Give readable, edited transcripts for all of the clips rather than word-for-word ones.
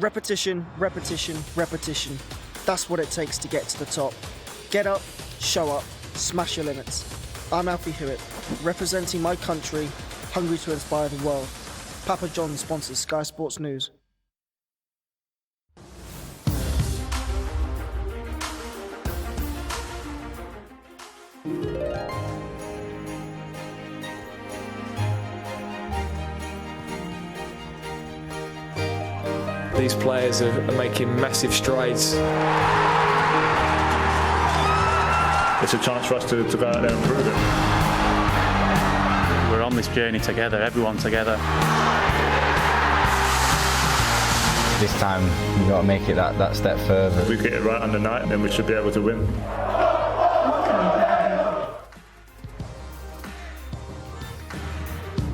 Repetition, repetition, repetition. That's what it takes to get to the top. Get up, show up, smash your limits. I'm Alfie Hewitt, representing my country, hungry to inspire the world. Papa John sponsors Sky Sports News. These players are making massive strides. It's a chance for us to go out there and prove it. We're on this journey together, everyone together. This time we've got to make it that step further. If we get it right on the night, then we should be able to win.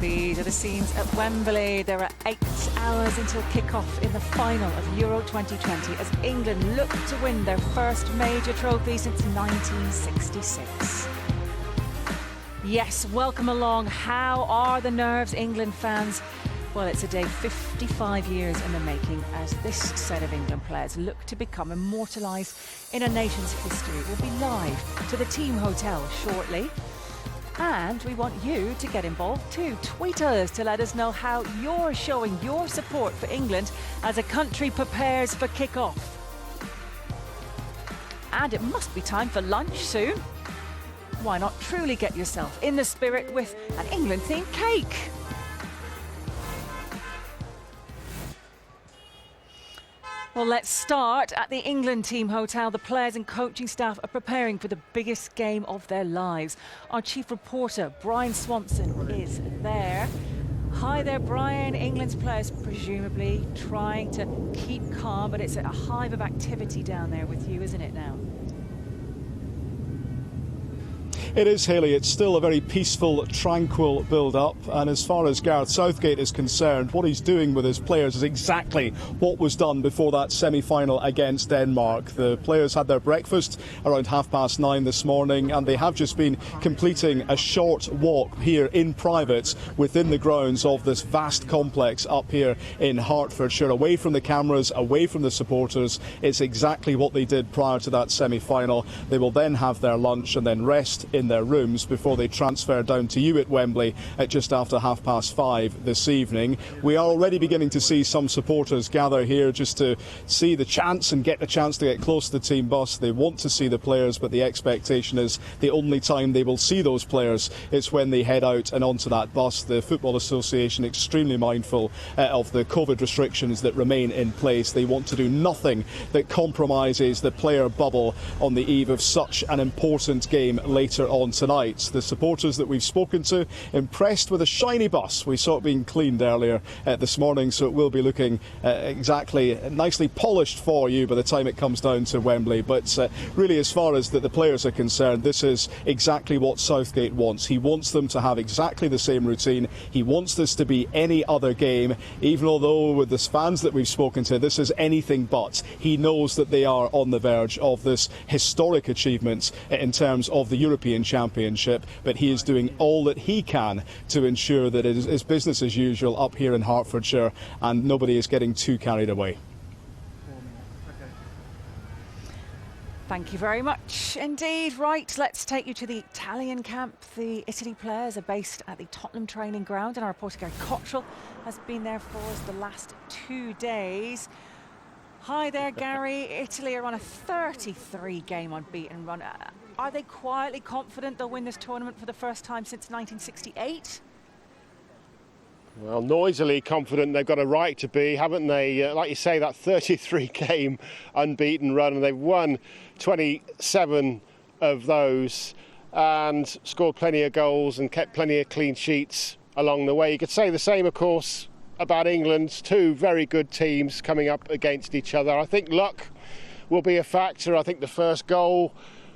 These are the scenes at Wembley. There are 8 hours until kick-off in the final of Euro 2020 as England look to win their first major trophy since 1966. Yes, welcome along. How are the nerves, England fans? Well, it's a day 55 years in the making as this set of England players look to become immortalised in a nation's history. We'll be live to the team hotel shortly. And we want you to get involved too. Tweet us to let us know how you're showing your support for England as a country prepares for kick-off. And it must be time for lunch soon. Why not truly get yourself in the spirit with an England-themed cake? Well, let's start at the England team hotel. The players and coaching staff are preparing for the biggest game of their lives. Our chief reporter, Brian Swanson, is there. Hi there, Brian. England's players presumably trying to keep calm, but it's a hive of activity down there with you, isn't it now? It is, Hayley. It's still a very peaceful, tranquil build-up. And as far as Gareth Southgate is concerned, what he's doing with his players is exactly what was done before that semi-final against Denmark. The players had their breakfast around 9:30 this morning, and they have just been completing a short walk here in private within the grounds of this vast complex up here in Hertfordshire, away from the cameras, away from the supporters. It's exactly what they did prior to that semi-final. They will then have their lunch and then rest in their rooms before they transfer down to you at Wembley at just after 5:30 this evening. We are already beginning to see some supporters gather here just to see the chance and get the chance to get close to the team bus. They want to see the players, but the expectation is the only time they will see those players is when they head out and onto that bus. The Football Association extremely mindful of the COVID restrictions that remain in place. They want to do nothing that compromises the player bubble on the eve of such an important game later on tonight. The supporters that we've spoken to impressed with a shiny bus. We saw it being cleaned earlier this morning, so it will be looking exactly nicely polished for you by the time it comes down to Wembley. But really, as far as the players are concerned, this is exactly what Southgate wants. He wants them to have exactly the same routine. He wants this to be any other game, even although with the fans that we've spoken to, this is anything but. He knows that they are on the verge of this historic achievement in terms of the European Championship, but he is doing all that he can to ensure that it is business as usual up here in Hertfordshire and nobody is getting too carried away. Thank you very much indeed. Right, let's take you to the Italian camp. The Italy players are based at the Tottenham training ground, and our reporter Gary Cottrell has been there for us the last 2 days. Hi there, Gary. Italy are on a 33-game unbeaten run. Are they quietly confident they'll win this tournament for the first time since 1968? Well, noisily confident. They've got a right to be, haven't they? Like you say, that 33-game unbeaten run, and they've won 27 of those and scored plenty of goals and kept plenty of clean sheets along the way. You could say the same, of course, about England's two very good teams coming up against each other. I think luck will be a factor. I think the first goal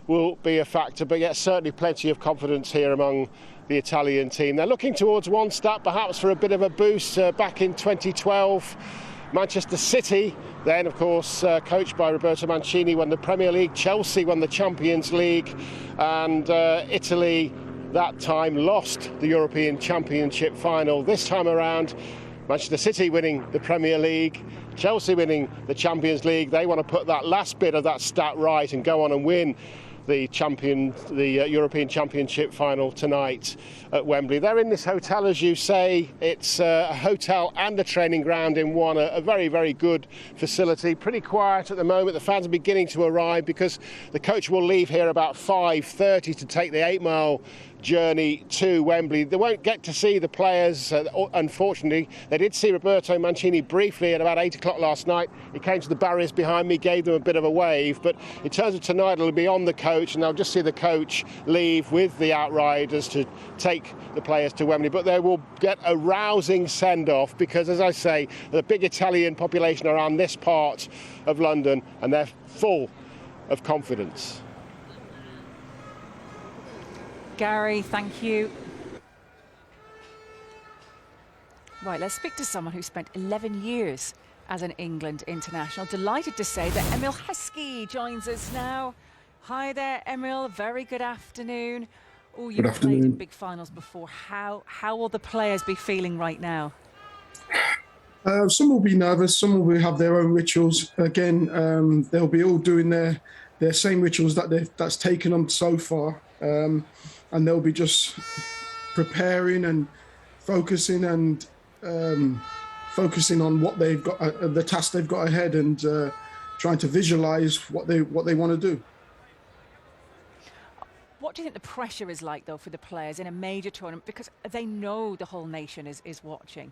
will be a factor, but yet certainly plenty of confidence here among the Italian team. They're looking towards one stat perhaps for a bit of a boost. Back in 2012, Manchester City, then of course coached by Roberto Mancini, won the Premier League. Chelsea won the Champions League, and Italy that time lost the European Championship final. This time around Manchester City winning the Premier League, Chelsea winning the Champions League. They want to put that last bit of that stat right and go on and win the European Championship final tonight at Wembley. They're in this hotel, as you say. It's a hotel and a training ground in one, a very, very good facility. Pretty quiet at the moment. The fans are beginning to arrive because the coach will leave here about 5:30 to take the 8-mile journey to Wembley. They won't get to see the players, unfortunately. They did see Roberto Mancini briefly at about 8 o'clock last night. He came to the barriers behind me, gave them a bit of a wave, but in terms of tonight, it'll be on the coach, and they'll just see the coach leave with the outriders to take the players to Wembley. But they will get a rousing send-off because, as I say, the big Italian population around this part of London, and they're full of confidence. Gary, thank you. Right, let's speak to someone who spent 11 years as an England international. Delighted to say that Emil Heskey joins us now. Hi there, Emil. Very good afternoon. Oh, you've played in big finals before. How will the players be feeling right now? Some will be nervous. Some will have their own rituals. Again, they'll be all doing their same rituals that's taken them so far. And they'll be just preparing and focusing on what they've got, the task they've got ahead, and trying to visualize what they want to do. What do you think the pressure is like, though, for the players in a major tournament, because they know the whole nation is watching?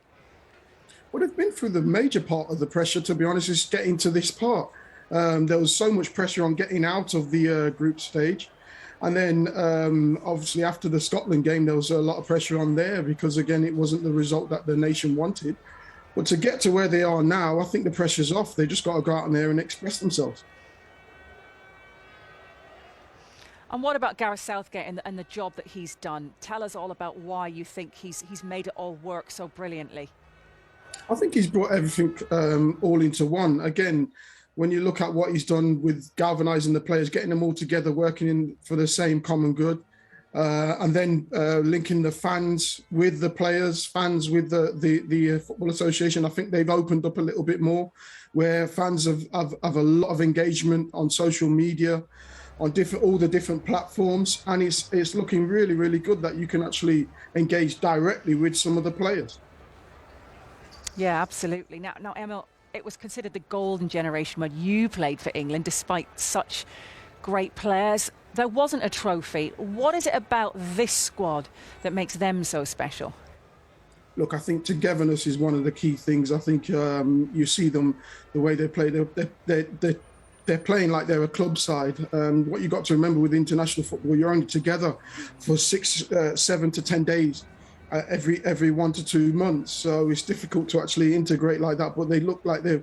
Well, they've been through the major part of the pressure, to be honest, is getting to this part. There was so much pressure on getting out of the group stage. And then, obviously, after the Scotland game, there was a lot of pressure on there because, again, it wasn't the result that the nation wanted. But to get to where they are now, I think the pressure's off. They just got to go out there and express themselves. And what about Gareth Southgate and the job that he's done? Tell us all about why you think he's made it all work so brilliantly. I think he's brought everything all into one. Again, when you look at what he's done with galvanising the players, getting them all together, working for the same common good, and then linking the fans with the players, fans with the Football Association. I think they've opened up a little bit more, where fans have a lot of engagement on social media, on all the different platforms, and it's looking really, really good that you can actually engage directly with some of the players. Yeah, absolutely. Now, Emil, it was considered the golden generation when you played for England, despite such great players. There wasn't a trophy. What is it about this squad that makes them so special? Look, I think togetherness is one of the key things. I think you see them, the way they play, they're playing like they're a club side. What you got to remember with international football, you're only together for 6, 7 to 10 days. Every 1 to 2 months, so it's difficult to actually integrate like that. But they look like they're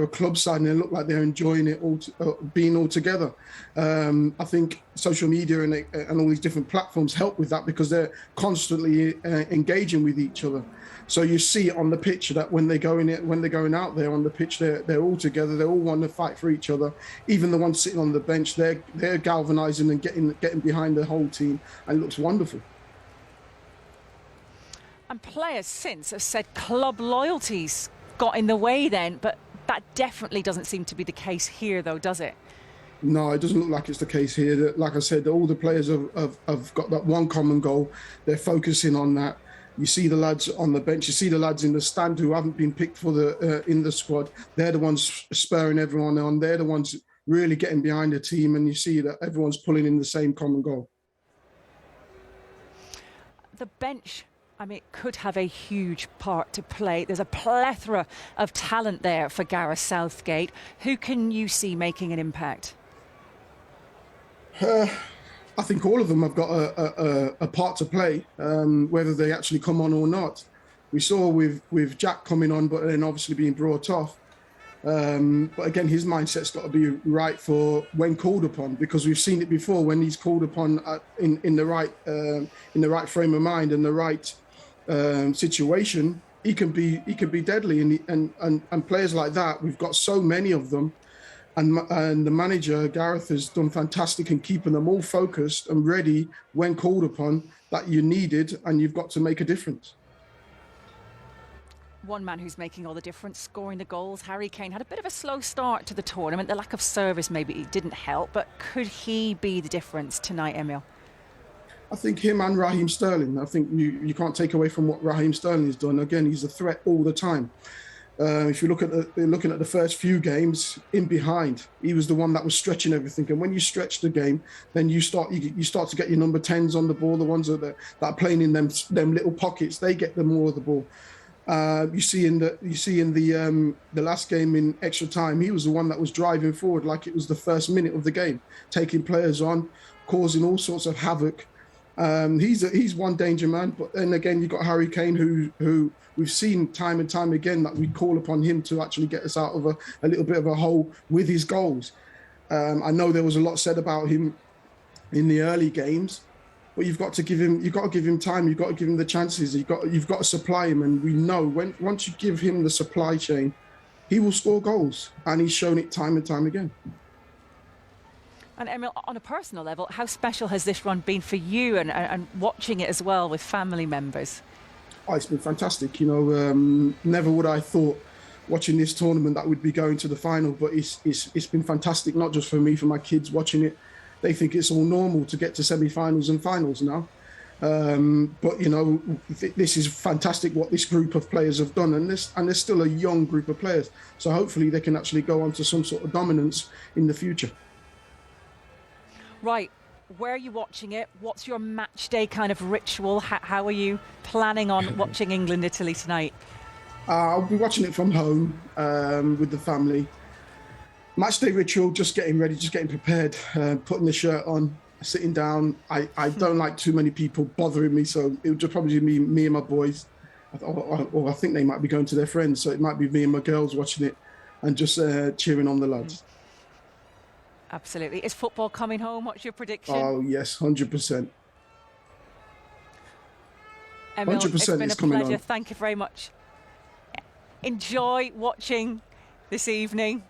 a club side, and they look like they're enjoying it all, being all together. I think social media and all these different platforms help with that because they're constantly engaging with each other. So you see on the pitch that when they're going out there on the pitch, they're all together. They all want to fight for each other. Even the ones sitting on the bench, they're galvanising and getting behind the whole team, and it looks wonderful. And players since have said club loyalties got in the way then, but that definitely doesn't seem to be the case here, though, does it? No, it doesn't look like it's the case here. Like I said, all the players have got that one common goal. They're focusing on that. You see the lads on the bench. You see the lads in the stand who haven't been picked for in the squad. They're the ones spurring everyone on. They're the ones really getting behind the team, and you see that everyone's pulling in the same common goal. The bench, I mean, it could have a huge part to play. There's a plethora of talent there for Gareth Southgate. Who can you see making an impact? I think all of them have got a part to play, whether they actually come on or not. We saw with Jack coming on, but then obviously being brought off. But again, his mindset's got to be right for when called upon, because we've seen it before when he's called upon in the right frame of mind and the right situation. He can be deadly, and players like that, we've got so many of them. And the manager, Gareth, has done fantastic in keeping them all focused and ready when called upon, that you needed, and you've got to make a difference. One man who's making all the difference, scoring the goals, Harry Kane, had a bit of a slow start to the tournament. The lack of service maybe didn't help, but could he be the difference tonight, Emil? I think him and Raheem Sterling, I think you can't take away from what Raheem Sterling has done. Again, he's a threat all the time. If you look at looking at the first few games in behind, he was the one that was stretching everything. And when you stretch the game, then you start to get your number 10s on the ball, the ones that are playing in them little pockets. They get the more of the ball. You see in the last game in extra time, he was the one that was driving forward like it was the first minute of the game, taking players on, causing all sorts of havoc. He's one danger man, but then again you've got Harry Kane who we've seen time and time again that we call upon him to actually get us out of a little bit of a hole with his goals. I know there was a lot said about him in the early games, but you've got to give him time, you've got to give him the chances, you've got to supply him, and we know once you give him the supply chain, he will score goals, and he's shown it time and time again. And Emil, on a personal level, how special has this run been for you and watching it as well with family members? Oh, it's been fantastic. You know, never would I thought watching this tournament that we'd be going to the final, but it's been fantastic, not just for me, for my kids watching it. They think it's all normal to get to semi-finals and finals now. But, you know, this is fantastic what this group of players have done, and there's still a young group of players. So hopefully they can actually go on to some sort of dominance in the future. Right, where are you watching it? What's your match day kind of ritual? How are you planning on watching England-Italy tonight? I'll be watching it from home with the family. Match day ritual, just getting ready, just getting prepared, putting the shirt on, sitting down. I don't like too many people bothering me, so it would just probably be me and my boys. Or I think they might be going to their friends, so it might be me and my girls watching it and just cheering on the lads. Absolutely. Is football coming home? What's your prediction? Oh, yes, 100%. Emil, 100% it's been is a coming pleasure. on. Thank you very much. Enjoy watching this evening.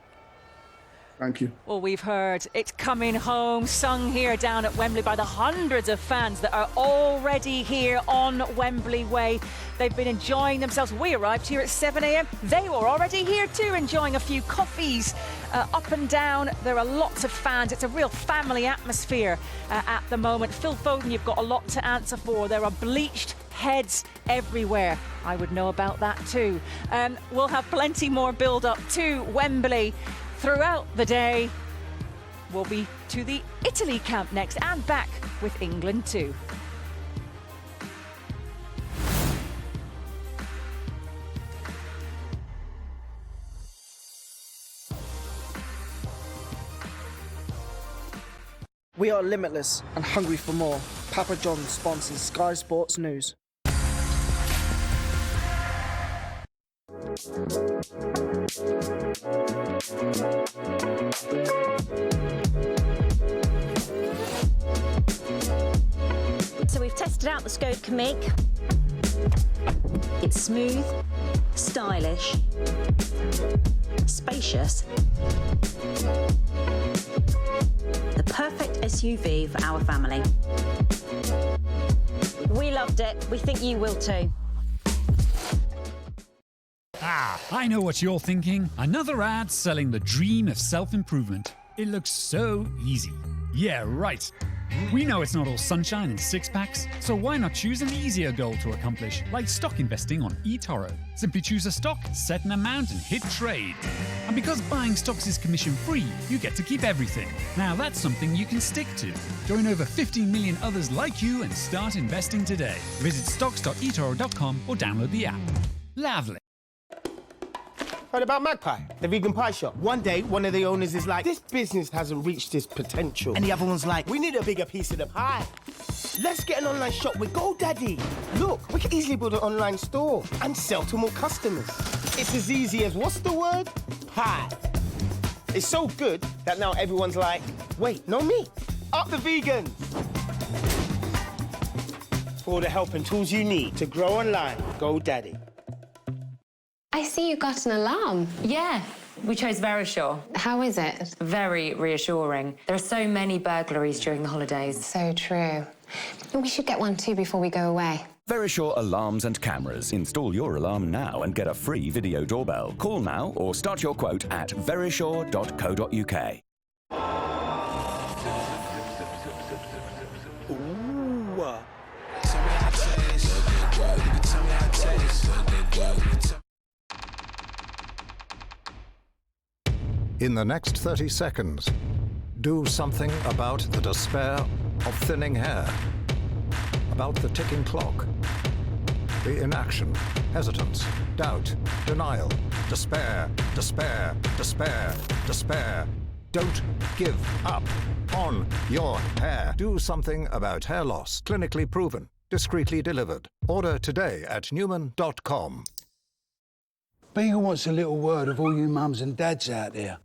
Thank you. Well, we've heard It's Coming Home sung here down at Wembley by the hundreds of fans that are already here on Wembley Way. They've been enjoying themselves. We arrived here at 7 a.m. They were already here too, enjoying a few coffees up and down. There are lots of fans. It's a real family atmosphere at the moment. Phil Foden, you've got a lot to answer for. There are bleached heads everywhere. I would know about that too. We'll have plenty more build-up to Wembley throughout the day. We'll be to the Italy camp next and back with England too. We are limitless and hungry for more. Papa John's sponsors Sky Sports News. So we've tested out the Skoda Kamiq. It's smooth, stylish, spacious. The perfect SUV for our family. We loved it. We think you will too. Ah, I know what you're thinking. Another ad selling the dream of self-improvement. It looks so easy. Yeah, right. We know it's not all sunshine and six-packs, so why not choose an easier goal to accomplish, like stock investing on eToro? Simply choose a stock, set an amount, and hit trade. And because buying stocks is commission-free, you get to keep everything. Now that's something you can stick to. Join over 15 million others like you and start investing today. Visit stocks.etoro.com or download the app. Lovely. Heard about Magpie, the vegan pie shop? One day, one of the owners is like, this business hasn't reached its potential. And the other one's like, we need a bigger piece of the pie. Let's get an online shop with GoDaddy. Look, we can easily build an online store and sell to more customers. It's as easy as, what's the word? Pie. It's so good that now everyone's like, wait, no meat. Up the vegans. For all the help and tools you need to grow online, GoDaddy. I see you got an alarm. Yeah, we chose Verisure. How is it? Very reassuring. There are so many burglaries during the holidays. So true. We should get one too before we go away. Verisure alarms and cameras. Install your alarm now and get a free video doorbell. Call now or start your quote at verisure.co.uk. In the next 30 seconds, do something about the despair of thinning hair, about the ticking clock, the inaction, hesitance, doubt, denial, despair, despair, despair, despair. Don't give up on your hair. Do something about hair loss. Clinically proven, discreetly delivered. Order today at Newman.com. Beagle wants a little word of all you mums and dads out there.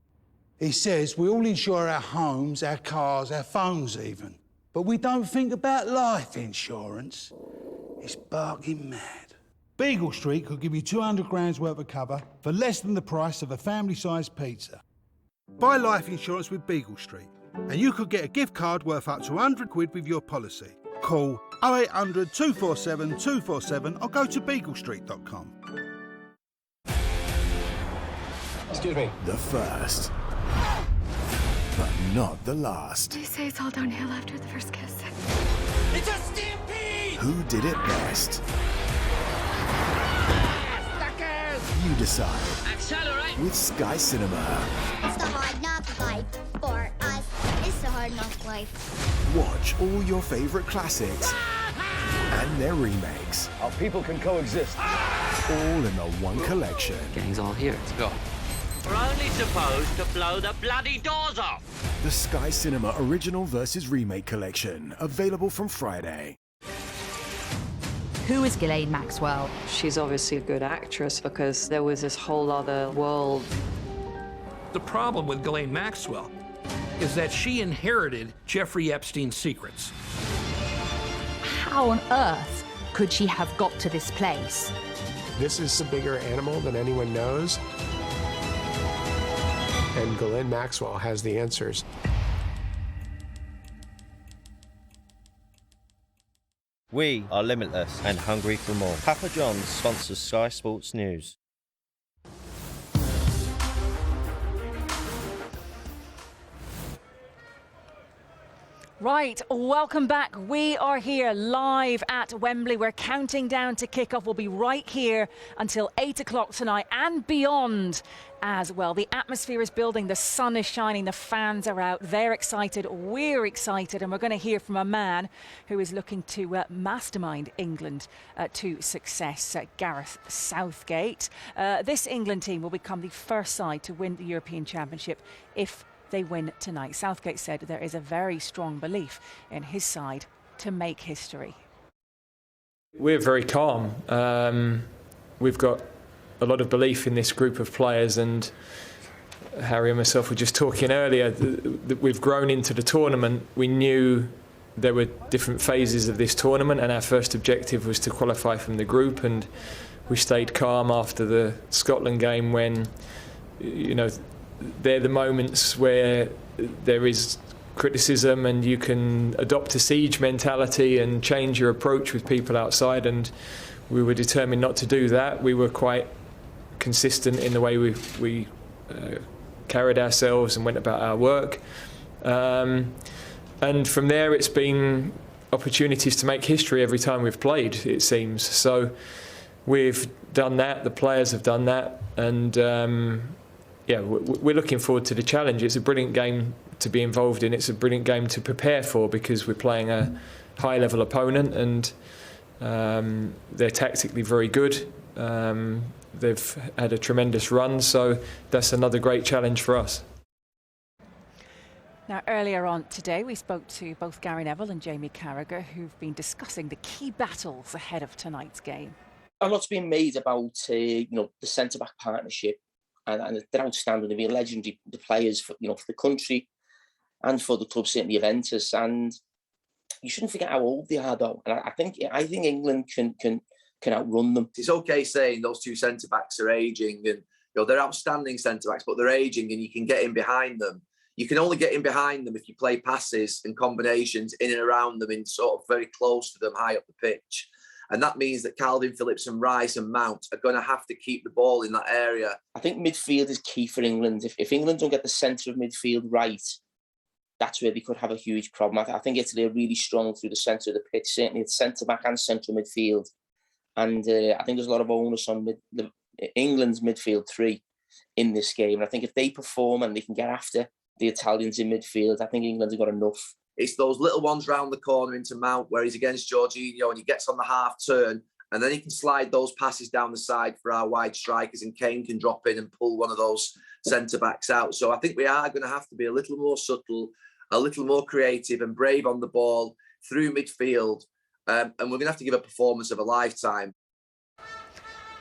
He says we all insure our homes, our cars, our phones even. But we don't think about life insurance. It's barking mad. Beagle Street could give you 200 grand's worth of cover for less than the price of a family-sized pizza. Buy life insurance with Beagle Street, and you could get a gift card worth up to 100 quid with your policy. Call 0800 247 247 or go to beaglestreet.com. Excuse me. The first, but not the last. They say it's all downhill after the first kiss. It's a stampede! Who did it best? You decide. Accelerate! With Sky Cinema. It's the hard knock life for us. It's the hard knock life. Watch all your favorite classics and their remakes. Our people can coexist. All in the one collection. Gang's all here. Let's go. We're only supposed to blow the bloody doors off. The Sky Cinema Original vs. Remake Collection. Available from Friday. Who is Ghislaine Maxwell? She's obviously a good actress because there was this whole other world. The problem with Ghislaine Maxwell is that she inherited Jeffrey Epstein's secrets. How on earth could she have got to this place? This is a bigger animal than anyone knows. And Ghislaine Maxwell has the answers. We are limitless and hungry for more. Papa John's sponsors Sky Sports News. Right, welcome back. We are here live at Wembley. We're counting down to kick-off. We'll be right here until 8 o'clock tonight and beyond as well. The atmosphere is building, the sun is shining, the fans are out. They're excited, we're excited, and we're going to hear from a man who is looking to mastermind England to success, Gareth Southgate. This England team will become the first side to win the European Championship if they win tonight. Southgate said there is a very strong belief in his side to make history. We're very calm. We've got a lot of belief in this group of players, and Harry and myself were just talking earlier that we've grown into the tournament. We knew there were different phases of this tournament, and our first objective was to qualify from the group, and we stayed calm after the Scotland game when, you know, they're the moments where there is criticism and you can adopt a siege mentality and change your approach with people outside, and we were determined not to do that. We were quite consistent in the way we carried ourselves and went about our work. And from there it's been opportunities to make history every time we've played, it seems. So we've done that, the players have done that, and yeah, we're looking forward to the challenge. It's a brilliant game to be involved in. It's a brilliant game to prepare for because we're playing a high-level opponent, and they're tactically very good. They've had a tremendous run, so that's another great challenge for us. Now, earlier on today, we spoke to both Gary Neville and Jamie Carragher, who've been discussing the key battles ahead of tonight's game. A lot's been made about you know, the centre-back partnership. And they're outstanding. They've been legendary, the players, for, you know, for the country and for the club, certainly Juventus. And you shouldn't forget how old they are, though. And I think England can outrun them. It's okay saying those two centre backs are ageing, and you know they're outstanding centre backs, but they're ageing, and you can get in behind them. You can only get in behind them if you play passes and combinations in and around them, in sort of very close to them, high up the pitch. And that means that Calvin Phillips and Rice and Mount are going to have to keep the ball in that area. I think midfield is key for England. If England don't get the centre of midfield right, that's where they could have a huge problem. I think Italy are really strong through the centre of the pitch, certainly at centre-back and central midfield. And I think there's a lot of onus on England's midfield three in this game. And I think if they perform and they can get after the Italians in midfield, I think England have got enough. It's those little ones round the corner into Mount where he's against Jorginho and he gets on the half turn and then he can slide those passes down the side for our wide strikers and Kane can drop in and pull one of those centre-backs out. So I think we are going to have to be a little more subtle, a little more creative and brave on the ball through midfield. And we're going to have to give a performance of a lifetime.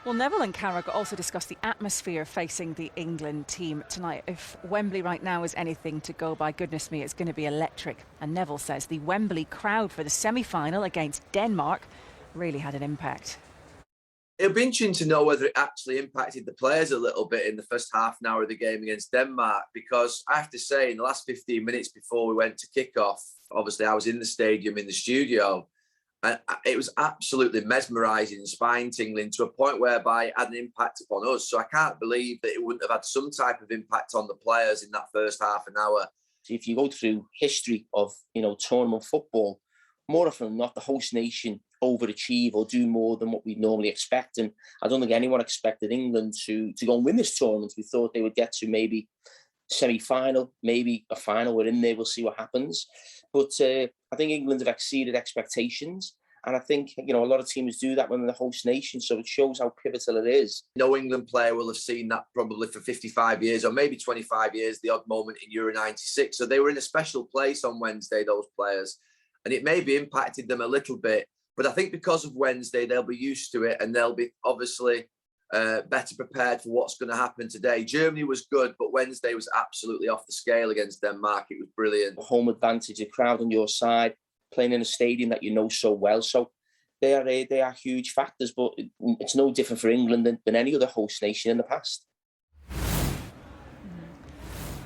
Well, Neville and Carragher also discussed the atmosphere facing the England team tonight. If Wembley right now is anything to go by, goodness me, it's going to be electric. And Neville says the Wembley crowd for the semi-final against Denmark really had an impact. It'll be interesting to know whether it actually impacted the players a little bit in the first half an hour of the game against Denmark, because I have to say in the last 15 minutes before we went to kick-off, obviously I was in the stadium in the studio, and it was absolutely mesmerising and spine-tingling to a point whereby it had an impact upon us. So I can't believe that it wouldn't have had some type of impact on the players in that first half an hour. If you go through history of, tournament football, more often than not, the host nation overachieve or do more than what we normally expect. And I don't think anyone expected England to go and win this tournament. We thought they would get to maybe semi-final, maybe a final. We're in there, we'll see what happens. But I think England have exceeded expectations. And I think, a lot of teams do that when they're the host nation. So it shows how pivotal it is. No England player will have seen that probably for 55 years or maybe 25 years, the odd moment in Euro 96. So they were in a special place on Wednesday, those players. And it maybe impacted them a little bit. But I think because of Wednesday, they'll be used to it and they'll be obviously better prepared for what's going to happen today. Germany was good, but Wednesday was absolutely off the scale against Denmark. It was brilliant. Home advantage, a crowd on your side, playing in a stadium that you know so well. So they are huge factors, but it's no different for England than any other host nation in the past.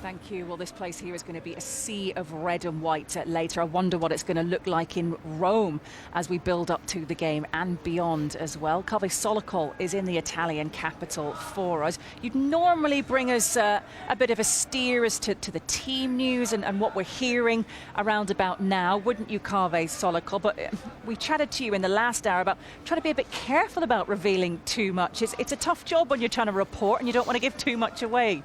Thank you. Well, this place here is going to be a sea of red and white later. I wonder what it's going to look like in Rome as we build up to the game and beyond as well. Cave Solicol is in the Italian capital for us. You'd normally bring us a bit of a steer as to the team news and what we're hearing around about now, wouldn't you, Cave Solicol? But we chatted to you in the last hour about trying to be a bit careful about revealing too much. It's a tough job when you're trying to report and you don't want to give too much away.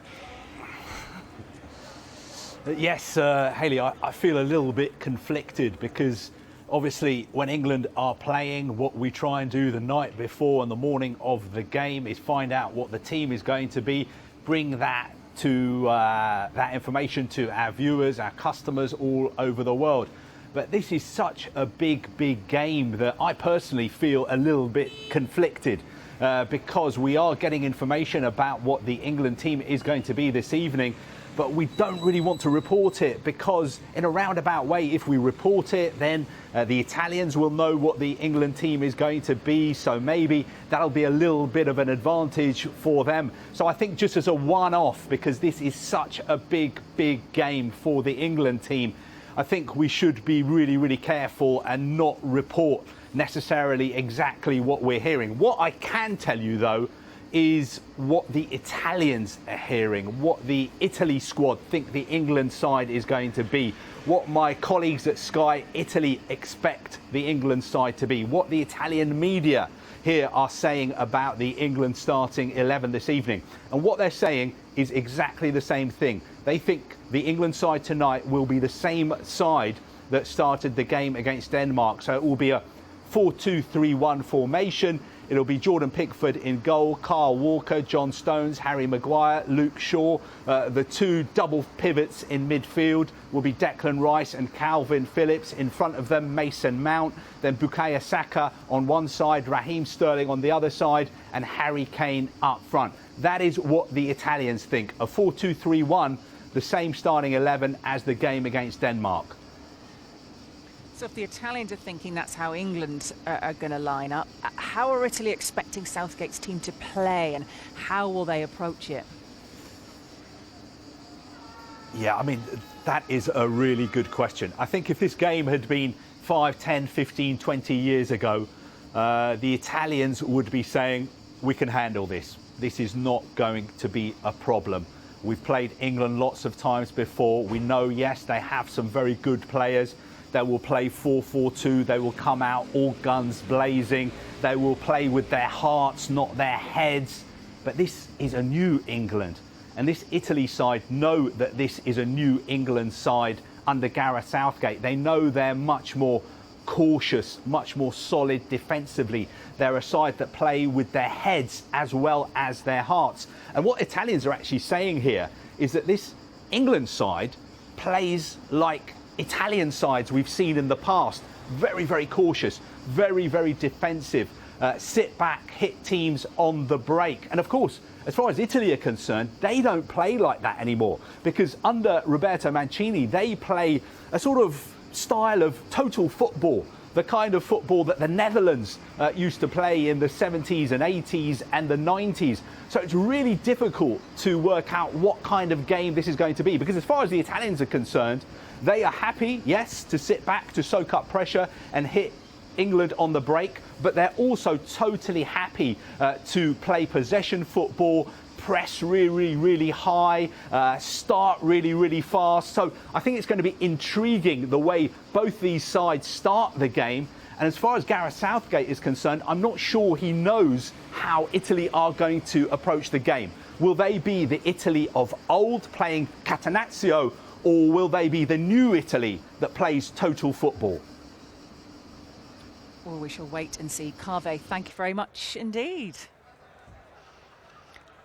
Yes, Hayley, I feel a little bit conflicted because obviously when England are playing, what we try and do the night before and the morning of the game is find out what the team is going to be, bring that to that information to our viewers, our customers all over the world. But this is such a big game that I personally feel a little bit conflicted because we are getting information about what the England team is going to be this evening. But we don't really want to report it because in a roundabout way, if we report it, then the Italians will know what the England team is going to be. So maybe that'll be a little bit of an advantage for them. So I think just as a one-off, because this is such a big game for the England team, I think we should be really careful and not report necessarily exactly what we're hearing. What I can tell you, though, is what the Italians are hearing, what the Italy squad think the England side is going to be, what my colleagues at Sky Italy expect the England side to be, what the Italian media here are saying about the England starting 11 this evening. And what they're saying is exactly the same thing. They think the England side tonight will be the same side that started the game against Denmark. So it will be a 4-2-3-1 formation. It'll be Jordan Pickford in goal, Kyle Walker, John Stones, Harry Maguire, Luke Shaw. The two double pivots in midfield will be Declan Rice and Calvin Phillips. In front of them, Mason Mount. Then Bukayo Saka on one side, Raheem Sterling on the other side, and Harry Kane up front. That is what the Italians think. A 4-2-3-1, the same starting 11 as the game against Denmark. So if the Italians are thinking that's how England are going to line up, how are Italy expecting Southgate's team to play and how will they approach it? Yeah, I mean, that is a really good question. I think if this game had been 5, 10, 15, 20 years ago, the Italians would be saying, we can handle this. This is not going to be a problem. We've played England lots of times before. We know, yes, they have some very good players. They will play 4-4-2. They will come out all guns blazing. They will play with their hearts, not their heads. But this is a new England. And this Italy side know that this is a new England side under Gareth Southgate. They know they're much more cautious, much more solid defensively. They're a side that play with their heads as well as their hearts. And what Italians are actually saying here is that this England side plays like Italian sides we've seen in the past. Very, very cautious, very, very defensive. Sit back, hit teams on the break. And of course, as far as Italy are concerned, they don't play like that anymore, because under Roberto Mancini, they play a sort of style of total football, the kind of football that the Netherlands used to play in the 70s and 80s and the 90s. So it's really difficult to work out what kind of game this is going to be, because as far as the Italians are concerned, they are happy, yes, to sit back, to soak up pressure and hit England on the break, but they're also totally happy to play possession football, press really, really high, start really, really fast. So I think it's going to be intriguing the way both these sides start the game. And as far as Gareth Southgate is concerned, I'm not sure he knows how Italy are going to approach the game. Will they be the Italy of old playing Catenaccio, or will they be the new Italy that plays total football? Well, we shall wait and see. Kaveh, thank you very much indeed.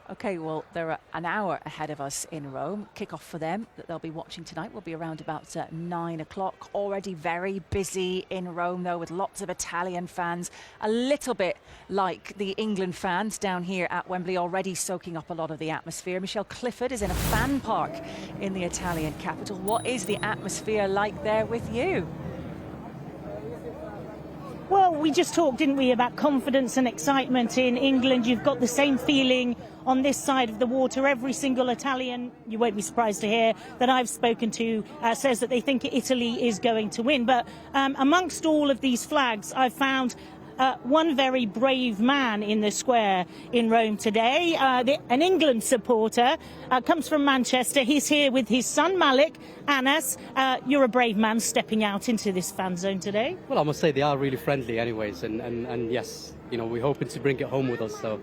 OK, well, they're an hour ahead of us in Rome. Kick-off for them that they'll be watching tonight will be around about 9 o'clock. Already very busy in Rome, though, with lots of Italian fans. A little bit like the England fans down here at Wembley, already soaking up a lot of the atmosphere. Michelle Clifford is in a fan park in the Italian capital. What is the atmosphere like there with you? Well, we just talked, didn't we, about confidence and excitement in England. You've got the same feeling on this side of the water. Every single Italian, you won't be surprised to hear, that I've spoken to says that they think Italy is going to win. But amongst all of these flags, I've found one very brave man in the square in Rome today. An England supporter, comes from Manchester. He's here with his son Malik. Anas, you're a brave man stepping out into this fan zone today. Well, I must say they are really friendly anyways, and yes, you know, we're hoping to bring it home with us. So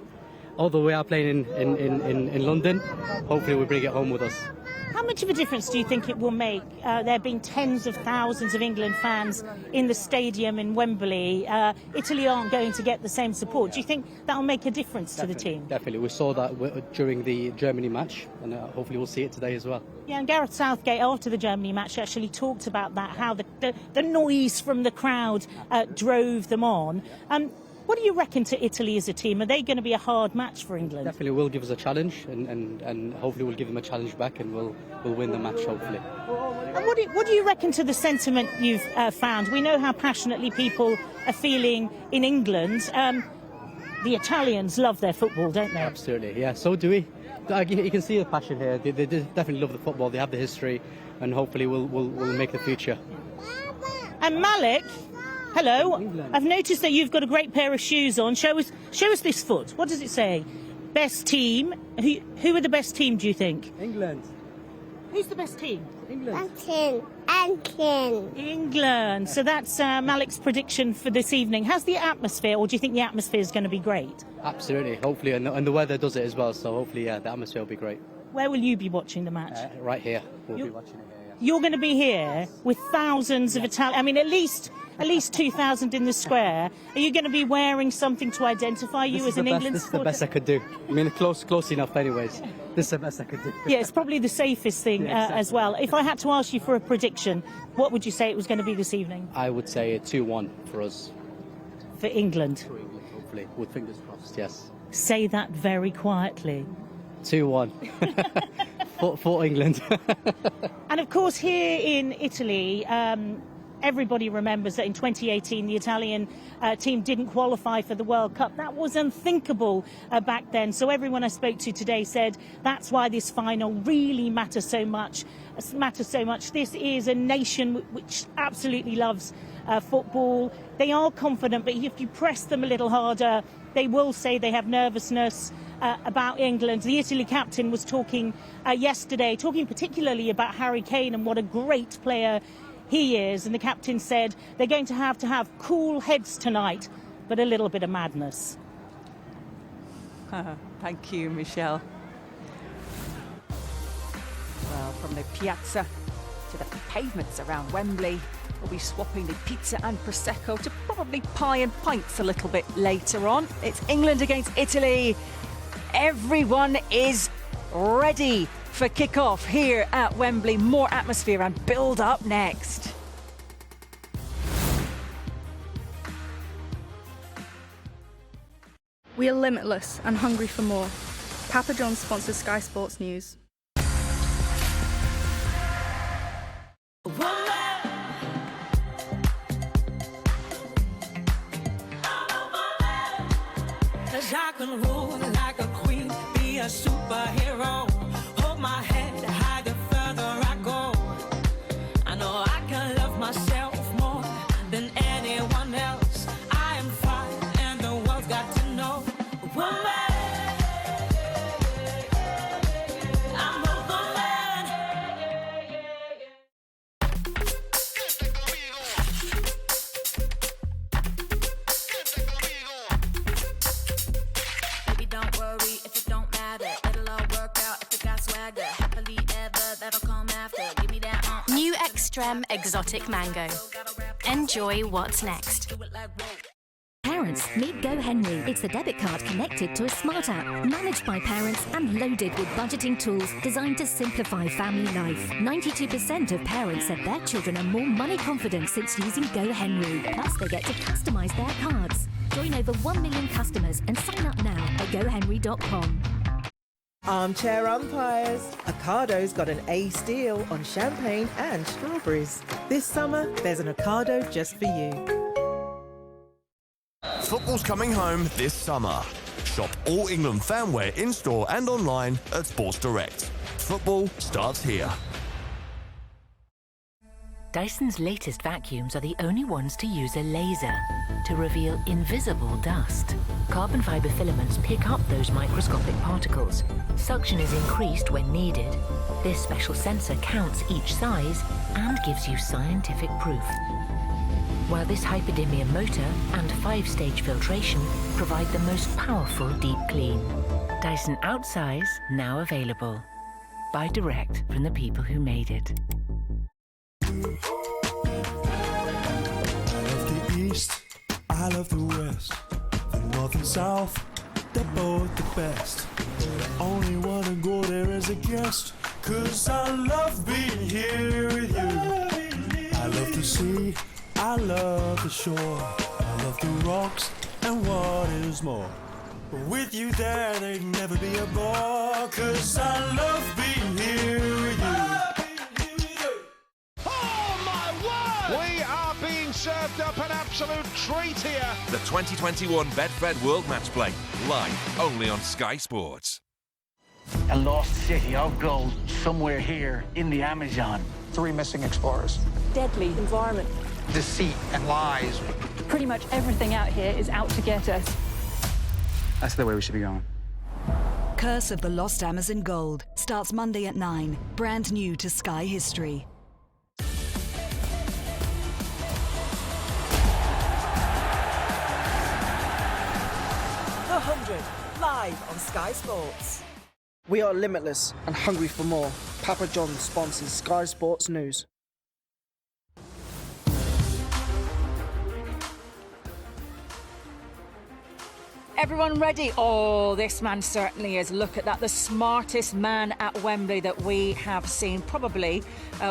although we are playing in London, hopefully we'll bring it home with us. How much of a difference do you think it will make, there being tens of thousands of England fans in the stadium in Wembley? Italy aren't going to get the same support. Do you think that will make a difference to the team? Definitely. We saw that during the Germany match, and hopefully we'll see it today as well. Yeah, and Gareth Southgate, after the Germany match, actually talked about that, how the noise from the crowd drove them on. What do you reckon to Italy as a team? Are they going to be a hard match for England? Definitely will give us a challenge, and hopefully we'll give them a challenge back, and we'll win the match, hopefully. And what do you reckon to the sentiment you've found? We know how passionately people are feeling in England. The Italians love their football, don't they? Absolutely, yeah, so do we. You can see the passion here. They definitely love the football. They have the history, and hopefully we'll make the future. And Malik, hello. England. I've noticed that you've got a great pair of shoes on. Show us this foot. What does it say? Best team. Who are the best team, do you think? England. Who's the best team? England. England. So that's Malik's prediction for this evening. How's the atmosphere, or do you think the atmosphere is going to be great? Absolutely, hopefully, and the weather does it as well, so hopefully, yeah, the atmosphere will be great. Where will you be watching the match? Right here. We'll be watching it here, yeah. You're going to be here with thousands of Italian, I mean, at least 2,000 in the square. Are you going to be wearing something to identify you as an England supporter? This is the best I could do. I mean, close enough anyways. This is the best I could do. Yeah, it's probably the safest thing as well. If I had to ask you for a prediction, what would you say it was going to be this evening? I would say a 2-1 for us. For England? For England, hopefully. With fingers crossed, yes. Say that very quietly. 2-1. for England. And of course, here in Italy, Everybody remembers that in 2018 the Italian team didn't qualify for the World Cup. That was unthinkable back then. So everyone I spoke to today said that's why this final really matters so much. This is a nation which absolutely loves football. They are confident, but if you press them a little harder, they will say they have nervousness about England. The Italy captain was talking yesterday, talking particularly about Harry Kane and what a great player he is. And the captain said they're going to have cool heads tonight, but a little bit of madness. Thank you, Michelle. Well, from the piazza to the pavements around Wembley, we'll be swapping the pizza and Prosecco to probably pie and pints a little bit later on. It's England against Italy. Everyone is ready for kick-off here at Wembley. More atmosphere and build up next. We are limitless and hungry for more. Papa John's sponsors Sky Sports News. Cause I can rule like a queen, be a superhero. Hold my head high the further I go. I know I can love myself more than anyone else. I am fine and the world's got to know. Woman, I'm a woman. Baby, don't worry if it don't matter. It'll all work out if it got swagger. Happily ever, that'll come after. Give me that New Extreme Exotic Mango. Enjoy what's next. Parents, meet Go Henry. It's a debit card connected to a smart app, managed by parents and loaded with budgeting tools designed to simplify family life. 92% of parents said their children are more money confident since using Go Henry. Plus, they get to customise their cards. Join over 1 million customers and sign up now at gohenry.com. Armchair umpires. Ocado's got an ace deal on champagne and strawberries. This summer, there's an Ocado just for you. Football's coming home this summer. Shop all England fanwear in-store and online at Sports Direct. Football starts here. Dyson's latest vacuums are the only ones to use a laser to reveal invisible dust. Carbon fibre filaments pick up those microscopic particles. Suction is increased when needed. This special sensor counts each size and gives you scientific proof. While this hyperdimia motor and 5-stage filtration provide the most powerful deep clean. Dyson Outsize now available. Buy direct from the people who made it. I love the East, I love the West, the North and South, they're both the best. I only wanna go there as a guest, 'cause I love being here with you. I love the sea, I love the shore, I love the rocks and what is more. With you there, there'd never be a bore, 'cause I love being here with you. We are being served up an absolute treat here. The 2021 Betfred World Match Play, live only on Sky Sports. A lost city of gold somewhere here in the Amazon. 3 missing explorers. Deadly environment. Deceit and lies. Pretty much everything out here is out to get us. That's the way we should be going. Curse of the Lost Amazon Gold starts Monday at 9. Brand new to Sky History. 100, live on Sky Sports. We are limitless and hungry for more. Papa John's sponsors Sky Sports News. Everyone ready? Oh, this man certainly is. Look at that. The smartest man at Wembley that we have seen. Probably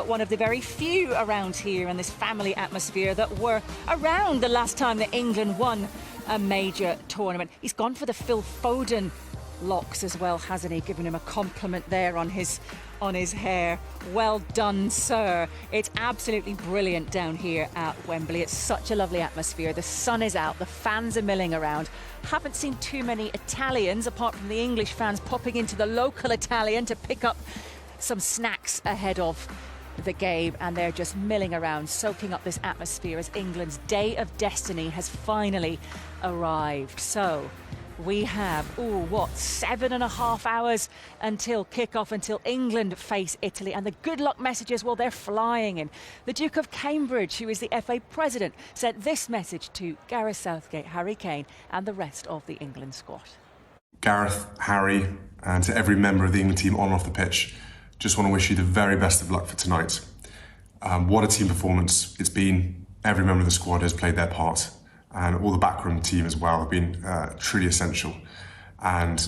one of the very few around here in this family atmosphere that were around the last time that England won a major tournament. He's gone for the Phil Foden locks as well, hasn't he? Given him a compliment there on his hair. Well done, sir. It's absolutely brilliant down here at Wembley. It's such a lovely atmosphere. The sun is out, the fans are milling around. Haven't seen too many Italians, apart from the English fans popping into the local Italian to pick up some snacks ahead of the game, and they're just milling around, soaking up this atmosphere as England's day of destiny has finally arrived. So we have, 7.5 hours until kick-off, until England face Italy. And the good luck messages, well, they're flying in. The Duke of Cambridge, who is the FA president, sent this message to Gareth Southgate, Harry Kane, and the rest of the England squad. Gareth, Harry, and to every member of the England team on and off the pitch, just want to wish you the very best of luck for tonight. What a team performance it's been. Every member of the squad has played their part, and all the backroom team as well have been truly essential. And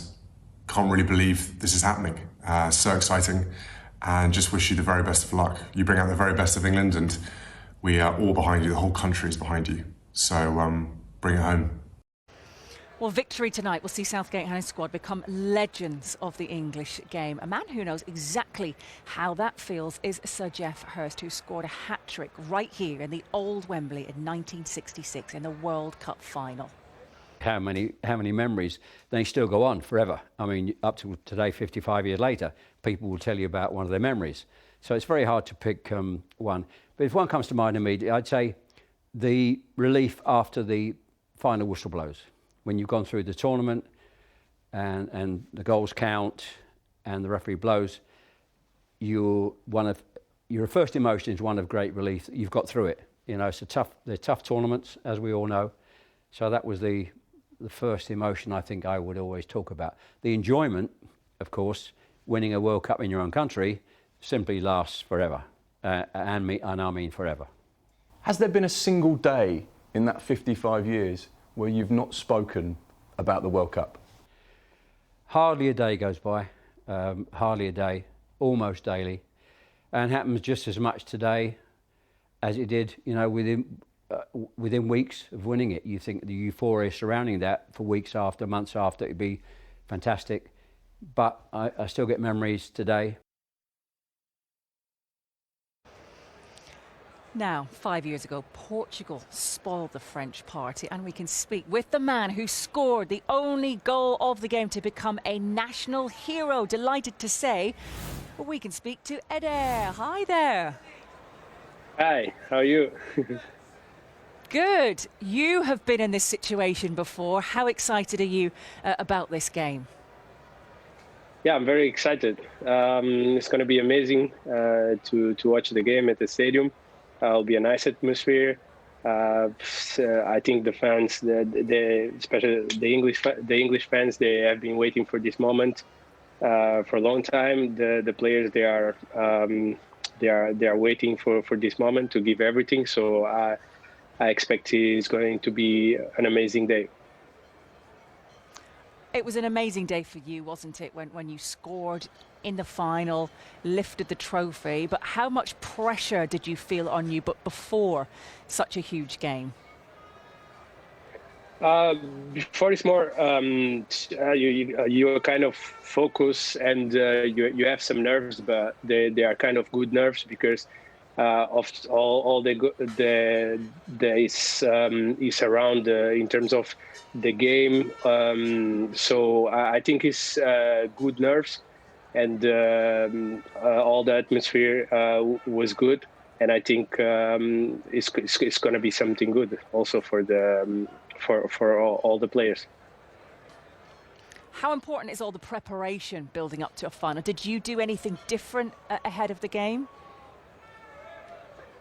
can't really believe this is happening. So exciting, and just wish you the very best of luck. You bring out the very best of England, and we are all behind you. The whole country is behind you. So bring it home. Well, victory tonight will see Southgate and his squad become legends of the English game. A man who knows exactly how that feels is Sir Geoff Hurst, who scored a hat-trick right here in the old Wembley in 1966 in the World Cup final. How many memories? They still go on forever. I mean, up to today, 55 years later, people will tell you about one of their memories. So it's very hard to pick one. But if one comes to mind immediately, I'd say the relief after the final whistle blows. When you've gone through the tournament and the goals count and the referee blows, your first emotion is one of great relief that you've got through it. You know, they're tough tournaments, as we all know. So that was the first emotion I think I would always talk about. The enjoyment, of course, winning a World Cup in your own country simply lasts forever, and I mean forever. Has there been a single day in that 55 years where you've not spoken about the World Cup? Hardly a day goes by, hardly a day, almost daily, and happens just as much today as it did, you know, within weeks of winning it. You think the euphoria surrounding that for weeks after, months after, it'd be fantastic, but I still get memories today. Now, 5 years ago, Portugal spoiled the French party, and we can speak with the man who scored the only goal of the game to become a national hero. Delighted to say, we can speak to Eder. Hi there. Hi, how are you? Good. You have been in this situation before. How excited are you about this game? Yeah, I'm very excited. It's going to be amazing to watch the game at the stadium. It'll be a nice atmosphere. I think the fans, especially the English fans, they have been waiting for this moment for a long time. The players, they are waiting for this moment to give everything. So I expect it's going to be an amazing day. It was an amazing day for you, wasn't it, when you scored in the final, lifted the trophy? But how much pressure did you feel on you before such a huge game? Before it's more you kind of focus, and you have some nerves, but they are kind of good nerves because of all the is around in terms of the game. So I think it's good nerves, and all the atmosphere was good, and I think it's going to be something good also for the for all the players. How important is all the preparation building up to a final? Did you do anything different ahead of the game?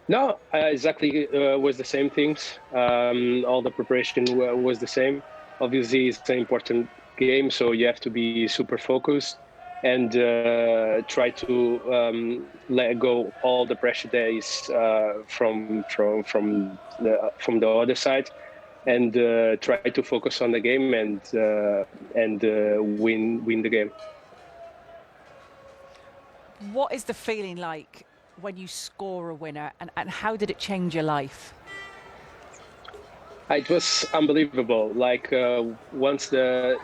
No, exactly was the same things. All the preparation was the same. Obviously, it's an important game, so you have to be super focused and try to let go all the pressure that is from the other side, and try to focus on the game and win the game. What is the feeling like when you score a winner, and how did it change your life? It was unbelievable. Like once the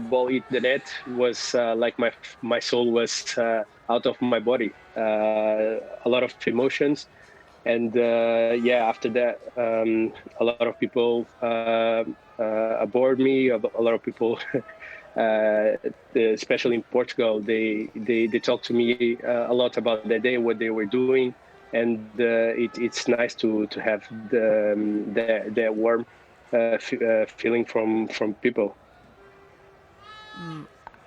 ball hit the net, was like my soul was out of my body. A lot of emotions, and yeah, after that, a lot of people aboard me. A lot of people, especially in Portugal, they talked to me a lot about their day, what they were doing. And it's nice to have the warm feeling from people.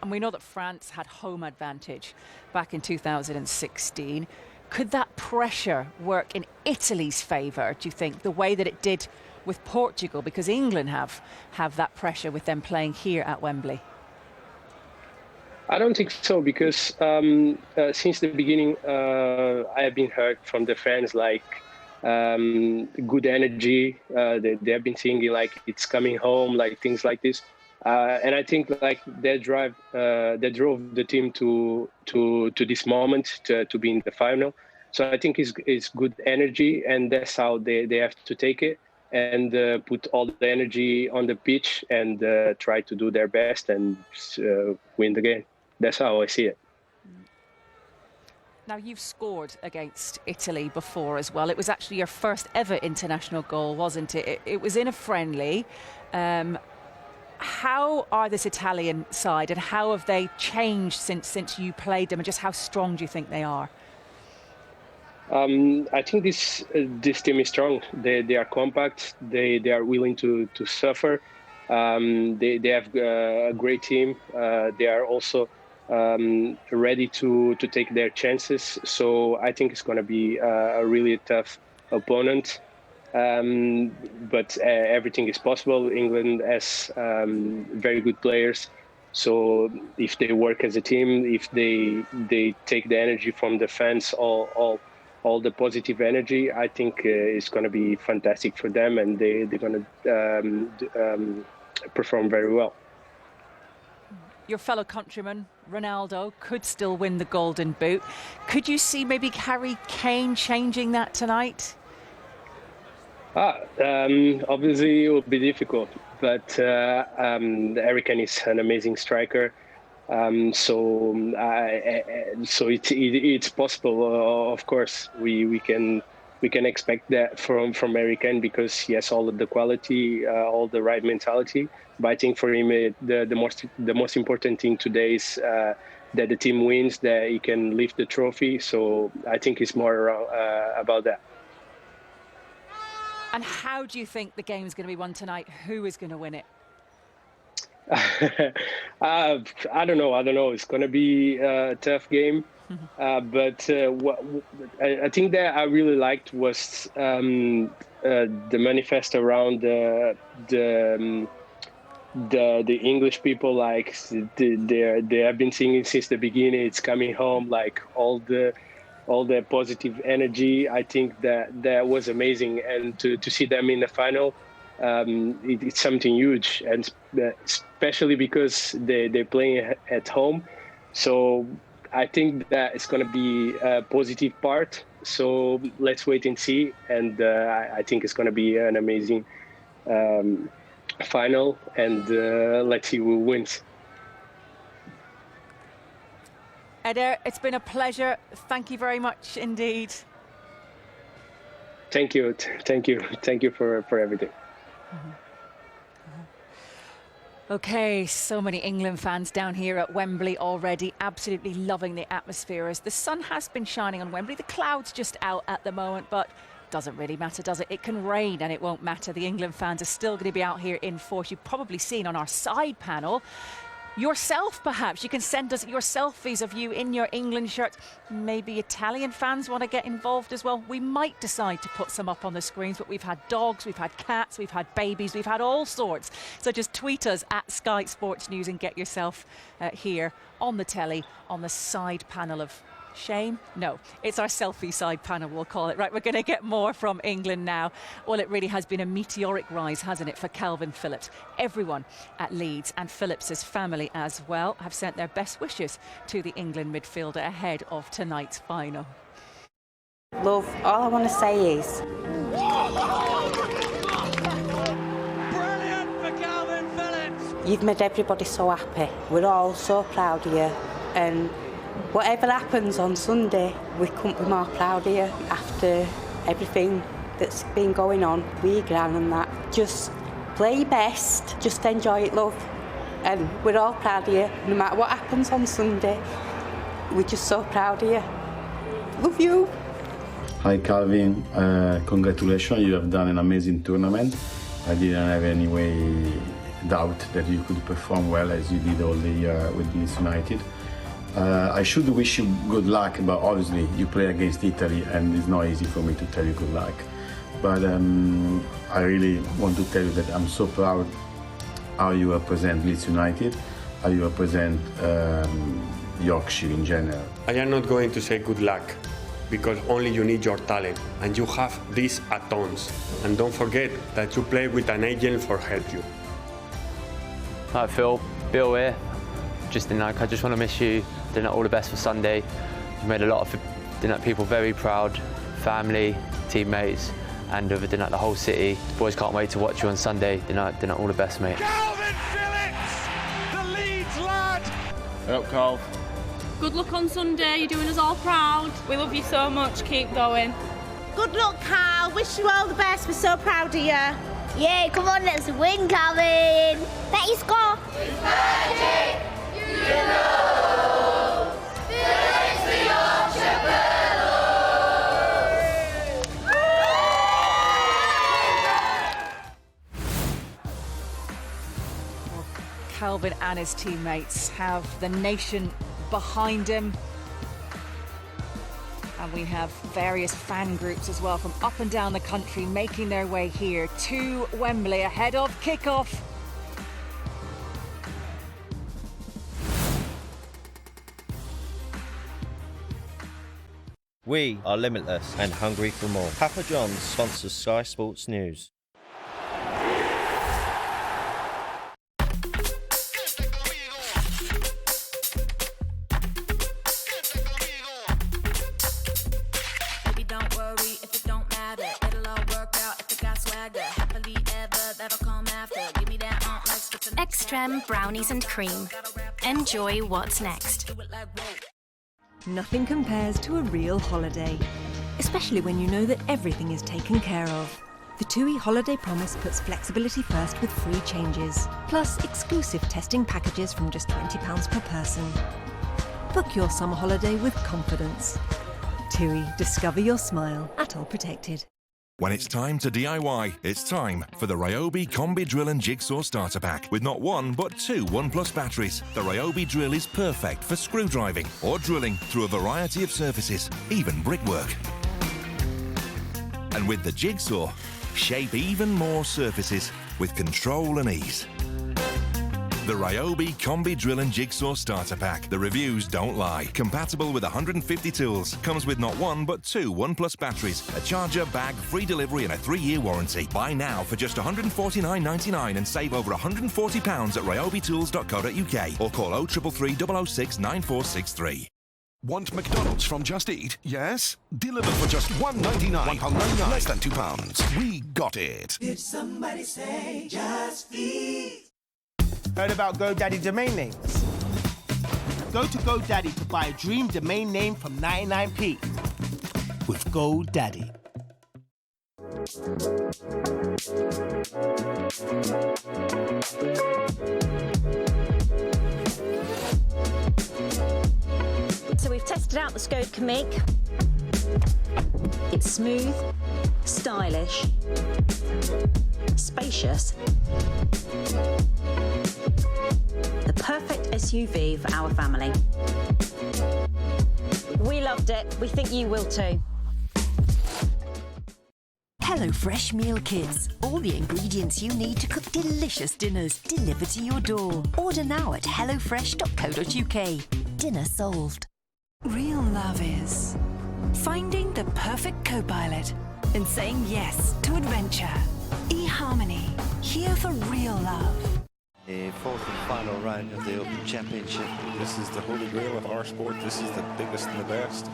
And we know that France had home advantage back in 2016. Could that pressure work in Italy's favour, do you think, the way that it did with Portugal? Because England have that pressure with them playing here at Wembley. I don't think so, because since the beginning, I have been heard from the fans like good energy. They have been singing like it's coming home, like things like this. And I think like that drove the team to this moment to be in the final. So I think it's good energy, and that's how they have to take it and put all the energy on the pitch and try to do their best and win the game. That's how I see it. Now, you've scored against Italy before as well. It was actually your first ever international goal, wasn't it? It was in a friendly. How are this Italian side, and how have they changed since you played them, and just how strong do you think they are? I think this team is strong. They are compact. They are willing to suffer. They have a great team. They are also ready to take their chances. So I think it's going to be a really tough opponent. But everything is possible. England has very good players. So if they work as a team, if they take the energy from the fans, all the positive energy, I think it's going to be fantastic for them, and they're going to perform very well. Your fellow countryman, Ronaldo, could still win the Golden Boot. Could you see maybe Harry Kane changing that tonight? Obviously it will be difficult, but Harry Kane is an amazing striker. So it's possible. Of course, we can expect that from Harry Kane, because he has all of the quality, all the right mentality. But I think for him, the most important thing today is that the team wins, that he can lift the trophy. So I think it's more about that. And how do you think the game's going to be won tonight? Who is going to win it? I don't know. It's going to be a tough game. But what I think that I really liked was the manifest around the English people. Like they have been singing since the beginning. It's coming home. Like all the positive energy. I think that was amazing, and to see them in the final. It's something huge, and especially because they're playing at home. So I think that it's going to be a positive part. So let's wait and see. And I think it's going to be an amazing final. And let's see who wins. Eder, it's been a pleasure. Thank you very much indeed. Thank you for everything. Okay, so many England fans down here at Wembley already, absolutely loving the atmosphere. As the sun has been shining on Wembley, the cloud's just out at the moment, but doesn't really matter, does it? It can rain and it won't matter. The England fans are still going to be out here in force. You've probably seen on our side panel yourself, perhaps. You can send us your selfies of you in your England shirt. Maybe Italian fans want to get involved as well. We might decide to put some up on the screens, but we've had dogs, we've had cats, we've had babies, we've had all sorts. So just tweet us at Sky Sports News and get yourself here on the telly on the side panel of shame? No, it's our selfie side panel, we'll call it. Right, we're going to get more from England now. Well, it really has been a meteoric rise, hasn't it, for Calvin Phillips. Everyone at Leeds and Phillips's family as well have sent their best wishes to the England midfielder ahead of tonight's final. Love, all I want to say is You've made everybody so happy. We're all so proud of you, and whatever happens on Sunday, we couldn't be more proud of you after everything that's been going on with your gran and that. Just play your best, just enjoy it, love. And we're all proud of you, no matter what happens on Sunday. We're just so proud of you. Love you. Hi Calvin, congratulations, you have done an amazing tournament. I didn't have any way doubt that you could perform well as you did all the year with Leeds United. I should wish you good luck, but obviously you play against Italy and it's not easy for me to tell you good luck. But I really want to tell you that I'm so proud how you represent Leeds United, how you represent Yorkshire in general. I am not going to say good luck, because only you need your talent, and you have this at tons. And don't forget that you play with an agent for help you. Hi Phil, Bill here. I just want to miss you. All the best for Sunday. You made a lot of people very proud, family, teammates, and the whole city. The boys can't wait to watch you on Sunday. All the best, mate. Calvin Phillips, the Leeds lad. Up, Carl. Good luck on Sunday, you're doing us all proud. We love you so much, keep going. Good luck, Carl. Wish you all the best. We're so proud of you. Yeah, come on, let's win, Calvin. Bet you score. It's magic, you know. It's the Yorkshire Calvin and his teammates have the nation behind him. And we have various fan groups as well from up and down the country making their way here to Wembley ahead of kick-off. We are limitless and hungry for more. Papa John's sponsors Sky Sports News. Extreme brownies and cream. Enjoy what's next. Nothing compares to a real holiday, especially when you know that everything is taken care of. The TUI Holiday Promise puts flexibility first with free changes, plus exclusive testing packages from just £20 per person. Book your summer holiday with confidence. TUI, discover your smile at All Protected. When it's time to DIY, it's time for the Ryobi Combi Drill and Jigsaw Starter Pack with not one but two 1+ batteries. The Ryobi drill is perfect for screw driving or drilling through a variety of surfaces, even brickwork. And with the Jigsaw, shape even more surfaces with control and ease. The Ryobi Combi Drill and Jigsaw Starter Pack. The reviews don't lie. Compatible with 150 tools. Comes with not one but two 1+ batteries, a charger, bag, free delivery and a 3-year warranty. Buy now for just £149.99 and save over £140 at ryobitools.co.uk or call 0333 006 9463. Want McDonald's from Just Eat? Yes? Delivered for just £1.99. £1.99. Less than £2. We got it. Did somebody say Just Eat? Heard about GoDaddy domain names? Go to GoDaddy to buy a dream domain name from 99p with GoDaddy. So we've tested out the Skoda Kamiq. It's smooth, stylish, spacious. The perfect SUV for our family. We loved it. We think you will too. HelloFresh Meal Kits. All the ingredients you need to cook delicious dinners delivered to your door. Order now at hellofresh.co.uk. Dinner solved. Real love is finding the perfect co-pilot and saying yes to adventure. eHarmony, here for real love. The fourth and final round of the Open Championship. This is the holy grail of our sport. This is the biggest and the best.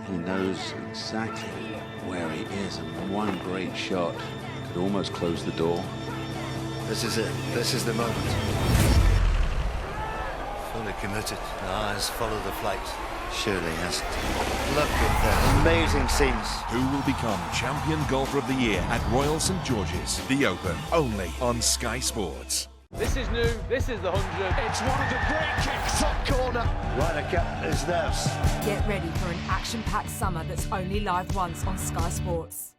He knows exactly where he is, and one great shot could almost close the door. This is it. This is the moment. Fully committed. The eyes follow the flight. Surely hasn't. Look at that. Amazing scenes. Who will become champion golfer of the year at Royal St George's? The Open, only on Sky Sports. This is new. This is the 100. It's one of the great kicks, top corner. Ryder Cup is theirs. Get ready for an action-packed summer that's only live once on Sky Sports.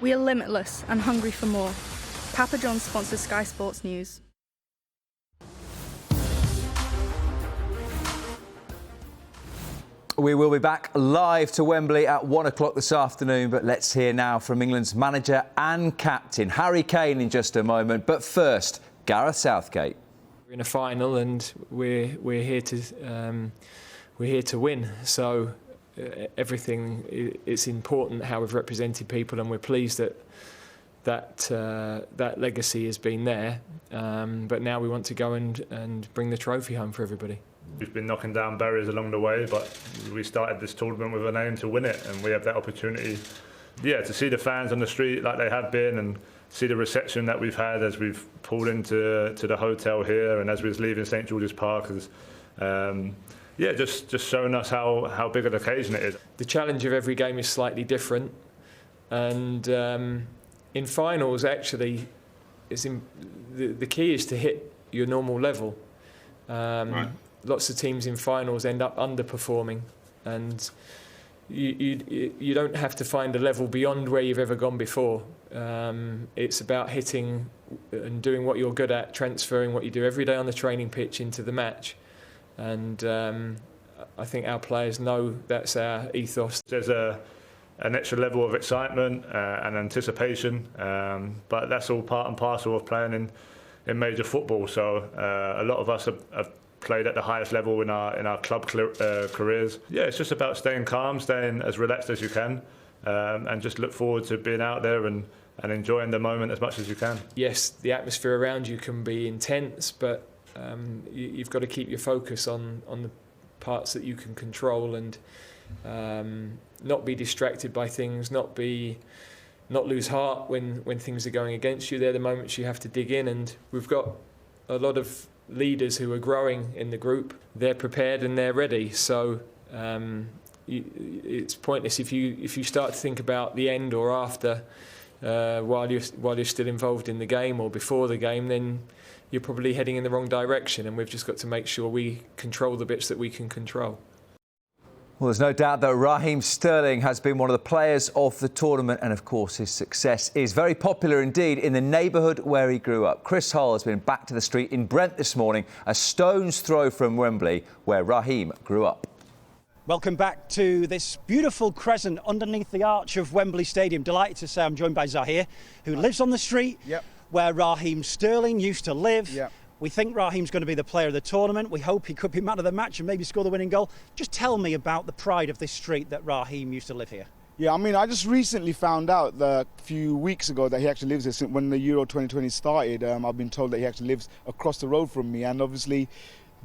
We are limitless and hungry for more. Papa John's sponsors Sky Sports News. We will be back live to Wembley at 1 o'clock this afternoon, but let's hear now from England's manager and captain, Harry Kane, in just a moment. But first, Gareth Southgate. We're in a final and we're here to win. So everything, it's important how we've represented people, and we're pleased that legacy has been there. But now we want to go and bring the trophy home for everybody. We've been knocking down barriers along the way, but we started this tournament with an aim to win it, and we have that opportunity, to see the fans on the street like they have been, and see the reception that we've had as we've pulled into the hotel here and as we was leaving St George's Park. Just showing us how big an occasion it is. The challenge of every game is slightly different, and in finals, actually, the key is to hit your normal level. Right. Lots of teams in finals end up underperforming, and you don't have to find a level beyond where you've ever gone before. It's about hitting and doing what you're good at, transferring what you do every day on the training pitch into the match. And I think our players know that's our ethos. There's an extra level of excitement and anticipation, but that's all part and parcel of playing in major football. So a lot of us have played at the highest level in our club careers. It's just about staying calm, staying as relaxed as you can, and just look forward to being out there and enjoying the moment as much as you can. Yes, the atmosphere around you can be intense, but you've got to keep your focus on the parts that you can control, and not be distracted by things, not lose heart when things are going against you. They're the moments you have to dig in, and we've got a lot of leaders who are growing in the group. They're prepared and they're ready. So it's pointless if you start to think about the end or after while you're still involved in the game or before the game. Then you're probably heading in the wrong direction, and we've just got to make sure we control the bits that we can control. Well, there's no doubt that Raheem Sterling has been one of the players of the tournament, and of course his success is very popular indeed in the neighbourhood where he grew up. Chris Hull has been back to the street in Brent this morning, a stone's throw from Wembley, where Raheem grew up. Welcome back to this beautiful crescent underneath the arch of Wembley Stadium. Delighted to say I'm joined by Zahir, who lives on the street where Raheem Sterling used to live. We think Raheem's going to be the player of the tournament. We hope he could be man of the match and maybe score the winning goal. Just tell me about the pride of this street that Raheem used to live here. Yeah, I mean, I just recently found out a few weeks ago that he actually lives here. Since when the Euro 2020 started, I've been told that he actually lives across the road from me, and obviously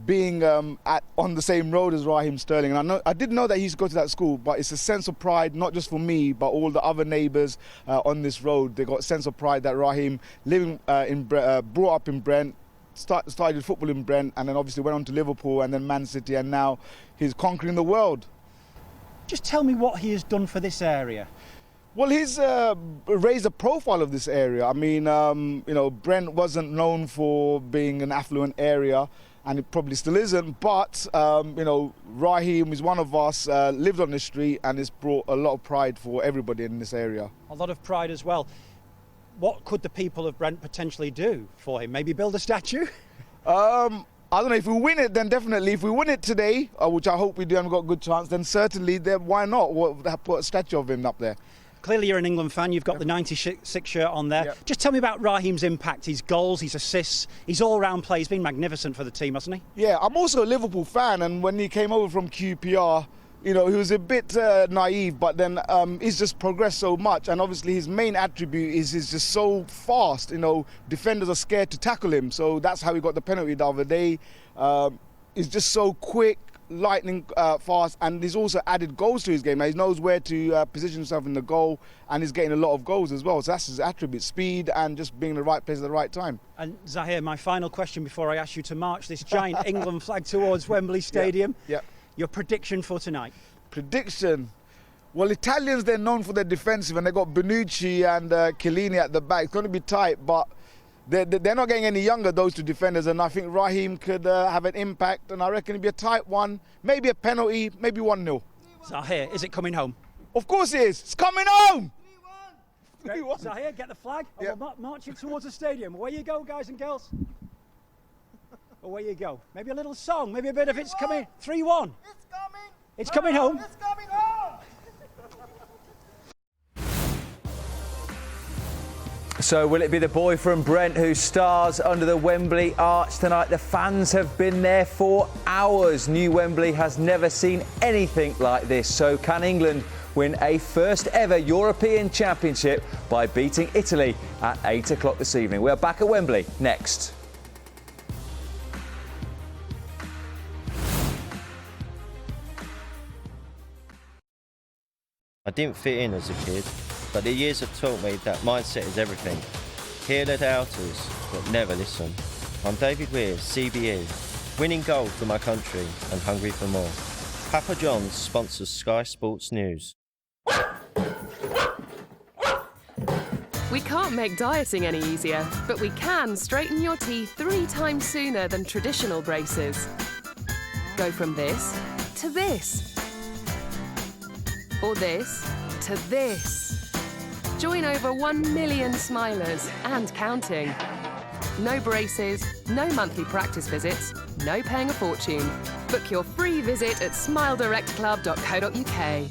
being on the same road as Raheem Sterling, and I did know that he used to go to that school, but it's a sense of pride, not just for me, but all the other neighbours on this road. They got a sense of pride that Raheem, brought up in Brent, started football in Brent, and then obviously went on to Liverpool and then Man City, and now he's conquering the world. Just tell me what he has done for this area. Well, he's raised the profile of this area. I mean, Brent wasn't known for being an affluent area, and it probably still isn't, but, Raheem is one of us, lived on the street, and it's brought a lot of pride for everybody in this area. A lot of pride as well. What could the people of Brent potentially do for him? Maybe build a statue? I don't know. If we win it, then definitely. If we win it today, which I hope we do and we've got a good chance, then certainly, why not? Put a statue of him up there. Clearly you're an England fan. You've got the 96 shirt on there. Just tell me about Raheem's impact, his goals, his assists, his all-round play. He's been magnificent for the team, hasn't he? Yeah, I'm also a Liverpool fan, and when he came over from QPR, he was a bit naive, but then he's just progressed so much, and obviously his main attribute is he's just so fast. Defenders are scared to tackle him, so that's how he got the penalty the other day. He's just so quick, lightning fast, and he's also added goals to his game. Now, he knows where to position himself in the goal, and he's getting a lot of goals as well. So that's his attribute, speed and just being in the right place at the right time. And Zahir, my final question before I ask you to march this giant England flag towards Wembley Stadium. Yeah. Your prediction for tonight? Prediction? Well, Italians, they're known for their defensive, and they've got Bonucci and Chiellini at the back. It's going to be tight, but they're not getting any younger, those two defenders, and I think Raheem could have an impact, and I reckon it'll be a tight one, maybe a penalty, maybe 1-0. Zahir, is it coming home? Of course it is. It's coming home! 3-1. Zahir, get the flag. Yep. We're marching towards the stadium. Away you go, guys and girls. Away you go. Maybe a little song, maybe a bit of It's Coming. 3-1. It's coming. It's coming home. It's coming home. So will it be the boy from Brent who stars under the Wembley arch tonight? The fans have been there for hours. New Wembley has never seen anything like this. So can England win a first ever European Championship by beating Italy at 8 o'clock this evening? We're back at Wembley next. I didn't fit in as a kid, but the years have taught me that mindset is everything. Hear the doubters, but never listen. I'm David Weir, CBE, winning gold for my country and hungry for more. Papa John's sponsors Sky Sports News. We can't make dieting any easier, but we can straighten your teeth 3 times sooner than traditional braces. Go from this to this. Or this to this. Join over 1 million smilers and counting. No braces, no monthly practice visits, no paying a fortune. Book your free visit at smiledirect.club.co.uk.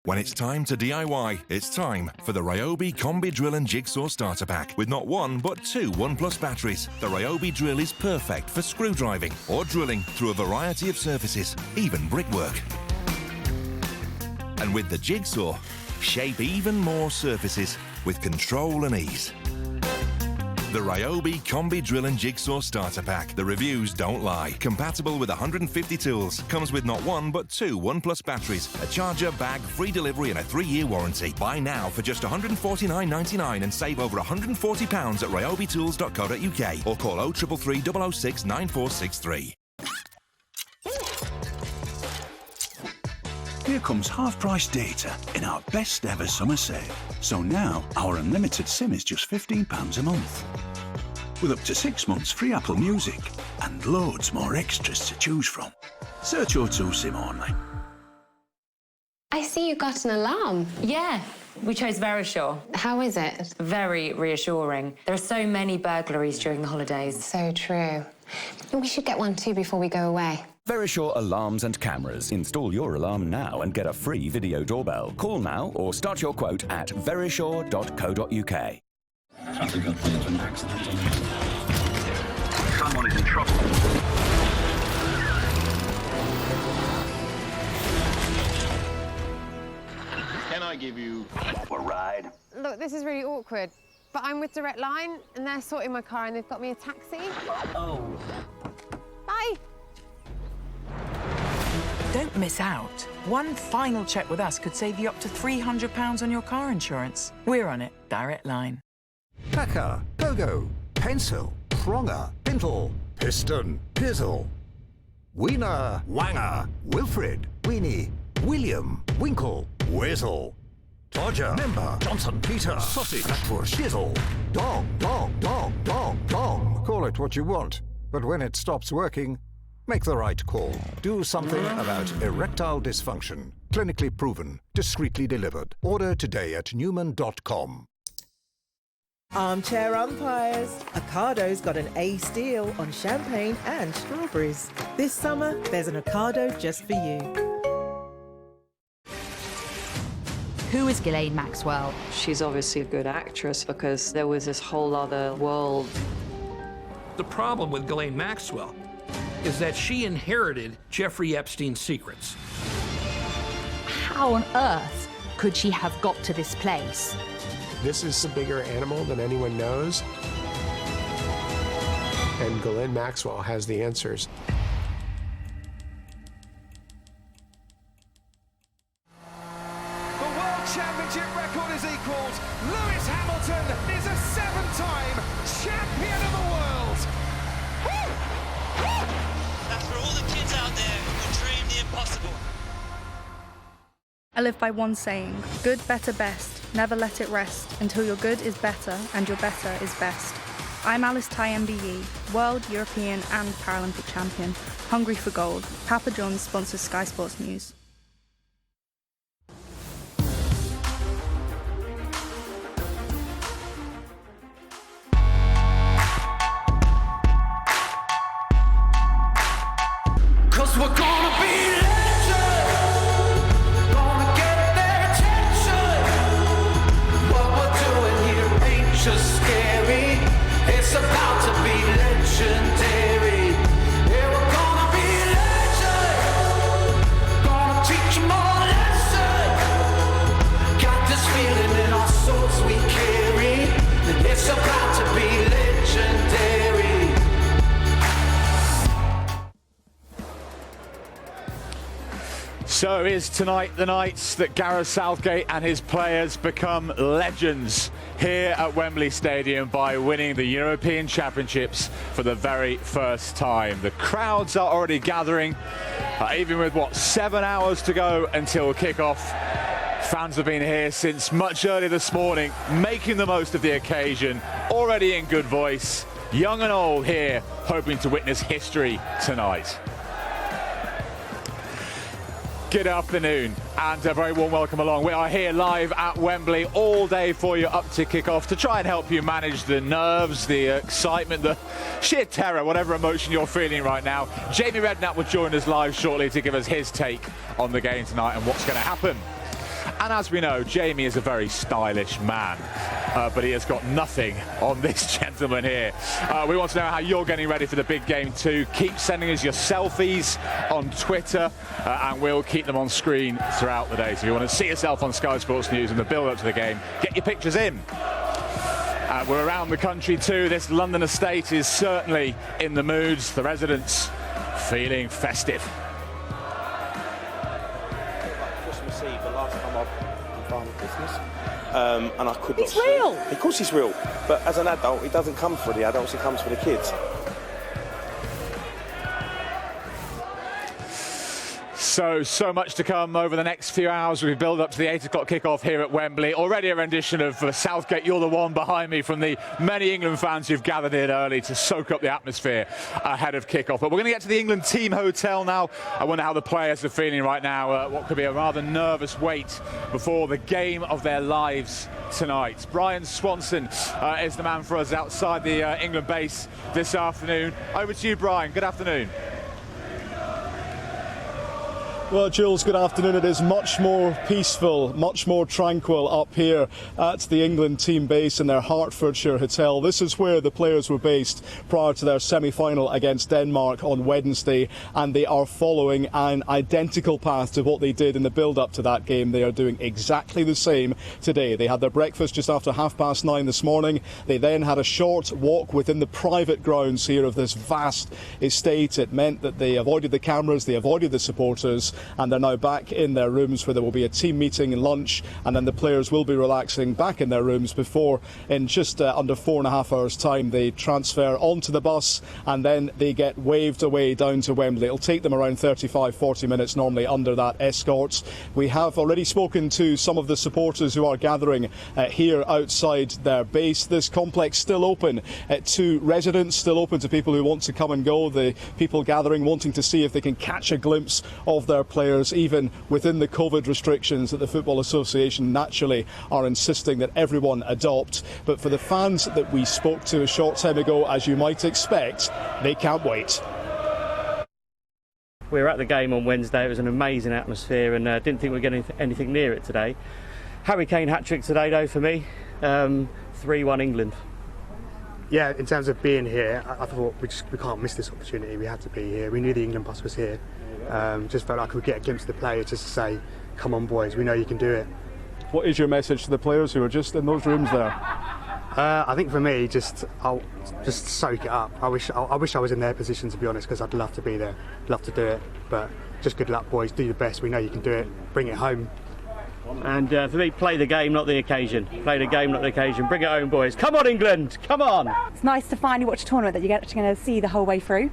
When it's time to DIY, it's time for the Ryobi Combi Drill and Jigsaw Starter Pack with not one but 2 1+ batteries. The Ryobi drill is perfect for screw driving or drilling through a variety of surfaces, even brickwork. And with the Jigsaw, shape even more surfaces with control and ease. The Ryobi Combi Drill and Jigsaw Starter Pack. The reviews don't lie. Compatible with 150 tools. Comes with not one but 2 1+ batteries, a charger, bag, free delivery and a 3-year warranty. Buy now for just £149.99 and save over £140 at ryobitools.co.uk or call 0333 006 9463. Here comes half-price data in our best ever summer sale. So now, our unlimited SIM is just £15 a month. With up to 6 months free Apple Music and loads more extras to choose from. Search O2 SIM only. I see you got an alarm. Yeah, we chose Verisure. How is it? Very reassuring. There are so many burglaries during the holidays. So true. We should get one too before we go away. Verisure alarms and cameras. Install your alarm now and get a free video doorbell. Call now or start your quote at verisure.co.uk. Someone is in trouble. Can I give you a ride? Look, this is really awkward, but I'm with Direct Line and they're sorting my car and they've got me a taxi. Oh. Bye. Don't miss out. One final check with us could save you up to £300 on your car insurance. We're on it. Direct Line. Packer, Go-Go, Pencil, Pronger, Pintle, Piston, Pizzle, Wiener, Wanger, Wilfred, Weenie, William, Winkle, Whizzle, Dodger, Member, Johnson, Peter, Sausage, Flatbush, Shizzle, Dong, Dong, Dong, Dong, Dong. Call it what you want, but when it stops working, make the right call. Do something about erectile dysfunction. Clinically proven, discreetly delivered. Order today at Newman.com. Armchair umpires. Ocado's got an ace deal on champagne and strawberries. This summer, there's an Ocado just for you. Who is Ghislaine Maxwell? She's obviously a good actress because there was this whole other world. The problem with Ghislaine Maxwell is that she inherited Jeffrey Epstein's secrets. How on earth could she have got to this place? This is a bigger animal than anyone knows. And Ghislaine Maxwell has the answers. I live by one saying, good, better, best. Never let it rest until your good is better and your better is best. I'm Alice Tai MBE, World, European and Paralympic champion, hungry for gold. Papa John's sponsors Sky Sports News. Cause we're gonna be legends, gonna get their attention. What we're doing here ain't just scary, it's about to be legendary. Yeah, we're gonna be legends, gonna teach them all a lesson. Got this feeling in our souls we carry, and it's about to be legendary. So is tonight the night that Gareth Southgate and his players become legends here at Wembley Stadium by winning the European Championships for the very first time. The crowds are already gathering, even with, 7 hours to go until kick-off. Fans have been here since much earlier this morning, making the most of the occasion, already in good voice. Young and old here, hoping to witness history tonight. Good afternoon and a very warm welcome along. We are here live at Wembley all day for you up to kick-off to try and help you manage the nerves, the excitement, the sheer terror, whatever emotion you're feeling right now. Jamie Redknapp will join us live shortly to give us his take on the game tonight and what's going to happen. And as we know, Jamie is a very stylish man, but he has got nothing on this gentleman here. We want to know how you're getting ready for the big game too. Keep sending us your selfies on Twitter, and we'll keep them on screen throughout the day. So if you want to see yourself on Sky Sports News and the build-up to the game, get your pictures in. We're around the country too. This London estate is certainly in the moods. The residents feeling festive. And I could not. He's real. Of course he's real. But as an adult, he doesn't come for the adults, he comes for the kids. So much to come over the next few hours. We build up to the 8 o'clock kickoff here at Wembley. Already a rendition of Southgate, You're the One behind me from the many England fans who've gathered in early to soak up the atmosphere ahead of kickoff. But we're going to get to the England team hotel now. I wonder how the players are feeling right now. What could be a rather nervous wait before the game of their lives tonight. Brian Swanson is the man for us outside the England base this afternoon. Over to you, Brian. Good afternoon. Well, Jules, good afternoon. It is much more peaceful, much more tranquil up here at the England team base in their Hertfordshire hotel. This is where the players were based prior to their semi-final against Denmark on Wednesday, and they are following an identical path to what they did in the build-up to that game. They are doing exactly the same today. They had their breakfast just after 9:30 this morning. They then had a short walk within the private grounds here of this vast estate. It meant that they avoided the cameras, they avoided the supporters, and they're now back in their rooms where there will be a team meeting and lunch, and then the players will be relaxing back in their rooms before, in just under 4.5 hours time, they transfer onto the bus and then they get waved away down to Wembley. It'll take them around 35-40 minutes normally under that escort. We have already spoken to some of the supporters who are gathering here outside their base. This complex still open to residents, still open to people who want to come and go. The people gathering wanting to see if they can catch a glimpse of their players, even within the COVID restrictions that the Football Association naturally are insisting that everyone adopt. But for the fans that we spoke to a short time ago, as you might expect, they can't wait. We were at the game on Wednesday. It was an amazing atmosphere, and didn't think we'd get anything near it today. Harry Kane hat-trick today, though, for me. 3-1 England. Yeah, in terms of being here, I thought we can't miss this opportunity. We had to be here. We knew the England bus was here. Just felt like we could get a glimpse of the players just to say, come on boys, we know you can do it. What is your message to the players who are just in those rooms there? I think for me, I'll just soak it up. I wish I was in their position, to be honest, because I'd love to be there, love to do it. But just good luck, boys. Do your best. We know you can do it. Bring it home. And for me, play the game, not the occasion. Play the game, not the occasion. Bring it home, boys. Come on, England. Come on. It's nice to finally watch a tournament that you're actually going to see the whole way through.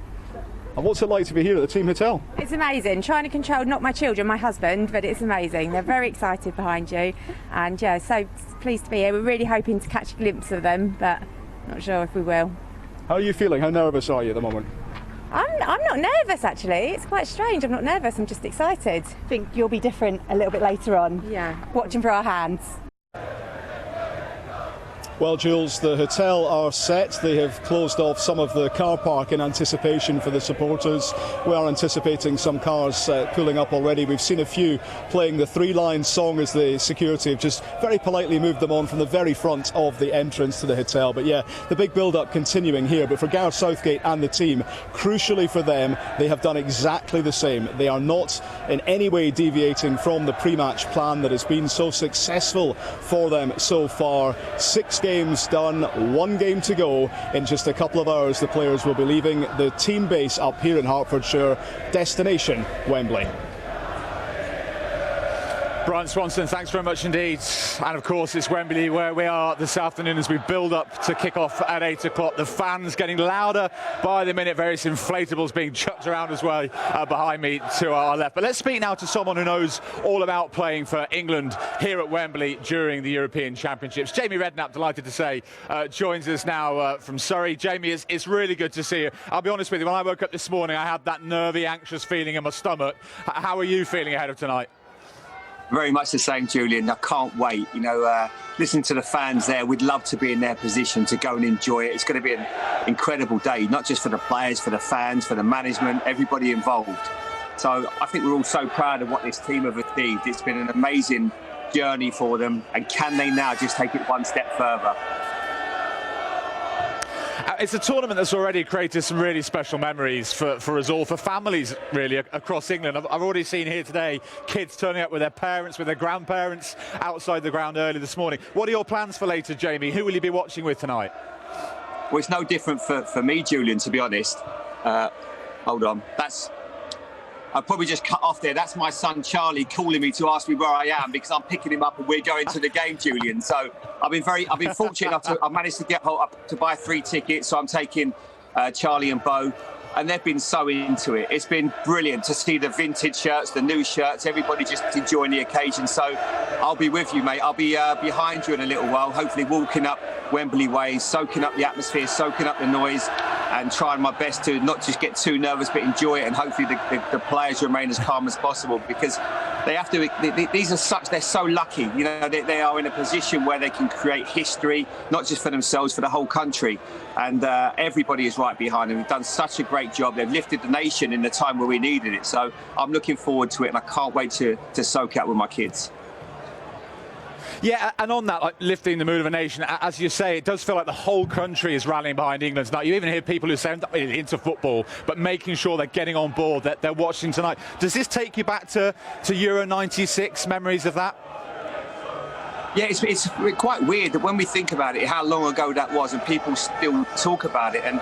And what's it like to be here at the team hotel? It's amazing. Trying to control not my children, my husband, but it's amazing. They're very excited behind you, and yeah, so pleased to be here. We're really hoping to catch a glimpse of them, but not sure if we will. How are you feeling? How nervous are you at the moment? I'm not nervous, actually. It's quite strange. I'm not nervous. I'm just excited. I think you'll be different a little bit later on. Yeah. Watching for our hands. Well, Jules, the hotel are set. They have closed off some of the car park in anticipation for the supporters. We are anticipating some cars pulling up already. We've seen a few playing the three-line song as the security have just very politely moved them on from the very front of the entrance to the hotel. But yeah, the big build-up continuing here. But for Gareth Southgate and the team, crucially for them, they have done exactly the same. They are not in any way deviating from the pre-match plan that has been so successful for them so far. 6 games done, 1 game to go. In just a couple of hours, the players will be leaving the team base up here in Hertfordshire, destination Wembley. Brian Swanson, thanks very much indeed. And of course, it's Wembley where we are this afternoon as we build up to kick off at 8 o'clock. The fans getting louder by the minute, various inflatables being chucked around as well behind me to our left. But let's speak now to someone who knows all about playing for England here at Wembley during the European Championships. Jamie Redknapp, delighted to say, joins us now from Surrey. Jamie, it's really good to see you. I'll be honest with you, when I woke up this morning, I had that nervy, anxious feeling in my stomach. How are you feeling ahead of tonight? Very much the same, Julian. I can't wait. You know, listen to the fans there. We'd love to be in their position to go and enjoy it. It's going to be an incredible day, not just for the players, for the fans, for the management, everybody involved. So I think we're all so proud of what this team have achieved. It's been an amazing journey for them. And can they now just take it one step further? It's a tournament that's already created some really special memories for us all, for families really across England. I've already seen here today kids turning up with their parents, with their grandparents outside the ground early this morning. What are your plans for later, Jamie? Who will you be watching with tonight? Well, it's no different for me, Julian, to be honest. Hold on. I'll probably just cut off there. That's my son Charlie calling me to ask me where I am because I'm picking him up and we're going to the game, Julian. So I've been fortunate enough I managed to get up to buy 3 tickets. So I'm taking Charlie and Bo, and they've been so into it. It's been brilliant to see the vintage shirts, the new shirts, everybody just enjoying the occasion. So I'll be with you, mate. I'll be behind you in a little while, hopefully walking up Wembley Way, soaking up the atmosphere, soaking up the noise, and trying my best to not just get too nervous but enjoy it, and hopefully the players remain as calm as possible, because they have to. They're so lucky, you know. They are in a position where they can create history, not just for themselves, for the whole country, and everybody is right behind them. They've done such a great job. They've lifted the nation in the time where we needed it. So I'm looking forward to it, and I can't wait to soak it up with my kids. Yeah, and on that, like lifting the mood of a nation, as you say, it does feel like the whole country is rallying behind England tonight. You even hear people who say, I'm not really into football, but making sure they're getting on board, that they're watching tonight. Does this take you back to Euro 96, memories of that? Yeah, it's quite weird that when we think about it, how long ago that was, and people still talk about it. And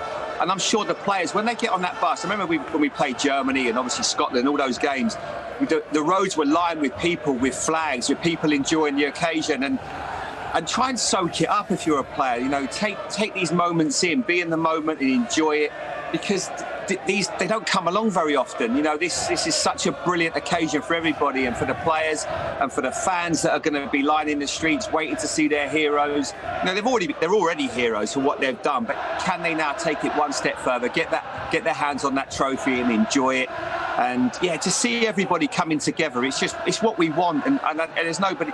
I'm sure the players, when they get on that bus, I remember when we played Germany and obviously Scotland, all those games, the roads were lined with people, with flags, with people enjoying the occasion, and try and soak it up if you're a player. You know, take these moments in, be in the moment and enjoy it, because they don't come along very often. You know, this is such a brilliant occasion for everybody, and for the players and for the fans that are going to be lining the streets waiting to see their heroes. You know, they're already heroes for what they've done, but can they now take it one step further, get their hands on that trophy and enjoy it? And yeah, to see everybody coming together, it's what we want, and there's nobody.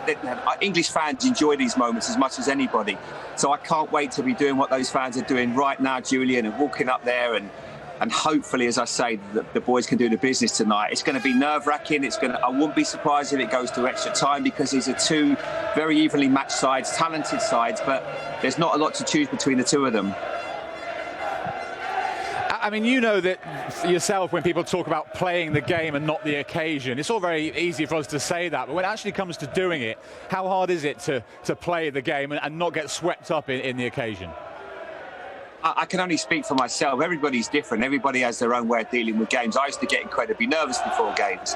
English fans enjoy these moments as much as anybody. So I can't wait to be doing what those fans are doing right now, Julian, and walking up there and hopefully, as I say, the boys can do the business tonight. It's going to be nerve-wracking. I wouldn't be surprised if it goes to extra time, because these are 2 very evenly matched sides, talented sides, but there's not a lot to choose between the 2 of them. I mean, you know that yourself, when people talk about playing the game and not the occasion, it's all very easy for us to say that, but when it actually comes to doing it, how hard is it to play the game and not get swept up in the occasion? I can only speak for myself. Everybody's different. Everybody has their own way of dealing with games. I used to get incredibly nervous before games,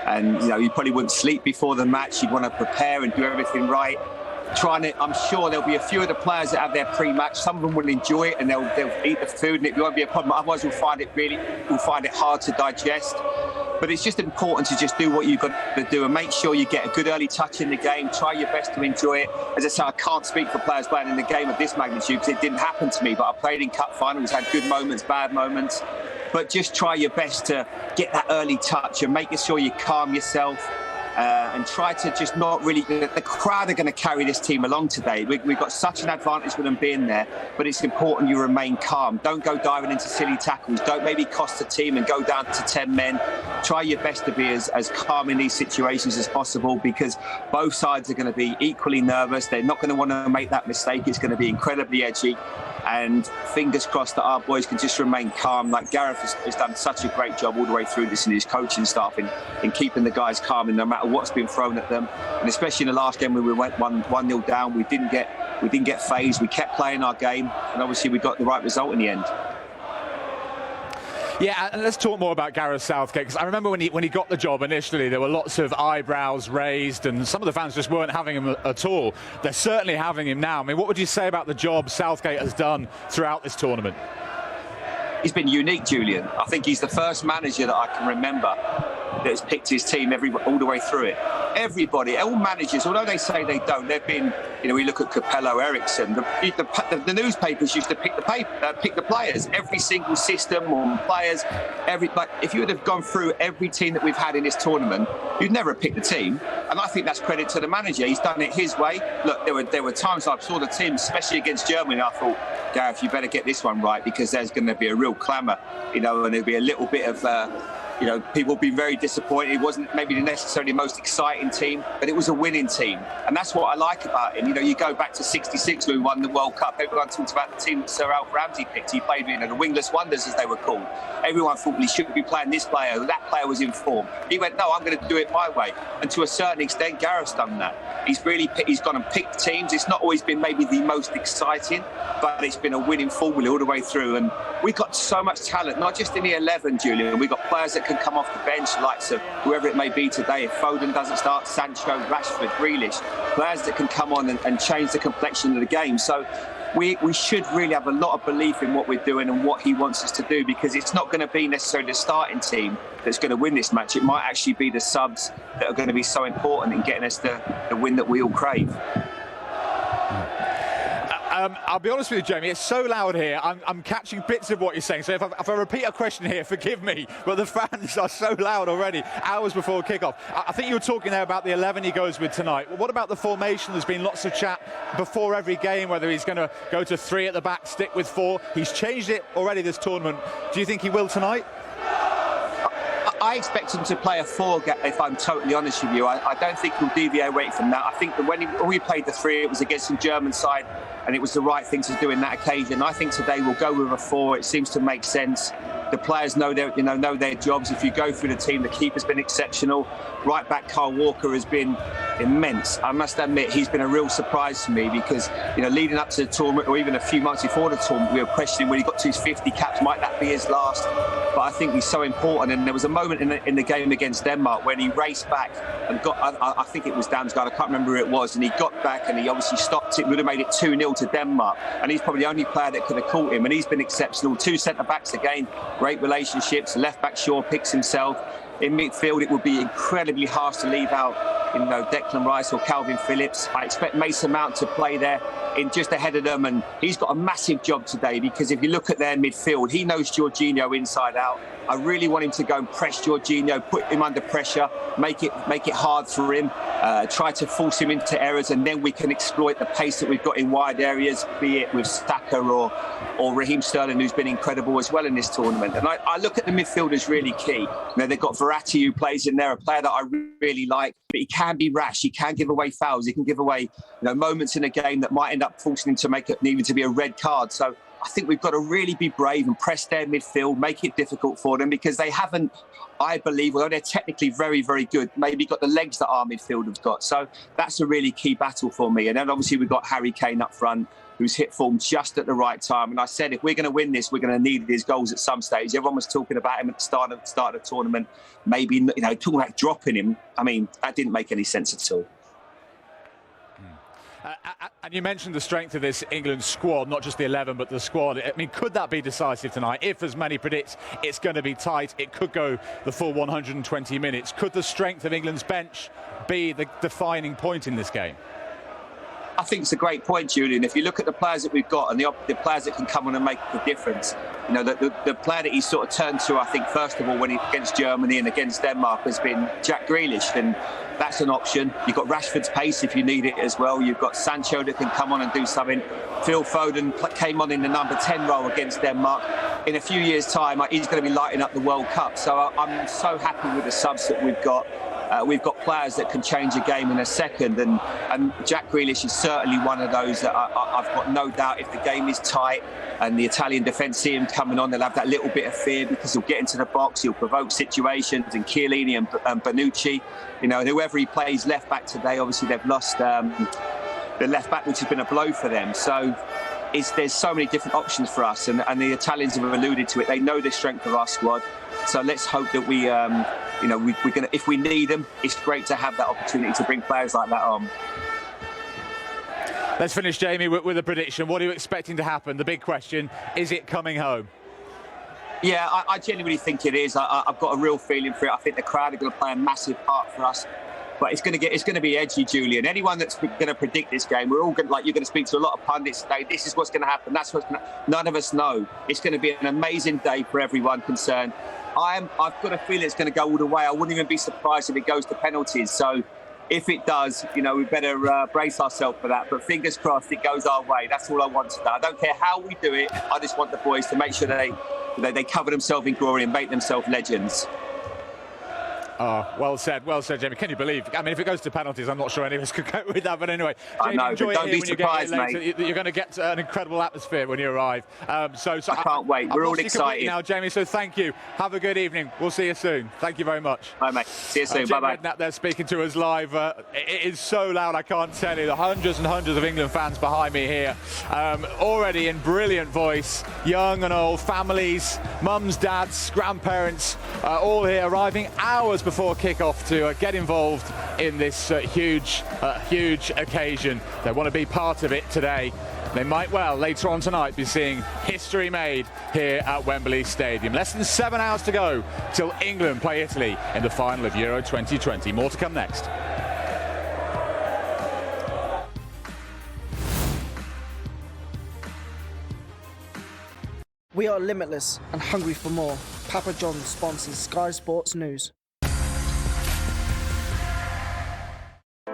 and you know, you probably wouldn't sleep before the match. You'd want to prepare and do everything right. I'm sure there'll be a few of the players that have their pre-match. Some of them will enjoy it and they'll eat the food, and it won't be a problem. Otherwise, we'll find it hard to digest. But it's just important to just do what you've got to do and make sure you get a good early touch in the game. Try your best to enjoy it. As I say, I can't speak for players playing in the game of this magnitude because it didn't happen to me. But I played in cup finals, had good moments, bad moments. But just try your best to get that early touch and make sure you calm yourself. And try to just not really... The crowd are going to carry this team along today. We've got such an advantage with them being there, but it's important you remain calm. Don't go diving into silly tackles. Don't maybe cost the team and go down to 10 men. Try your best to be as calm in these situations as possible, because both sides are going to be equally nervous. They're not going to want to make that mistake. It's going to be incredibly edgy. And fingers crossed that our boys can just remain calm. Like Gareth has done such a great job all the way through this, and his coaching staff in keeping the guys calm, and no matter what's been thrown at them. And especially in the last game when we went 1-0 down, we didn't get phased. We kept playing our game, and obviously we got the right result in the end. Yeah, and let's talk more about Gareth Southgate, because I remember when he got the job initially, there were lots of eyebrows raised, and some of the fans just weren't having him at all. They're certainly having him now. I mean, what would you say about the job Southgate has done throughout this tournament? He's been unique, Julian. I think he's the first manager that I can remember that has picked his team all the way through it. Everybody, all managers, although they say they don't, they've been, we look at Capello, Ericsson, the newspapers used to pick the players, every single system or players, if you would have gone through every team that we've had in this tournament, you'd never have picked the team. And I think that's credit to the manager. He's done it his way. Look, there were times I saw the team, especially against Germany, I thought, Gareth, you better get this one right, because there's going to be a real clamour, and there'll be a little bit of people will be very disappointed. It wasn't maybe necessarily the most exciting team, but it was a winning team. And that's what I like about him. You go back to 66 when we won the World Cup. Everyone talks about the team that Sir Alf Ramsey picked. He played the wingless wonders, as they were called. Everyone thought he shouldn't be playing this player. That player was in form. He went, no, I'm going to do it my way. And to a certain extent, Gareth's done that. He's gone and picked teams. It's not always been maybe the most exciting, but it's been a winning formula all the way through. And we've got so much talent, not just in the 11, Julian. We've got players that can come off the bench, likes of whoever it may be today. If Foden doesn't start, Sancho, Rashford, Grealish, players that can come on and change the complexion of the game. So we should really have a lot of belief in what we're doing and what he wants us to do, because it's not going to be necessarily the starting team that's going to win this match. It might actually be the subs that are going to be so important in getting us the win that we all crave. I'll be honest with you, Jamie, it's so loud here. I'm catching bits of what you're saying. So if I repeat a question here, forgive me, but the fans are so loud already, hours before kickoff. I think you were talking there about the 11 he goes with tonight. Well, what about the formation? There's been lots of chat before every game, whether he's going to go to 3 at the back, stick with 4. He's changed it already this tournament. Do you think he will tonight? I expect him to play a 4, if I'm totally honest with you. I don't think he'll deviate from that. I think that when we played the 3, it was against the German side, and it was the right thing to do in that occasion. I think today we'll go with a 4. It seems to make sense. The players know their jobs. If you go through the team, the keeper's been exceptional. Right back, Kyle Walker has been immense. I must admit, he's been a real surprise to me, because leading up to the tournament, or even a few months before the tournament, we were questioning when he got to his 50 caps, might that be his last? But I think he's so important. And there was a moment in the game against Denmark when he raced back and got, I think it was Damsgaard, I can't remember who it was, and he got back and he obviously stopped it. Would have made it 2-0 to Denmark, and he's probably the only player that could have caught him, and he's been exceptional. 2 centre-backs again, great relationships. Left-back Shaw picks himself. In midfield, it would be incredibly harsh to leave out, Declan Rice or Calvin Phillips. I expect Mason Mount to play there in just ahead of them, and he's got a massive job today, because if you look at their midfield, he knows Jorginho inside out. I really want him to go and press Jorginho, put him under pressure, make it hard for him, try to force him into errors, and then we can exploit the pace that we've got in wide areas, be it with Saka or Raheem Sterling, who's been incredible as well in this tournament. And I look at the midfield as really key. They've got Verratti, who plays in there, a player that I really like, but he can be rash. He can give away fouls. He can give away moments in a game that might end up forcing him to make it needing to be a red card. So I think we've got to really be brave and press their midfield, make it difficult for them, because they haven't, I believe, although they're technically very, very good, maybe got the legs that our midfield have got. So that's a really key battle for me. And then obviously we've got Harry Kane up front, who's hit form just at the right time. And I said, if we're going to win this, we're going to need his goals at some stage. Everyone was talking about him at the start of the tournament, maybe, talking about dropping him. I mean, that didn't make any sense at all. And you mentioned the strength of this England squad, not just the 11, but the squad. I mean, could that be decisive tonight? If, as many predict, it's going to be tight, it could go the full 120 minutes. Could the strength of England's bench be the defining point in this game? I think it's a great point, Julian. If you look at the players that we've got and the players that can come on and make the difference, you know, the player that he sort of turned to, I think, first of all, when he against Germany and against Denmark, has been Jack Grealish, and that's an option. You've got Rashford's pace if you need it as well. You've got Sancho that can come on and do something. Phil Foden came on in the number 10 role against Denmark. In a few years' time, he's going to be lighting up the World Cup. So I'm so happy with the subs that we've got. We've got players that can change a game in a second, and Jack Grealish is certainly one of those that I've got no doubt if the game is tight and the Italian defence see him coming on, they'll have that little bit of fear because he'll get into the box, he'll provoke situations, and Chiellini and Bonucci, you know, and whoever he plays left back today, obviously they've lost the left back, which has been a blow for them. So there's so many different options for us, and the Italians have alluded to it. They know the strength of our squad, so let's hope that we. You know, we're gonna, if we need them, it's great to have that opportunity to bring players like that on. Let's finish, Jamie, with a prediction. What are you expecting to happen? The big question, is it coming home? Yeah, I genuinely think it is. I've got a real feeling for it. I think the crowd are going to play a massive part for us. But it's going to be edgy, Julian. Anyone that's going to predict this game, we're all going you're going to speak to a lot of pundits today. This is what's going to happen. That's what's going to. None of us know. It's going to be an amazing day for everyone concerned. I've got a feeling it's going to go all the way. I wouldn't even be surprised if it goes to penalties. So if it does, you know, we better brace ourselves for that. But fingers crossed it goes our way. That's all I want today. I don't care how we do it. I just want the boys to make sure they cover themselves in glory and make themselves legends. Oh, well said, Jamie. Can you believe? I mean, if it goes to penalties, I'm not sure any of us could go with that. But anyway, Jamie, I know, enjoy but don't it be when surprised, you get here later. mate. You're going to get an incredible atmosphere when you arrive. So I can't wait. We're all excited now, Jamie. So thank you. Have a good evening. We'll see you soon. Thank you very much. Bye, mate. See you soon. Bye-bye. Redknapp there speaking to us live. It is so loud, I can't tell you. The hundreds and hundreds of England fans behind me here, already in brilliant voice, young and old, families, mums, dads, grandparents, all here, arriving hours before kick-off to get involved in this huge occasion. They want to be part of it today. They might well, later on tonight, be seeing history made here at Wembley Stadium. Less than 7 hours to go till England play Italy in the final of Euro 2020. More to come next. We are limitless and hungry for more. Papa John's sponsors Sky Sports News.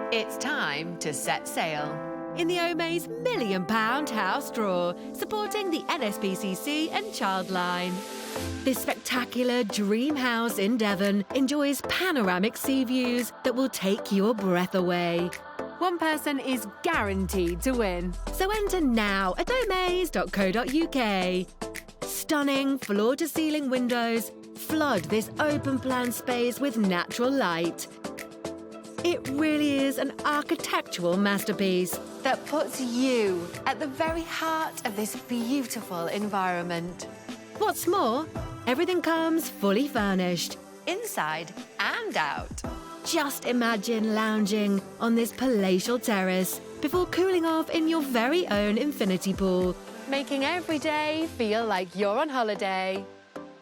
It's time to set sail in the Omaze £1 million house draw, supporting the NSPCC and Childline. This spectacular dream house in Devon enjoys panoramic sea views that will take your breath away. One person is guaranteed to win, so enter now at omaze.co.uk. Stunning floor-to-ceiling windows flood this open-plan space with natural light. It really is an architectural masterpiece that puts you at the very heart of this beautiful environment. What's more, everything comes fully furnished, inside and out. Just imagine lounging on this palatial terrace before cooling off in your very own infinity pool, making every day feel like you're on holiday.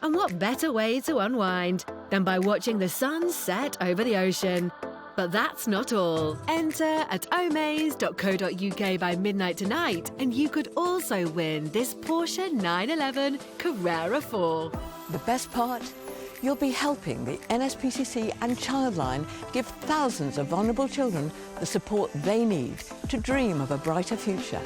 And what better way to unwind than by watching the sun set over the ocean? But that's not all. Enter at omaze.co.uk by midnight tonight, and you could also win this Porsche 911 Carrera 4. The best part? You'll be helping the NSPCC and Childline give thousands of vulnerable children the support they need to dream of a brighter future.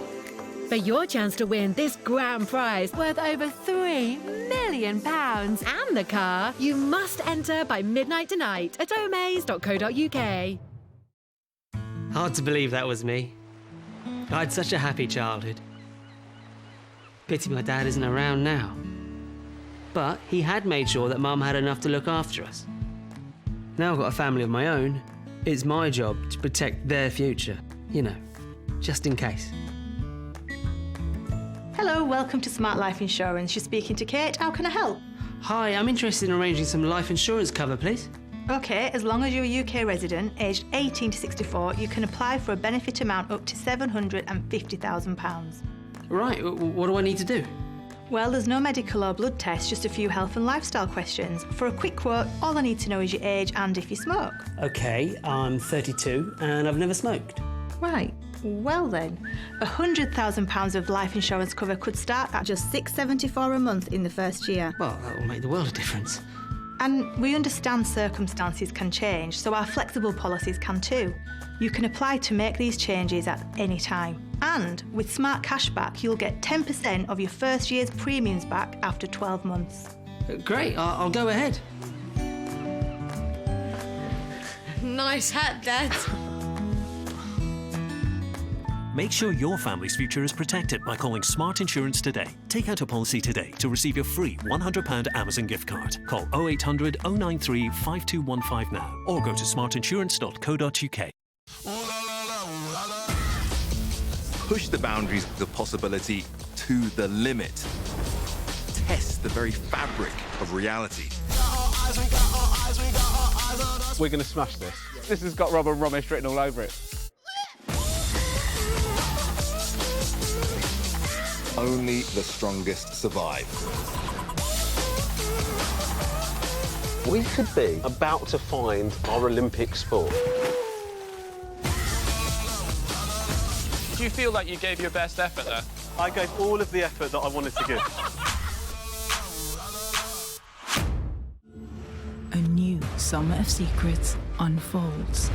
For your chance to win this grand prize worth over £3 million and the car, you must enter by midnight tonight at omaze.co.uk. Hard to believe that was me. I had such a happy childhood. Pity my dad isn't around now. But he had made sure that Mum had enough to look after us. Now I've got a family of my own, it's my job to protect their future. You know, just in case. Hello, welcome to Smart Life Insurance. You're speaking to Kate. How can I help? Hi, I'm interested in arranging some life insurance cover, please. OK, as long as you're a UK resident, aged 18 to 64, you can apply for a benefit amount up to £750,000. Right, what do I need to do? Well, there's no medical or blood test, just a few health and lifestyle questions. For a quick quote, all I need to know is your age and if you smoke. OK, I'm 32 and I've never smoked. Right. Well then, £100,000 of life insurance cover could start at just $674 a month in the first year. Well, that will make the world of difference. And we understand circumstances can change, so our flexible policies can too. You can apply to make these changes at any time. And with Smart Cashback, you'll get 10% of your first year's premiums back after 12 months. Great, I'll go ahead. Nice hat, Dad. Make sure your family's future is protected by calling Smart Insurance today. Take out a policy today to receive your free £100 Amazon gift card. Call 0800 093 5215 now or go to smartinsurance.co.uk. Push the boundaries of the possibility to the limit. Test the very fabric of reality. We're going to smash this. This has got Robert Romish written all over it. Only the strongest survive. We could be about to find our Olympic sport. Do you feel like you gave your best effort there? I gave all of the effort that I wanted to give. A new Summer of Secrets unfolds.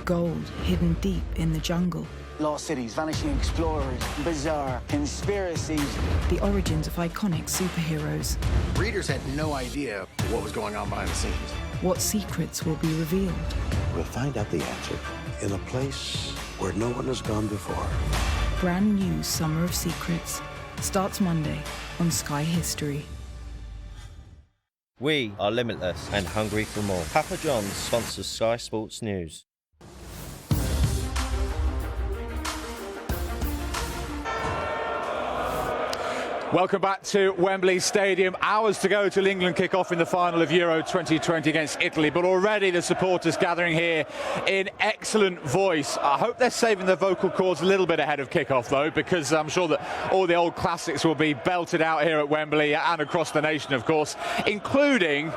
Gold hidden deep in the jungle. Lost cities, vanishing explorers, bizarre conspiracies. The origins of iconic superheroes. Readers had no idea what was going on behind the scenes. What secrets will be revealed? We'll find out the answer in a place where no one has gone before. Brand new Summer of Secrets starts Monday on Sky History. We are limitless and hungry for more. Papa John's sponsors Sky Sports News. Welcome back to Wembley Stadium. Hours to go till England kick off in the final of Euro 2020 against Italy, but already the supporters gathering here in excellent voice. I hope they're saving their vocal cords a little bit ahead of kick-off though, because I'm sure that all the old classics will be belted out here at Wembley and across the nation, of course, including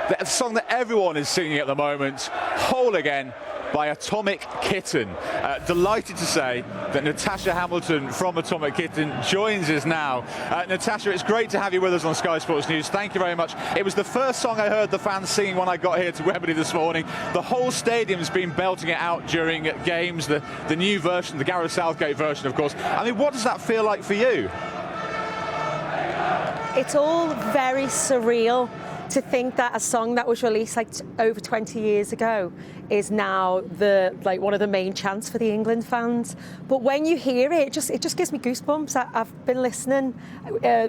the song that everyone is singing at the moment, Whole Again, by Atomic Kitten. Delighted to say that Natasha Hamilton from Atomic Kitten joins us now. Natasha, it's great to have you with us on Sky Sports News. Thank you very much. It was the first song I heard the fans singing when I got here to Wembley this morning. The whole stadium's been belting it out during games, the new version, the Gareth Southgate version, of course. I mean, what does that feel like for you? It's all very surreal. To think that a song that was released like over 20 years ago is now one of the main chants for the England fans. But when you hear it, it just gives me goosebumps. I've been listening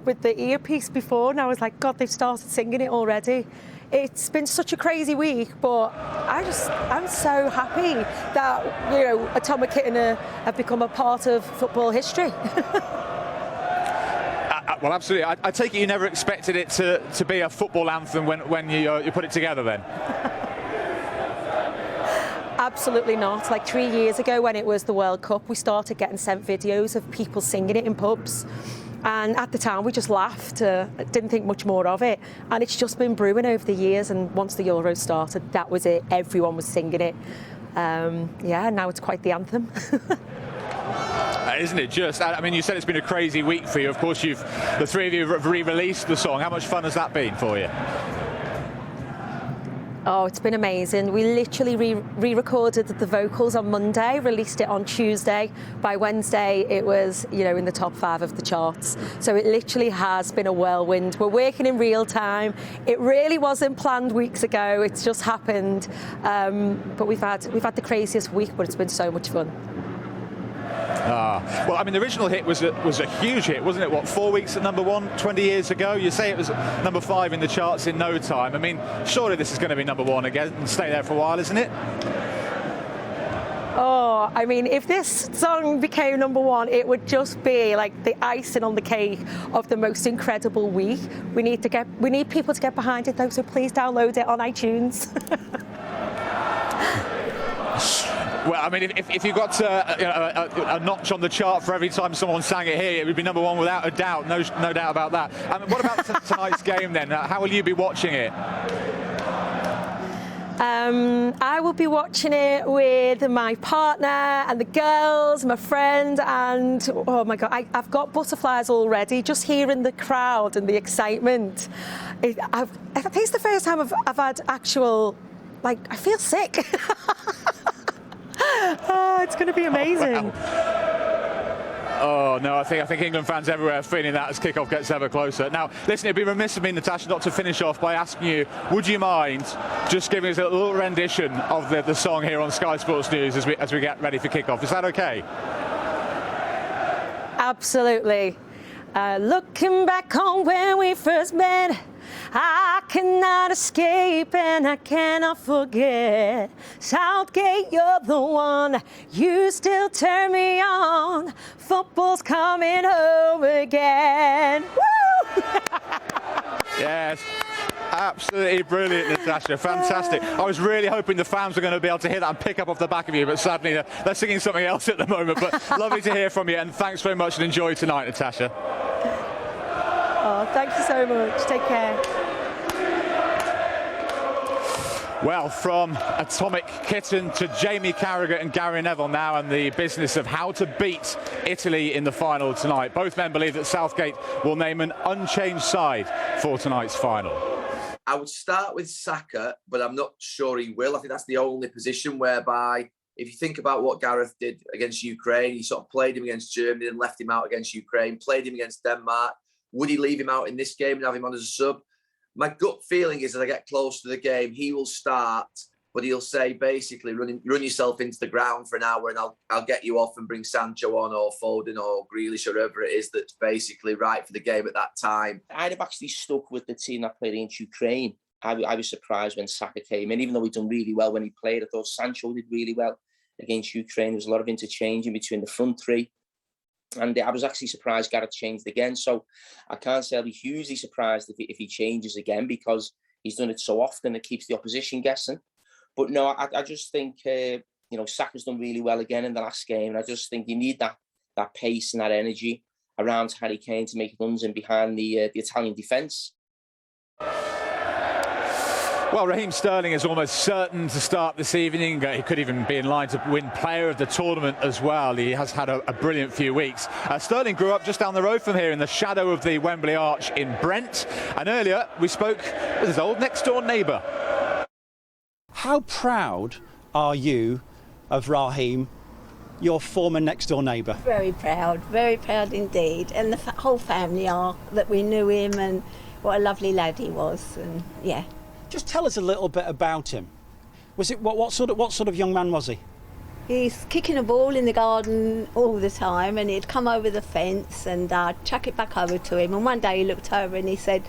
with the earpiece before, and I was like, God, they've started singing it already. It's been such a crazy week, but I'm so happy that Atomic Kitten have become a part of football history. Well, absolutely. I take it you never expected it to be a football anthem when you put it together then? Absolutely not. Like 3 years ago when it was the World Cup, we started getting sent videos of people singing it in pubs. And at the time we just laughed, didn't think much more of it. And it's just been brewing over the years, and once the Euros started, that was it. Everyone was singing it. Now it's quite the anthem. Isn't it just? I mean, you said it's been a crazy week for you. Of course, the three of you have re-released the song. How much fun has that been for you? Oh, it's been amazing. We literally re-recorded the vocals on Monday, released it on Tuesday. By Wednesday, it was, in the top 5 of the charts. So it literally has been a whirlwind. We're working in real time. It really wasn't planned weeks ago. It's just happened. But we've had the craziest week, but it's been so much fun. Well, I mean, the original hit was a huge hit, wasn't it? 4 weeks at number 1 20 years ago? You say it was number 5 in the charts in no time. I mean, surely this is going to be number 1 again and stay there for a while, isn't it? Oh, I mean, if this song became #1, it would just be like the icing on the cake of the most incredible week. We need people to get behind it though, so please download it on iTunes. Well, I mean, if you got a notch on the chart for every time someone sang it here, it would be #1 without a doubt. No doubt about that. What about tonight's game then? How will you be watching it? I will be watching it with my partner and the girls, my friend, and oh my God, I've got butterflies already just hearing the crowd and the excitement. I think it's the first time I've had actual, like, I feel sick. Oh, it's going to be amazing. Oh, no, I think England fans everywhere are feeling that as kick-off gets ever closer. Now, listen, it'd be remiss of me, Natasha, not to finish off by asking you, would you mind just giving us a little rendition of the song here on Sky Sports News as we get ready for kick-off? Is that okay? Absolutely. Looking back on when we first met, I cannot escape and I cannot forget. Southgate, you're the one, you still turn me on. Football's coming home again. Woo! Yes. Absolutely brilliant, Natasha. Fantastic. I was really hoping the fans were going to be able to hear that and pick up off the back of you, but sadly they're singing something else at the moment. But lovely to hear from you, and thanks very much and enjoy tonight, Natasha. Oh, thank you so much. Take care. Well, from Atomic Kitten to Jamie Carragher and Gary Neville now, and the business of how to beat Italy in the final tonight. Both men believe that Southgate will name an unchanged side for tonight's final. I would start with Saka, but I'm not sure he will. I think that's the only position whereby, if you think about what Gareth did against Ukraine, he sort of played him against Germany and left him out against Ukraine, played him against Denmark. Would he leave him out in this game and have him on as a sub? My gut feeling is, as I get close to the game, he will start, but he'll say basically, run yourself into the ground for an hour and I'll get you off and bring Sancho on, or Foden or Grealish, or whoever it is that's basically right for the game at that time. I'd have actually stuck with the team that played against Ukraine. I was surprised when Saka came in, even though he'd done really well when he played. I thought Sancho did really well against Ukraine. There was a lot of interchanging between the front three. And I was actually surprised Gareth changed again. So I can't say I'll be hugely surprised if he changes again, because he's done it so often it keeps the opposition guessing. But no, I just think, Saka's done really well again in the last game. And I just think you need that pace and that energy around Harry Kane to make runs in behind the Italian defence. Well, Raheem Sterling is almost certain to start this evening. He could even be in line to win player of the tournament as well. He has had a brilliant few weeks. Sterling grew up just down the road from here in the shadow of the Wembley Arch in Brent. And earlier we spoke with his old next-door neighbour. How proud are you of Raheem, your former next-door neighbour? Very proud indeed. And the whole family are, that we knew him, and what a lovely lad he was. And yeah. Just tell us a little bit about him. Was it what sort of young man was he? He's kicking a ball in the garden all the time, and he'd come over the fence and I'd chuck it back over to him. And one day he looked over and he said,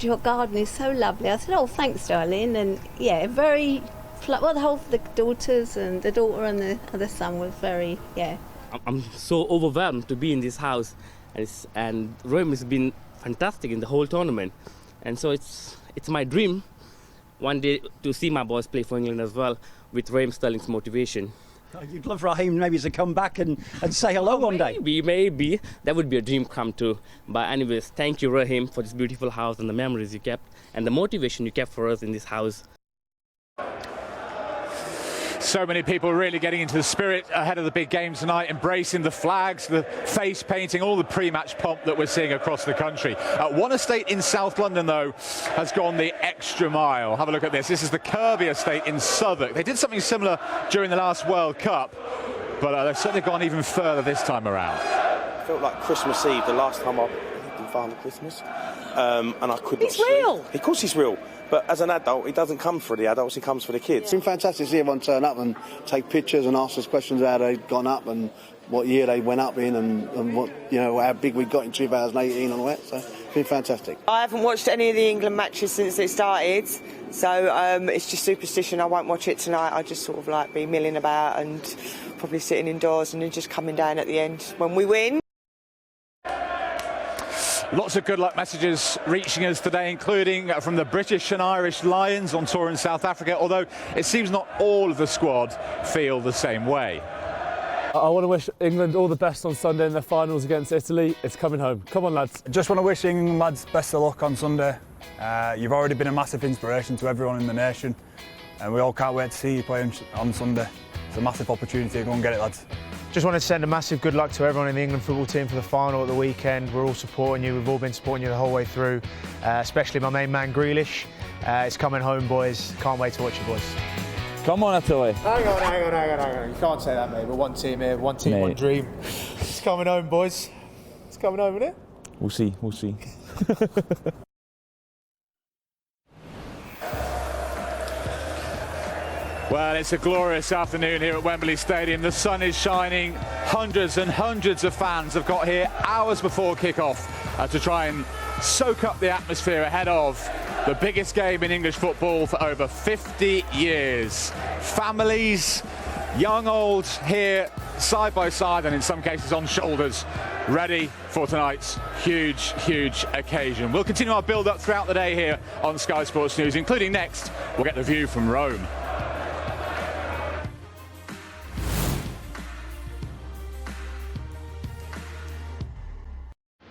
"Your garden is so lovely." I said, "Oh, thanks, darling." And yeah, very. Well, the daughters and the daughter and the other son was very, yeah. I'm so overwhelmed to be in this house, and Raheem has been fantastic in the whole tournament, and so it's my dream one day to see my boys play for England as well, with Raheem Sterling's motivation. You'd love Raheem maybe to come back and say hello one day. Maybe. That would be a dream come true. But anyways, thank you, Raheem, for this beautiful house and the memories you kept and the motivation you kept for us in this house. So many people really getting into the spirit ahead of the big game tonight, embracing the flags, the face painting, all the pre-match pomp that we're seeing across the country. One estate in South London, though, has gone the extra mile. Have a look at this. This is the Kirby estate in Southwark. They did something similar during the last World Cup, but they've certainly gone even further this time around. It felt like Christmas Eve, the last time I've been Father Christmas, and I couldn't He's real! Of course he's real. But as an adult, he doesn't come for the adults, he comes for the kids. It's been fantastic to see everyone turn up and take pictures and ask us questions how they'd gone up and what year they went up in and what, how big we got in 2018 and all that. So It's been fantastic. I haven't watched any of the England matches since it started, so it's just superstition. I won't watch it tonight. I'll just sort of like be milling about and probably sitting indoors and then just coming down at the end when we win. Lots of good luck messages reaching us today, including from the British and Irish Lions on tour in South Africa, although it seems not all of the squad feel the same way. I want to wish England all the best on Sunday in their finals against Italy. It's coming home. Come on, lads. Just want to wish England lads best of luck on Sunday. You've already been a massive inspiration to everyone in the nation, and we all can't wait to see you play on Sunday. It's a massive opportunity. Go and get it, lads. Just want to send a massive good luck to everyone in the England football team for the final at the weekend. We're all supporting you. We've all been supporting you the whole way through, especially my main man Grealish. It's coming home, boys. Can't wait to watch you, boys. Come on, Italy. Hang on. You can't say that, mate. We're one team here, one team, one dream. It's coming home, boys. It's coming home, isn't it? We'll see. Well, it's a glorious afternoon here at Wembley Stadium. The sun is shining. Hundreds and hundreds of fans have got here hours before kick-off to try and soak up the atmosphere ahead of the biggest game in English football for over 50 years. Families, young, old, here side by side and in some cases on shoulders, ready for tonight's huge, huge occasion. We'll continue our build-up throughout the day here on Sky Sports News, including next, we'll get the view from Rome.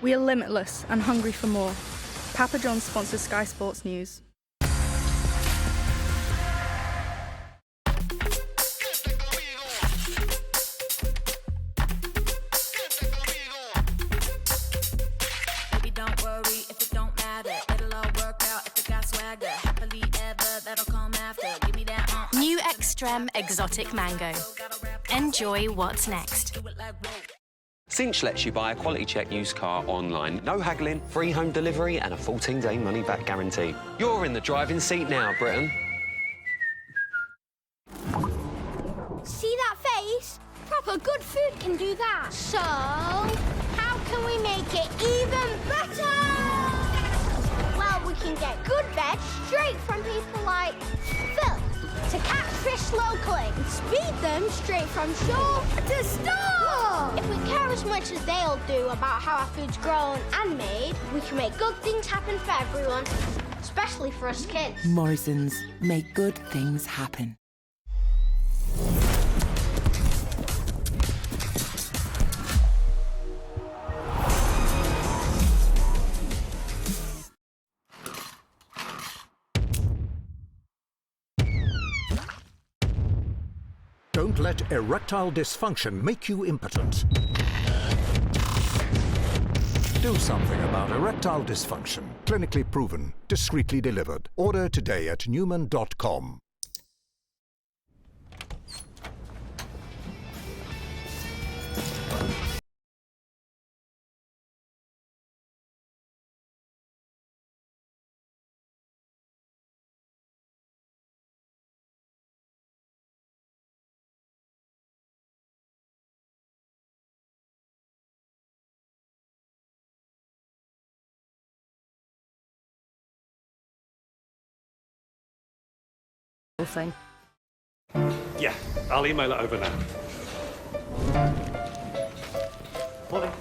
We are limitless and hungry for more. Papa John's sponsors Sky Sports News. Baby, don't worry if it don't matter. It'll all work out if it got swagger. Happily ever, that'll come after. Give me that New Extreme Exotic Mango. Enjoy what's next. Cinch lets you buy a quality check used car online. No haggling, free home delivery and a 14-day money-back guarantee. You're in the driving seat now, Britain. See that face? Proper good food can do that. So, how can we make it even better? Well, we can get good veg straight from people like Phil to catch fish locally and speed them straight from shore to store. If we care as much as they'll do about how our food's grown and made, we can make good things happen for everyone, especially for us kids. Morrison's, make good things happen. Don't let erectile dysfunction make you impotent. Do something about erectile dysfunction. Clinically proven, discreetly delivered. Order today at Newman.com. Thing. Yeah, I'll email it over now. Morning.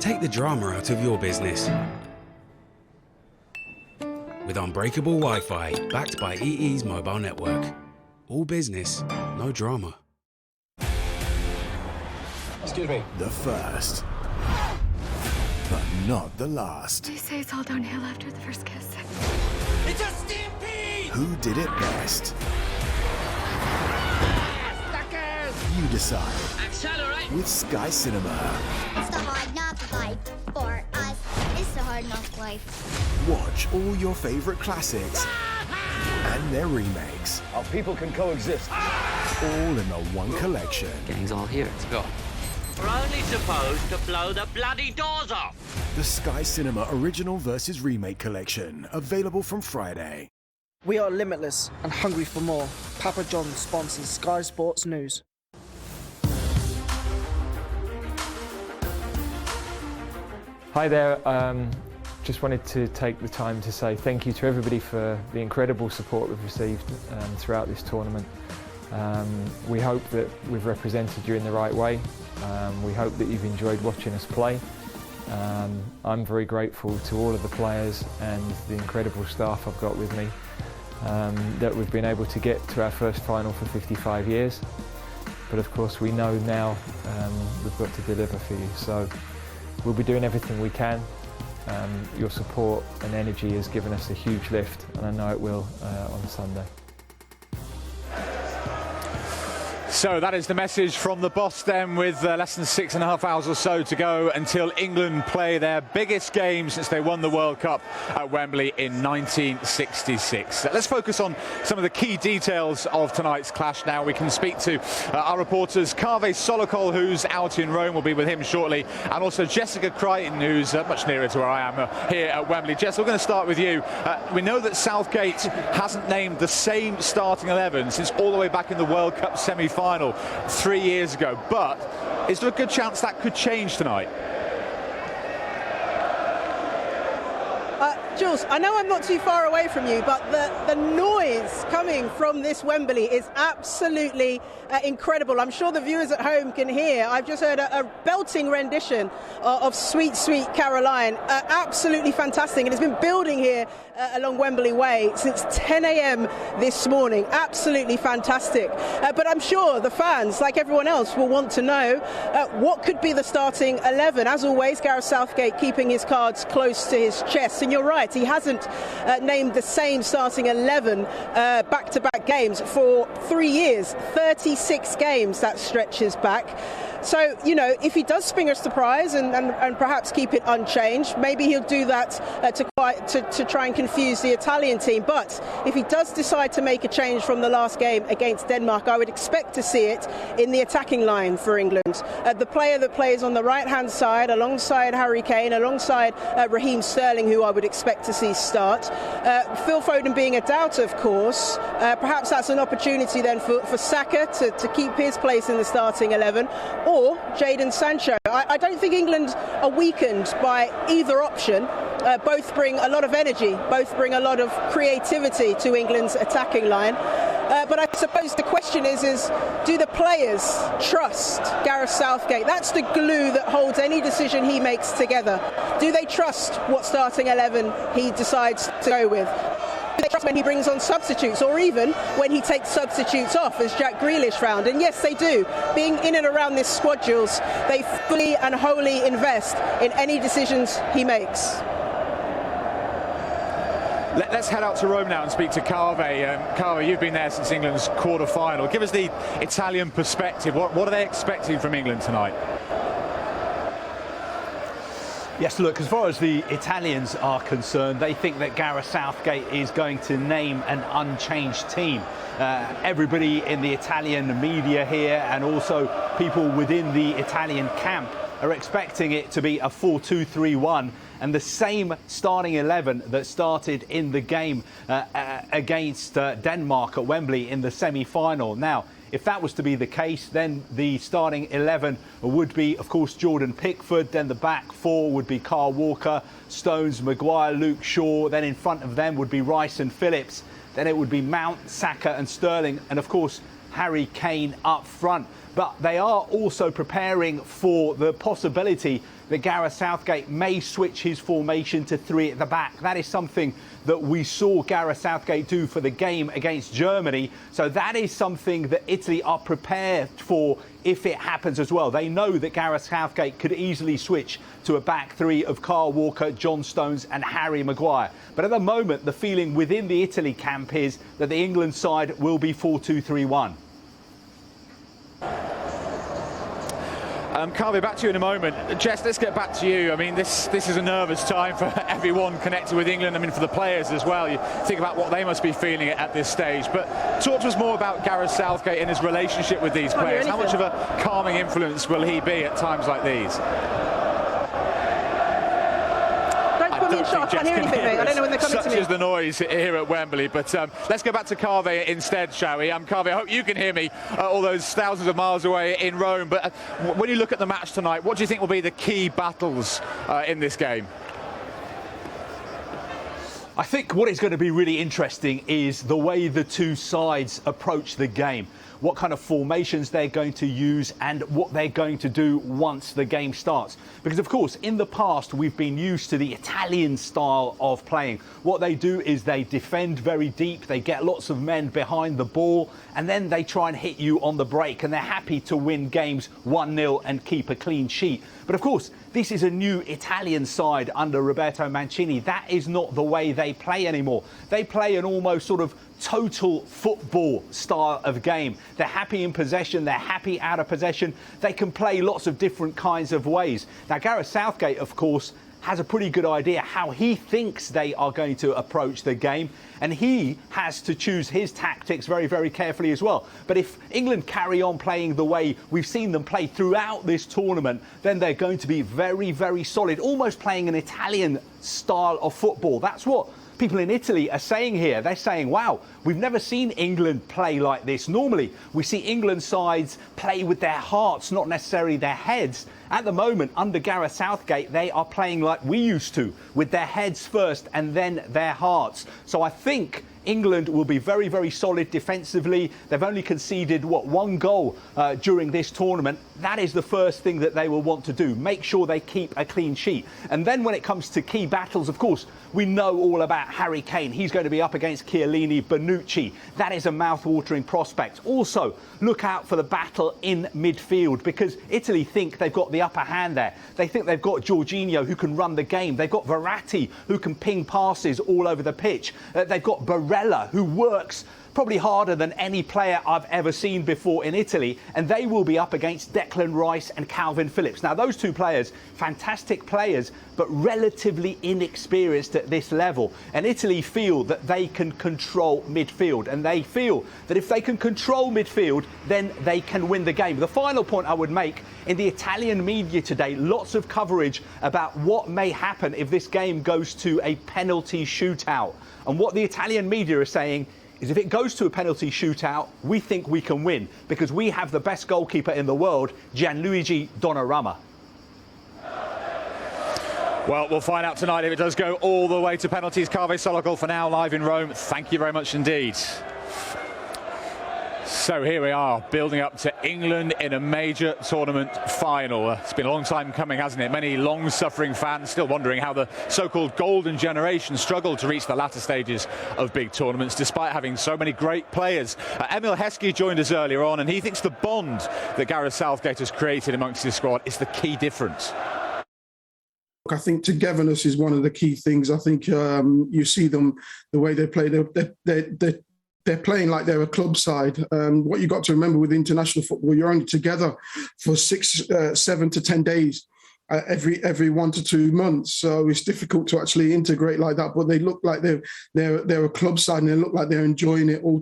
Take the drama out of your business. With unbreakable Wi-Fi, backed by EE's mobile network. All business, no drama. Excuse me. The first, but not the last. They say it's all downhill after the first kiss. It's a stampede! Who did it best? You decide. Accelerate! With Sky Cinema. It's the hard knock life. For us, it's the hard knock life. Watch all your favorite classics and their remakes. Our people can coexist. All in the one collection. Gang's all here. Let's go. We're only supposed to blow the bloody doors off. The Sky Cinema Original vs. Remake Collection, available from Friday. We are limitless and hungry for more. Papa John's sponsors Sky Sports News. Hi there. Just wanted to take the time to say thank you to everybody for the incredible support we've received throughout this tournament. We hope that we've represented you in the right way. We hope that you've enjoyed watching us play. I'm very grateful to all of the players and the incredible staff I've got with me that we've been able to get to our first final for 55 years. But of course we know now we've got to deliver for you. So we'll be doing everything we can. Your support and energy has given us a huge lift, and I know it will on Sunday. So that is the message from the boss then, with less than 6.5 hours or so to go until England play their biggest game since they won the World Cup at Wembley in 1966. Let's focus on some of the key details of tonight's clash now. We can speak to our reporters, Kaveh Solokol, who's out in Rome, we'll be with him shortly, and also Jessica Crichton, who's much nearer to where I am here at Wembley. Jess, we're going to start with you. We know that Southgate hasn't named the same starting 11 since all the way back in the World Cup semi-final 3 years ago, but is there a good chance that could change tonight? Jules, I know I'm not too far away from you, but the noise coming from this Wembley is absolutely incredible. I'm sure the viewers at home can hear. I've just heard a belting rendition of Sweet, Sweet Caroline. Absolutely fantastic. And it's been building here along Wembley Way since 10 a.m. this morning. Absolutely fantastic. But I'm sure the fans, like everyone else, will want to know what could be the starting 11. As always, Gareth Southgate keeping his cards close to his chest. And you're right, he hasn't named the same starting 11 back-to-back games for 3 years. 36 games that stretches back. So, you know, if he does spring a surprise and perhaps keep it unchanged, maybe he'll do that to try and confuse the Italian team. But if he does decide to make a change from the last game against Denmark, I would expect to see it in the attacking line for England. The player that plays on the right-hand side, alongside Harry Kane, alongside Raheem Sterling, who I would expect to see start. Phil Foden being a doubt, of course. Perhaps that's an opportunity then for Saka to keep his place in the starting 11. Or Jadon Sancho. I don't think England are weakened by either option. Both bring a lot of energy, both bring a lot of creativity to England's attacking line. But I suppose the question is do the players trust Gareth Southgate? That's the glue that holds any decision he makes together. Do they trust what starting 11 he decides to go with? Do they trust when he brings on substitutes, or even when he takes substitutes off, as Jack Grealish found? And yes, they do. Being in and around this squad, Jules, they fully and wholly invest in any decisions he makes. Let's head out to Rome now and speak to Kaveh. Kaveh, you've been there since England's quarter-final. Give us the Italian perspective. What are they expecting from England tonight? Yes, look, as far as the Italians are concerned, they think that Gareth Southgate is going to name an unchanged team. Everybody in the Italian media here, and also people within the Italian camp, are expecting it to be a 4-2-3-1 and the same starting 11 that started in the game against Denmark at Wembley in the semi-final. Now, if that was to be the case, then the starting 11 would be, of course, Jordan Pickford. Then the back four would be Kyle Walker, Stones, Maguire, Luke Shaw. Then in front of them would be Rice and Phillips. Then it would be Mount, Saka and Sterling. And, of course, Harry Kane up front. But they are also preparing for the possibility that Gareth Southgate may switch his formation to three at the back. That is something that we saw Gareth Southgate do for the game against Germany. So that is something that Italy are prepared for if it happens as well. They know that Gareth Southgate could easily switch to a back three of Kyle Walker, John Stones and Harry Maguire. But at the moment, the feeling within the Italy camp is that the England side will be 4-2-3-1. Kaveh, back to you in a moment. Jess, let's get back to you. I mean, this is a nervous time for everyone connected with England. I mean, for the players as well. You think about what they must be feeling at this stage. But talk to us more about Gareth Southgate and his relationship with these players. How much of a calming influence will he be at times like these? me in shot. I can't hear anything, mate. I don't know when they're coming to me. Such is the noise here at Wembley. But let's go back to Carve instead, shall we? Carve, I hope you can hear me all those thousands of miles away in Rome. But when you look at the match tonight, what do you think will be the key battles in this game? I think what is going to be really interesting is the way the two sides approach the game, what kind of formations they're going to use and what they're going to do once the game starts. Because, of course, in the past, we've been used to the Italian style of playing. What they do is they defend very deep, they get lots of men behind the ball, and then they try and hit you on the break, and they're happy to win games 1-0 and keep a clean sheet. But, of course, this is a new Italian side under Roberto Mancini. That is not the way they play anymore. They play an almost sort of total football style of game. They're happy in possession, they're happy out of possession. They can play lots of different kinds of ways. Now, Gareth Southgate, of course, has a pretty good idea how he thinks they are going to approach the game, and he has to choose his tactics very, very carefully as well. But if England carry on playing the way we've seen them play throughout this tournament, then they're going to be very, very solid, almost playing an Italian style of football. That's what people in Italy are saying here. They're saying, wow, we've never seen England play like this. Normally, we see England sides play with their hearts, not necessarily their heads. At the moment, under Gareth Southgate, they are playing like we used to, with their heads first and then their hearts. So I think England will be very, very solid defensively. They've only conceded, one goal during this tournament. That is the first thing that they will want to do. Make sure they keep a clean sheet. And then when it comes to key battles, of course, we know all about Harry Kane. He's going to be up against Chiellini, Bonucci. That is a mouth-watering prospect. Also, look out for the battle in midfield, because Italy think they've got the upper hand there. They think they've got Jorginho, who can run the game. They've got Verratti, who can ping passes all over the pitch. They've got Barella, who works probably harder than any player I've ever seen before in Italy, and they will be up against Declan Rice and Calvin Phillips. Now, those two players, fantastic players, but relatively inexperienced at this level. And Italy feel that they can control midfield, and they feel that if they can control midfield, then they can win the game. The final point I would make, in the Italian media today, lots of coverage about what may happen if this game goes to a penalty shootout. And what the Italian media are saying is, if it goes to a penalty shootout, we think we can win, because we have the best goalkeeper in the world, Gianluigi Donnarumma. Well, we'll find out tonight if it does go all the way to penalties. Carve Sologol for now, live in Rome. Thank you very much indeed. So here we are, building up to England in a major tournament final. It's been a long time coming, hasn't it? Many long-suffering fans still wondering how the so-called golden generation struggled to reach the latter stages of big tournaments, despite having so many great players. Emil Heskey joined us earlier on, and he thinks the bond that Gareth Southgate has created amongst his squad is the key difference. I think togetherness is one of the key things. I think you see them, the way they play, they're playing like they're a club side. What you got to remember with international football, you're only together for 6, 7 to 10 days every 1 to 2 months. So it's difficult to actually integrate like that. But they look like they're a club side, and they look like they're enjoying it all,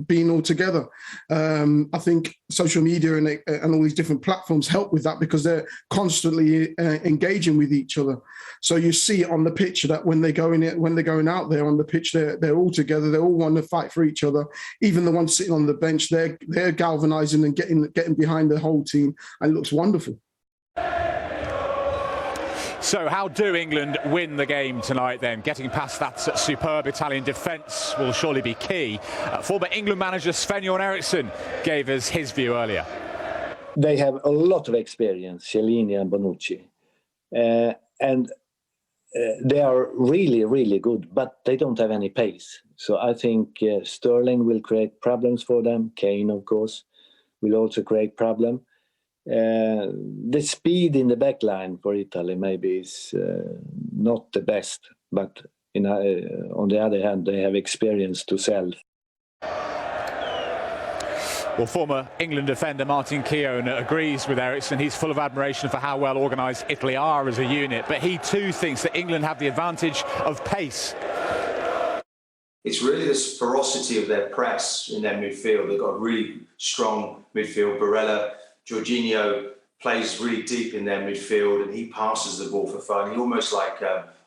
being all together. I think social media and all these different platforms help with that, because they're constantly engaging with each other. So you see it on the pitch that when they're going out there on the pitch, they're all together. They all want to fight for each other. Even the ones sitting on the bench, they're galvanising and getting behind the whole team, and it looks wonderful. So how do England win the game tonight then? Getting past that superb Italian defence will surely be key. Former England manager Sven-Göran Eriksson gave us his view earlier. They have a lot of experience, Chiellini and Bonucci. And they are really, really good, but they don't have any pace. So I think Sterling will create problems for them. Kane, of course, will also create problems. The speed in the back line for Italy maybe is not the best, but on the other hand, they have experience to sell. Well, former England defender Martin Keown agrees with Eriksson. He's full of admiration for how well organised Italy are as a unit, but he too thinks that England have the advantage of pace. It's really this ferocity of their press in their midfield. They've got a really strong midfield. Barella, Jorginho plays really deep in their midfield, and he passes the ball for fun. He almost like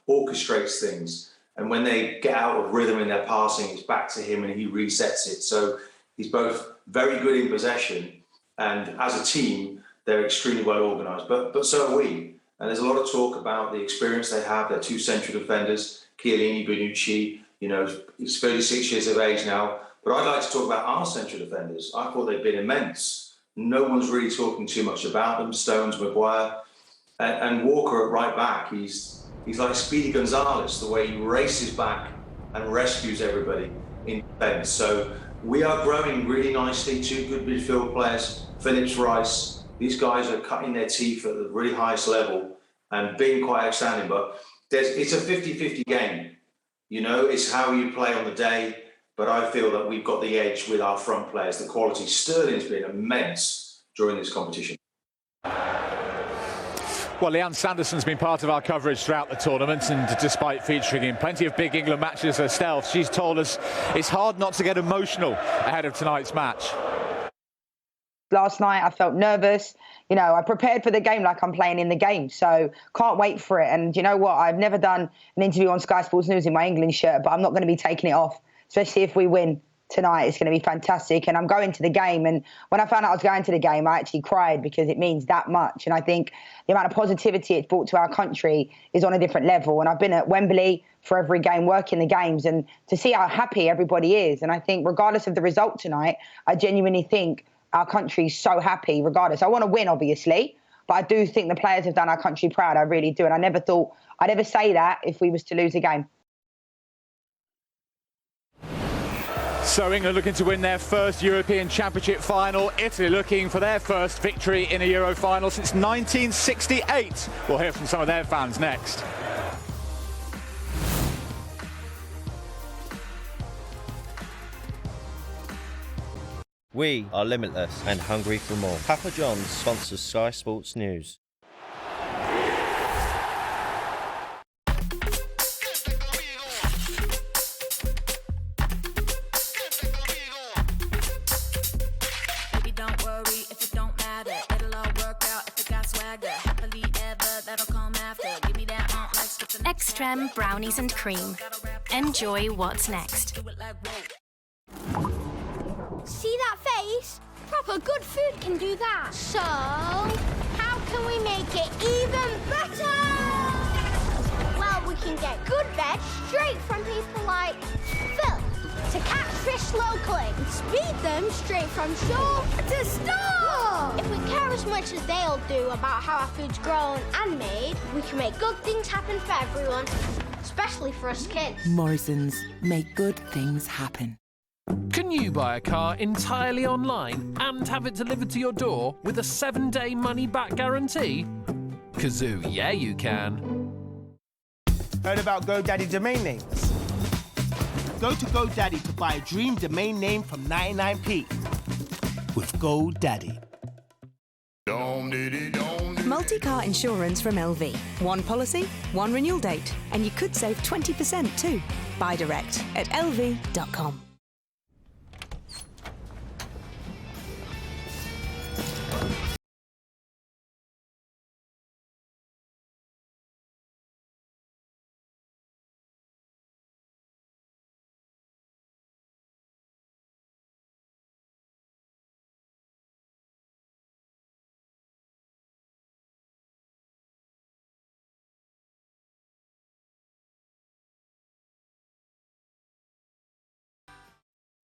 orchestrates things. And when they get out of rhythm in their passing, it's back to him and he resets it. So he's both very good in possession, and as a team, they're extremely well organised. But so are we. And there's a lot of talk about the experience they have. They're two central defenders, Chiellini, Bonucci. You know, he's 36 years of age now. But I'd like to talk about our central defenders. I thought they've been immense. No one's really talking too much about them. Stones, Maguire, and Walker at right back. He's like Speedy Gonzalez, the way he races back and rescues everybody in defence. So we are growing really nicely. Two good midfield players, Phillips, Rice. These guys are cutting their teeth at the really highest level and being quite outstanding. But it's a 50-50 game. You know, it's how you play on the day. But I feel that we've got the edge with our front players. The quality. Sterling's been immense during this competition. Well, Leanne Sanderson's been part of our coverage throughout the tournament, and despite featuring in plenty of big England matches herself, she's told us it's hard not to get emotional ahead of tonight's match. Last night I felt nervous. You know, I prepared for the game like I'm playing in the game, so can't wait for it. And you know what? I've never done an interview on Sky Sports News in my England shirt, but I'm not going to be taking it off, especially if we win tonight. It's going to be fantastic. And I'm going to the game. And when I found out I was going to the game, I actually cried because it means that much. And I think the amount of positivity it's brought to our country is on a different level. And I've been at Wembley for every game, working the games, and to see how happy everybody is. And I think regardless of the result tonight, I genuinely think our country's so happy regardless. I want to win, obviously, but I do think the players have done our country proud. I really do. And I never thought I'd ever say that if we was to lose a game. So England looking to win their first European Championship final. Italy looking for their first victory in a Euro final since 1968. We'll hear from some of their fans next. We are limitless and hungry for more. Papa John's sponsors Sky Sports News. Extreme brownies and cream. Enjoy what's next. See that face? Proper good food can do that. So, how can we make it even better? Well, we can get good veg straight from people like Phil to catch fish locally and speed them straight from shore to store. If we care as much as they'll do about how our food's grown and made, we can make good things happen for everyone, especially for us kids. Morrison's. Make good things happen. Can you buy a car entirely online and have it delivered to your door with a 7-day money-back guarantee? Kazoo, yeah you can. Heard about GoDaddy domain names? Go to GoDaddy to buy a dream domain name from 99p with GoDaddy. Multi-car insurance from LV. One policy, one renewal date, and you could save 20% too. Buy direct at lv.com.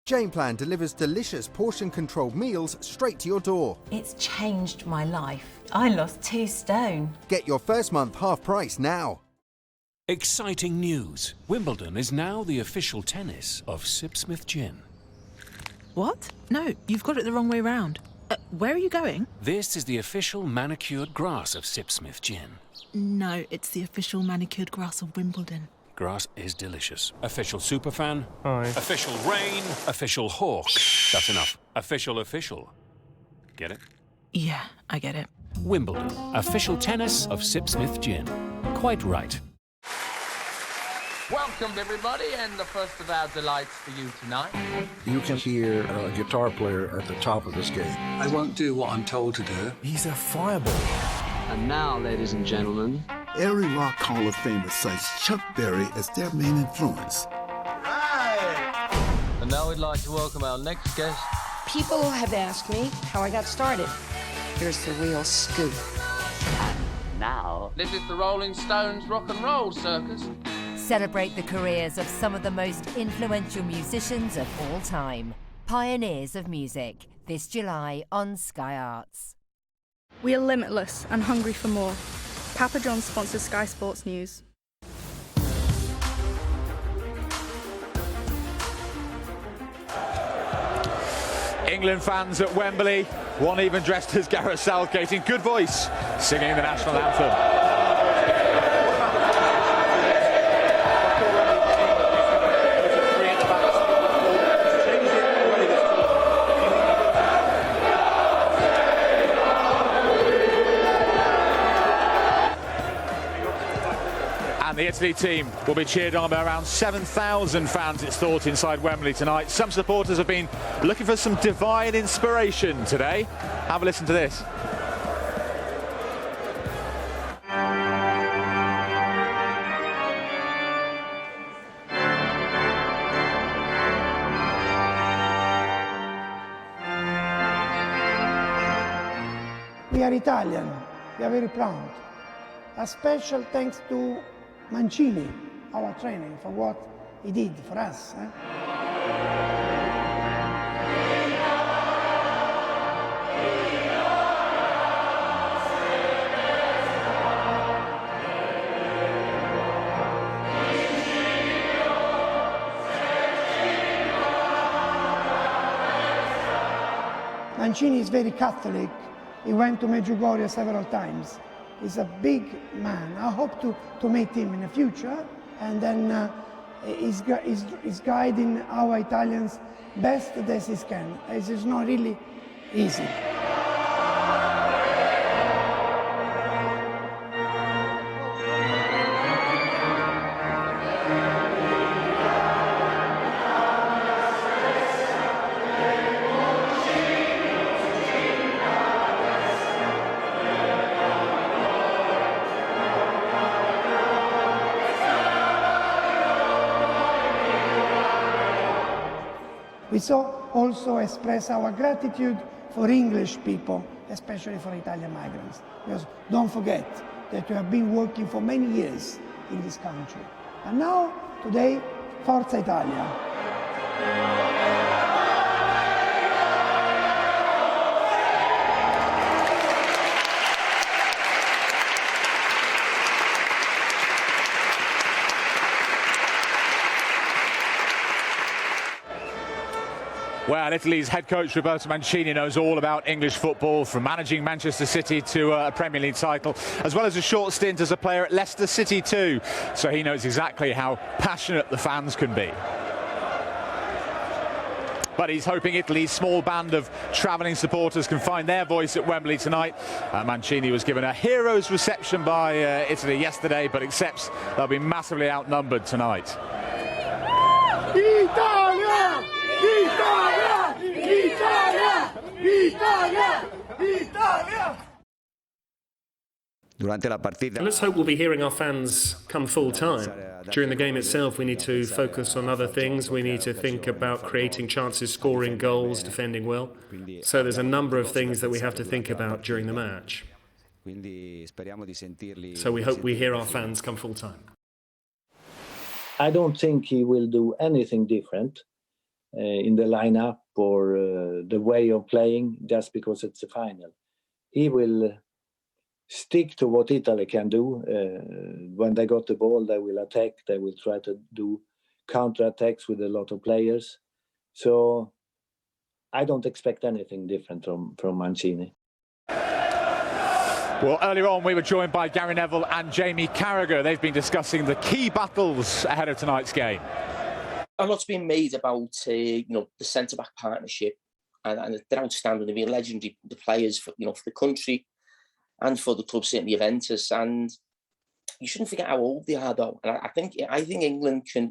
Jane Plan delivers delicious portion-controlled meals straight to your door. It's changed my life. I lost 2 stone. Get your first month half price now. Exciting news. Wimbledon is now the official tennis of Sipsmith Gin. What? No, you've got it the wrong way round. Where are you going? This is the official manicured grass of Sipsmith Gin. No, it's the official manicured grass of Wimbledon. Grass is delicious. Official superfan. Hi. Official rain. Official hawk. That's enough. Official. Get it? Yeah, I get it. Wimbledon. Official tennis of Sipsmith Gin. Quite right. Welcome, everybody, and the first of our delights for you tonight. You can hear a guitar player at the top of his game. I won't do what I'm told to do. He's a fireball. And now, ladies and gentlemen, Every Rock Hall of Famer cites Chuck Berry as their main influence. And now we'd like to welcome our next guest. People have asked me how I got started. Here's the real scoop. Now, this is the Rolling Stones Rock and Roll Circus. Celebrate the careers of some of the most influential musicians of all time. Pioneers of Music, this July on Sky Arts. We are limitless and hungry for more. Papa John's sponsors Sky Sports News. England fans at Wembley, one even dressed as Gareth Southgate in good voice, singing the national anthem. And the Italy team will be cheered on by around 7,000 fans, it's thought, inside Wembley tonight. Some supporters have been looking for some divine inspiration today. Have a listen to this. We are Italian. We are very proud. A special thanks to Mancini, our trainer, for what he did for us. Mancini is very Catholic. He went to Medjugorje several times. He's a big man. I hope to meet him in the future, and then he's guiding our Italians best as he can. It's not really easy. We also express our gratitude for English people, especially for Italian migrants. Because don't forget that we have been working for many years in this country. And now, today, Forza Italia. Well, Italy's head coach Roberto Mancini knows all about English football, from managing Manchester City to a Premier League title, as well as a short stint as a player at Leicester City too. So he knows exactly how passionate the fans can be. But he's hoping Italy's small band of travelling supporters can find their voice at Wembley tonight. Mancini was given a hero's reception by Italy yesterday, but accepts they'll be massively outnumbered tonight. Italia! Italia! Italia! Italia! Italia! Let's hope we'll be hearing our fans come full time. During the game itself, we need to focus on other things. We need to think about creating chances, scoring goals, defending well. So there's a number of things that we have to think about during the match. So we hope we hear our fans come full time. I don't think he will do anything different in the lineup or the way of playing just because it's a final. He will stick to what Italy can do. When they got the ball, they will attack. They will try to do counter-attacks with a lot of players. So I don't expect anything different from Mancini. Well, earlier on we were joined by Gary Neville and Jamie Carragher. They've been discussing the key battles ahead of tonight's game. A lot's been made about the centre-back partnership, and they're outstanding. They've been legendary, the players for the country and for the club, certainly Juventus. And you shouldn't forget how old they are, though. And I think England can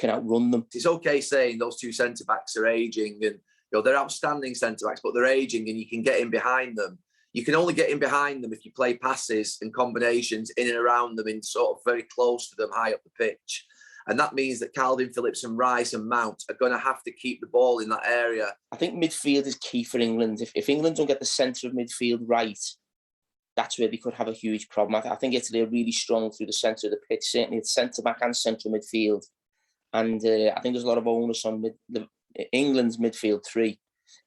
outrun them. It's okay saying those two centre-backs are ageing, and they're outstanding centre-backs, but they're ageing, and you can get in behind them. you can only get in behind them if you play passes and combinations in and around them, in sort of very close to them, high up the pitch. And that means that Calvin Phillips and Rice and Mount are going to have to keep the ball in that area. I think midfield is key for England. If England don't get the centre of midfield right, that's where they could have a huge problem. I think Italy are really strong through the centre of the pitch, certainly at centre-back and central midfield. And I think there's a lot of onus on England's midfield three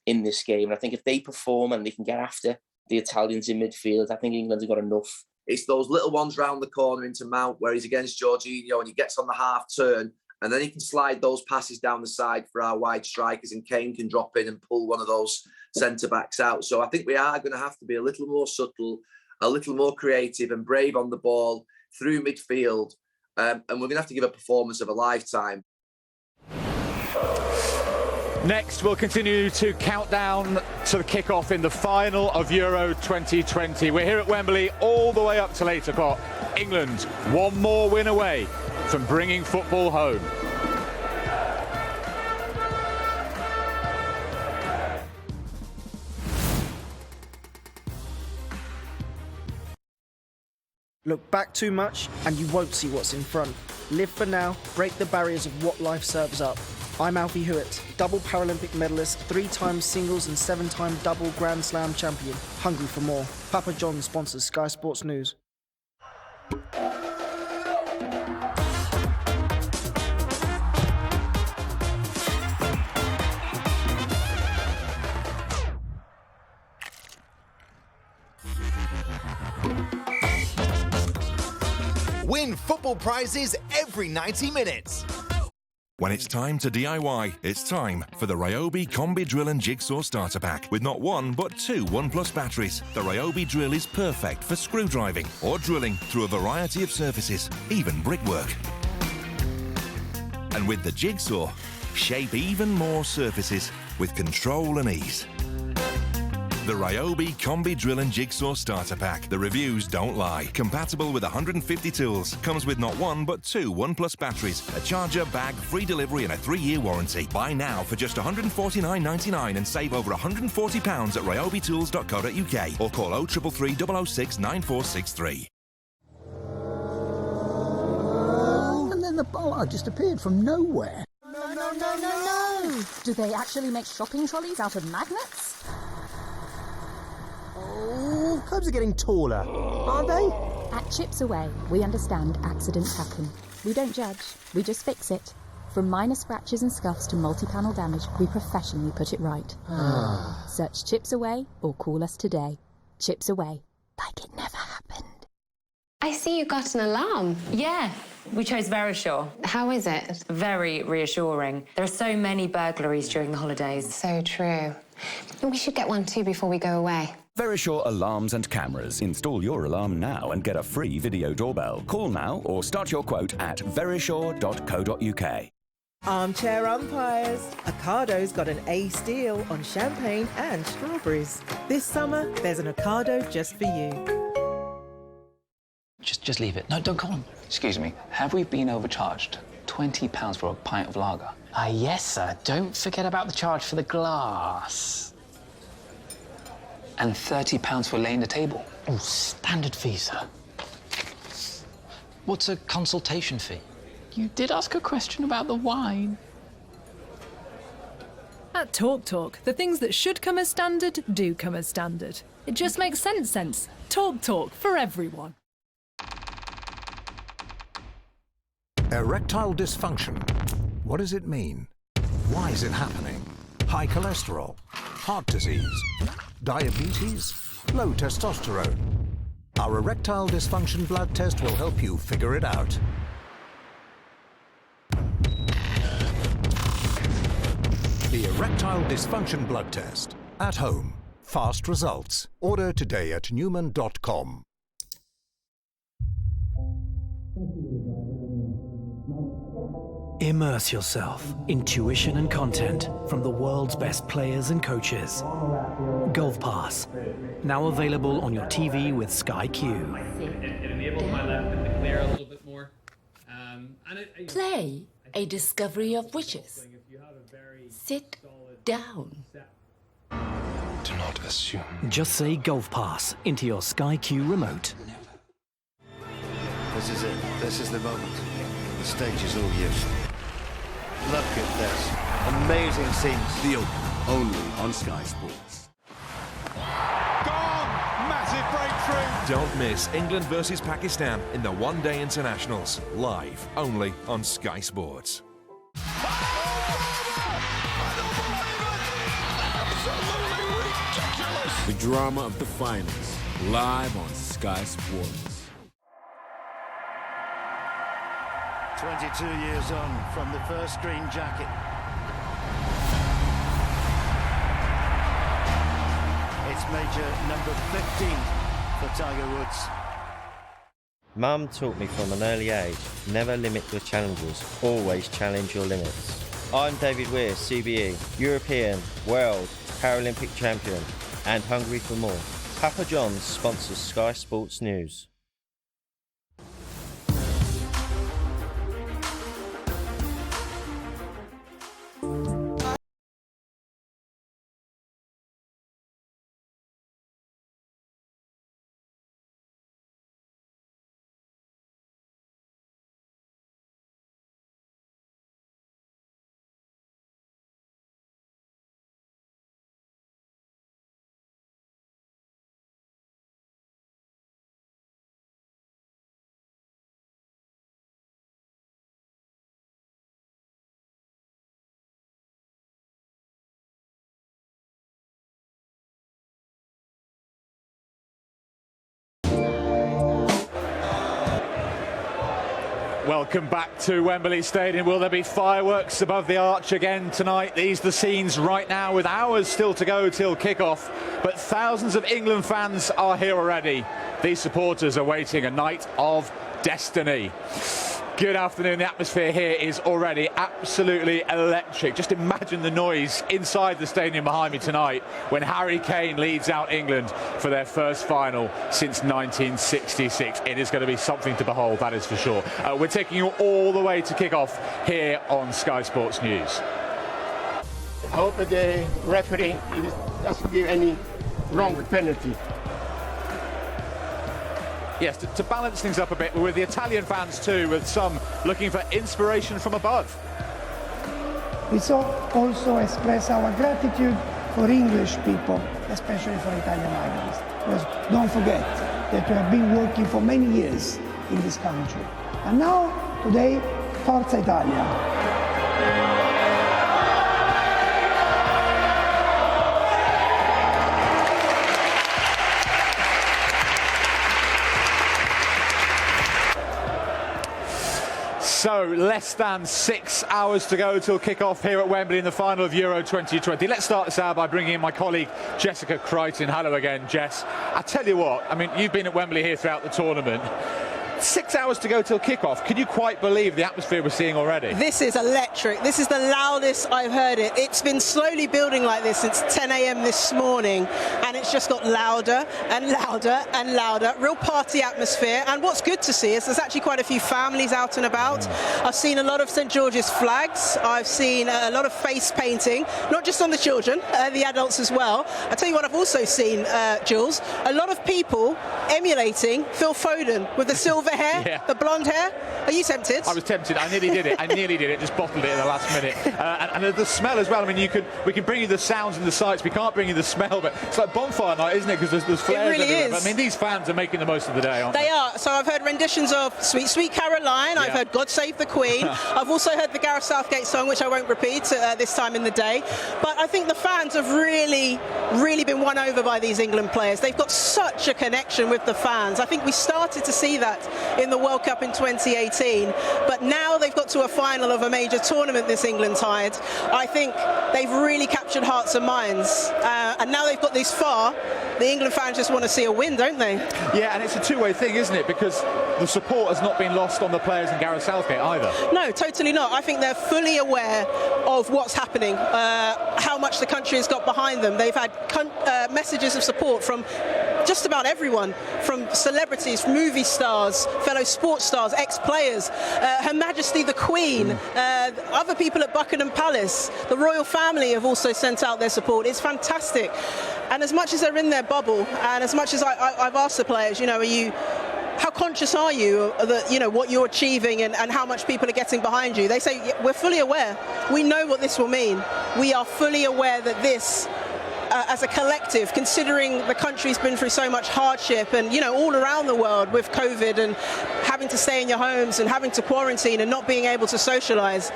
in this game. And I think if they perform and they can get after the Italians in midfield, I think England have got enough. It's those little ones round the corner into Mount where he's against Jorginho and he gets on the half turn and then he can slide those passes down the side for our wide strikers, and Kane can drop in and pull one of those centre-backs out. So I think we are going to have to be a little more subtle, a little more creative and brave on the ball through midfield. And we're going to have to give a performance of a lifetime. Next, we'll continue to count down to the kick-off in the final of Euro 2020. We're here at Wembley all the way up till 8 o'clock. England, one more win away from bringing football home. Look back too much and you won't see what's in front. Live for now, break the barriers of what life serves up. I'm Alfie Hewitt, double Paralympic medalist, 3-time singles and 7-time double Grand Slam champion. Hungry for more. Papa John sponsors Sky Sports News. Win football prizes every 90 minutes. When it's time to DIY, it's time for the Ryobi Combi Drill and Jigsaw Starter Pack with not one but two 1+ batteries. The Ryobi drill is perfect for screw driving or drilling through a variety of surfaces, even brickwork. And with the Jigsaw, shape even more surfaces with control and ease. The Ryobi Combi Drill and Jigsaw Starter Pack. The reviews don't lie. Compatible with 150 tools. Comes with not one but two 1+ batteries, a charger, bag, free delivery and a 3-year warranty. Buy now for just £149.99 and save over £140 at ryobitools.co.uk or call 0333 006 9463. And then the bollard just appeared from nowhere. No. Do they actually make shopping trolleys out of magnets? Oh, curbs are getting taller, aren't they? At Chips Away, we understand accidents happen. We don't judge, we just fix it. From minor scratches and scuffs to multi-panel damage, we professionally put it right. Search Chips Away or call us today. Chips Away, like it never happened. I see you got an alarm. Yeah, we chose Verisure. How is it? Very reassuring. There are so many burglaries during the holidays. So true. We should get one too before we go away. Verisure alarms and cameras. Install your alarm now and get a free video doorbell. Call now or start your quote at verisure.co.uk. Armchair umpires. Ocado's got an ace deal on champagne and strawberries. This summer, there's an Ocado just for you. Just leave it. No, don't go on. Excuse me, have we been overcharged? £20 for a pint of lager. Yes, sir. Don't forget about the charge for the glass. And £30 for laying the table. Oh, standard fee, sir. What's a consultation fee? You did ask a question about the wine. At Talk, the things that should come as standard do come as standard. It just makes sense. Talk for everyone. Erectile dysfunction. What does it mean? Why is it happening? High cholesterol, heart disease, diabetes, low testosterone. Our erectile dysfunction blood test will help you figure it out. The Erectile Dysfunction Blood Test. At home. Fast results. Order today at Newman.com. Immerse yourself in tuition and content from the world's best players and coaches. Golf Pass, now available on your TV with Sky Q. It enables my left to clear a little bit more. Play a discovery of wishes. Sit down. Do not assume. Just say Golf Pass into your Sky Q remote. This is it. This is the moment. The stage is all yours. Look at this. Amazing scenes. The Open, only on Sky Sports. Gone! Massive breakthrough! Don't miss England versus Pakistan in the one-day internationals. Live, only on Sky Sports. The drama of the finals, live on Sky Sports. 22 years on from the first green jacket. It's major number 15 for Tiger Woods. Mum taught me from an early age, never limit your challenges, always challenge your limits. I'm David Weir, CBE, European, World, Paralympic champion, and hungry for more. Papa John's sponsors Sky Sports News. Welcome back to Wembley Stadium. Will there be fireworks above the arch again tonight? These are the scenes right now with hours still to go till kick-off. But thousands of England fans are here already. These supporters are waiting a night of destiny. Good afternoon. The atmosphere here is already absolutely electric. Just imagine the noise inside the stadium behind me tonight when Harry Kane leads out England for their first final since 1966. It is going to be something to behold, that is for sure. We're taking you all the way to kick off here on Sky Sports News. I hope that the referee doesn't give any wrong penalty. Yes, to balance things up a bit, we're with the Italian fans too, with some looking for inspiration from above. We also express our gratitude for English people, especially for Italian migrants. Because don't forget that we have been working for many years in this country. And now, today, Forza Italia. So, less than 6 hours to go till kick-off here at Wembley in the final of Euro 2020. Let's start this out by bringing in my colleague Jessica Crichton. Hello again, Jess. I tell you what, I mean, you've been at Wembley here throughout the tournament. 6 hours to go till kick-off. Can you quite believe the atmosphere we're seeing already? This is electric. This is the loudest I've heard it. It's been slowly building like this since 10 a.m. this morning, and it's just got louder and louder and louder. Real party atmosphere. And what's good to see is there's actually quite a few families out and about. I've seen a lot of St George's flags. I've seen a lot of face painting, not just on the children, the adults as well. I tell you what, I've also seen, Jules, a lot of people emulating Phil Foden with the silver hair, yeah, the blonde hair. Are you tempted? I was tempted. I nearly did it. I nearly did it. Just bottled it at the last minute. And the smell as well. I mean, we can bring you the sounds and the sights. We can't bring you the smell, but it's like bonfire night, isn't it? Because there's flares really everywhere. is. But, I mean, these fans are making the most of the day, aren't they? They are. So I've heard renditions of Sweet Sweet Caroline. Yeah. I've heard God Save the Queen. I've also heard the Gareth Southgate song, which I won't repeat this time in the day. But I think the fans have really, really been won over by these England players. They've got such a connection with the fans. I think we started to see that in the World Cup in 2018, but now they've got to a final of a major tournament, this England side. I think they've really captured hearts and minds, and now they've got this far. The England fans just want to see a win, don't they? Yeah, and it's a two-way thing, isn't it? Because the support has not been lost on the players and Gareth Southgate either. No, totally not. I think they're fully aware of what's happening, how how much the country has got behind them. They've had messages of support from just about everyone, from celebrities, movie stars, fellow sports stars, ex-players, Her Majesty the Queen, other people at Buckingham Palace. The royal family have also sent out their support. It's fantastic. And as much as they're in their bubble, and as much as I've asked the players, how conscious are you that what you're achieving and how much people are getting behind you? They say, we're fully aware. We know what this will mean. We are fully aware that this, as a collective, considering the country's been through so much hardship and, all around the world with COVID and having to stay in your homes and having to quarantine and not being able to socialise,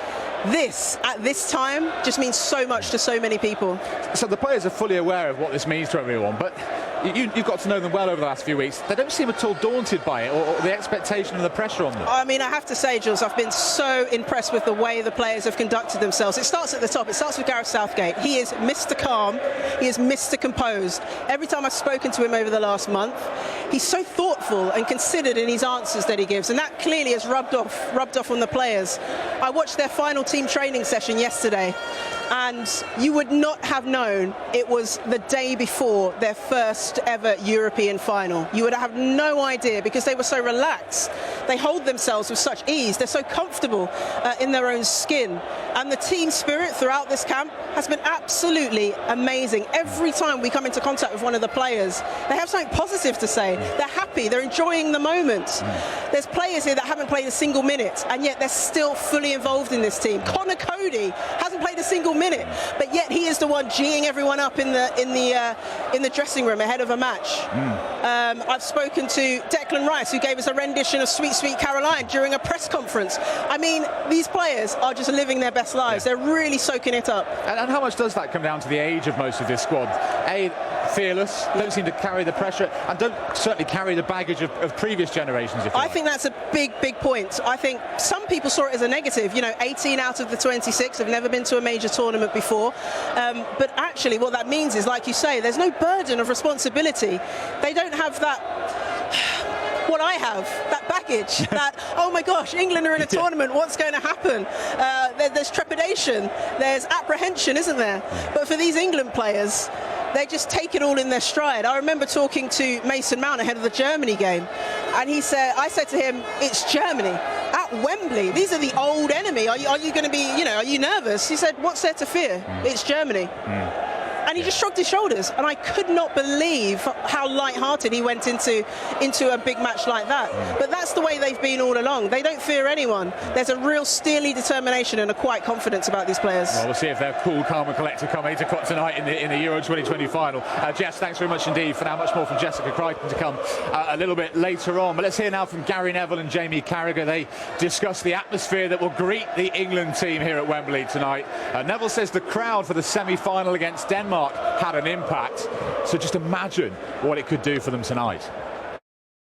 this, at this time, just means so much to so many people. So the players are fully aware of what this means to everyone, but you've got to know them well over the last few weeks. They don't seem at all daunted by it or the expectation and the pressure on them. I mean, I have to say, Jules, I've been so impressed with the way the players have conducted themselves. It starts at the top. It starts with Gareth Southgate. He is Mr. Calm. He is Mr. Composed. Every time I've spoken to him over the last month, he's so thoughtful and considered in his answers that he gives, and that clearly has rubbed off on the players. I watched their final team training session yesterday, and you would not have known it was the day before their first ever European final. You would have no idea, because they were so relaxed. They hold themselves with such ease. They're so comfortable in their own skin. And the team spirit throughout this camp has been absolutely amazing. Every time we come into contact with one of the players, they have something positive to say. They're happy. They're enjoying the moment. There's players here that haven't played a single minute, and yet they're still fully involved in this team. Connor Cody hasn't played a single minute, but yet he is the one geeing everyone up in the dressing room ahead of a match. I've spoken to Declan Rice, who gave us a rendition of Sweet Sweet Caroline during a press conference. I mean, these players are just living their best lives. They're really soaking it up. And how much does that come down to the age of most of this squad? Fearless, don't seem to carry the pressure, and don't certainly carry the baggage of previous generations. I think that's a big point. I think some people saw it as a negative. 18 out of the 26 have never been to a major tournament before. But actually what that means is, like you say, there's no burden of responsibility. They don't have that... what I have, that baggage, that, oh my gosh, England are in a tournament, what's going to happen? There's trepidation, there's apprehension, isn't there? But for these England players, they just take it all in their stride. I remember talking to Mason Mount ahead of the Germany game, and I said to him, it's Germany at Wembley. These are the old enemy. Are you going to be, are you nervous? He said, what's there to fear? It's Germany. And he just shrugged his shoulders, and I could not believe how light-hearted he went into a big match like that. But that's the way they've been all along. They don't fear anyone. There's a real steely determination and a quiet confidence about these players. Well, we'll see if they're cool, calm and collected come 8 o'clock tonight in the Euro 2020 final. Jess, thanks very much indeed for now. Much more from Jessica Crichton to come a little bit later on. But let's hear now from Gary Neville and Jamie Carragher. They discuss the atmosphere that will greet the England team here at Wembley tonight. Neville says the crowd for the semi-final against Denmark had an impact, so just imagine what it could do for them tonight.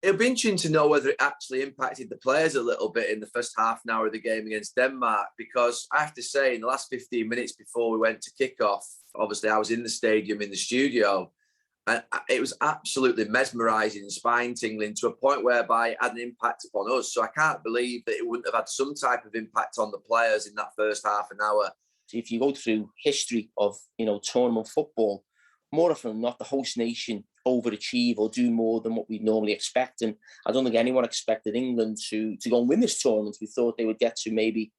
It'll be interesting to know whether it actually impacted the players a little bit in the first half an hour of the game against Denmark, because I have to say, in the last 15 minutes before we went to kick-off, obviously I was in the stadium, in the studio, and it was absolutely mesmerising and spine-tingling to a point whereby it had an impact upon us. So I can't believe that it wouldn't have had some type of impact on the players in that first half an hour. If you go through history of, tournament football, more often than not, the host nation overachieve or do more than what we normally expect. And I don't think anyone expected England to go and win this tournament. We thought they would get to maybe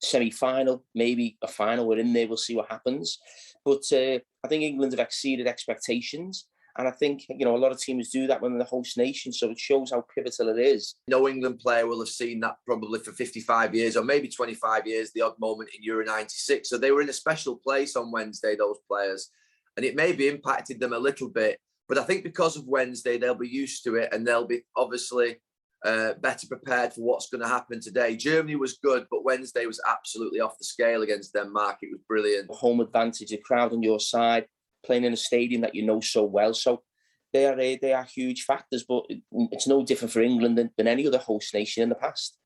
semi-final, maybe a final. We're in there, we'll see what happens. But I think England have exceeded expectations. And I think, a lot of teams do that when they're the host nation. So it shows how pivotal it is. No England player will have seen that probably for 55 years or maybe 25 years, the odd moment in Euro 96. So they were in a special place on Wednesday, those players. And it maybe impacted them a little bit. But I think because of Wednesday, they'll be used to it and they'll be obviously better prepared for what's going to happen today. Germany was good, but Wednesday was absolutely off the scale against Denmark. It was brilliant. Home advantage, a crowd on your side, playing in a stadium that you know so well. So they are huge factors, but it's no different for England than any other host nation in the past.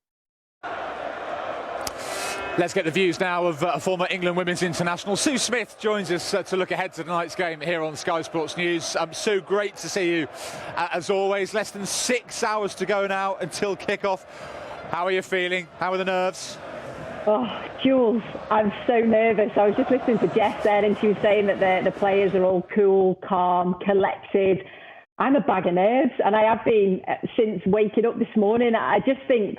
Let's get the views now of former England women's international. Sue Smith joins us to look ahead to tonight's game here on Sky Sports News. Sue, great to see you as always. Less than 6 hours to go now until kick-off. How are you feeling? How are the nerves? Oh, Jules, I'm so nervous. I was just listening to Jess then, and she was saying that the players are all cool, calm, collected. I'm a bag of nerves, and I have been since waking up this morning. I just think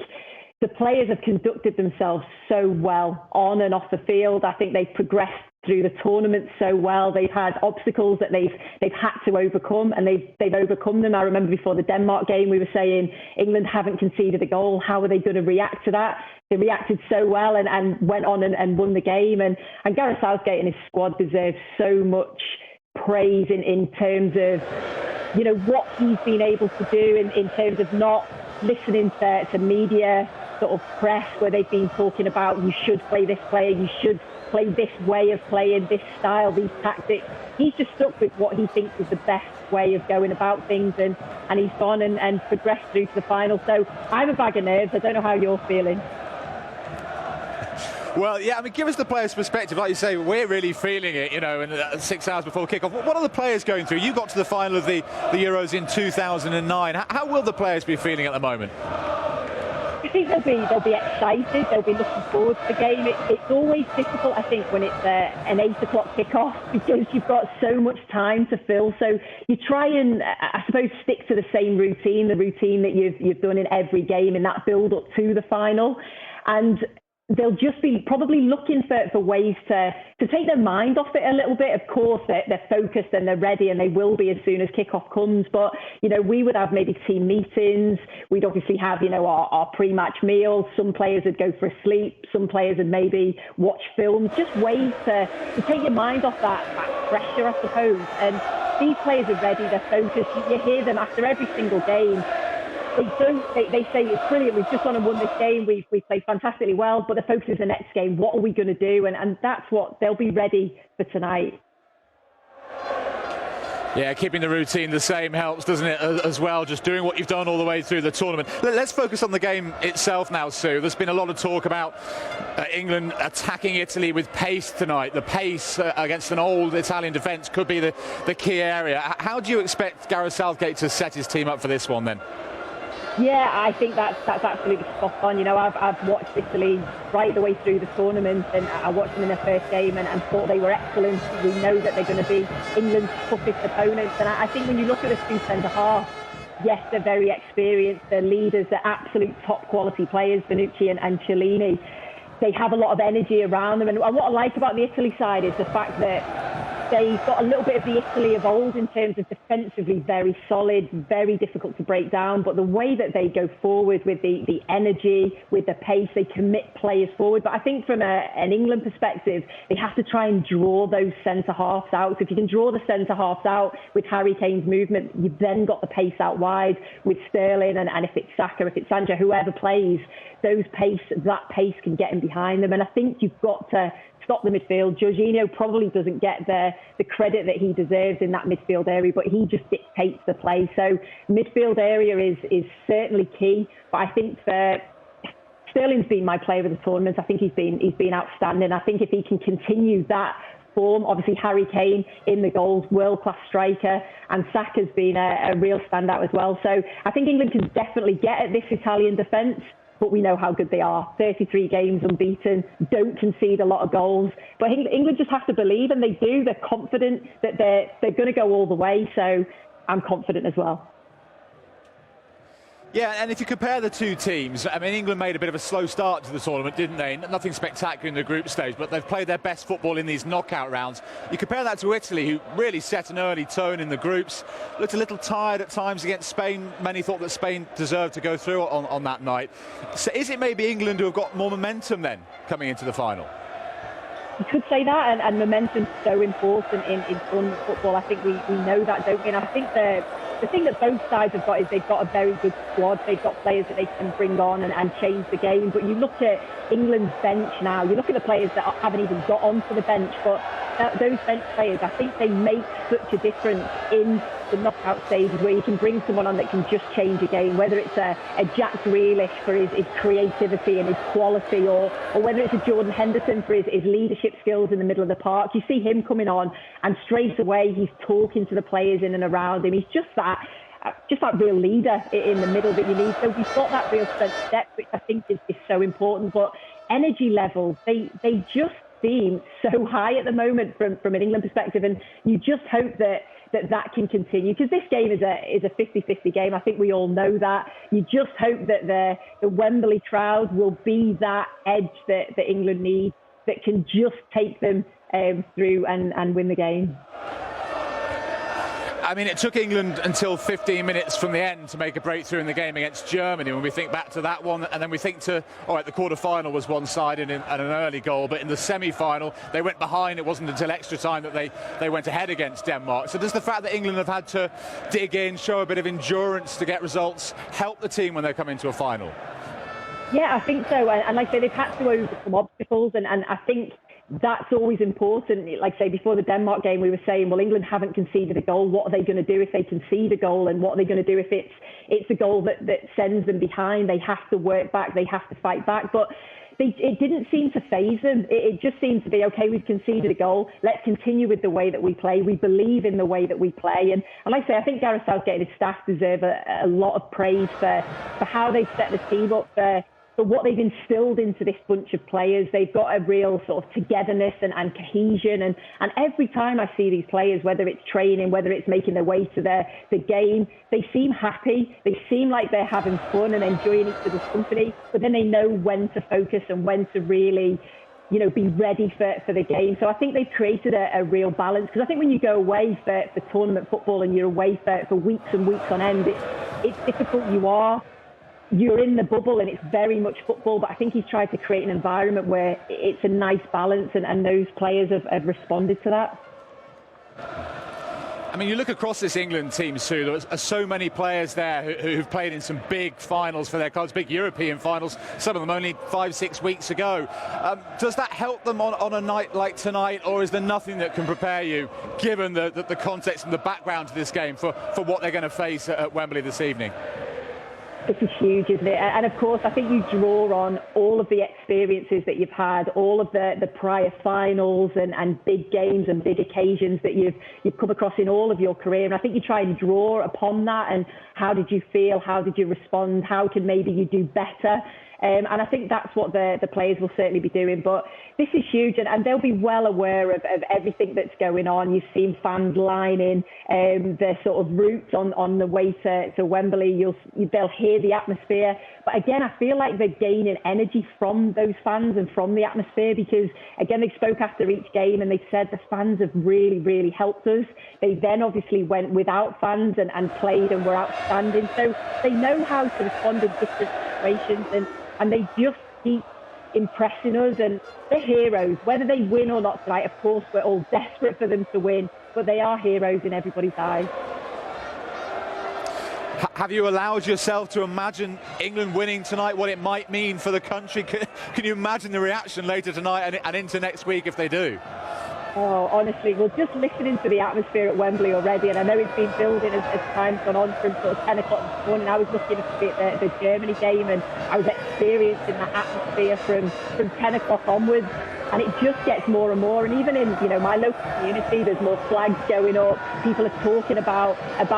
the players have conducted themselves so well on and off the field. I think they've progressed through the tournament so well. They've had obstacles that they've had to overcome, and they've overcome them. I remember before the Denmark game, we were saying England haven't conceded a goal. How are they going to react to that? They reacted so well and went on and won the game. And Gareth Southgate and his squad deserve so much praise in terms of, you know, what he's been able to do in terms of not listening to media sort of press where they've been talking about you should play this player, you should play this way of playing, this style, these tactics. He's just stuck with what he thinks is the best way of going about things, and he's gone and progressed through to the final. So I'm a bag of nerves. I don't know how you're feeling. Well, yeah, I mean, give us the players' perspective. Like you say, we're really feeling it, you know, and 6 hours before kick-off. What are the players going through? You got to the final of the Euros in 2009. How will the players be feeling at the moment? I think they'll be excited. They'll be looking forward to the game. It's always difficult, I think, when it's an 8 o'clock kick-off, because you've got so much time to fill. So you try and, I suppose, stick to the same routine, the routine that you've done in every game in that build-up to the final. And they'll just be probably looking for ways to take their mind off it a little bit. Of course, they're focused and they're ready, and they will be as soon as kickoff comes. But, you know, we would have maybe team meetings. We'd obviously have, you know, our pre-match meals. Some players would go for a sleep. Some players would maybe watch films. Just ways to take your mind off that pressure, I suppose. And these players are ready. They're focused. You hear them after every single game. They say it's brilliant, we've just gone and won this game, we've played fantastically well, but the focus is the next game. What are we going to do? And that's what they'll be ready for tonight. Yeah, keeping the routine the same helps, doesn't it, as well, just doing what you've done all the way through the tournament. Let's focus on the game itself now, Sue. There's been a lot of talk about England attacking Italy with pace tonight. The pace against an old Italian defence could be the key area. How do you expect Gareth Southgate to set his team up for this one then? Yeah, I think that's absolutely spot on. You know, I've watched Italy right the way through the tournament, and I watched them in their first game and thought they were excellent. We know that they're going to be England's toughest opponents, and I think when you look at the two centre-halves, yes, they're very experienced, they're leaders, they're absolute top quality players, Bonucci and Chiellini. They have a lot of energy around them, and what I like about the Italy side is the fact that they've got a little bit of the Italy of old in terms of defensively very solid, very difficult to break down. But the way that they go forward with the energy, with the pace, they commit players forward. But I think from an England perspective, they have to try and draw those centre-halves out. So if you can draw the centre-halves out with Harry Kane's movement, you've then got the pace out wide with Sterling, and if it's Saka, if it's Sancho, whoever plays, that pace can get in behind them. And I think you've got to stop the midfield. Jorginho probably doesn't get the credit that he deserves in that midfield area, but he just dictates the play. So midfield area is certainly key. But I think Sterling's been my player of the tournament. I think he's been outstanding. I think if he can continue that form, obviously Harry Kane in the goals, world-class striker, and Saka's been a real standout as well. So I think England can definitely get at this Italian defence, but we know how good they are. 33 games unbeaten, don't concede a lot of goals. But England just have to believe, and they do. They're confident that they're going to go all the way, so I'm confident as well. Yeah, and if you compare the two teams, I mean, England made a bit of a slow start to the tournament, didn't they? Nothing spectacular in the group stage, but they've played their best football in these knockout rounds. You compare that to Italy, who really set an early tone in the groups, looked a little tired at times against Spain. Many thought that Spain deserved to go through on that night. So is it maybe England who have got more momentum then, coming into the final? You could say that, and momentum's so important in tournament football. I think we know that, don't we? And I think the thing that both sides have got is they've got a very good squad. They've got players that they can bring on and change the game. But you look at England's bench now, you look at the players that haven't even got onto the bench, but those bench players, I think they make such a difference in the knockout stages where you can bring someone on that can just change a game, whether it's a Jack Grealish for his creativity and his quality, or whether it's a Jordan Henderson for his leadership skills in the middle of the park. You see him coming on and straight away he's talking to the players in and around him. He's just that real leader in the middle that you need. So we've got that real sense of depth, which I think is so important. But energy levels, they just seem so high at the moment from an England perspective, and you just hope that can continue, because this game is a 50-50 game. I think we all know that. You just hope that the Wembley crowd will be that edge that England needs, that can just take them through and win the game. I mean, it took England until 15 minutes from the end to make a breakthrough in the game against Germany. When we think back to that one, and then we think to, all right, the quarter-final was one-sided and an early goal, but in the semi-final, they went behind. It wasn't until extra time that they went ahead against Denmark. So does the fact that England have had to dig in, show a bit of endurance to get results, help the team when they come into a final? Yeah, I think so. And like I say, they've had to overcome obstacles, and I think that's always important. Like I say, before the Denmark game, we were saying, well, England haven't conceded a goal. What are they going to do if they concede a goal? And what are they going to do if it's a goal that sends them behind? They have to work back. They have to fight back. But it didn't seem to faze them. It just seemed to be, okay, we've conceded a goal. Let's continue with the way that we play. We believe in the way that we play. And like I say, I think Gareth Southgate and his staff deserve a lot of praise for how they've set the team up, for what they've instilled into this bunch of players. They've got a real sort of togetherness and cohesion. And every time I see these players, whether it's training, whether it's making their way to the game, they seem happy. They seem like they're having fun and enjoying each other's company. But then they know when to focus and when to really, be ready for the game. So I think they've created a real balance. Because I think when you go away for tournament football and you're away for weeks and weeks on end, it's difficult. You're in the bubble and it's very much football, but I think he's tried to create an environment where it's a nice balance, and those players have responded to that. I mean, you look across this England team, Sue, there are so many players there who've played in some big finals for their clubs, big European finals, some of them only 5-6 weeks ago. Does that help them on a night like tonight, or is there nothing that can prepare you, given the context and the background to this game, for what they're going to face at Wembley this evening? This is huge, isn't it? And of course, I think you draw on all of the experiences that you've had, all of the prior finals and big games and big occasions that you've come across in all of your career. And I think you try and draw upon that. And how did you feel? How did you respond? How can maybe you do better? And I think that's what the players will certainly be doing. But this is huge, and they'll be well aware of everything that's going on. You've seen fans lining their sort of routes on the way to Wembley. They'll hear the atmosphere. But again, I feel like they're gaining energy from those fans and from the atmosphere, because, again, they spoke after each game and they said the fans have really, really helped us. They then obviously went without fans and played and were outstanding. So they know how to respond in different situations, and they just keep impressing us, and they're heroes. Whether they win or not tonight, of course, we're all desperate for them to win, but they are heroes in everybody's eyes. Have you allowed yourself to imagine England winning tonight, what it might mean for the country? Can you imagine the reaction later tonight and into next week if they do? Oh, honestly, well, just listening to the atmosphere at Wembley already, and I know it's been building as time's gone on from sort of 10 o'clock this morning. I was looking at the Germany game, and I was experiencing that atmosphere from 10 o'clock onwards, and it just gets more and more. And even in my local community, there's more flags going up. People are talking about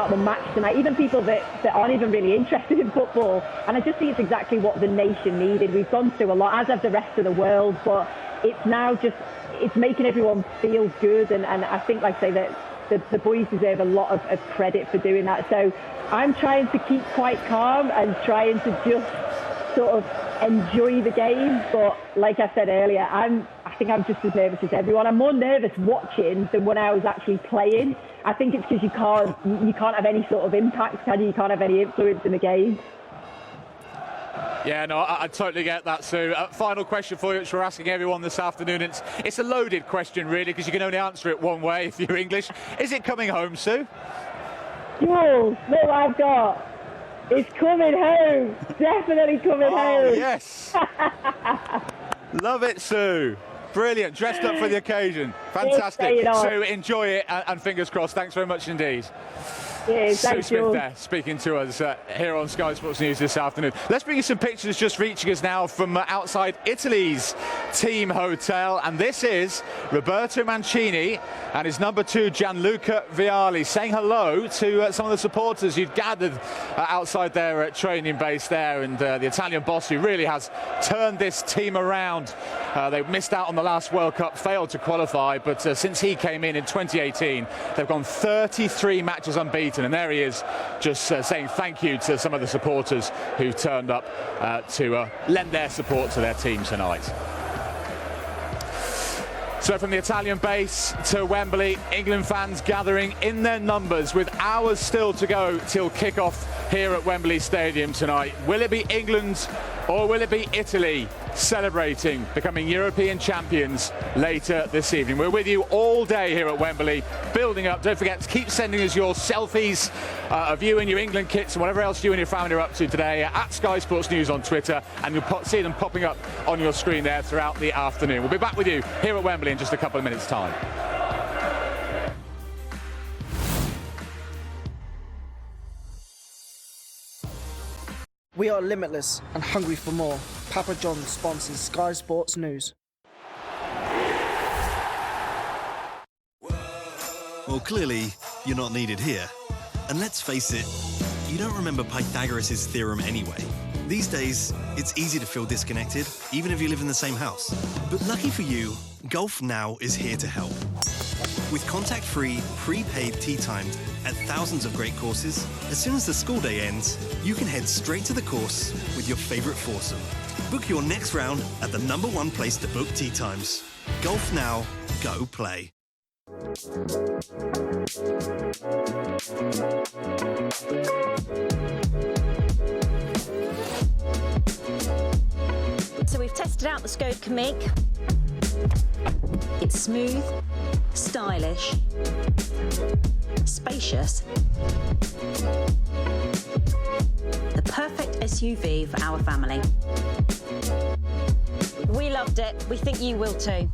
the match tonight, even people that aren't even really interested in football. And I just think it's exactly what the nation needed. We've gone through a lot, as have the rest of the world, but it's now just, it's making everyone feel good, and I think, like I say, that the boys deserve a lot of credit for doing that. So I'm trying to keep quite calm and trying to just sort of enjoy the game. But like I said earlier, I think I'm just as nervous as everyone. I'm more nervous watching than when I was actually playing. I think it's because you can't have any sort of impact, can you? You can't have any influence in the game. Yeah, no, I totally get that, Sue. Final question for you, which we're asking everyone this afternoon. It's a loaded question, really, because you can only answer it one way if you're English. Is it coming home, Sue? Jules, look what I've got. It's coming home. Definitely coming home. Yes. Love it, Sue. Brilliant. Dressed up for the occasion. Fantastic. So enjoy it, and fingers crossed. Thanks very much indeed. Cheers, Sue thanks, Smith George. there, speaking to us here on Sky Sports News this afternoon. Let's bring you some pictures just reaching us now from outside Italy's team hotel. And this is Roberto Mancini and his number 2, Gianluca Vialli, saying hello to some of the supporters who'd gathered outside their training base there. And the Italian boss, who really has turned this team around. They missed out on the last World Cup, failed to qualify, but since he came in 2018, they've gone 33 matches unbeaten. And there he is, just saying thank you to some of the supporters who turned up to lend their support to their team tonight. So from the Italian base to Wembley, England fans gathering in their numbers with hours still to go till kick-off here at Wembley Stadium tonight. Will it be England or will it be Italy celebrating becoming European champions later this evening? We're with you all day here at Wembley, building up. Don't forget to keep sending us your selfies of you and your England kits and whatever else you and your family are up to today at Sky Sports News on Twitter, and you'll see them popping up on your screen there throughout the afternoon. We'll be back with you here at Wembley in just a couple of minutes' time. We are limitless and hungry for more. Papa John's sponsors Sky Sports News. Well, clearly, you're not needed here. And let's face it, you don't remember Pythagoras' theorem anyway. These days, it's easy to feel disconnected, even if you live in the same house. But lucky for you, Golf Now is here to help. With contact-free, prepaid tee times at thousands of great courses, as soon as the school day ends, you can head straight to the course with your favourite foursome. Book your next round at the #1 place to book tee times. Golf Now, go play. So we've tested out the Skoda Kamiq. It's smooth, stylish, spacious. The perfect SUV for our family. We loved it. We think you will too.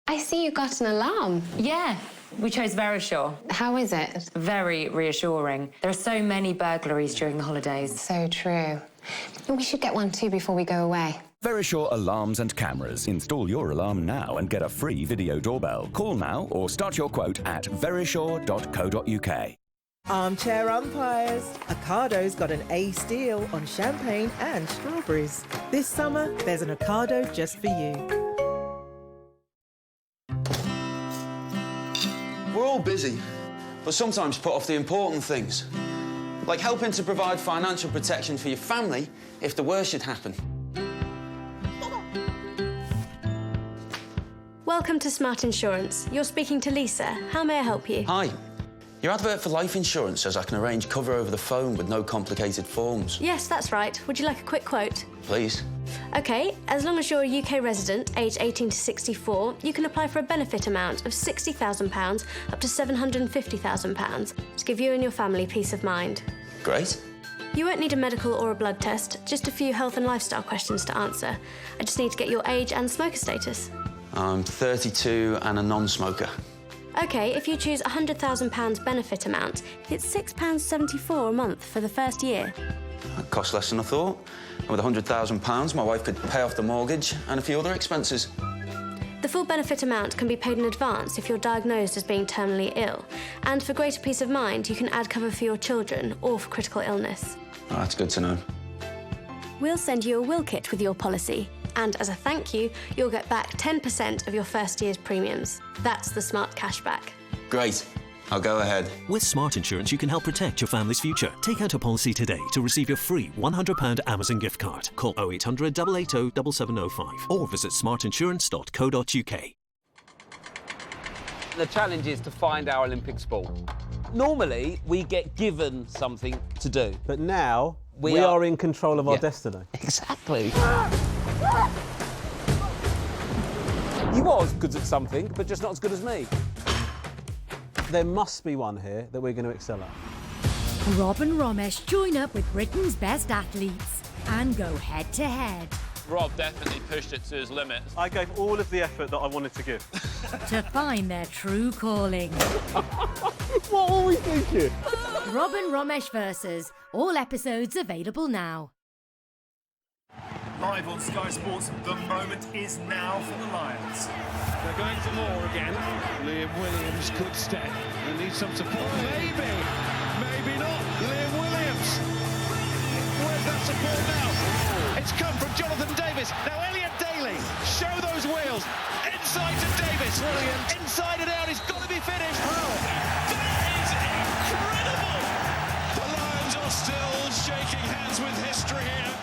I see you got an alarm. Yeah, we chose Verisure. How is it? Very reassuring. There are so many burglaries during the holidays. So true. We should get one too before we go away. Verisure alarms and cameras. Install your alarm now and get a free video doorbell. Call now or start your quote at verisure.co.uk. Armchair umpires. Ocado's got an ace deal on champagne and strawberries. This summer, there's an Ocado just for you. We're all busy, but sometimes put off the important things, like helping to provide financial protection for your family if the worst should happen. Welcome to Smart Insurance. You're speaking to Lisa. How may I help you? Hi. Your advert for life insurance says I can arrange cover over the phone with no complicated forms. Yes, that's right. Would you like a quick quote? Please. OK, as long as you're a UK resident, aged 18 to 64, you can apply for a benefit amount of £60,000 up to £750,000 to give you and your family peace of mind. Great. You won't need a medical or a blood test, just a few health and lifestyle questions to answer. I just need to get your age and smoker status. I'm 32 and a non-smoker. OK, if you choose £100,000 benefit amount, it's £6.74 a month for the first year. That costs less than I thought. And with £100,000, my wife could pay off the mortgage and a few other expenses. The full benefit amount can be paid in advance if you're diagnosed as being terminally ill. And for greater peace of mind, you can add cover for your children or for critical illness. Oh, that's good to know. We'll send you a will kit with your policy. And as a thank you, you'll get back 10% of your first year's premiums. That's the Smart Cashback. Great. I'll go ahead. With Smart Insurance, you can help protect your family's future. Take out a policy today to receive your free £100 Amazon gift card. Call 0800 880 7705 or visit smartinsurance.co.uk. The challenge is to find our Olympic sport. Normally, we get given something to do. But now, we are in control of our destiny. Exactly. He was good at something, but just not as good as me. There must be one here that we're going to excel at. Rob and Romesh join up with Britain's best athletes and go head to head. Rob definitely pushed it to his limits. I gave all of the effort that I wanted to give. To find their true calling. What were we thinking? Rob and Romesh versus. All episodes available now. Live on Sky Sports, the moment is now for the Lions. They're going for more again. Liam Williams could step. They need some support. Maybe, maybe not. Liam Williams. Where's that support now? It's come from Jonathan Davis. Now Elliot Daly, show those wheels. Inside to Davis. Brilliant. Inside and out. He's got to be finished. That is incredible. The Lions are still shaking hands with history here.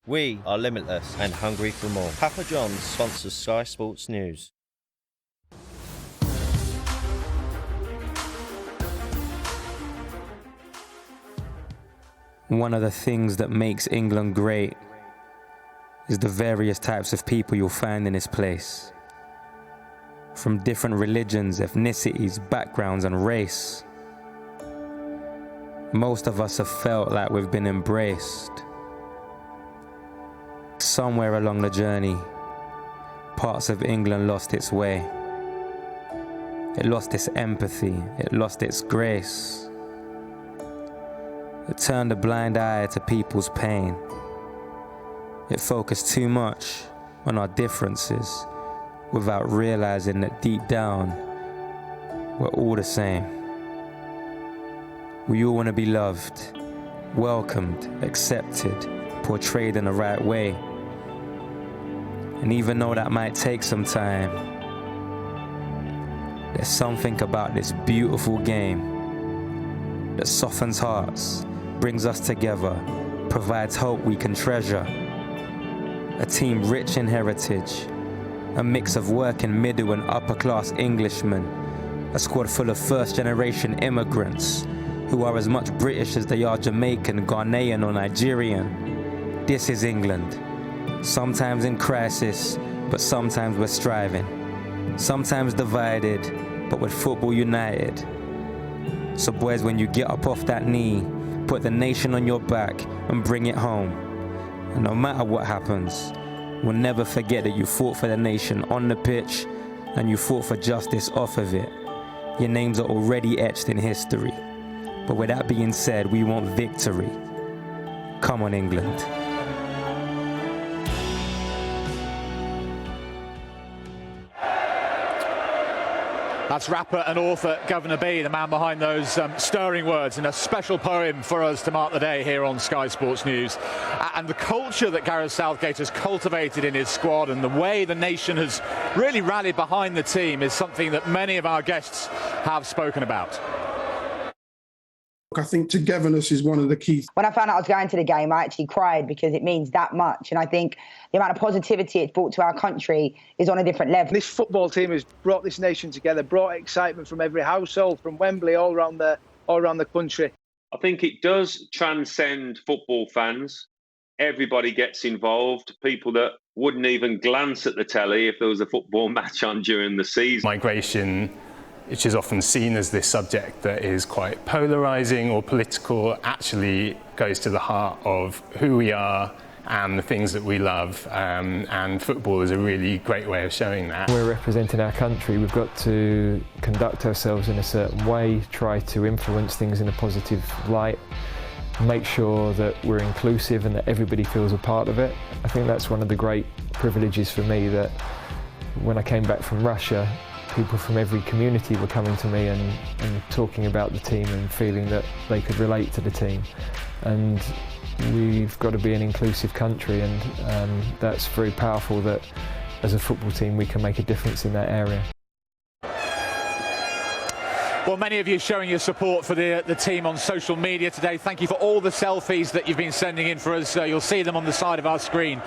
We are limitless and hungry for more. Papa John's sponsors Sky Sports News. One of the things that makes England great is the various types of people you'll find in this place. From different religions, ethnicities, backgrounds and race. Most of us have felt like we've been embraced. Somewhere along the journey, parts of England lost its way. It lost its empathy, it lost its grace. It turned a blind eye to people's pain. It focused too much on our differences without realizing that deep down, we're all the same. We all want to be loved, welcomed, accepted, portrayed in the right way. And even though that might take some time, there's something about this beautiful game that softens hearts, brings us together, provides hope we can treasure. A team rich in heritage, a mix of working middle and upper class Englishmen, a squad full of first generation immigrants who are as much British as they are Jamaican, Ghanaian or Nigerian. This is England. Sometimes in crisis, but sometimes we're striving. Sometimes divided, but with football united. So boys, when you get up off that knee, put the nation on your back and bring it home. And no matter what happens, we'll never forget that you fought for the nation on the pitch and you fought for justice off of it. Your names are already etched in history. But with that being said, we want victory. Come on, England. That's rapper and author Governor B, the man behind those stirring words in a special poem for us to mark the day here on Sky Sports News. And the culture that Gareth Southgate has cultivated in his squad and the way the nation has really rallied behind the team is something that many of our guests have spoken about. I think togetherness is one of the keys. When I found out I was going to the game, I actually cried because it means that much. And I think the amount of positivity it's brought to our country is on a different level. This football team has brought this nation together, brought excitement from every household, from Wembley, all around the country. I think it does transcend football fans. Everybody gets involved. People that wouldn't even glance at the telly if there was a football match on during the season. Migration, which is often seen as this subject that is quite polarising or political, actually goes to the heart of who we are and the things that we love, and football is a really great way of showing that. We're representing our country, we've got to conduct ourselves in a certain way, try to influence things in a positive light, make sure that we're inclusive and that everybody feels a part of it. I think that's one of the great privileges for me, that when I came back from Russia, people from every community were coming to me and talking about the team and feeling that they could relate to the team. And we've got to be an inclusive country, and that's very powerful that as a football team we can make a difference in that area. Well, many of you showing your support for the team on social media today. Thank you for all the selfies that you've been sending in for us. You'll see them on the side of our screen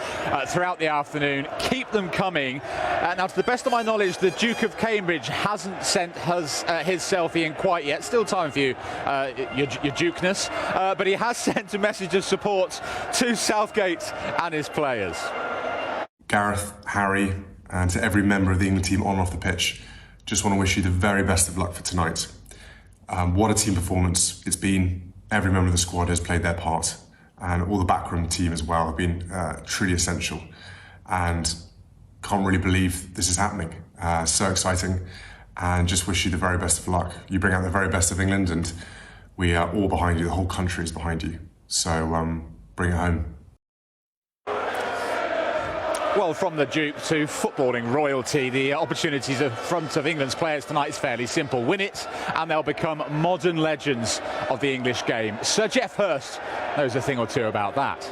throughout the afternoon. Keep them coming. Now, to the best of my knowledge, the Duke of Cambridge hasn't sent his selfie in quite yet. Still time for you, your Dukeness. But he has sent a message of support to Southgate and his players. Gareth, Harry, and to every member of the England team on and off the pitch, just want to wish you the very best of luck for tonight. What a team performance it's been. Every member of the squad has played their part. and all the backroom team as well have been truly essential. And can't really believe this is happening. So exciting, and just wish you the very best of luck. You bring out the very best of England, and we are all behind you. The whole country is behind you. So bring it home. Well, from the Duke to footballing royalty, the opportunities in front of England's players tonight is fairly simple. Win it, and they'll become modern legends of the English game. Sir Geoff Hurst knows a thing or two about that.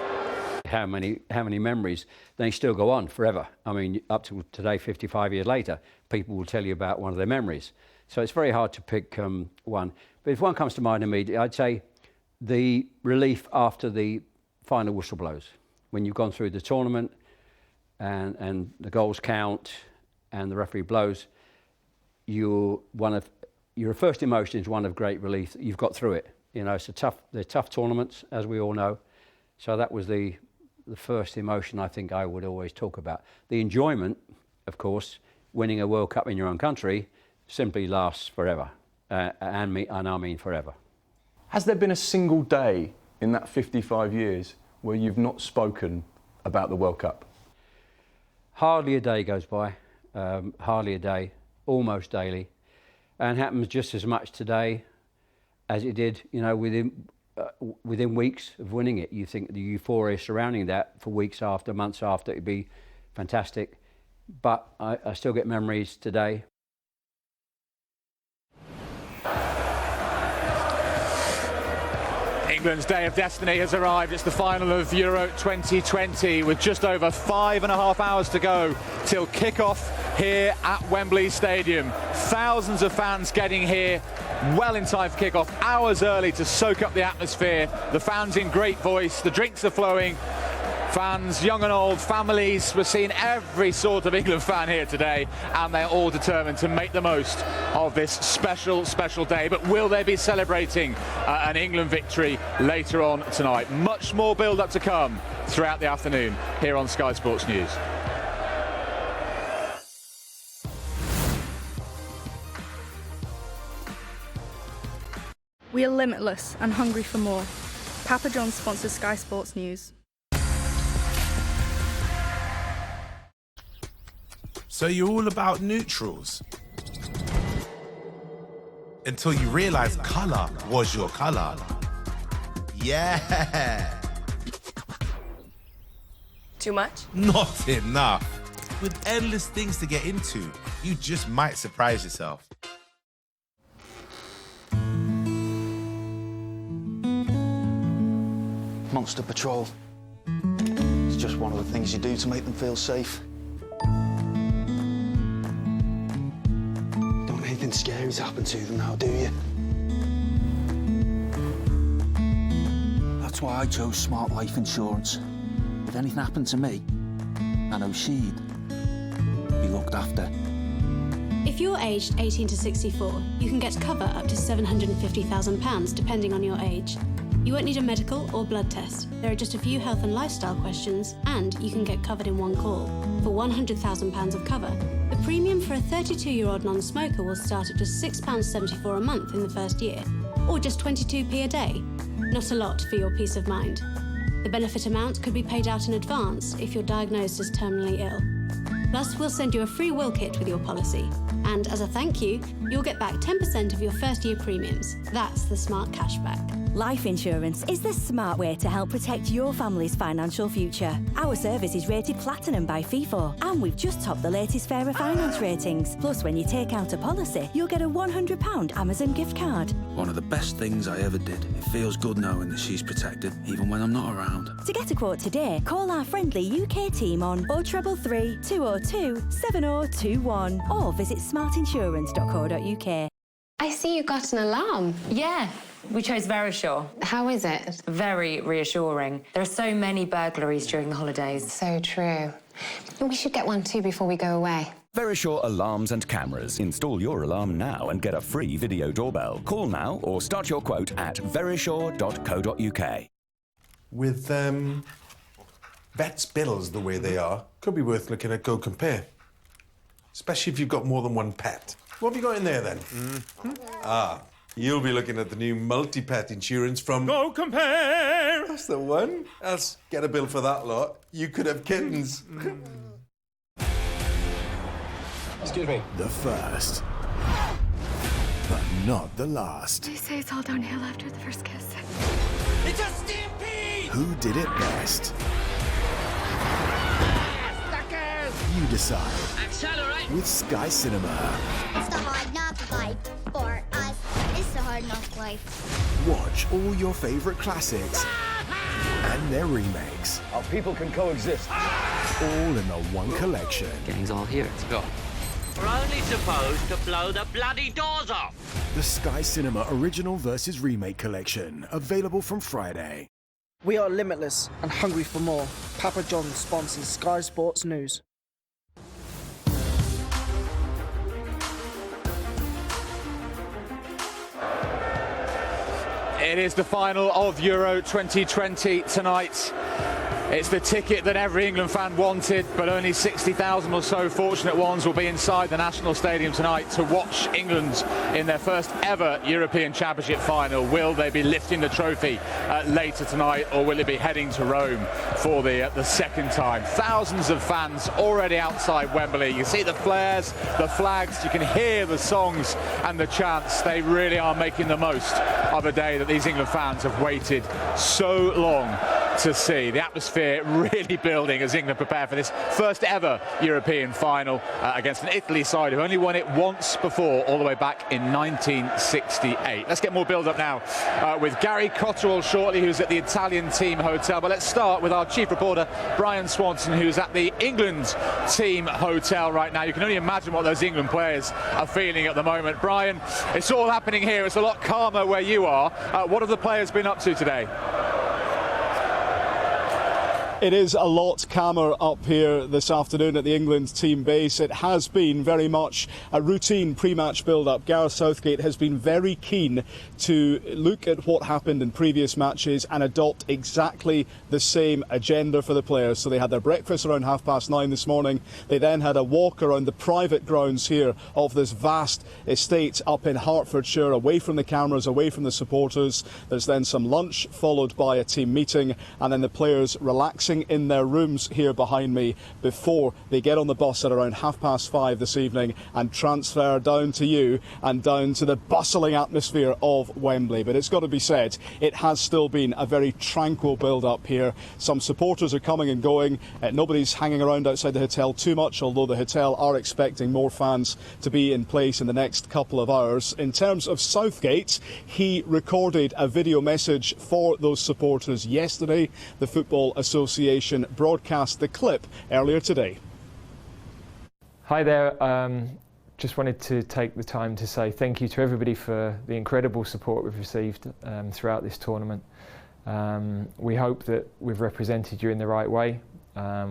How many memories? They still go on forever. I mean, up to today, 55 years later, people will tell you about one of their memories. So it's very hard to pick one. But if one comes to mind immediately, I'd say the relief after the final whistle blows. When you've gone through the tournament, and the goals count and the referee blows, your first emotion is one of great relief that you've got through it. You know, they're tough tournaments, as we all know. So that was the first emotion I think I would always talk about. The enjoyment, of course, winning a World Cup in your own country simply lasts forever, and I mean forever. Has there been a single day in that 55 years where you've not spoken about the World Cup? Hardly a day goes by, hardly a day, almost daily, and happens just as much today as it did, you know, within weeks of winning it. You think the euphoria surrounding that for weeks after, months after, it'd be fantastic, but I still get memories today. England's day of destiny has arrived. It's the final of Euro 2020 with just over 5.5 hours to go till kick-off here at Wembley Stadium. Thousands of fans getting here well in time for kick-off, hours early to soak up the atmosphere. The fans in great voice, the drinks are flowing. Fans, young and old, families, we're seeing every sort of England fan here today, and they're all determined to make the most of this special, special day. But will they be celebrating an England victory later on tonight? Much more build-up to come throughout the afternoon here on Sky Sports News. We are limitless and hungry for more. Papa John's sponsors Sky Sports News. So you're all about neutrals? Until you realise colour was your colour. Yeah! Too much? Not enough. With endless things to get into, you just might surprise yourself. Monster Patrol. It's just one of the things you do to make them feel safe. Don't want anything scary to happen to them now, do you? That's why I chose Smart Life Insurance. If anything happened to me, I know she'd be looked after. If you're aged 18 to 64, you can get cover up to £750,000 depending on your age. You won't need a medical or blood test. There are just a few health and lifestyle questions, and you can get covered in one call. For £100,000 of cover, the premium for a 32-year-old non-smoker will start at just £6.74 a month in the first year, or just 22p a day. Not a lot for your peace of mind. The benefit amount could be paid out in advance if you're diagnosed as terminally ill. Plus, we'll send you a free will kit with your policy. And as a thank you, you'll get back 10% of your first year premiums. That's the smart cashback. Life insurance is the smart way to help protect your family's financial future. Our service is rated platinum by FIFA, and we've just topped the latest Fairer Finance ratings. Plus, when you take out a policy, you'll get a £100 Amazon gift card. One of the best things I ever did. It feels good knowing that she's protected, even when I'm not around. To get a quote today, call our friendly UK team on 0333 202 7021 or visit smartinsurance.co.uk. I see you got an alarm. Yeah, we chose Verisure. How is it? Very reassuring. There are so many burglaries during the holidays. So true. We should get one too before we go away. Verisure alarms and cameras. Install your alarm now and get a free video doorbell. Call now or start your quote at verisure.co.uk. With vets' bills the way they are, could be worth looking at Go Compare. Especially if you've got more than one pet. What have you got in there then? Ah, You'll be looking at the new multi-pet insurance from... Go Compare! That's the one. Else, get a bill for that lot. You could have kittens. Excuse me. The first, but not the last. They say it's all downhill after the first kiss. It's a stampede! Who did it best? You decide. Accelerate! With Sky Cinema. It's the hard knock life for us. It's the hard knock life. Watch all your favorite classics and their remakes. Our people can coexist. All in the one collection. Gang's all here. Let's go. We're only supposed to blow the bloody doors off. The Sky Cinema Original vs. Remake Collection. Available from Friday. We are limitless and hungry for more. Papa John's sponsors Sky Sports News. It is the final of Euro 2020 tonight. It's the ticket that every England fan wanted, but only 60,000 or so fortunate ones will be inside the National Stadium tonight to watch England in their first ever European Championship final. Will they be lifting the trophy later tonight, or will it be heading to Rome for the second time? Thousands of fans already outside Wembley. You see the flares, the flags, you can hear the songs and the chants. They really are making the most of a day that these England fans have waited so long to see. The atmosphere really building as England prepare for this first ever European final against an Italy side who only won it once before, all the way back in 1968. Let's get more build-up now with Gary Cotterill shortly, who's at the Italian team hotel. But let's start with our chief reporter, Brian Swanson, who's at the England team hotel right now. You can only imagine what those England players are feeling at the moment. Brian, it's all happening here. It's a lot calmer where you are. What have the players been up to today? It is a lot calmer up here this afternoon at the England team base. It has been very much a routine pre-match build-up. Gareth Southgate has been very keen to look at what happened in previous matches and adopt exactly the same agenda for the players. So they had their breakfast around 9:30 this morning. They then had a walk around the private grounds here of this vast estate up in Hertfordshire, away from the cameras, away from the supporters. There's then some lunch, followed by a team meeting, and then the players relaxing in their rooms here behind me before they get on the bus at around 5:30 this evening and transfer down to you and down to the bustling atmosphere of Wembley. But it's got to be said, it has still been a very tranquil build-up here. Some supporters are coming and going. Nobody's hanging around outside the hotel too much, although the hotel are expecting more fans to be in place in the next couple of hours. In terms of Southgate, he recorded a video message for those supporters yesterday. The Football Association broadcast the clip earlier today. Hi there. Just wanted to take the time to say thank you to everybody for the incredible support we've received throughout this tournament. We hope that we've represented you in the right way.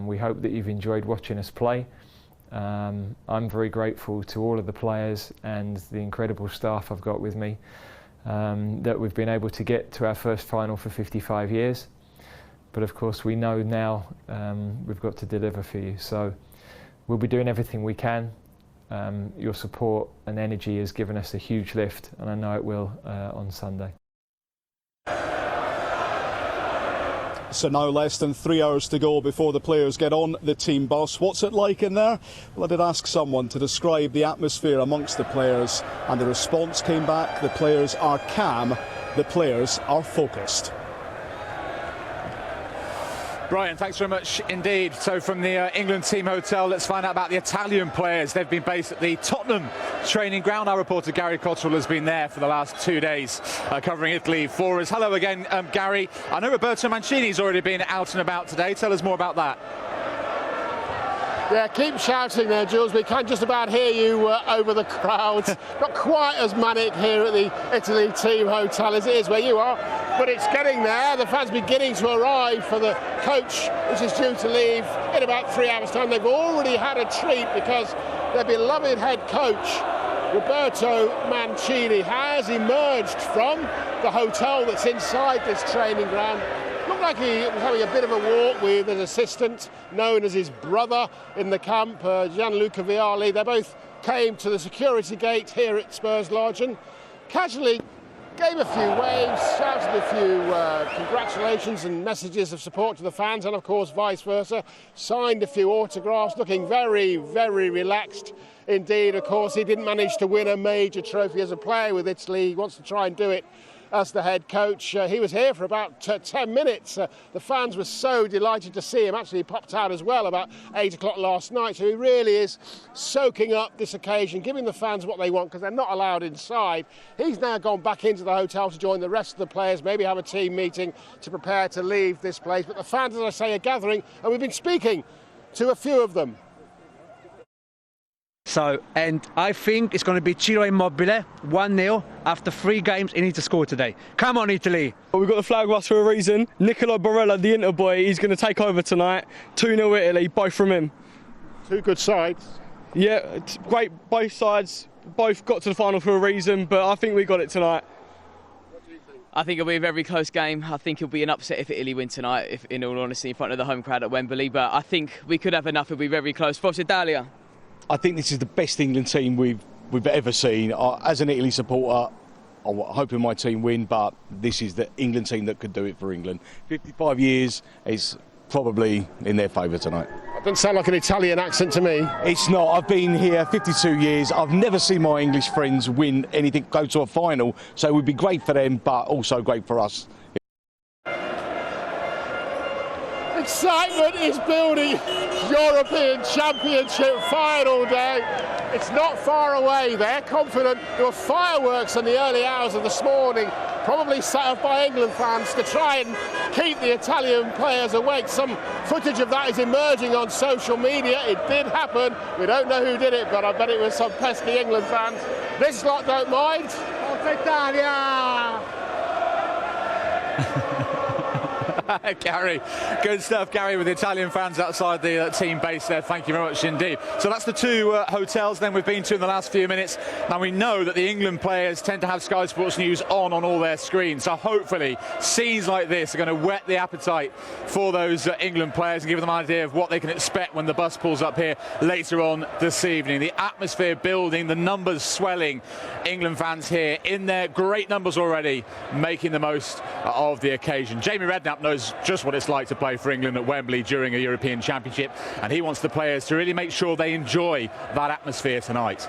We hope that you've enjoyed watching us play. I'm very grateful to all of the players and the incredible staff I've got with me that we've been able to get to our first final for 55 years. But of course we know now we've got to deliver for you. So we'll be doing everything we can. Your support and energy has given us a huge lift, and I know it will on Sunday. So now less than 3 hours to go before the players get on the team bus. What's it like in there? Well, I did ask someone to describe the atmosphere amongst the players, and the response came back: the players are calm, the players are focused. Brian, thanks very much indeed. So from the England team hotel, let's find out about the Italian players. They've been based at the Tottenham training ground. Our reporter Gary Cotterill has been there for the last 2 days covering Italy for us. Hello again, Gary. I know Roberto Mancini's already been out and about today. Tell us more about that. Yeah, keep shouting there, Jules. We can just about hear you over the crowd. Not quite as manic here at the Italy team hotel as it is where you are, but it's getting there. The fans beginning to arrive for the coach, which is due to leave in about 3 hours' time. They've already had a treat because their beloved head coach, Roberto Mancini, has emerged from the hotel that's inside this training ground. Looked like he was having a bit of a walk with an assistant known as his brother in the camp, Gianluca Vialli. They both came to the security gate here at Spurs Lodge, and casually gave a few waves, shouted a few congratulations and messages of support to the fans, and of course vice versa, signed a few autographs, looking very, very relaxed indeed. Of course, he didn't manage to win a major trophy as a player with Italy. He wants to try and do it as the head coach. He was here for about 10 minutes. The fans were so delighted to see him. Actually, he popped out as well about 8 o'clock last night. So he really is soaking up this occasion, giving the fans what they want because they're not allowed inside. He's now gone back into the hotel to join the rest of the players, maybe have a team meeting to prepare to leave this place. But the fans, as I say, are gathering, and we've been speaking to a few of them. So, and I think it's going to be Ciro Immobile, 1-0. After 3 games, he needs to score today. Come on, Italy. Well, we've got the flag lost for a reason. Nicola Barella, the Inter boy, he's going to take over tonight. 2-0 Italy, both from him. 2 good sides. Yeah, it's great, both sides. Both got to the final for a reason, but I think we got it tonight. I think it'll be a very close game. I think it'll be an upset if Italy win tonight, if, in all honesty, in front of the home crowd at Wembley. But I think we could have enough. It'll be very close. Forza Italia. I think this is the best England team we've ever seen. As an Italy supporter, I'm hoping my team win, but this is the England team that could do it for England. 55 years is probably in their favour tonight. It doesn't sound like an Italian accent to me. It's not. I've been here 52 years. I've never seen my English friends win anything, go to a final. So it would be great for them, but also great for us. Excitement is building. European Championship final day. It's not far away. They're confident. There were fireworks in the early hours of this morning, probably set up by England fans to try and keep the Italian players awake. Some footage of that is emerging on social media. It did happen. We don't know who did it, but I bet it was some pesky England fans. This lot don't mind. Forza Italia! Gary, good stuff, Gary, with the Italian fans outside the team base there. Thank you very much indeed. So that's the 2 hotels then we've been to in the last few minutes. Now we know that the England players tend to have Sky Sports News on all their screens, so hopefully scenes like this are going to whet the appetite for those England players and give them an idea of what they can expect when the bus pulls up here later on this evening. The atmosphere building, the numbers swelling. England fans here in their great numbers already, making the most of the occasion. Jamie Redknapp knows just what it's like to play for England at Wembley during a European Championship, and he wants the players to really make sure they enjoy that atmosphere tonight.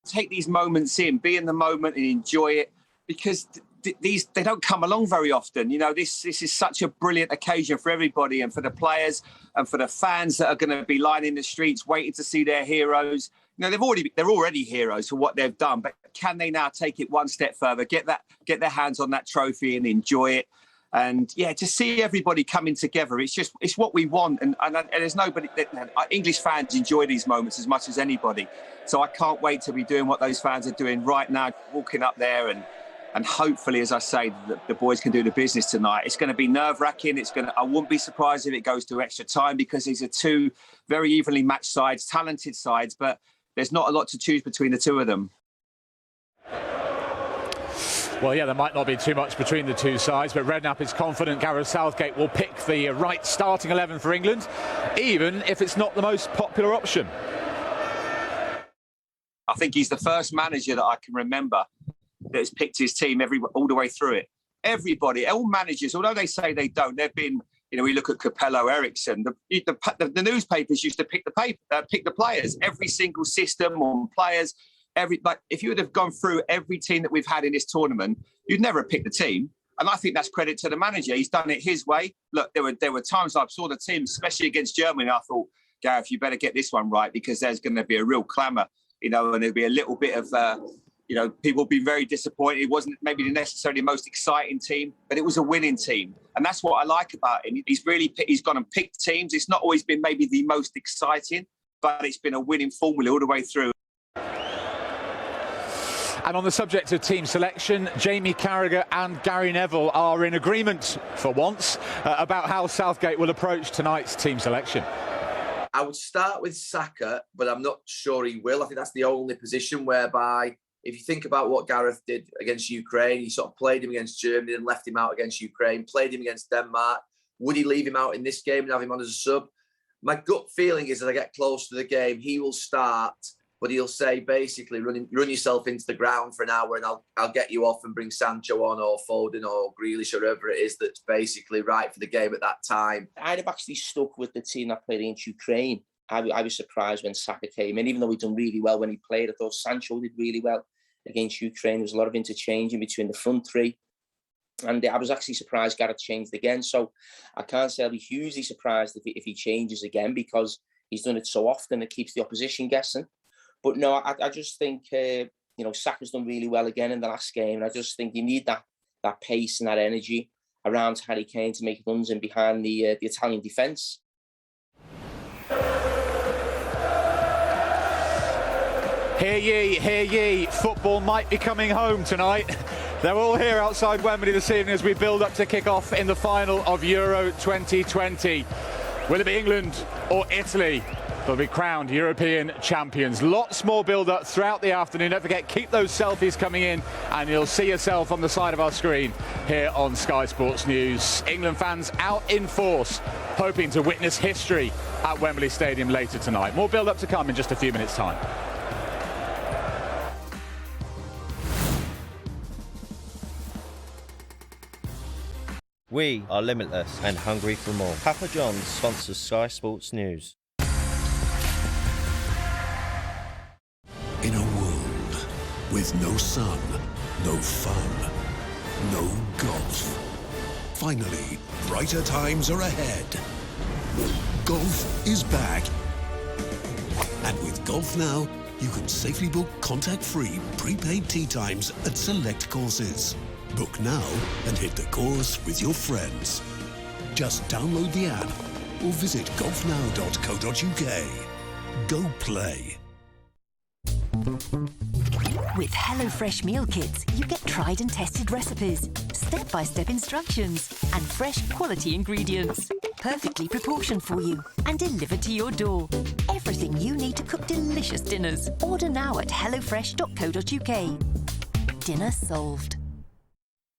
Take these moments in, be in the moment and enjoy it, because they don't come along very often. You know, this is such a brilliant occasion for everybody, and for the players and for the fans that are going to be lining the streets waiting to see their heroes. You know, they're already heroes for what they've done, but can they now take it one step further, get their hands on that trophy and enjoy it? And yeah, to see everybody coming together, it's what we want. And there's nobody, English fans enjoy these moments as much as anybody. So I can't wait to be doing what those fans are doing right now, walking up there and hopefully, as I say, the boys can do the business tonight. It's going to be nerve-wracking. I wouldn't be surprised if it goes to extra time, because these are 2 very evenly matched sides, talented sides, but there's not a lot to choose between the 2 of them. Well, yeah, there might not be too much between the 2 sides, but Redknapp is confident Gareth Southgate will pick the right starting 11 for England, even if it's not the most popular option. I think he's the first manager that I can remember that has picked his team all the way through it. Everybody, all managers, although they say they don't, they've been, you know, we look at Capello, Ericsson, the newspapers used to pick the players, every single system on players. If you would have gone through every team that we've had in this tournament, you'd never have picked the team. And I think that's credit to the manager. He's done it his way. Look, there were times I saw the team, especially against Germany, I thought, Gareth, you better get this one right, because there's going to be a real clamour, you know, and there'll be a little bit of, you know, people will be very disappointed. It wasn't maybe necessarily the most exciting team, but it was a winning team. And that's what I like about him. He's gone and picked teams. It's not always been maybe the most exciting, but it's been a winning formula all the way through. And on the subject of team selection, Jamie Carragher and Gary Neville are in agreement, for once, about how Southgate will approach tonight's team selection. I would start with Saka, but I'm not sure he will. I think that's the only position whereby, if you think about what Gareth did against Ukraine, he sort of played him against Germany and left him out against Ukraine, played him against Denmark. Would he leave him out in this game and have him on as a sub? My gut feeling is, as I get close to the game, he will start, but he'll say basically run yourself into the ground for an hour and I'll get you off and bring Sancho on or Foden or Grealish or whoever it is that's basically right for the game at that time. I'd have actually stuck with the team that played against Ukraine. I was surprised when Saka came in, even though he'd done really well when he played. I thought Sancho did really well against Ukraine. There was a lot of interchanging between the front three. And I was actually surprised Gareth changed again. So I can't say I'll be hugely surprised if he changes again, because he's done it so often, it keeps the opposition guessing. But no, I just think, Saka's done really well again in the last game. And I just think you need that pace and that energy around Harry Kane to make runs in behind the Italian defence. Hear ye, hear ye, football might be coming home tonight. They're all here outside Wembley this evening as we build up to kick off in the final of Euro 2020. Will it be England or Italy? They'll be crowned European champions. Lots more build-up throughout the afternoon. Don't forget, keep those selfies coming in and you'll see yourself on the side of our screen here on Sky Sports News. England fans out in force, hoping to witness history at Wembley Stadium later tonight. More build-up to come in just a few minutes' time. We are limitless and hungry for more. Papa John's sponsors Sky Sports News. In a world with no sun, no fun, no golf. Finally, brighter times are ahead. Golf is back. And with Golf Now, you can safely book contact-free prepaid tee times at select courses. Book now and hit the course with your friends. Just download the app or visit golfnow.co.uk. Go play. With HelloFresh meal kits, you get tried and tested recipes, step-by-step instructions, and fresh quality ingredients. Perfectly proportioned for you and delivered to your door. Everything you need to cook delicious dinners. Order now at hellofresh.co.uk. Dinner solved.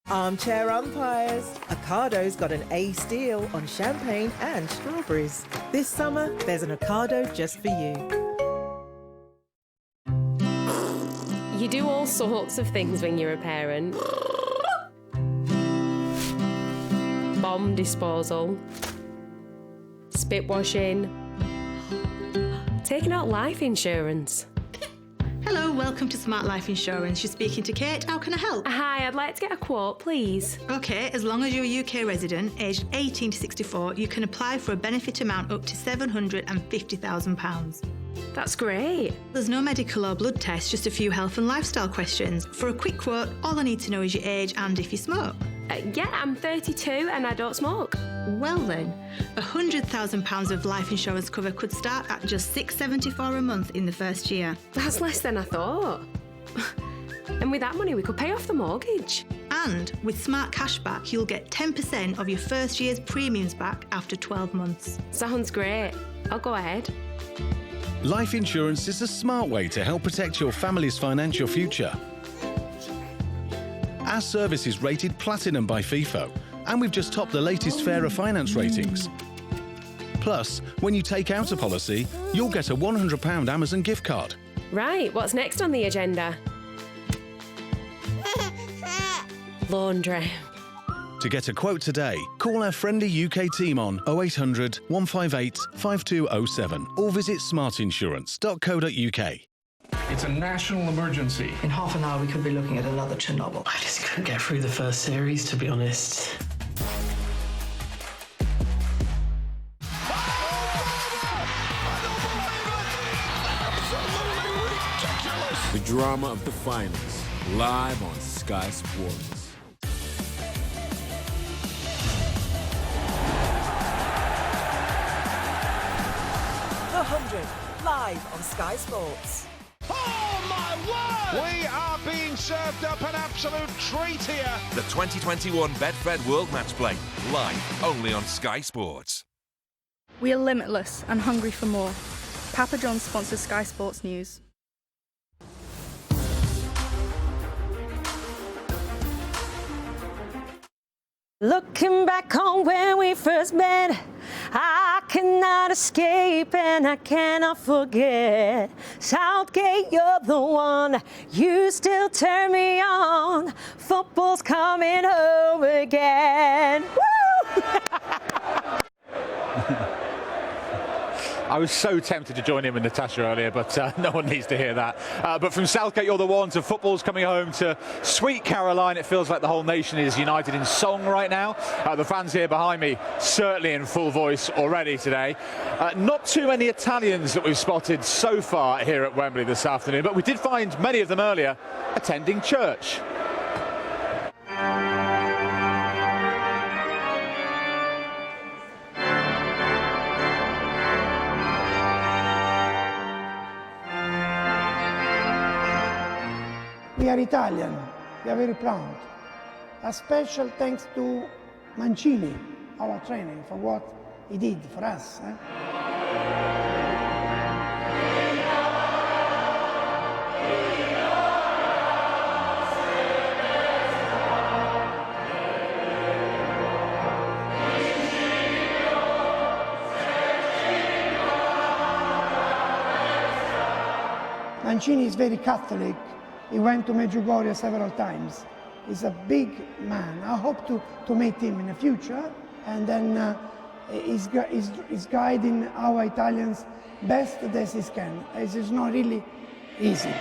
Armchair umpires. Ocado's got an ace deal on champagne and strawberries. This summer, there's an Ocado just for you. You do all sorts of things when you're a parent. Bomb disposal, spit washing, taking out life insurance. Hello, welcome to Smart Life Insurance. You're speaking to Kate. How can I help? Hi, I'd like to get a quote, please. Okay, as long as you're a UK resident, aged 18 to 64, you can apply for a benefit amount up to £750,000. That's great. There's no medical or blood test, just a few health and lifestyle questions. For a quick quote, all I need to know is your age and if you smoke. Yeah, I'm 32 and I don't smoke. Well then, £100,000 of life insurance cover could start at just $674 a month in the first year. That's less than I thought. And with that money, we could pay off the mortgage. And with Smart Cashback, you'll get 10% of your first year's premiums back after 12 months. Sounds great. I'll go ahead. Life insurance is a smart way to help protect your family's financial future. Our service is rated Platinum by FIFO, and we've just topped the latest Fairer Finance ratings. Plus, when you take out a policy, you'll get a £100 Amazon gift card. Right, what's next on the agenda? Laundry. To get a quote today, call our friendly UK team on 0800 158 5207 or visit smartinsurance.co.uk. It's a national emergency. In half an hour, we could be looking at another Chernobyl. I just couldn't get through the first series, to be honest. The drama of the finals, live on Sky Sports. The 100, live on Sky Sports. Oh my word! We are being served up an absolute treat here. The 2021 Betfred World Match Play, live only on Sky Sports. We are limitless and hungry for more. Papa John's sponsors Sky Sports News. Looking back on when we first met, I cannot escape and I cannot forget. Southgate, you're the one, you still turn me on. Football's coming home again. Woo! I was so tempted to join in with Natasha earlier, but no one needs to hear that. But from Southgate, you're the one, to football's coming home, to Sweet Caroline, it feels like the whole nation is united in song right now. The fans here behind me certainly in full voice already today. Not too many Italians that we've spotted so far here at Wembley this afternoon, but we did find many of them earlier attending church. We are Italian, we are very proud. A special thanks to Mancini, our trainer, for what he did for us. Mancini is very Catholic. He went to Medjugorje several times. He's a big man. I hope to meet him in the future, and then he's guiding our Italians best as he can. It is not really easy.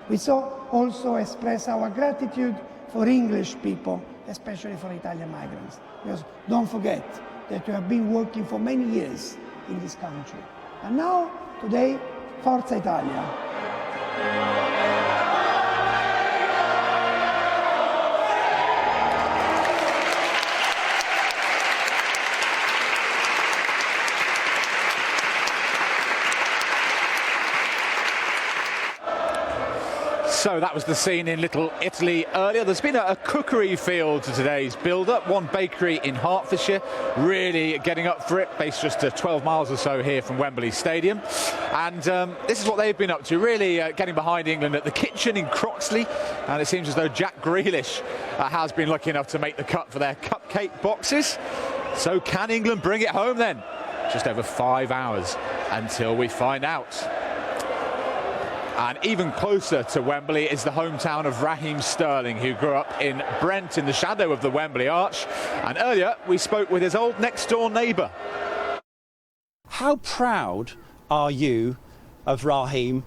We also express our gratitude for English people, especially for Italian migrants. Because don't forget that we have been working for many years in this country. And now, today, Forza Italia. So that was the scene in Little Italy earlier. There's been a cookery feel to today's build-up. One bakery in Hertfordshire really getting up for it, based just 12 miles or so here from Wembley Stadium. And this is what they've been up to, really getting behind England at the kitchen in Croxley. And it seems as though Jack Grealish has been lucky enough to make the cut for their cupcake boxes. So can England bring it home then? Just over 5 hours until we find out. And even closer to Wembley is the hometown of Raheem Sterling, who grew up in Brent in the shadow of the Wembley Arch. And earlier we spoke with his old next-door neighbour. How proud are you of Raheem,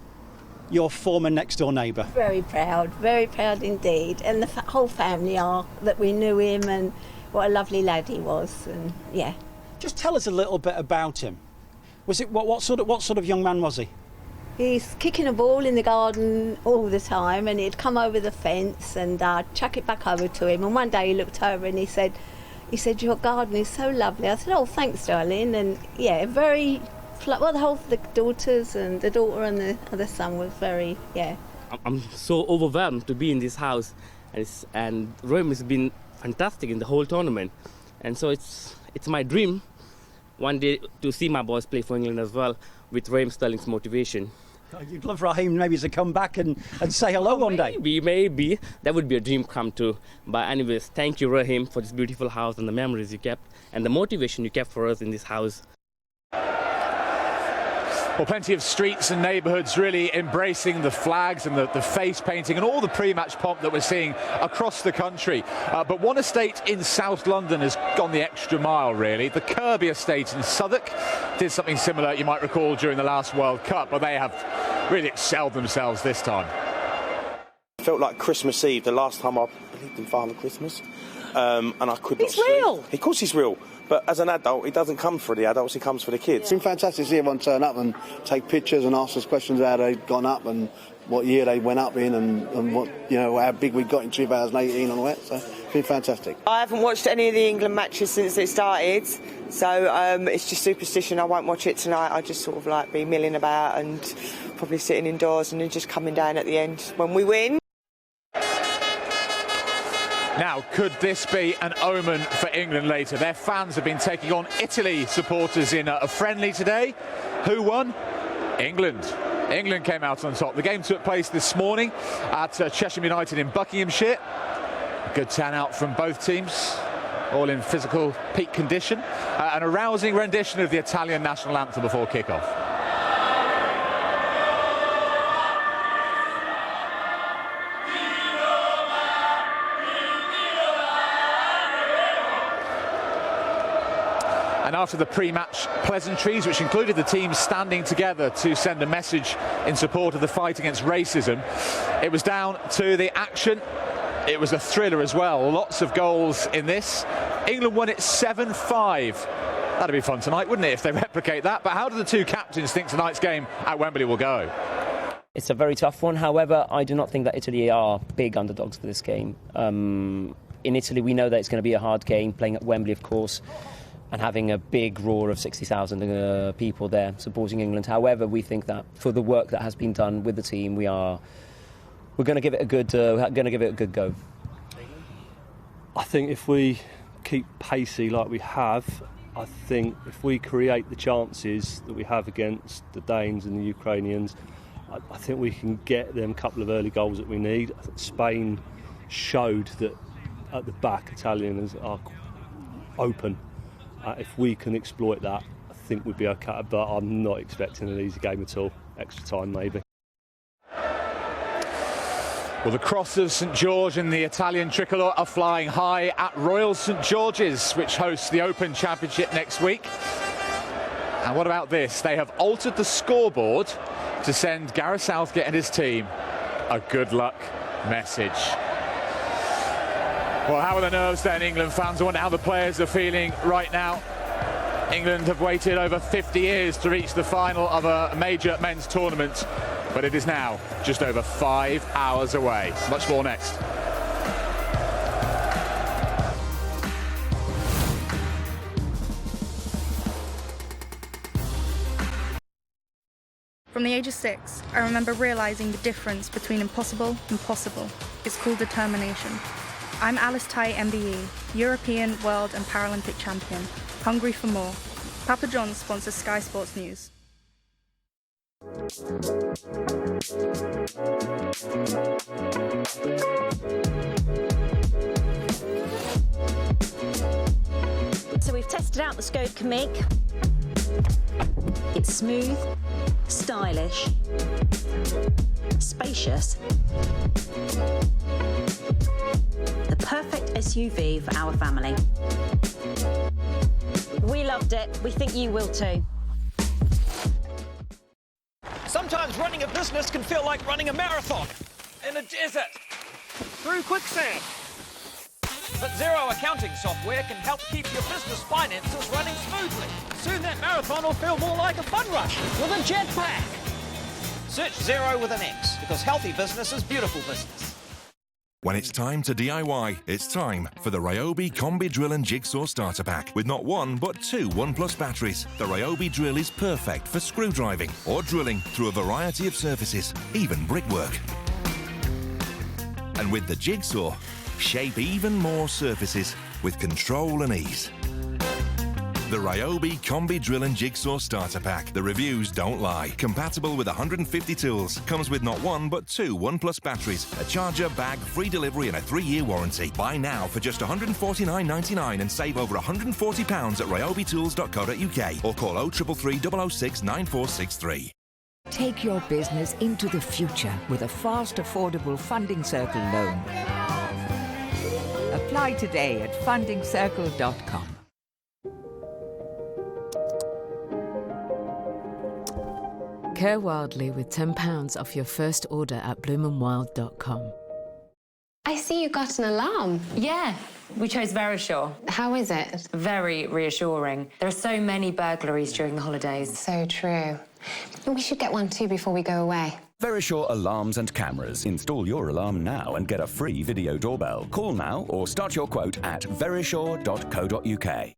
your former next-door neighbour? Very proud indeed. And the whole family are, that we knew him, and what a lovely lad he was. And yeah. Just tell us a little bit about him. Was it what sort of young man was he? He's kicking a ball in the garden all the time, and he'd come over the fence and I'd chuck it back over to him. And one day he looked over and he said, "Your garden is so lovely." I said, "Oh, thanks, darling." And yeah, very, the daughters and the daughter and the other son was very, yeah. I'm so overwhelmed to be in this house, and Raheem has been fantastic in the whole tournament, and so it's my dream one day to see my boys play for England as well, with Raheem Sterling's motivation. You'd love Raheem maybe to come back and say hello one day. Maybe. That would be a dream come true. But anyways, thank you, Raheem, for this beautiful house and the memories you kept and the motivation you kept for us in this house. Well, plenty of streets and neighbourhoods really embracing the flags and the face painting and all the pre-match pomp that we're seeing across the country. But one estate in South London has gone the extra mile, really. The Kirby estate in Southwark did something similar, you might recall, during the last World Cup, but they have really excelled themselves this time. It felt like Christmas Eve, the last time I believed in Father Christmas. and I could not sleep. He's real. Of course he's real. But as an adult, he doesn't come for the adults, he comes for the kids. It's been fantastic to see everyone turn up and take pictures and ask us questions how they'd gone up and what year they went up in and what, you know, how big we got in 2018 and all that. So it's been fantastic. I haven't watched any of the England matches since it started, so it's just superstition. I won't watch it tonight. I just sort of like be milling about and probably sitting indoors and then just coming down at the end when we win. Now, could this be an omen for England later? Their fans have been taking on Italy supporters in a friendly today. Who won? England. England came out on top. The game took place this morning at Cheshire United in Buckinghamshire. A good turnout from both teams, all in physical peak condition. An arousing rendition of the Italian national anthem before kick-off. And after the pre-match pleasantries, which included the teams standing together to send a message in support of the fight against racism, it was down to the action. It was a thriller as well. Lots of goals in this. England won it 7-5. That'd be fun tonight, wouldn't it, if they replicate that? But how do the two captains think tonight's game at Wembley will go? It's a very tough one. However, I do not think that Italy are big underdogs for this game. In Italy, we know that it's going to be a hard game, playing at Wembley, of course, and having a big roar of 60,000 people there supporting England. However, we think that for the work that has been done with the team, we're going to give it a good go. I think if we keep pacey like we have, I think if we create the chances that we have against the Danes and the Ukrainians, I think we can get them a couple of early goals that we need. I think Spain showed that at the back, Italians are open. If we can exploit that, I think we'd be okay, but I'm not expecting an easy game at all. Extra time, maybe. Well, the cross of St George and the Italian tricolour are flying high at Royal St George's, which hosts the Open Championship next week. And what about this? They have altered the scoreboard to send Gareth Southgate and his team a good luck message. Well, how are the nerves then, England fans? I wonder how the players are feeling right now. England have waited over 50 years to reach the final of a major men's tournament, but it is now just over 5 hours away. Much more next. From the age of 6, I remember realising the difference between impossible and possible. It's called determination. I'm Alice Tai MBE, European, World and Paralympic Champion. Hungry for more. Papa John's sponsors Sky Sports News. So we've tested out the Skoda Kamiq. It's smooth, stylish, spacious. The perfect SUV for our family. We loved it. We think you will too. Sometimes running a business can feel like running a marathon in a desert, through quicksand. But Xero accounting software can help keep your business finances running smoothly. Soon that marathon will feel more like a fun rush with a jetpack. Search Xero with an X, because healthy business is beautiful business. When it's time to DIY, it's time for the Ryobi Combi Drill and Jigsaw Starter Pack with not one but two 1+ batteries. The Ryobi drill is perfect for screw driving or drilling through a variety of surfaces, even brickwork. And with the Jigsaw, shape even more surfaces with control and ease. The Ryobi Combi Drill and Jigsaw Starter Pack. The reviews don't lie. Compatible with 150 tools. Comes with not one but two 1+ batteries, a charger, bag, free delivery and a 3-year warranty. Buy now for just £149.99 and save over £140 at ryobitools.co.uk or call 0333 006 9463. Take your business into the future with a fast, affordable Funding Circle loan. Apply today at fundingcircle.com. Care wildly with £10 off your first order at bloomandwild.com. I see you got an alarm. Yeah, We chose Verisure. How is it? Very reassuring. There are so many burglaries during the holidays. So true. We should get one too before we go away. Verisure alarms and cameras. Install your alarm now and get a free video doorbell. Call now or start your quote at verisure.co.uk.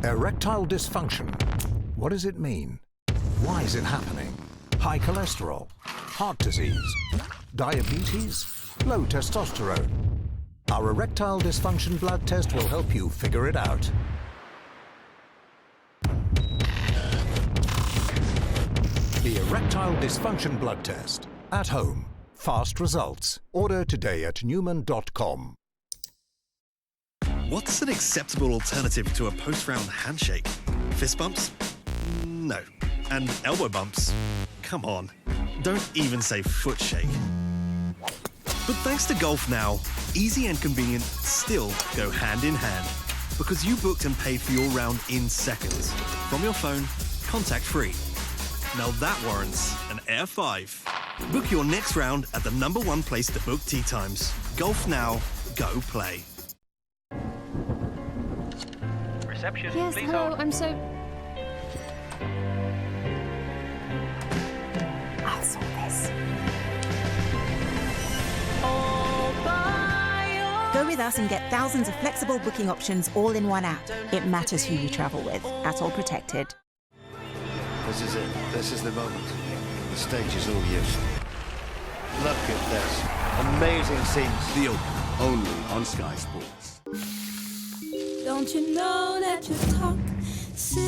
Erectile dysfunction. What does it mean? Why is it happening? High cholesterol, heart disease, diabetes, low testosterone. Our erectile dysfunction blood test will help you figure it out. The Erectile Dysfunction Blood Test. At home. Fast results. Order today at Newman.com. What's an acceptable alternative to a post-round handshake? Fist bumps? No. And elbow bumps? Come on. Don't even say foot shake. But thanks to Golf Now, easy and convenient still go hand in hand. Because you booked and paid for your round in seconds. From your phone, contact-free. Now that warrants an Air 5. Book your next round at the #1 place to book tee times. Golf Now, go play. Reception, Yes, please hello, hold. I'm so... I'll sort this. Go with us and get thousands of flexible booking options all in one app. It matters who you travel with. At All Protected. This is it. This is the moment. The stage is all yours. Look at this. Amazing scenes. The Open, only on Sky Sports. Don't you know that you talk sick?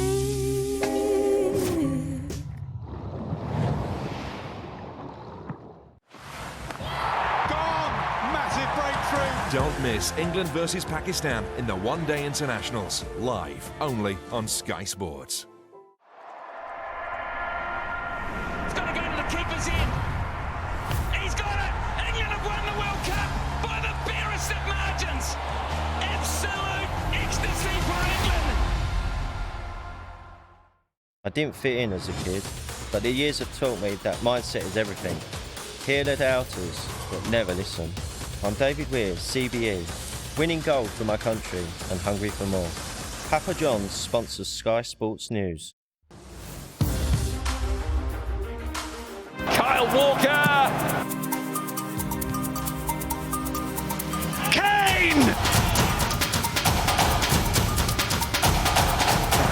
Massive breakthrough. Don't miss England versus Pakistan in the one-day internationals. Live only on Sky Sports. It's going to go to the keeper's in. He's got it. England have won the World Cup by the barest of margins. Absolute ecstasy for England. I didn't fit in as a kid, but the years have taught me that mindset is everything. Hear the doubters, but never listen. I'm David Weir, CBE, winning gold for my country and hungry for more. Papa John's sponsors Sky Sports News. Kyle Walker. Kane.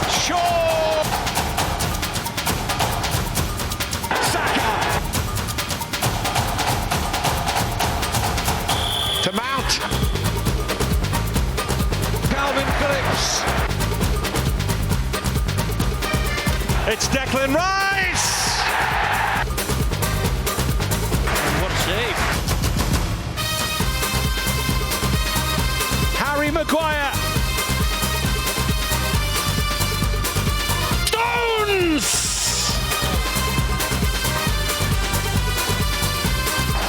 Shaw. Saka. To Mount. Calvin Phillips. It's Declan Rice. What a save. Harry Maguire. Stones.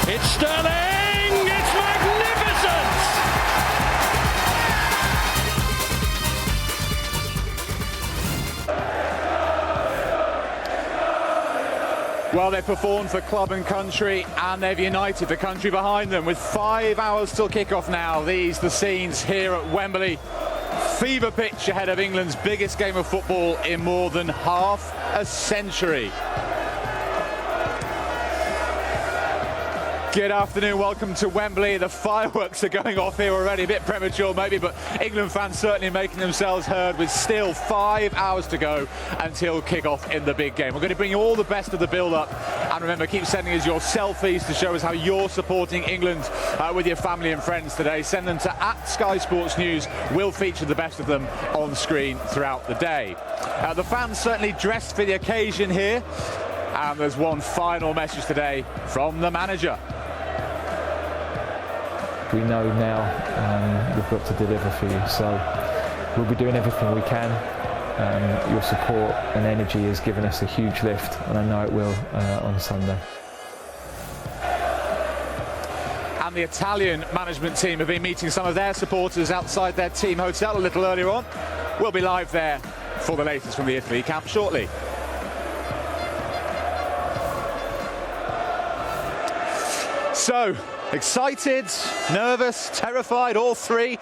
It's Sterling. It's magnificent. Well, they've performed for club and country, and they've united the country behind them. With 5 hours till kick-off now, these the scenes here at Wembley. Fever pitch ahead of England's biggest game of football in more than half a century. Good afternoon, welcome to Wembley. The fireworks are going off here already, a bit premature maybe, but England fans certainly making themselves heard with still 5 hours to go until kick-off in the big game. We're going to bring you all the best of the build-up, and remember, keep sending us your selfies to show us how you're supporting England with your family and friends today. Send them to @Sky Sports News. We'll feature the best of them on screen throughout the day. The fans certainly dressed for the occasion here, and there's one final message today from the manager. We know now we've got to deliver for you, so we'll be doing everything we can. Your support and energy has given us a huge lift, and I know it will on Sunday. And the Italian management team have been meeting some of their supporters outside their team hotel a little earlier on. We'll be live there for the latest from the Italy camp shortly. So, Excited, nervous, terrified, all three.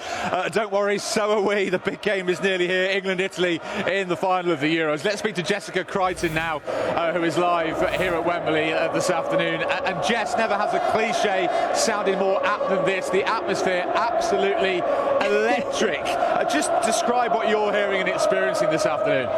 Don't worry, so are we. The big game is nearly here. England-Italy in the final of the Euros. Let's speak to Jessica Crichton now, who is live here at Wembley this afternoon. And Jess, never has a cliche sounded more apt than this. The atmosphere absolutely electric. Just describe what you're hearing and experiencing this afternoon.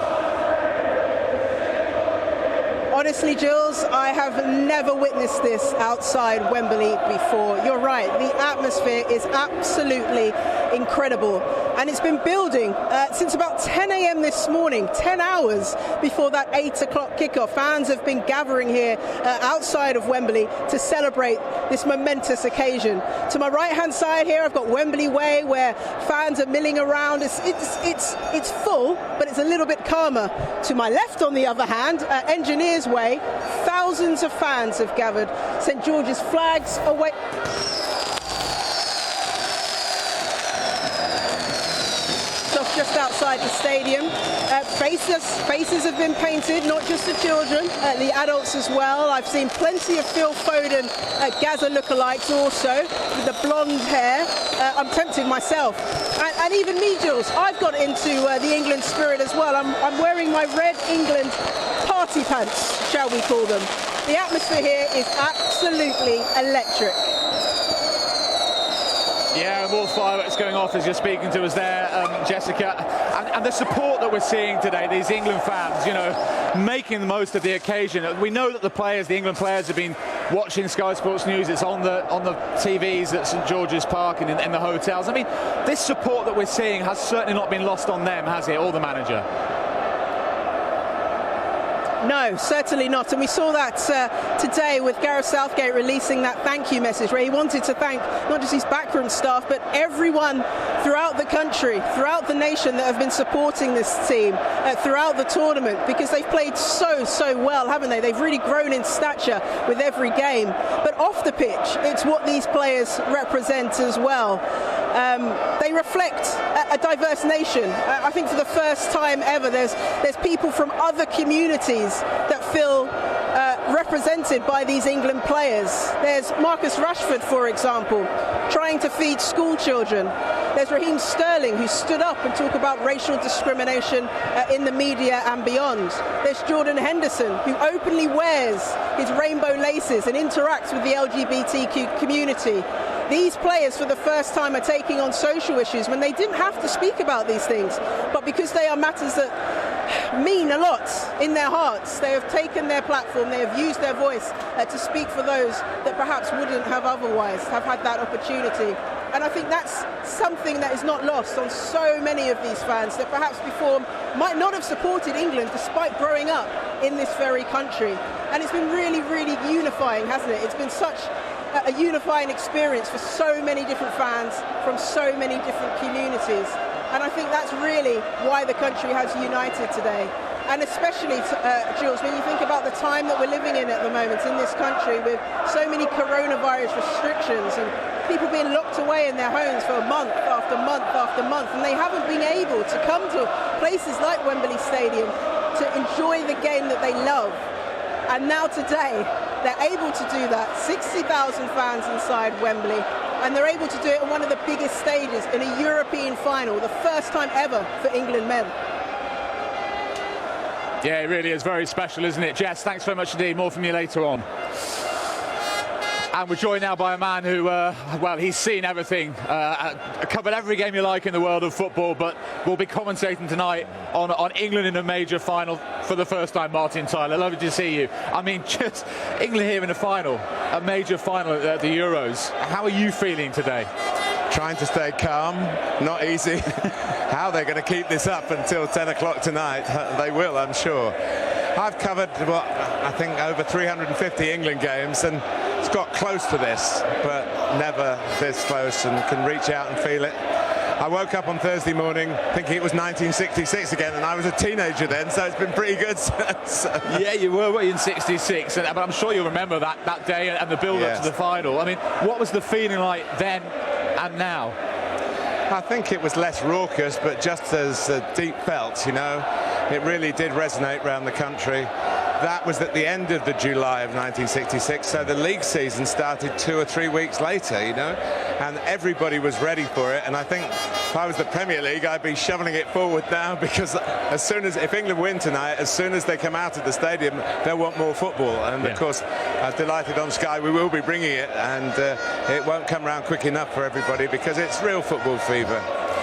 Honestly, Jules, I have never witnessed this outside Wembley before. You're right, the atmosphere is absolutely incredible. And it's been building since about 10 a.m. this morning, 10 hours before that 8 o'clock kickoff. Fans have been gathering here outside of Wembley to celebrate this momentous occasion. To my right-hand side here, I've got Wembley Way, where fans are milling around. It's full, but it's a little bit calmer. To my left, on the other hand, Engineers Way, thousands of fans have gathered. St George's flags away. Just outside the stadium. Faces have been painted, not just the children, the adults as well. I've seen plenty of Phil Foden Gaza lookalikes also, with the blonde hair. I'm tempted myself. And even me, Jules, I've got into the England spirit as well. I'm wearing my red England party pants, shall we call them. The atmosphere here is absolutely electric. Yeah, more fireworks going off as you're speaking to us there, Jessica. And the support that we're seeing today, these England fans, you know, making the most of the occasion. We know that the England players have been watching Sky Sports News. It's on the TVs at St George's Park and in the hotels. I mean, this support that we're seeing has certainly not been lost on them, has it, or the manager? No, certainly not. And we saw that today with Gareth Southgate releasing that thank you message, where he wanted to thank not just his backroom staff, but everyone throughout the country, throughout the nation that have been supporting this team throughout the tournament, because they've played so well, haven't they? They've really grown in stature with every game. But off the pitch, it's what these players represent as well. They reflect a diverse nation. I think for the first time ever, there's people from other communities that feel represented by these England players. There's Marcus Rashford, for example, trying to feed school children. There's Raheem Sterling, who stood up and talked about racial discrimination in the media and beyond. There's Jordan Henderson, who openly wears his rainbow laces and interacts with the LGBTQ community. These players, for the first time, are taking on social issues when they didn't have to speak about these things. But because they are matters that mean a lot in their hearts, they have taken their platform, they have used their voice to speak for those that perhaps wouldn't have otherwise have had that opportunity. And I think that's something that is not lost on so many of these fans that perhaps before might not have supported England despite growing up in this very country. And it's been really unifying, hasn't it? It's been such a unifying experience for so many different fans from so many different communities. And I think that's really why the country has united today. And especially, Jules, when you think about the time that we're living in at the moment in this country with so many coronavirus restrictions and people being locked away in their homes for month after month after month, and they haven't been able to come to places like Wembley Stadium to enjoy the game that they love. And now today, they're able to do that. 60,000 fans inside Wembley, and they're able to do it on one of the biggest stages in a European final, the first time ever for England men. Yeah, it really is very special, isn't it? Jess, thanks very much indeed. More from you later on. And we're joined now by a man who, well, he's seen everything, covered every game you like in the world of football, but will be commentating tonight on England in a major final for the first time. Martin Tyler, lovely to see you. I mean, just England here in a final, a major final at the Euros. How are you feeling today? Trying to stay calm, not easy. How they're going to keep this up until 10 o'clock tonight, they will, I'm sure. I've covered, what, I think over 350 England games, and it's got close to this, but never this close, and can reach out and feel it. I woke up on Thursday morning thinking it was 1966 again, and I was a teenager then, so it's been pretty good. Yeah, you were in 66, but I'm sure you'll remember that day and the build-up to the final. I mean, what was the feeling like then and now? I think it was less raucous, but just as deep felt, you know. It really did resonate around the country. that was at the end of the July of 1966, so the league season started 2 or 3 weeks later, you know, and everybody was ready for it. And I think if I was the Premier League, I'd be shoveling it forward now, because as soon as, if England win tonight, as soon as they come out of the stadium, they'll want more football. And of course, I was delighted on Sky, we will be bringing it, and it won't come round quick enough for everybody, because it's real football fever.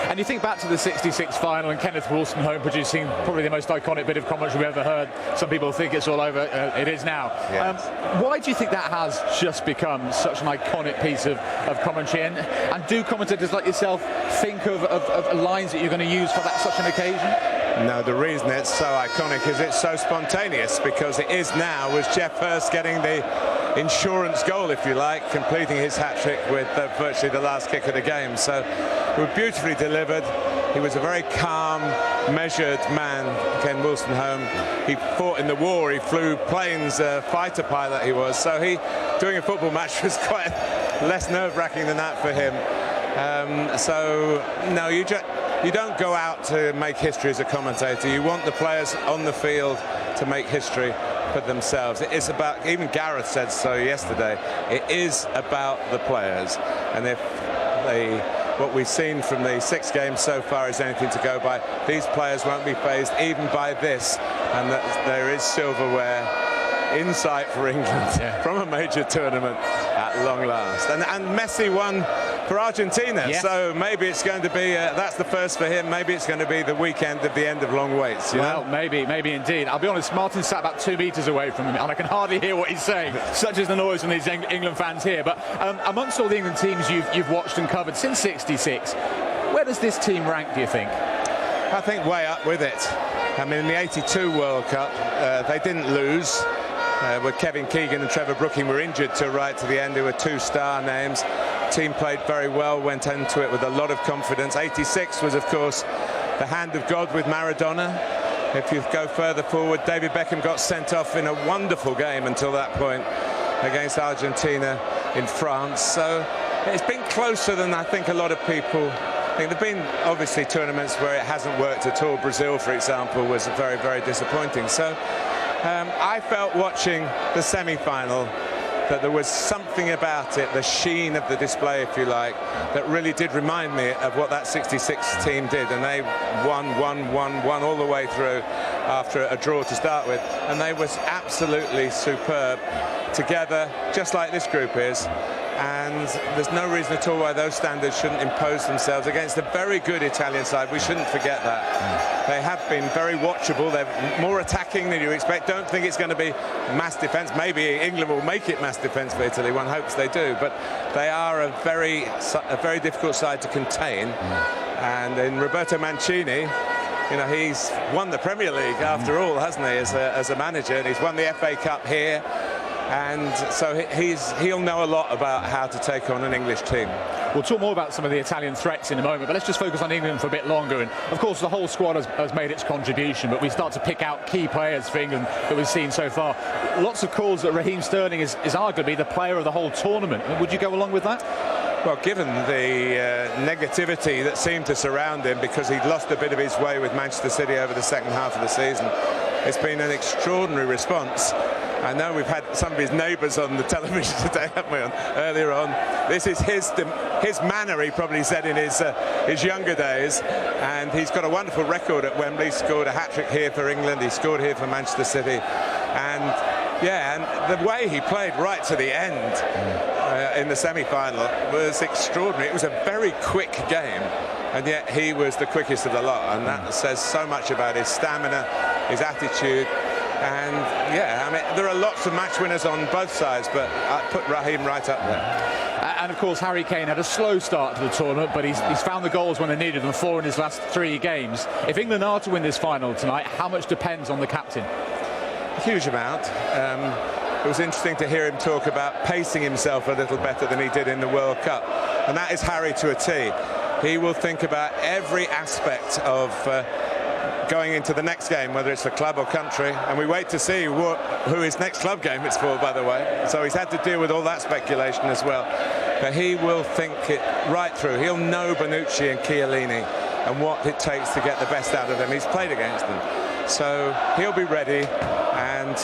And you think back to the 66 final and Kenneth Wolstenholme producing probably the most iconic bit of commentary we've ever heard. Some people think it's all over. It is now. Yes. Why do you think that has just become such an iconic piece of commentary? And do commentators like yourself think of lines that you're going to use for that such an occasion? No, the reason it's so iconic is it's so spontaneous, because it is now, was Geoff Hurst getting the insurance goal, if you like, completing his hat-trick with virtually the last kick of the game. So it was beautifully delivered. He was a very calm, measured man, Ken Wolstenholme. He fought in the war, he flew planes, fighter pilot he was, so doing a football match was quite less nerve-wracking than that for him. So no, you don't go out to make history as a commentator. You want the players on the field to make history for themselves. It is about, even Gareth said so yesterday, it is about the players. And if what we've seen from the 6 games so far is anything to go by, these players won't be fazed even by this, and that there is silverware in sight for England from a major tournament at long last. And Messi won for Argentina, so maybe it's going to be, that's the first for him, maybe it's going to be the weekend of the end of long waits. Well, maybe indeed. I'll be honest, Martin sat about 2 metres away from him, and I can hardly hear what he's saying, such is the noise from these England fans here. But amongst all the England teams you've watched and covered since '66, where does this team rank, do you think? I think way up with it. I mean, in the '82 World Cup, they didn't lose. Where Kevin Keegan and Trevor Brooking were injured to right to the end, who were 2-star names. Team played very well, went into it with a lot of confidence. '86 was, of course, the hand of God with Maradona. If you go further forward, David Beckham got sent off in a wonderful game until that point against Argentina in France. So it's been closer than I think a lot of people think. There have been obviously tournaments where it hasn't worked at all. Brazil, for example, was very, very disappointing. So I felt watching the semi-final that there was something about it, the sheen of the display, if you like, that really did remind me of what that '66 team did. And they won all the way through after a draw to start with. And they was absolutely superb together, just like this group is. And there's no reason at all why those standards shouldn't impose themselves against a very good Italian side. We shouldn't forget that. They have been very watchable. They're more attacking than you expect. Don't think it's going to be mass defence. Maybe England will make it mass defence for Italy. One hopes they do. But they are a very difficult side to contain. And in Roberto Mancini, you know, he's won the Premier League after all, hasn't he, as a manager? And he's won the FA Cup here. And so he'll know a lot about how to take on an English team. We'll talk more about some of the Italian threats in a moment, but let's just focus on England for a bit longer. And of course, the whole squad has made its contribution, but we start to pick out key players for England that we've seen so far. Lots of calls that Raheem Sterling is arguably the player of the whole tournament. Would you go along with that? Well, given the negativity that seemed to surround him because he'd lost a bit of his way with Manchester City over the second half of the season, it's been an extraordinary response. I know we've had some of his neighbours on the television today, haven't we, earlier on. This is his manner, he probably said in his younger days, and he's got a wonderful record at Wembley. He scored a hat-trick here for England, he scored here for Manchester City, and the way he played right to the end in the semi-final was extraordinary. It was a very quick game, and yet he was the quickest of the lot, and that says so much about his stamina, his attitude. And I mean, there are lots of match winners on both sides, but I put Raheem right up there. And of course, Harry Kane had a slow start to the tournament, but he's found the goals when they needed them, 4 in his last 3 games. If England are to win this final tonight, how much depends on the captain? A huge amount. It was interesting to hear him talk about pacing himself a little better than he did in the World Cup, and that is Harry to a T. He will think about every aspect of going into the next game, whether it's for club or country, and we wait to see who his next club game is for, by the way. So he's had to deal with all that speculation as well. But he will think it right through. He'll know Bonucci and Chiellini and what it takes to get the best out of them. He's played against them. So he'll be ready. And and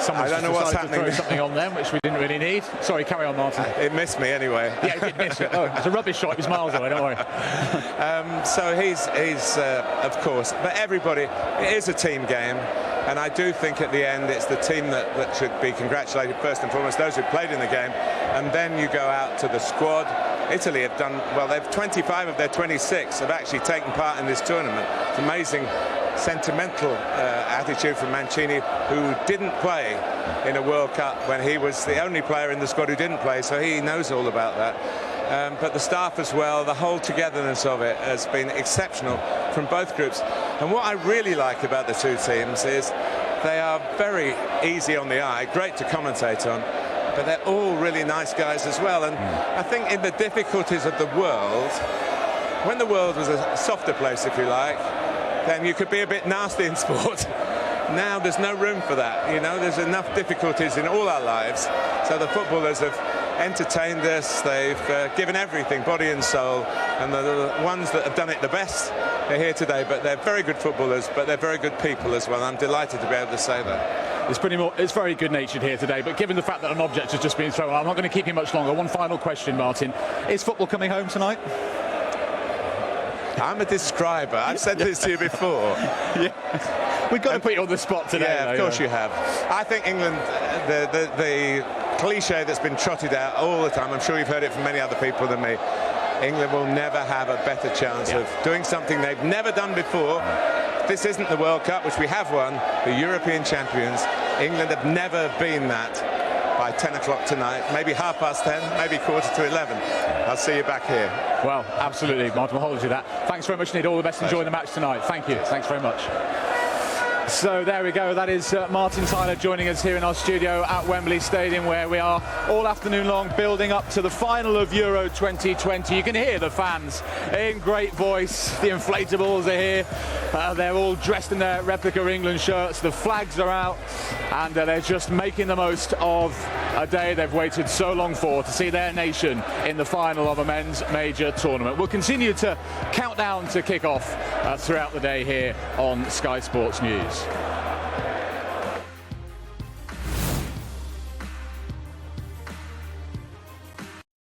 Someone's I don't know what's decided to happening. throw something on them, which we didn't really need. Sorry, carry on, Martin. It missed me anyway. Yeah, it did miss it. Oh, it's a rubbish shot. It was miles away, don't worry. So he's of course, but everybody, it is a team game. And I do think at the end it's the team that should be congratulated first and foremost, those who played in the game. And then you go out to the squad. Italy have done, well, they've 25 of their 26 have actually taken part in this tournament. It's amazing sentimental attitude from Mancini, who didn't play in a World Cup when he was the only player in the squad who didn't play, so he knows all about that. But the staff as well, the whole togetherness of it has been exceptional from both groups. And what I really like about the two teams is they are very easy on the eye, great to commentate on, but they're all really nice guys as well. And I think in the difficulties of the world, when the world was a softer place, if you like, then you could be a bit nasty in sport. Now there's no room for that. You know, there's enough difficulties in all our lives. So the footballers have entertained us, they've given everything, body and soul, and the ones that have done it the best are here today. But they're very good footballers, but they're very good people as well. I'm delighted to be able to say that. It's very good-natured here today, but given the fact that an object has just been thrown, I'm not going to keep you much longer. One final question, Martin. Is football coming home tonight? I'm a describer. I've said this to you before. Yeah. We've got to put you on the spot today. Yeah, of course you have. I think England, the cliche that's been trotted out all the time, I'm sure you've heard it from many other people than me, England will never have a better chance of doing something they've never done before. This isn't the World Cup, which we have won, the European champions. England have never been that by 10 o'clock tonight, maybe 10:30, maybe 11:15. I'll see you back here. Well, absolutely, Martin, we'll hold you to that. Thanks very much, Nid. All the best. Enjoy the match tonight. Thank you. Thanks very much. So there we go. That is Martin Tyler joining us here in our studio at Wembley Stadium, where we are all afternoon long building up to the final of Euro 2020. You can hear the fans in great voice. The inflatables are here. They're all dressed in their replica England shirts. The flags are out, and they're just making the most of a day they've waited so long for, to see their nation in the final of a men's major tournament. We'll continue to count down to kick off throughout the day here on Sky Sports News.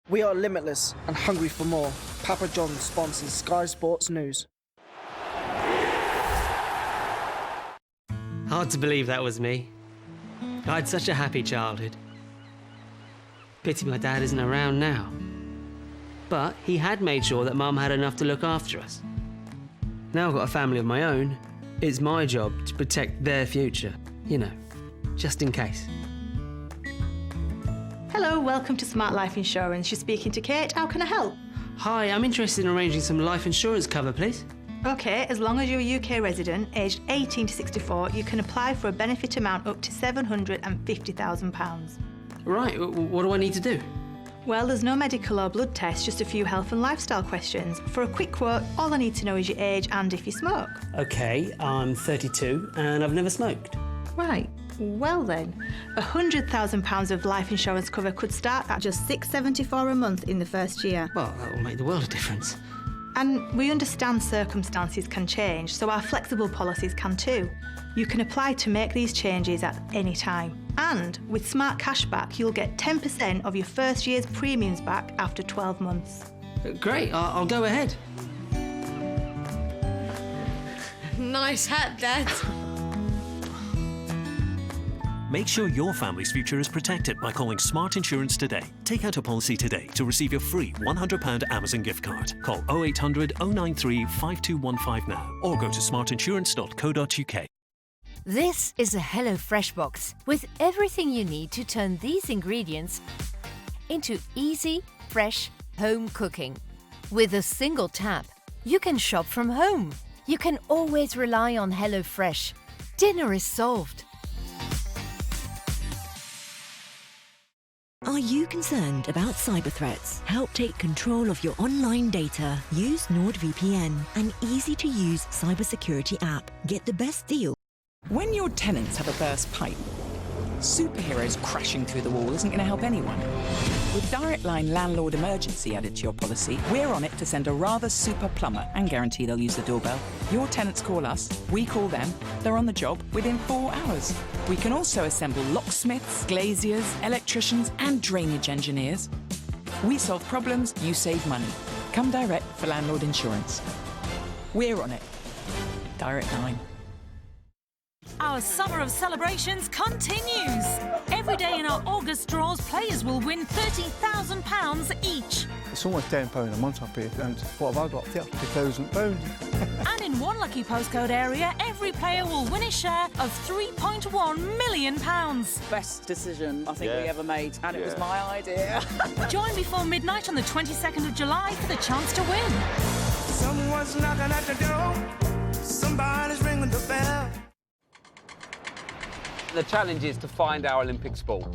We are limitless and hungry for more. Papa John's sponsors Sky Sports News. Hard to believe that was me. I had such a happy childhood. Pity my dad isn't around now. But he had made sure that Mum had enough to look after us. Now I've got a family of my own, it's my job to protect their future. You know, just in case. Hello, welcome to Smart Life Insurance. You're speaking to Kate. How can I help? Hi, I'm interested in arranging some life insurance cover, please. OK, as long as you're a UK resident, aged 18 to 64, you can apply for a benefit amount up to £750,000. Right, what do I need to do? Well, there's no medical or blood tests, just a few health and lifestyle questions. For a quick quote, all I need to know is your age and if you smoke. OK, I'm 32 and I've never smoked. Right. Well then, £100,000 of life insurance cover could start at just $674 a month in the first year. Well, that will make the world of difference. And we understand circumstances can change, so our flexible policies can too. You can apply to make these changes at any time. And with Smart Cashback, you'll get 10% of your first year's premiums back after 12 months. Great, I'll go ahead. Nice hat, Dad. Make sure your family's future is protected by calling Smart Insurance today. Take out a policy today to receive your free £100 Amazon gift card. Call 0800 093 5215 now or go to smartinsurance.co.uk. This is a HelloFresh box with everything you need to turn these ingredients into easy, fresh home cooking. With a single tap, you can shop from home. You can always rely on HelloFresh. Dinner is solved. Are you concerned about cyber threats? Help take control of your online data. Use NordVPN, an easy-to-use cybersecurity app. Get the best deal. When your tenants have a burst pipe, Superheroes crashing through the wall isn't going to help anyone. With Direct Line Landlord Emergency added to your policy, we're on it to send a rather super plumber and guarantee they'll use the doorbell. Your tenants call us, we call them, they're on the job within 4 hours. We can also assemble locksmiths, glaziers, electricians and drainage engineers. We solve problems, you save money. Come direct for landlord insurance. We're on it. Direct Line. Our summer of celebrations continues. Every day in our August draws, players will win £30,000 each. It's almost £10 a month up here, and what have I got? £30,000. And in one lucky postcode area, every player will win a share of £3.1 million. Best decision I think we ever made, and it was my idea. Join before midnight on the 22nd of July for the chance to win. Someone's knocking at the door. Somebody's ringing the bell. The challenge is to find our Olympic sport.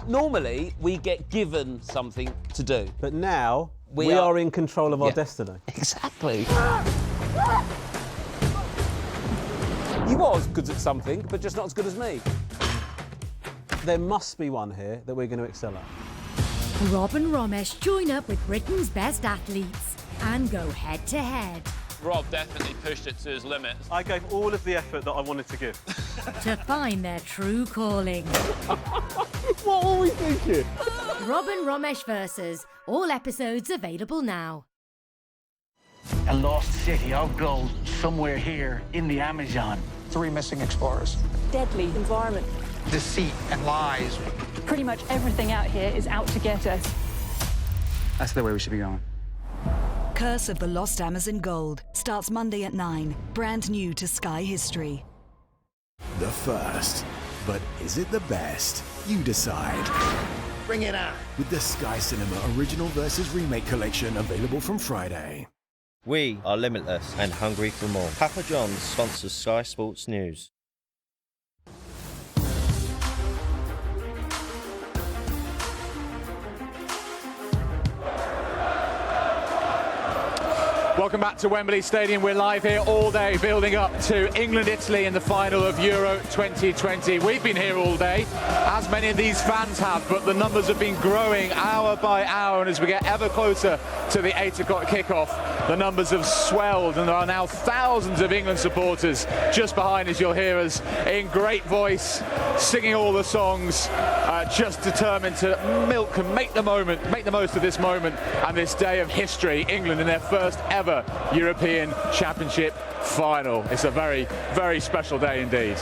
Normally, we get given something to do. But now, we are in control of our destiny. Exactly. You are as good at something, but just not as good as me. There must be one here that we're going to excel at. Rob and Romesh join up with Britain's best athletes and go head to head. Rob definitely pushed it to his limits. I gave all of the effort that I wanted to give. To find their true calling. What were we thinking? Rob and Romesh versus. All episodes available now. A lost city of gold somewhere here in the Amazon. 3 missing explorers. Deadly environment. Deceit and lies. Pretty much everything out here is out to get us. That's the way we should be going. Curse of the Lost Amazon Gold starts Monday at 9. Brand new to Sky History. The first. But is it the best? You decide. Bring it on. With the Sky Cinema Original vs. Remake collection available from Friday. We are limitless and hungry for more. Papa John's sponsors Sky Sports News. Welcome back to Wembley Stadium. We're live here all day building up to England-Italy in the final of Euro 2020. We've been here all day, as many of these fans have, but the numbers have been growing hour by hour, and as we get ever closer to the 8 o'clock kickoff, the numbers have swelled, and there are now thousands of England supporters just behind us. You'll hear us in great voice, singing all the songs, just determined to milk and make the most of this moment and this day of history. England in their first ever European Championship final. It's a very, very special day indeed.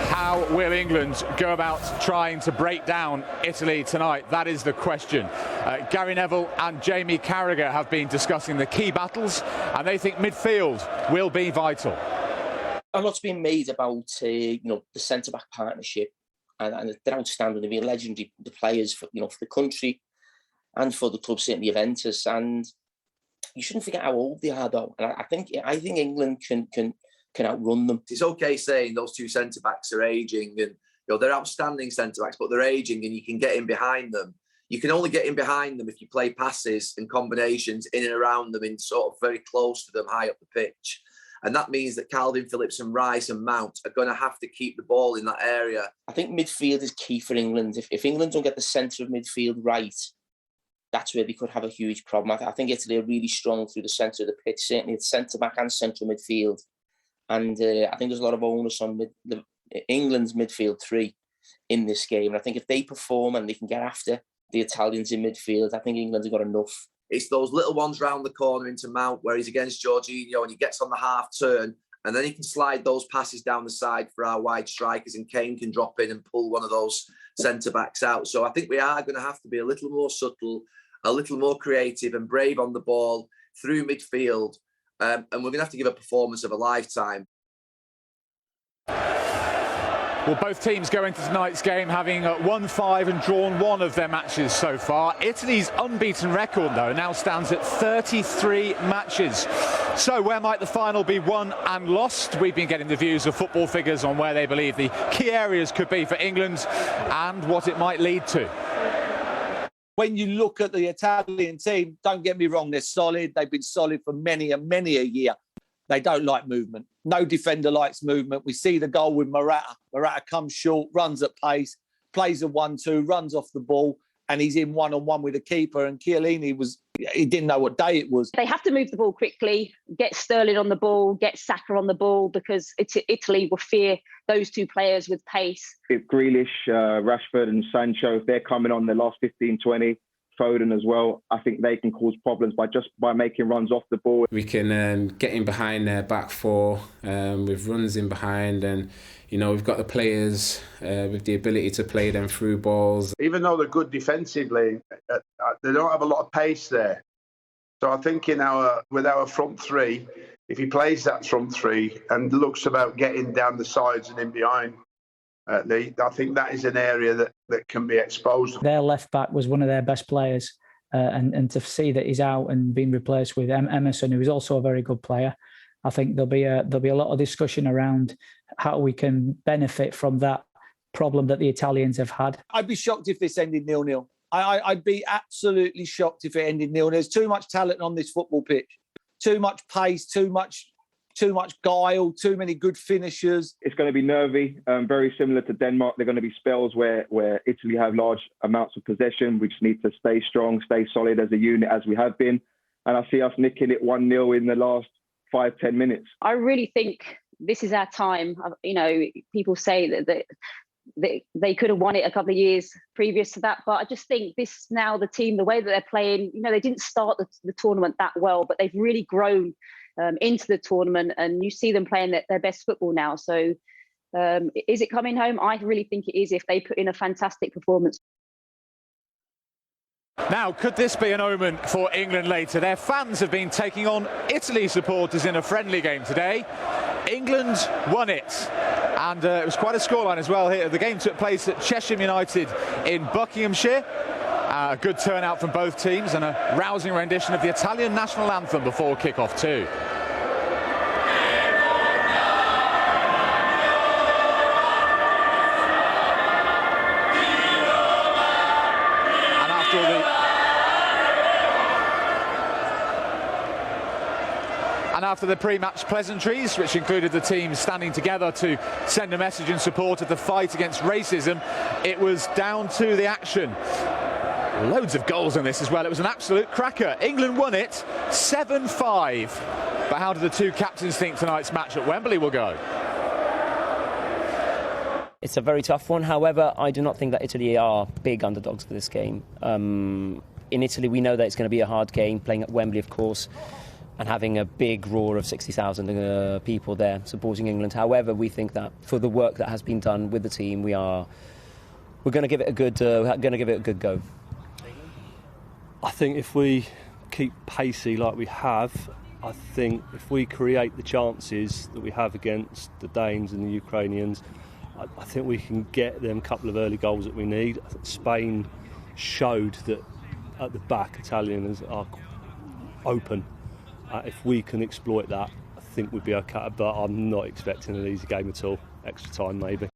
How will England go about trying to break down Italy tonight? That is the question. Gary Neville and Jamie Carragher have been discussing the key battles, and they think midfield will be vital. A lot's been made about the centre-back partnership, and they're outstanding. They've been legendary, the players for for the country and for the club, certainly Juventus. And you shouldn't forget how old they are, though. And I think England can outrun them. It's okay saying those two centre backs are aging, and they're outstanding centre backs, but they're aging, and you can get in behind them. You can only get in behind them if you play passes and combinations in and around them, in sort of very close to them, high up the pitch. And that means that Calvin Phillips and Rice and Mount are going to have to keep the ball in that area. I think midfield is key for England. If England don't get the centre of midfield right, that's where they could have a huge problem. I think Italy are really strong through the centre of the pitch, certainly at centre-back and central midfield. And I think there's a lot of onus on England's midfield three in this game. And I think if they perform and they can get after the Italians in midfield, I think England's got enough. It's those little ones round the corner into Mount where he's against Jorginho and he gets on the half turn, and then he can slide those passes down the side for our wide strikers, and Kane can drop in and pull one of those centre-backs out. So I think we are going to have to be a little more subtle, a little more creative and brave on the ball through midfield. And we're going to have to give a performance of a lifetime. Well, both teams go into tonight's game having won 5 and drawn 1 of their matches so far. Italy's unbeaten record, though, now stands at 33 matches. So where might the final be won and lost? We've been getting the views of football figures on where they believe the key areas could be for England and what it might lead to. When you look at the Italian team, don't get me wrong, they're solid. They've been solid for many and many a year. They don't like movement. No defender likes movement. We see the goal with Morata. Morata comes short, runs at pace, plays a 1-2, runs off the ball, and he's in one-on-one with the keeper. And Chiellini he didn't know what day it was. They have to move the ball quickly, get Sterling on the ball, get Saka on the ball, because Italy will fear those two players with pace. If Grealish, Rashford and Sancho, if they're coming on the last 15, 20, Foden as well, I think they can cause problems by making runs off the ball. We can get in behind their back four with runs in behind, and we've got the players with the ability to play them through balls. Even though they're good defensively, they don't have a lot of pace there. So I think with our front three, if he plays that front three and looks about getting down the sides and in behind, I think that is an area that can be exposed. Their left back was one of their best players, and to see that he's out and being replaced with Emerson, who is also a very good player, I think there'll be a lot of discussion around how we can benefit from that problem that the Italians have had. I'd be shocked if this ended 0-0. I'd be absolutely shocked if it ended 0-0. There's too much talent on this football pitch, too much pace, too much guile, too many good finishers. It's going to be nervy, very similar to Denmark. There are going to be spells where Italy have large amounts of possession. We just need to stay strong, stay solid as a unit as we have been. And I see us nicking it 1-0 in the last 5-10 minutes. I really think this is our time. People say that they could have won it a couple of years previous to that, but I just think this now, the team, the way that they're playing, they didn't start the tournament that well, but they've really grown into the tournament, and you see them playing their best football now. So is it coming home? I really think it is, if they put in a fantastic performance. Now, could this be an omen for England later? Their fans have been taking on Italy supporters in a friendly game today. England won it, and it was quite a scoreline as well here. The game took place at Cheshire United in Buckinghamshire. A good turnout from both teams, and a rousing rendition of the Italian national anthem before kick-off too. And after the pre-match pleasantries, which included the teams standing together to send a message in support of the fight against racism, it was down to the action. Loads of goals in this as well. It was an absolute cracker. England won it 7-5. But how do the two captains think tonight's match at Wembley will go? It's a very tough one. However, I do not think that Italy are big underdogs for this game. In Italy, we know that it's going to be a hard game, playing at Wembley, of course, and having a big roar of 60,000 people there supporting England. However, we think that for the work that has been done with the team, we're going to give it a good go. I think if we keep pacey like we have, I think if we create the chances that we have against the Danes and the Ukrainians, I think we can get them a couple of early goals that we need. I think Spain showed that at the back, Italians are open. If we can exploit that, I think we'd be okay, but I'm not expecting an easy game at all. Extra time maybe.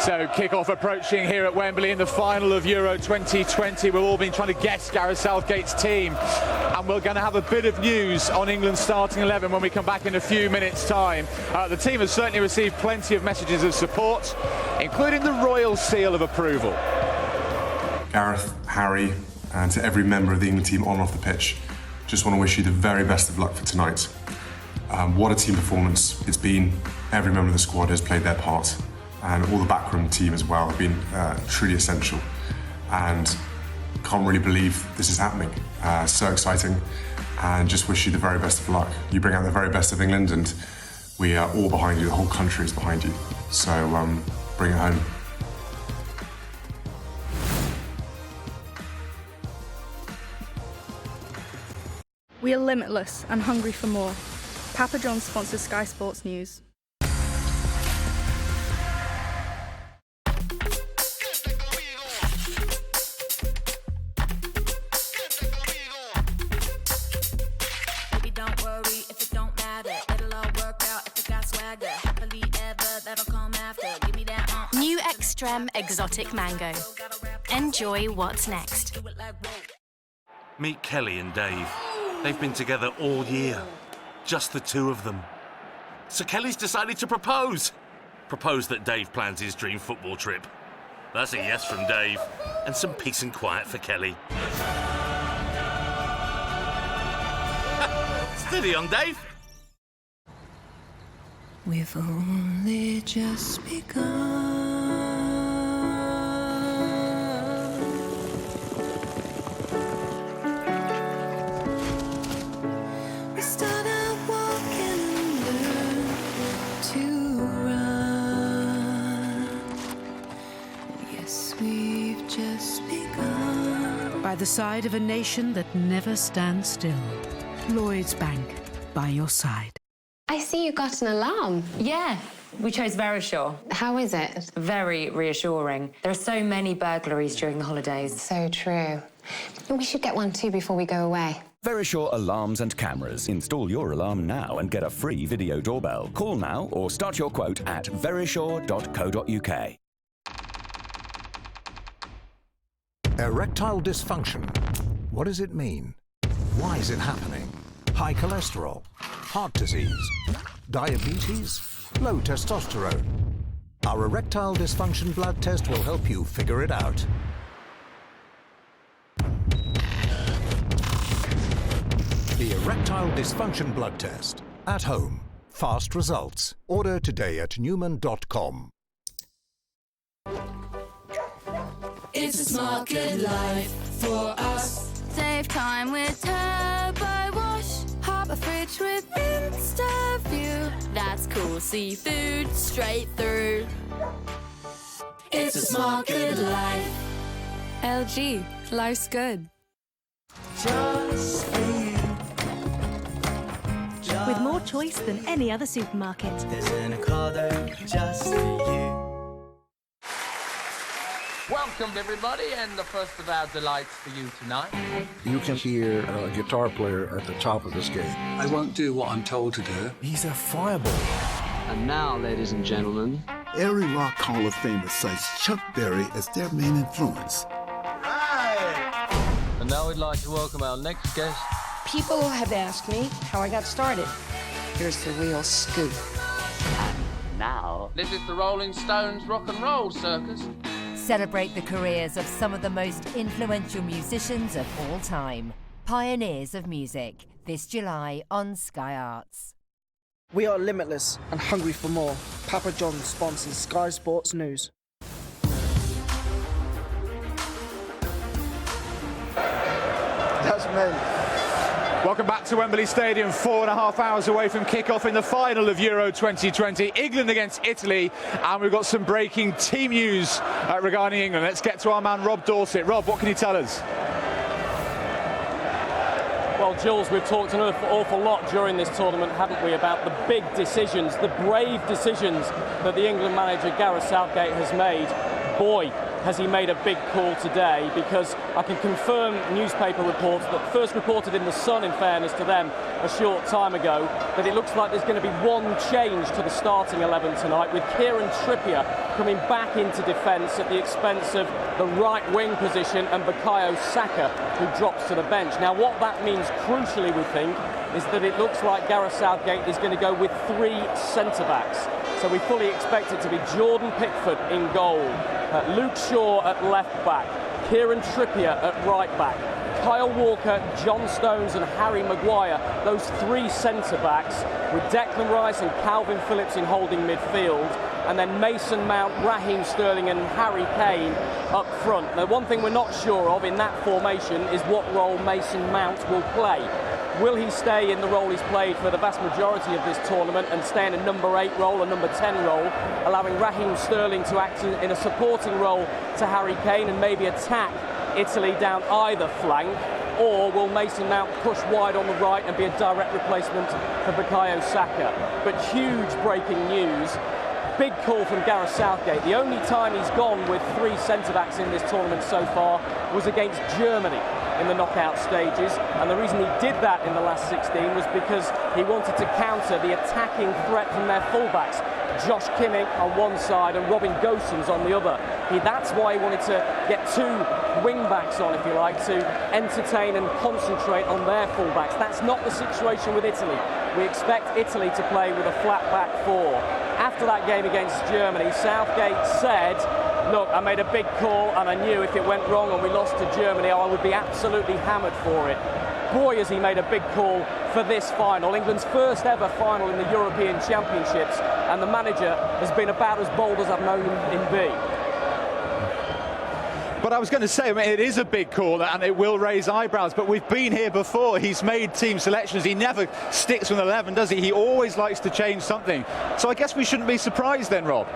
So kick-off approaching here at Wembley in the final of Euro 2020. We've all been trying to guess Gareth Southgate's team, and we're going to have a bit of news on England's starting 11 when we come back in a few minutes' time. The team has certainly received plenty of messages of support, including the royal seal of approval. Gareth, Harry, and to every member of the England team on and off the pitch, just want to wish you the very best of luck for tonight. What a team performance it's been. Every member of the squad has played their part, and all the backroom team as well have been truly essential. And can't really believe this is happening. So exciting, and just wish you the very best of luck. You bring out the very best of England, and we are all behind you. The whole country is behind you. So bring it home. We are limitless and hungry for more. Papa John's sponsors Sky Sports News. New Extreme Exotic Mango. Enjoy what's next. Meet Kelly and Dave. They've been together all year, just the two of them. So Kelly's decided to propose. Propose that Dave plans his dream football trip. That's a yes from Dave, and some peace and quiet for Kelly. Steady on, Dave. We've only just begun. We start out walking and learn to run. Yes, we've just begun. By the side of a nation that never stands still. Lloyds Bank, by your side. I see you got an alarm. Yeah, we chose Verisure. How is it? Very reassuring. There are so many burglaries during the holidays. So true. We should get one too before we go away. Verisure alarms and cameras. Install your alarm now and get a free video doorbell. Call now or start your quote at verisure.co.uk. Erectile dysfunction. What does it mean? Why is it happening? High cholesterol, heart disease, diabetes, low testosterone. Our erectile dysfunction blood test will help you figure it out. The erectile dysfunction blood test. At home. Fast results. Order today at Newman.com. It's a smart good life for us. Save time with Turbo Wash. Harbour fridge with InstaView. That's cool seafood straight through. It's a smart good life. LG, life's good. Just for you. With more choice than any other supermarket. There's an Ocado just for you. Welcome, everybody, and the first of our delights for you tonight. You can hear a guitar player at the top of this game. I won't do what I'm told to do. He's a fireball. And now, ladies and gentlemen, every Rock Hall of Famer cites Chuck Berry as their main influence. And now we'd like to welcome our next guest. People have asked me how I got started. Here's the real scoop. And now, this is the Rolling Stones Rock and Roll Circus. Celebrate the careers of some of the most influential musicians of all time. Pioneers of Music, this July on Sky Arts. We are limitless and hungry for more. Papa John's sponsors Sky Sports News. That's me. Welcome back to Wembley Stadium, 4.5 hours away from kick-off in the final of Euro 2020. England against Italy, and we've got some breaking team news regarding England. Let's get to our man Rob Dorset. Rob, what can you tell us? Well, Jules, we've talked an awful lot during this tournament, haven't we, about the big decisions, the brave decisions that the England manager Gareth Southgate has made. Boy, has he made a big call today, because I can confirm newspaper reports that first reported in The Sun, in fairness to them, a short time ago, that it looks like there's going to be one change to the starting 11 tonight, with Kieran Trippier coming back into defence at the expense of the right wing position and Bukayo Saka, who drops to the bench. Now, what that means crucially, we think, is that it looks like Gareth Southgate is going to go with 3 centre-backs. So we fully expect it to be Jordan Pickford in goal, Luke Shaw at left-back, Kieran Trippier at right-back, Kyle Walker, John Stones and Harry Maguire, those 3 centre-backs, with Declan Rice and Calvin Phillips in holding midfield, and then Mason Mount, Raheem Sterling and Harry Kane up front. Now, one thing we're not sure of in that formation is what role Mason Mount will play. Will he stay in the role he's played for the vast majority of this tournament and stay in a number 8 role, a number 10 role, allowing Raheem Sterling to act in a supporting role to Harry Kane and maybe attack Italy down either flank? Or will Mason Mount push wide on the right and be a direct replacement for Bukayo Saka? But huge breaking news. Big call from Gareth Southgate. The only time he's gone with 3 centre-backs in this tournament so far was against Germany in the knockout stages, and the reason he did that in the last 16 was because he wanted to counter the attacking threat from their fullbacks, Josh Kimmich on one side and Robin Gosens on the other. That's why he wanted to get 2 wing-backs on, if you like, to entertain and concentrate on their full-backs. That's not the situation with Italy. We expect Italy to play with a flat back four. After that game against Germany, Southgate said, look, I made a big call and I knew if it went wrong and we lost to Germany, I would be absolutely hammered for it. Boy, has he made a big call for this final, England's first ever final in the European Championships, and the manager has been about as bold as I've known him be. But I was going to say, I mean, it is a big call and it will raise eyebrows, but we've been here before. He's made team selections. He never sticks with 11, does he? He always likes to change something. So I guess we shouldn't be surprised then, Rob.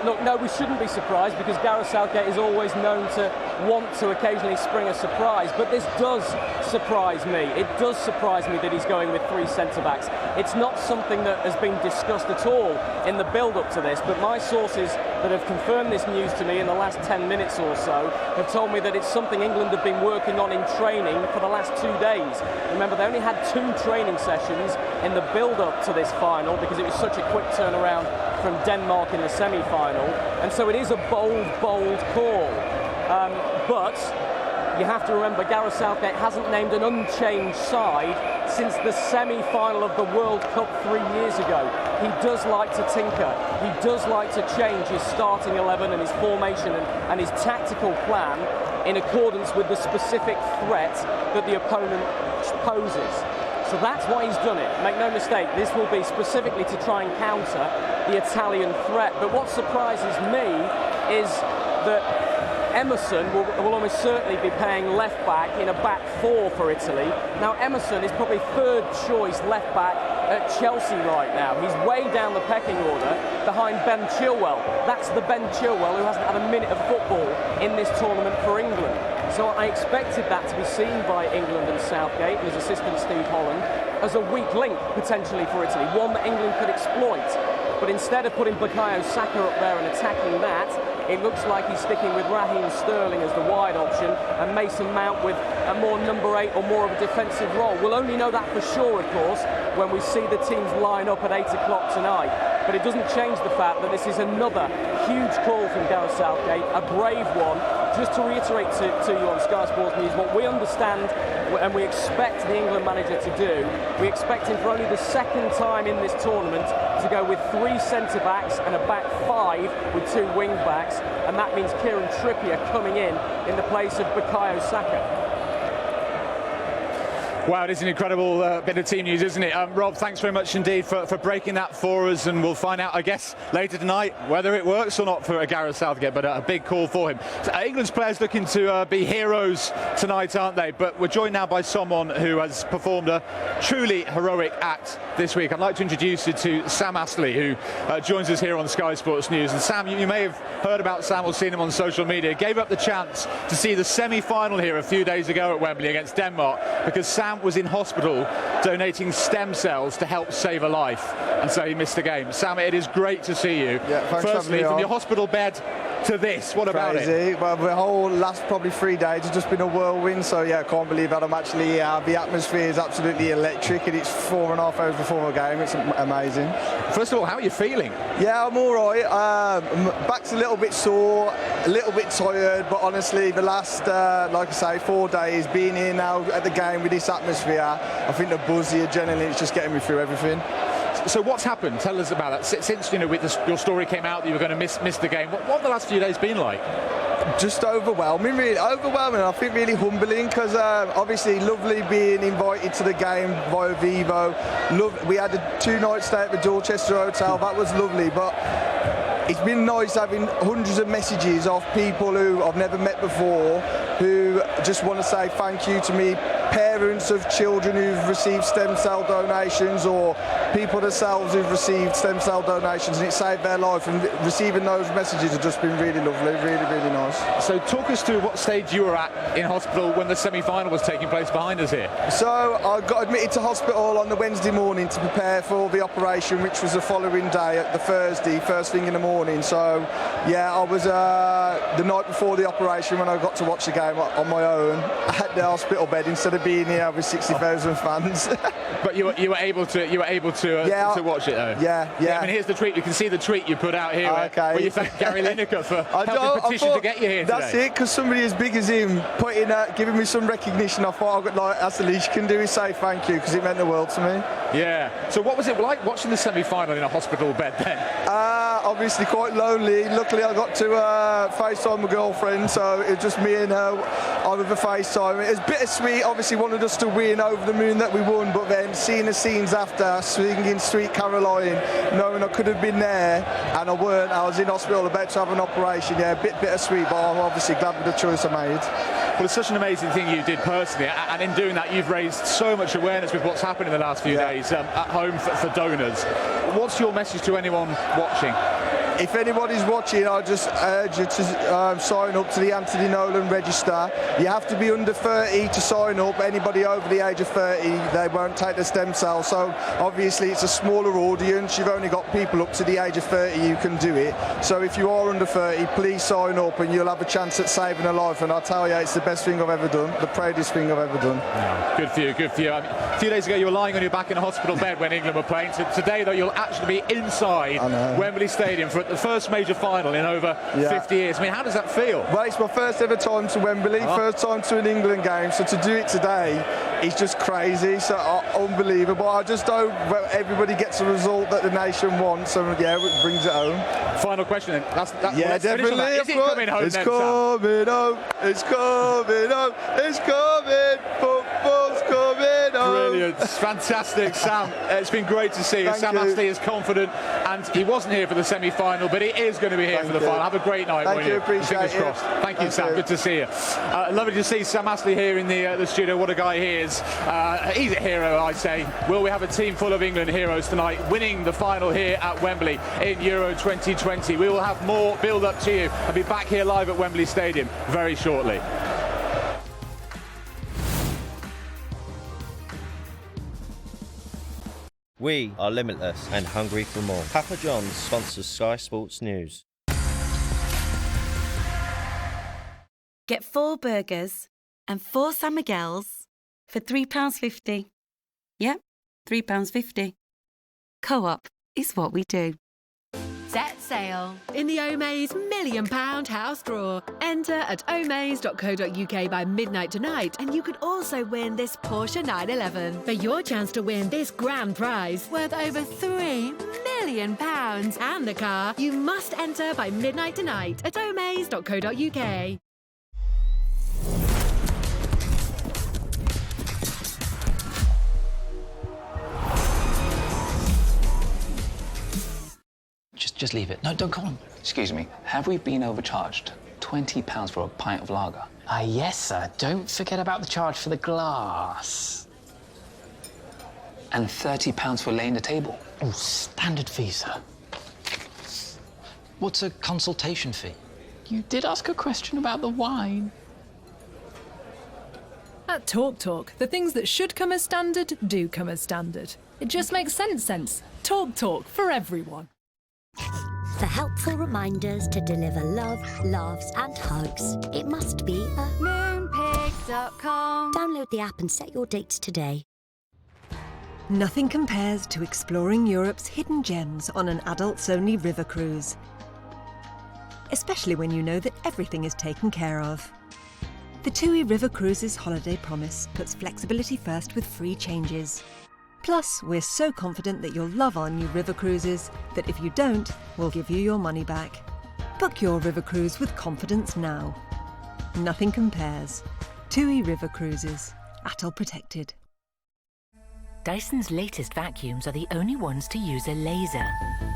Look, no, we shouldn't be surprised because Gareth Southgate is always known to want to occasionally spring a surprise, but this does surprise me. It does surprise me that he's going with three centre-backs. It's not something that has been discussed at all in the build-up to this, but my sources that have confirmed this news to me in the last 10 minutes or so have told me that it's something England have been working on in training for the last 2 days. Remember, they only had 2 training sessions in the build-up to this final because it was such a quick turnaround from Denmark in the semi-final, and so it is a bold call. But you have to remember, Gareth Southgate hasn't named an unchanged side since the semi-final of the World Cup 3 years ago. He does like to tinker. He does like to change his starting 11 and his formation and his tactical plan in accordance with the specific threat that the opponent poses. So that's why he's done it. Make no mistake, this will be specifically to try and counter the Italian threat. But what surprises me is that Emerson will almost certainly be playing left back in a back four for Italy. Now, Emerson is probably third choice left back at Chelsea right now. He's way down the pecking order behind Ben Chilwell. That's the Ben Chilwell who hasn't had a minute of football in this tournament for England. So I expected that to be seen by England and Southgate and his assistant Steve Holland as a weak link potentially for Italy, one that England could exploit. But instead of putting Bukayo Saka up there and attacking that, it looks like he's sticking with Raheem Sterling as the wide option and Mason Mount with a more number 8 or more of a defensive role. We'll only know that for sure, of course, when we see the teams line up at 8 o'clock tonight. But it doesn't change the fact that this is another huge call from Gareth Southgate, a brave one. Just to reiterate to you on Sky Sports News, what we understand and we expect the England manager to do, we expect him for only the second time in this tournament to go with 3 centre-backs and a back 5 with 2 wing-backs, and that means Kieran Trippier coming in the place of Bukayo Saka. Wow, it is an incredible bit of team news, isn't it? Rob, thanks very much indeed for breaking that for us, and we'll find out, I guess, later tonight whether it works or not for Gareth Southgate, but a big call for him. So, England's players looking to be heroes tonight, aren't they? But we're joined now by someone who has performed a truly heroic act this week. I'd like to introduce you to Sam Astley, who joins us here on Sky Sports News. And Sam, you may have heard about Sam or seen him on social media. Gave up the chance to see the semi-final here a few days ago at Wembley against Denmark because Sam was in hospital donating stem cells to help save a life, and so he missed the game. Sam, it is great to see you. Yeah, thanks. Firstly, from your hospital bed to this, what about it? Well, the whole last probably 3 days has just been a whirlwind, so yeah, I can't believe that I'm actually here. The atmosphere is absolutely electric, and it's 4.5 hours before the game. It's amazing. First of all, how are you feeling? Yeah, I'm all right. Back's a little bit sore, a little bit tired, but honestly, the last, like I say, 4 days, being here now at the game with this atmosphere, I think the buzz, the adrenaline, it's just getting me through everything. So what's happened? Tell us about that. Since your story came out that you were going to miss the game, what have the last few days been like? Just overwhelming, really overwhelming. I think really humbling because obviously lovely being invited to the game via Vivo. We had a 2-night stay at the Dorchester Hotel. That was lovely, but it's been nice having hundreds of messages of people who I've never met before who just want to say thank you to me, parents of children who've received stem cell donations or people themselves who've received stem cell donations, and it saved their life, and receiving those messages have just been really lovely, really nice. So talk us through what stage you were at in hospital when the semi-final was taking place behind us here. So I got admitted to hospital on the Wednesday morning to prepare for the operation, which was the following day, at the Thursday, first thing in the morning. So Yeah, I was the night before the operation when I got to watch the game on my own at the hospital bed instead of being here with 60,000 fans. But you were able to to watch it though. Yeah. I mean, here's the tweet. You can see the tweet you put out here. Where you thank Gary Lineker for helping petition to get you here today. That's it, because somebody as big as him giving me some recognition. I thought that's the least you can do is say thank you, because it meant the world to me. Yeah. So what was it like watching the semi-final in a hospital bed then? Obviously quite lonely. Luckily I got to FaceTime my girlfriend, so it was just me and her over the FaceTime. It was bittersweet. Obviously wanted us to win, over the moon that we won, but then seeing the scenes after, singing Sweet Caroline, knowing I could have been there and I weren't. I was in hospital about to have an operation. Yeah, a bit bittersweet, but I'm obviously glad with the choice I made. Well, it's such an amazing thing you did personally, and in doing that you've raised so much awareness with what's happened in the last few days at home for donors. What's your message to anyone watching? If anybody's watching, I just urge you to sign up to the Anthony Nolan register. You have to be under 30 to sign up. Anybody over the age of 30, they won't take the stem cells. So obviously it's a smaller audience. You've only got people up to the age of 30 who can do it. So if you are under 30, please sign up and you'll have a chance at saving a life. And I tell you, it's the best thing I've ever done, the proudest thing I've ever done. Yeah, good for you, good for you. A few days ago you were lying on your back in a hospital bed when England were playing. So today, though, you'll actually be inside Wembley Stadium for the first major final in over 50 years. I mean, how does that feel? Well, it's my first ever time to Wembley, first time to an England game, so to do it today is just crazy, so unbelievable. I just hope everybody gets a result that the nation wants, and it brings it home. Final question then. Definitely. Is it coming home? It's coming home. It's coming home. It's coming. Football's coming home. Brilliant. Fantastic, Sam. It's been great to see you. Thank Sam you. Astley is confident, and he wasn't here for the semi-final, but he is going to be here for the final. Have a great night, Thank you. Appreciate Fingers it. crossed. Thank you, Sam. Good to see you. Lovely to see Sam Astley here in the studio. What a guy he is. He's a hero, I'd say. Will we have a team full of England heroes tonight, winning the final here at Wembley in Euro 2020? We will have more build-up to you. I'll be back here live at Wembley Stadium very shortly. We are limitless and hungry for more. Papa John's sponsors Sky Sports News. Get 4 burgers and 4 San Miguel's for £3.50. Yep, £3.50. Co-op is what we do. Set sail in the Omaze £1 million house draw. Enter at omaze.co.uk by midnight tonight, and you could also win this Porsche 911. For your chance to win this grand prize worth over £3 million and the car, you must enter by midnight tonight at omaze.co.uk. Just leave it. No, don't call him. Excuse me, have we been overcharged? £20 for a pint of lager. Yes, sir. Don't forget about the charge for the glass. And £30 for laying the table. Oh, standard fee, sir. What's a consultation fee? You did ask a question about the wine. At Talk, the things that should come as standard do come as standard. It just makes sense. Talk for everyone. For helpful reminders to deliver love, laughs and hugs, it must be a moonpig.com. Download the app and set your dates today. Nothing compares to exploring Europe's hidden gems on an adults-only river cruise. Especially when you know that everything is taken care of. The TUI River Cruises holiday promise puts flexibility first with free changes. Plus, we're so confident that you'll love our new river cruises that if you don't, we'll give you your money back. Book your river cruise with confidence now. Nothing compares. TUI River Cruises. ATOL protected. Dyson's latest vacuums are the only ones to use a laser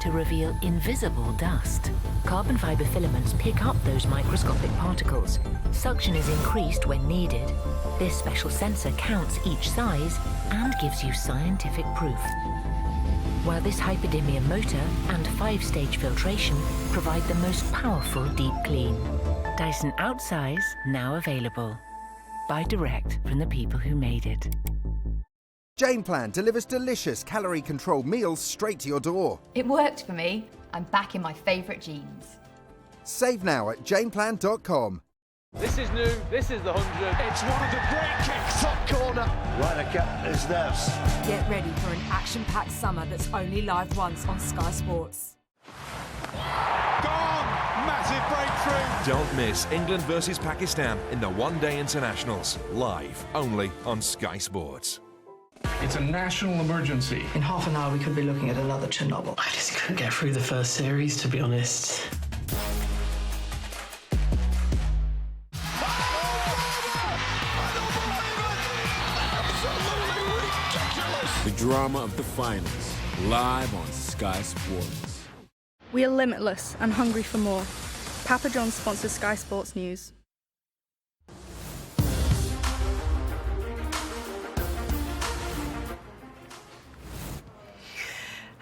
to reveal invisible dust. Carbon fibre filaments pick up those microscopic particles. Suction is increased when needed. This special sensor counts each size and gives you scientific proof. While this hyperdimia motor and 5-stage filtration provide the most powerful deep clean. Dyson Outsize now available. Buy direct from the people who made it. Jane Plan delivers delicious, calorie-controlled meals straight to your door. It worked for me. I'm back in my favourite jeans. Save now at janeplan.com. This is new, this is the 100. It's one of the great kicks, top corner. Right, I kept his nerves. Get ready for an action-packed summer that's only live once on Sky Sports. Gone! Massive breakthrough. Don't miss England versus Pakistan in the one-day internationals, live only on Sky Sports. It's a national emergency. In half an hour, we could be looking at another Chernobyl. I just couldn't get through the first series, to be honest. The drama of the finals, live on Sky Sports. We are limitless and hungry for more. Papa John's sponsors Sky Sports News.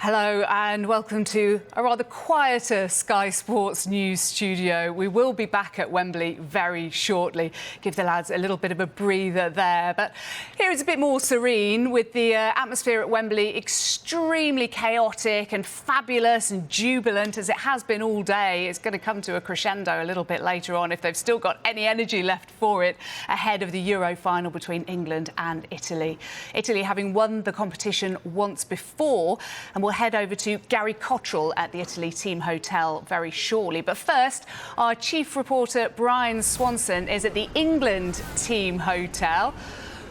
Hello and welcome to a rather quieter Sky Sports News studio. We will be back at Wembley very shortly. Give the lads a little bit of a breather there. But here it's a bit more serene with the atmosphere at Wembley extremely chaotic and fabulous and jubilant as it has been all day. It's going to come to a crescendo a little bit later on if they've still got any energy left for it ahead of the Euro final between England and Italy. Italy having won the competition once before, and we'll head over to Gary Cottrell at the Italy team hotel very shortly. But first, our chief reporter Brian Swanson is at the England team hotel.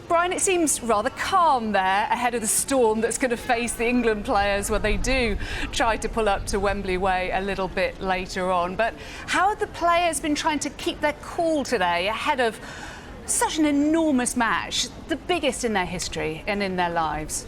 Brian, it seems rather calm there ahead of the storm that's going to face the England players when they do try to pull up to Wembley Way a little bit later on. But how have the players been trying to keep their cool today ahead of such an enormous match, the biggest in their history and in their lives?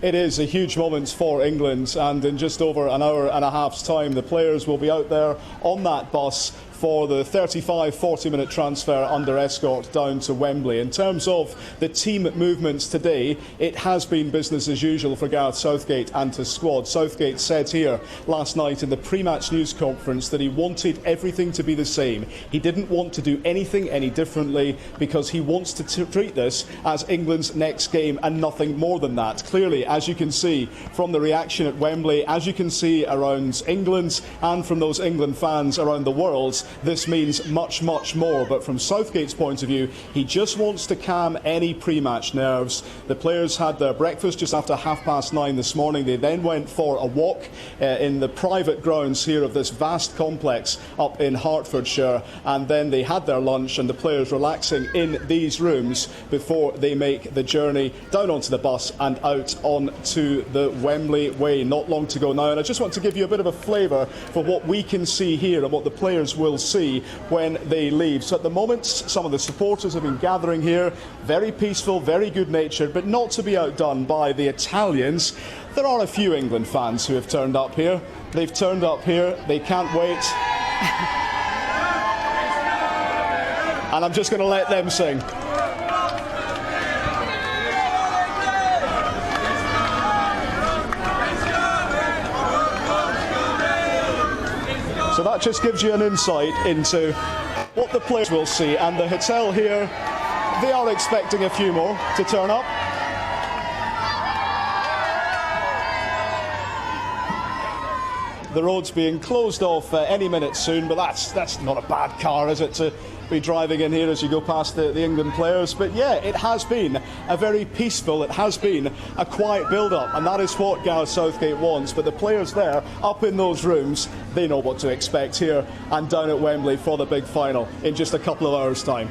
It is a huge moment for England, and in just over an hour and a half's time the players will be out there on that bus for the 35-40-minute transfer under escort down to Wembley. In terms of the team movements today, it has been business as usual for Gareth Southgate and his squad. Southgate said here last night in the pre-match news conference that he wanted everything to be the same. He didn't want to do anything any differently because he wants to treat this as England's next game and nothing more than that. Clearly, as you can see from the reaction at Wembley, as you can see around England and from those England fans around the world, this means much, much more. But from Southgate's point of view, he just wants to calm any pre-match nerves. The players had their breakfast just after 9:30 this morning. They then went for a walk in the private grounds here of this vast complex up in Hertfordshire, and then they had their lunch, and the players relaxing in these rooms before they make the journey down onto the bus and out onto the Wembley Way. Not long to go now, and I just want to give you a bit of a flavour for what we can see here and what the players will see when they leave. So at the moment, some of the supporters have been gathering here, very peaceful, very good-natured, but not to be outdone by the Italians. There are a few England fans who have turned up here. They've turned up here, they can't wait. And I'm just going to let them sing. So that just gives you an insight into what the players will see. And the hotel here, they are expecting a few more to turn up. The road's being closed off any minute soon, but that's not a bad car, is it, to be driving in here as you go past the England players? But yeah, it has been a very peaceful, it has been a quiet build-up, and that is what Gareth Southgate wants. But the players there, up in those rooms, they know what to expect here and down at Wembley for the big final in just a couple of hours' time.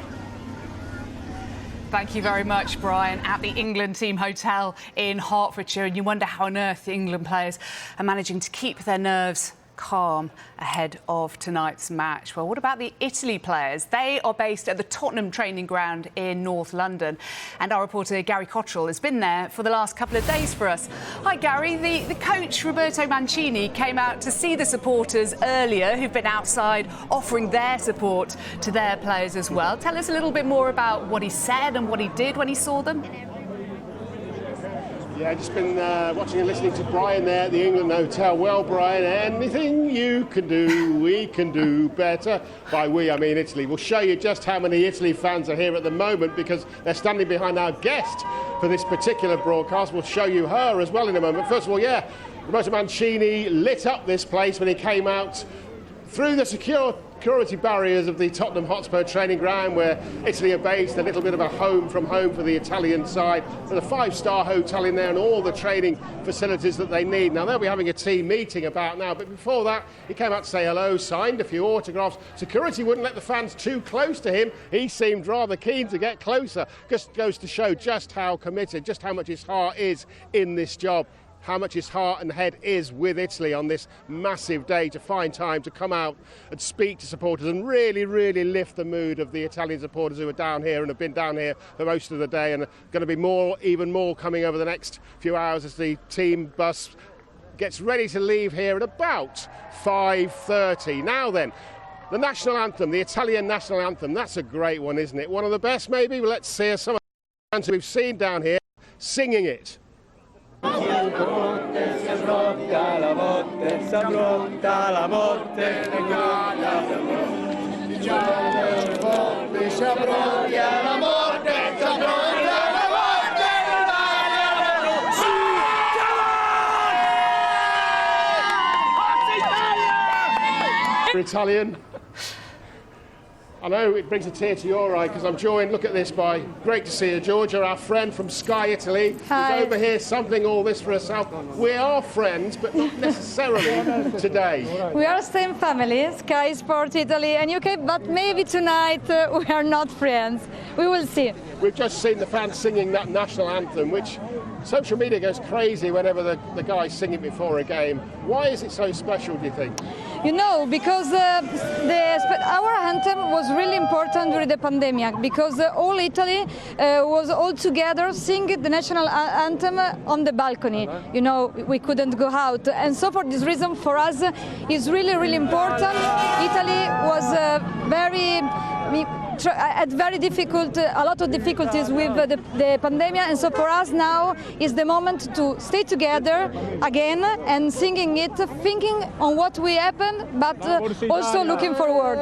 Thank you very much, Brian, at the England team hotel in Hertfordshire. And you wonder how on earth the England players are managing to keep their nerves calm ahead of tonight's match. Well, what about the Italy players? They are based at the Tottenham training ground in North London, and our reporter Gary Cottrell has been there for the last couple of days for us. Hi Gary, the coach Roberto Mancini came out to see the supporters earlier who've been outside offering their support to their players as well. Tell us a little bit more about what he said and what he did when he saw them. Yeah, just been watching and listening to Brian there at the England Hotel. Well, Brian, anything you can do, we can do better. By we, I mean Italy. We'll show you just how many Italy fans are here at the moment because they're standing behind our guest for this particular broadcast. We'll show you her as well in a moment. First of all, yeah, Roberto Mancini lit up this place when he came out through the security barriers of the Tottenham Hotspur training ground where Italy are based, a little bit of a home from home for the Italian side. There's a 5-star hotel in there and all the training facilities that they need. Now, they'll be having a team meeting about now, but before that, he came out to say hello, signed a few autographs. Security wouldn't let the fans too close to him. He seemed rather keen to get closer. Just goes to show just how committed, just how much his heart is in this job. How much his heart and head is with Italy on this massive day to find time to come out and speak to supporters and really, really lift the mood of the Italian supporters who are down here and have been down here for most of the day and are going to be more, even more coming over the next few hours as the team bus gets ready to leave here at about 5:30. Now then, the national anthem, the Italian national anthem, that's a great one, isn't it? One of the best maybe? Well, let's see some of the fans we've seen down here singing it. Italian. I know it brings a tear to your eye because I'm joined, look at this, by, great to see you, Georgia, our friend from Sky Italy. Hi. Who's over here sampling all this for herself. We are friends, but not necessarily today. We are same family, Sky Sport Italy and UK, but maybe tonight we are not friends. We will see. We've just seen the fans singing that national anthem, which social media goes crazy whenever the guys sing it before a game. Why is it so special, do you think? You know, because our anthem was really important during the pandemic, because all Italy was all together singing the national anthem on the balcony. You know, we couldn't go out, and so for this reason, for us, it's really, really important. Italy was had very difficult, a lot of difficulties with the pandemic, and so for us now is the moment to stay together again and singing it, thinking on what will happen, but also looking forward.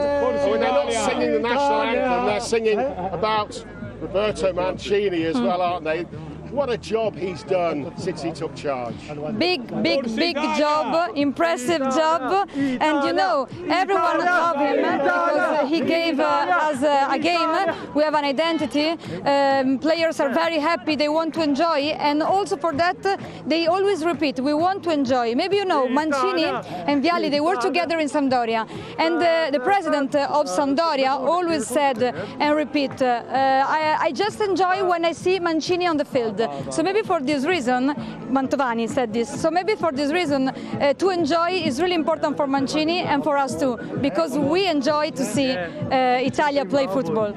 When they're not singing the national anthem, they're singing about Roberto Mancini as well, aren't they? What a job he's done since he took charge. Big job, impressive job, and you know, everyone loves him because he gave us a game. We have an identity, players are very happy, they want to enjoy, and also for that they always repeat, we want to enjoy. Maybe you know, Mancini and Vialli, they were together in Sampdoria, and the president of Sampdoria always said and repeat, I just enjoy when I see Mancini on the field. So maybe for this reason, Mantovani said this, so maybe for this reason to enjoy is really important for Mancini and for us too, because we enjoy to see Italia play football.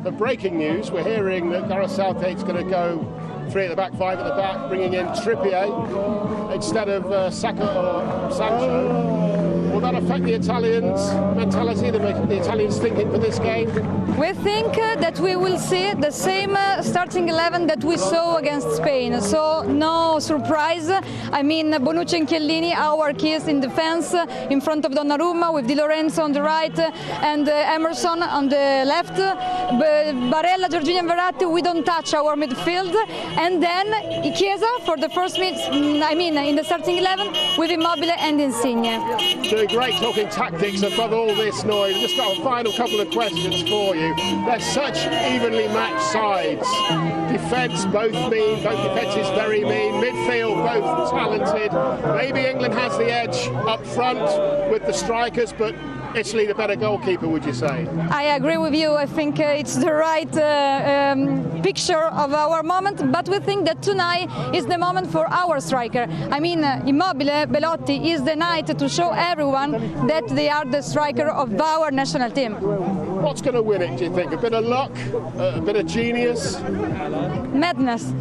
The breaking news, we're hearing that Gareth Southgate's going to go 3 at the back, 5 at the back, bringing in Trippier instead of Saka or Sancho. Will that affect the Italians' mentality, the Italians thinking for this game? We think that we will see the same starting 11 that we saw against Spain, so no surprise. I mean, Bonucci and Chiellini, our keys in defense, in front of Donnarumma, with Di Lorenzo on the right and Emerson on the left. Barella, Jorginho and Verratti, we don't touch our midfield. And then Chiesa for the first minutes, I mean, in the starting 11 with Immobile and Insigne. Doing great talking tactics above all this noise. Just got a final couple of questions for you. They're such evenly matched sides. Defence both mean, both defences very mean. Midfield both talented. Maybe England has the edge up front with the strikers, but Italy the better goalkeeper, would you say? I agree with you. I think it's the right picture of our moment, but we think that tonight is the moment for our striker. I mean, Immobile, Belotti is the night to show everyone that they are the striker of our national team. What's going to win it, do you think? A bit of luck? A bit of genius? Madness.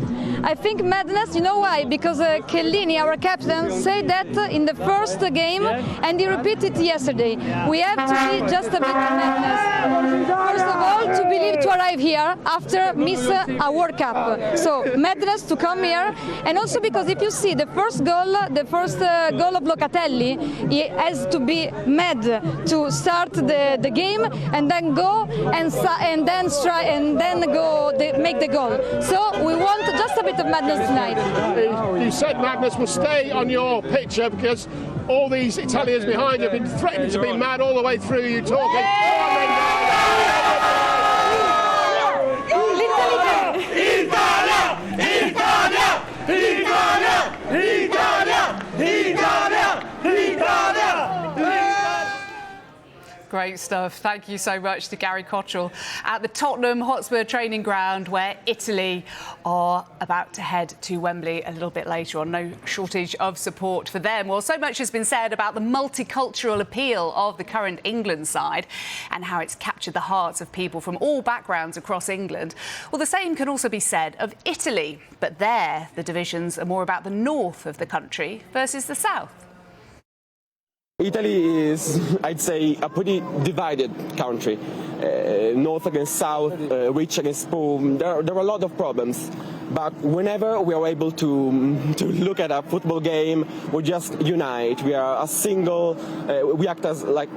I think madness, you know why? Because Chiellini, our captain, said that in the first game, and he repeated it yesterday. We have to be just a bit of madness. First of all, to believe to arrive here after miss a World Cup. So madness to come here, and also because if you see the first goal of Locatelli, he has to be mad to start the game and then go and then go make the goal. So we want just a bit of madness tonight. You said madness will stay on your picture because all these Italians behind you have been threatening to be mad all the way through you talking. Great stuff. Thank you so much to Gary Cottrell at the Tottenham Hotspur training ground, where Italy are about to head to Wembley a little bit later on. No shortage of support for them. Well, so much has been said about the multicultural appeal of the current England side and how it's captured the hearts of people from all backgrounds across England. Well, the same can also be said of Italy, but there the divisions are more about the north of the country versus the south. Italy is, I'd say, a pretty divided country. North against south, rich against poor. There are a lot of problems. But whenever we are able to look at a football game, we just unite. We are a single, we act as like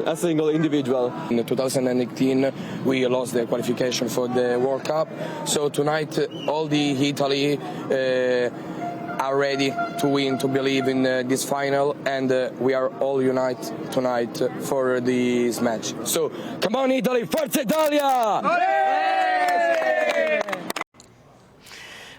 a single individual. In 2018, we lost the qualification for the World Cup. So tonight, all the Italy are ready to win, to believe in this final, and we are all united tonight for this match. So, come on Italy, Forza Italia!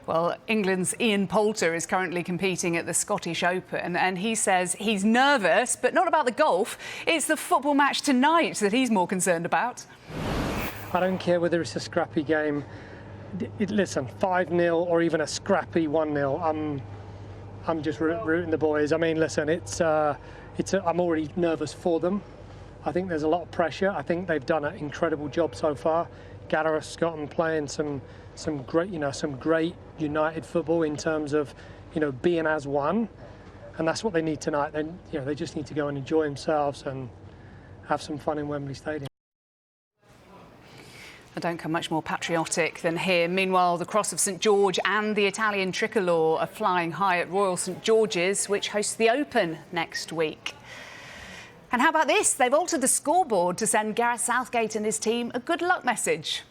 Well, England's Ian Poulter is currently competing at the Scottish Open, and he says he's nervous, but not about the golf. It's the football match tonight that he's more concerned about. I don't care whether it's a scrappy game. Listen, 5-0 or even a scrappy 1-0. I'm just rooting the boys. I mean, listen, I'm already nervous for them. I think there's a lot of pressure. I think they've done an incredible job so far. Gareth Scotland playing some great united football in terms of, being as one, and that's what they need tonight. Then, they just need to go and enjoy themselves and have some fun in Wembley Stadium. I don't come much more patriotic than here. Meanwhile, the Cross of St George and the Italian tricolour are flying high at Royal St George's, which hosts the Open next week. And how about this? They've altered the scoreboard to send Gareth Southgate and his team a good luck message.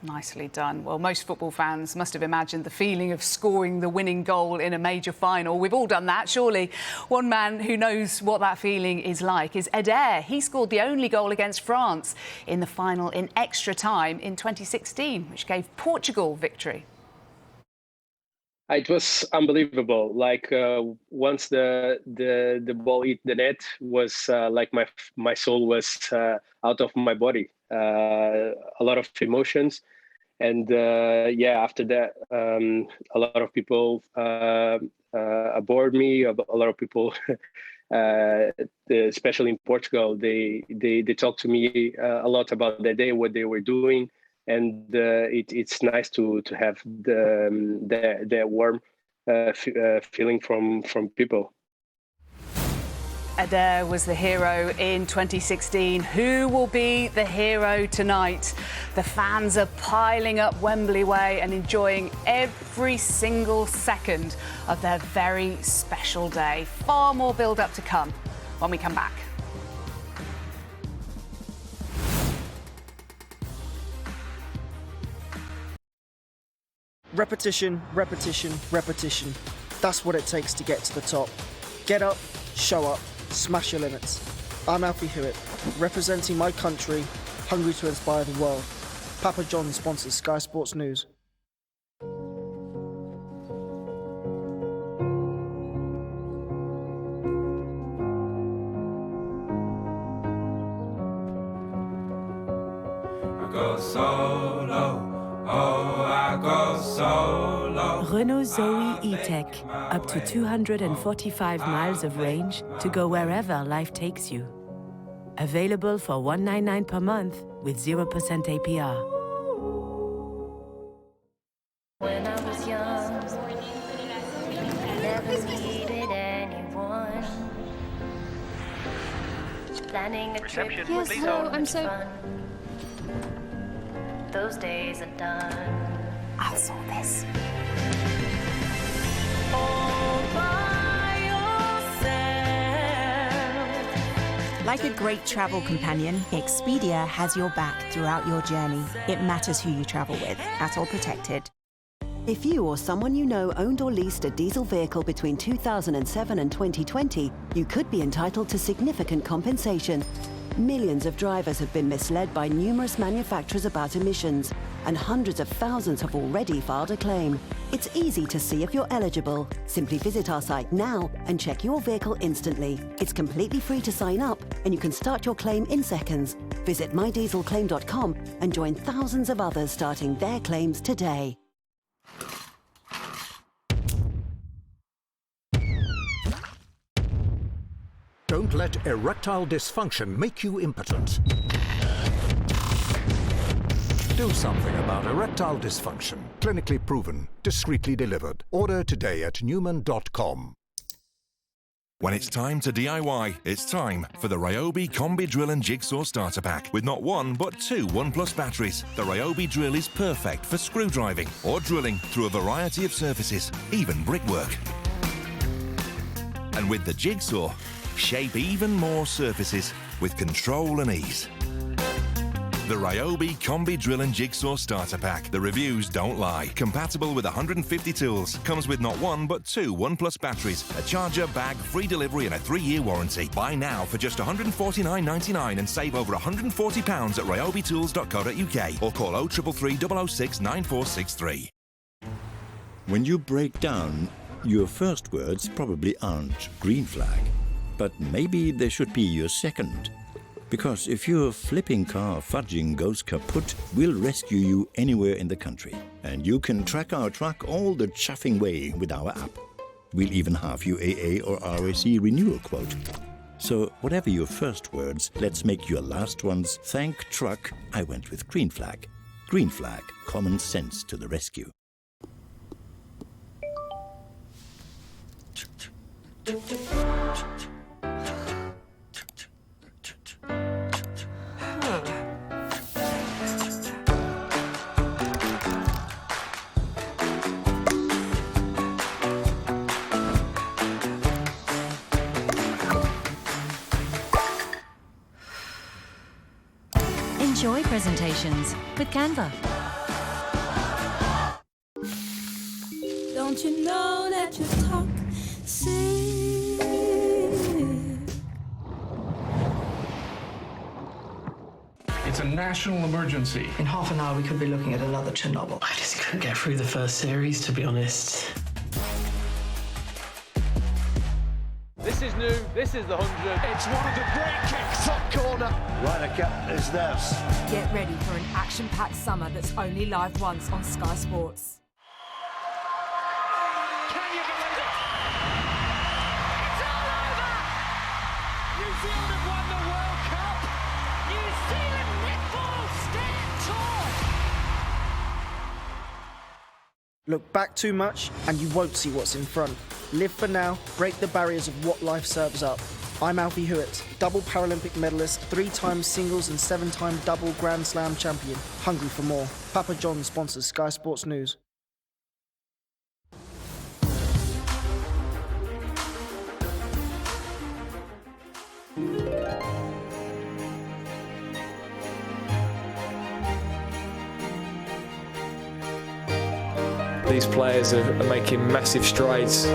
Nicely done. Well, most football fans must have imagined the feeling of scoring the winning goal in a major final. We've all done that, surely. One man who knows what that feeling is like is Eder. He scored the only goal against France in the final in extra time in 2016, which gave Portugal victory. It was unbelievable. Like once the ball hit the net, was like my soul was out of my body. A lot of emotions. And after that, a lot of people aboard me. A lot of people, especially in Portugal, they talked to me a lot about their day, what they were doing, and it's nice to have the warm feeling from people. Eder was the hero in 2016. Who will be the hero tonight? The fans are piling up Wembley Way and enjoying every single second of their very special day. Far more build-up to come when we come back. Repetition, repetition, repetition. That's what it takes to get to the top. Get up, show up, smash your limits. I'm Alfie Hewitt, representing my country, hungry to inspire the world. Papa John sponsors Sky Sports News. I go solo, oh, I go solo. Renault Zoe E-Tech, up to 245 miles of range to go wherever life takes you. Available for $199 per month with 0% APR. When I was young, I never needed anyone. Planning a reception. Yes, Please hello, hold. I'm so... Those days are done. I'll sort this. Like a great travel companion, Expedia has your back throughout your journey. It matters who you travel with. That's all protected. If you or someone you know owned or leased a diesel vehicle between 2007 and 2020, you could be entitled to significant compensation. Millions of drivers have been misled by numerous manufacturers about emissions, and hundreds of thousands have already filed a claim. It's easy to see if you're eligible. Simply visit our site now and check your vehicle instantly. It's completely free to sign up, and you can start your claim in seconds. Visit mydieselclaim.com and join thousands of others starting their claims today. Don't let erectile dysfunction make you impotent. Do something about erectile dysfunction. Clinically proven, discreetly delivered. Order today at Newman.com. When it's time to DIY, it's time for the Ryobi Combi Drill and Jigsaw Starter Pack with not one but two 1+ batteries. The Ryobi drill is perfect for screw driving or drilling through a variety of surfaces, even brickwork. And with the Jigsaw, shape even more surfaces with control and ease. The Ryobi Combi Drill and Jigsaw Starter Pack. The reviews don't lie. Compatible with 150 tools. Comes with not one but two 1+ batteries, a charger, bag, free delivery and a 3-year warranty. Buy now for just £149.99 and save over £140 at ryobitools.co.uk or call 0333 006 9463. When you break down, your first words probably aren't green flag. But maybe they should be your second. Because if your flipping car fudging goes kaput, we'll rescue you anywhere in the country. And you can track our truck all the chuffing way with our app. We'll even halve your AA or RAC renewal quote. So whatever your first words, let's make your last ones. Thank truck, I went with green flag. Green flag, common sense to the rescue. Enjoy presentations with Canva. Don't you know that you talk, sing? It's a national emergency. In half an hour, we could be looking at another Chernobyl. I just couldn't get through the first series, to be honest. This is new. This is the 100. It's one of the great kicks, top corner. Ryder is theirs. Get ready for an action-packed summer that's only live once on Sky Sports. Can you believe it? It's all over! New Zealand have won the World Cup. New Zealand netball stand tall. Look back too much and you won't see what's in front. Live for now, break the barriers of what life serves up. I'm Alfie Hewitt, double Paralympic medalist, 3-time singles and 7-time double Grand Slam champion. Hungry for more. Papa John sponsors Sky Sports News. These players are making massive strides.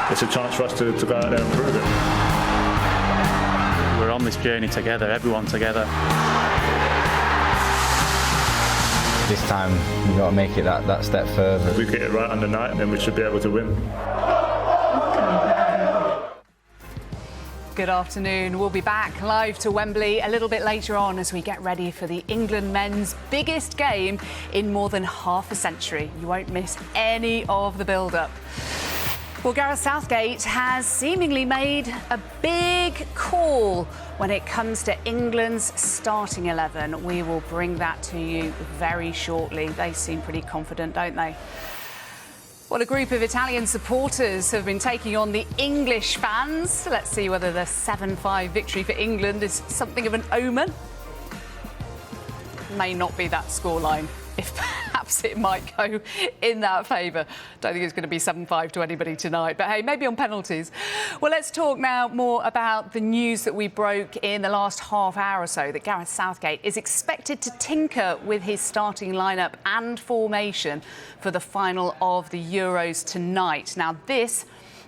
It's a chance for us to go out there and prove it. We're on this journey together, everyone together. This time we've got to make it that step further. If we get it right on the night, then we should be able to win. Good afternoon. We'll be back live to Wembley a little bit later on as we get ready for the England men's biggest game in more than half a century. You won't miss any of the build-up. Well, Gareth Southgate has seemingly made a big call when it comes to England's starting 11. We will bring that to you very shortly. They seem pretty confident, don't they? Well, a group of Italian supporters have been taking on the English fans. Let's see whether the 7-5 victory for England is something of an omen. May not be that scoreline, if perhaps it might go in that favour. Don't think it's going to be 7-5 to anybody tonight, but hey, maybe on penalties. Well, let's talk now more about the news that we broke in the last half hour or so, that Gareth Southgate is expected to tinker with his starting lineup and formation for the final of the Euros tonight. Now, this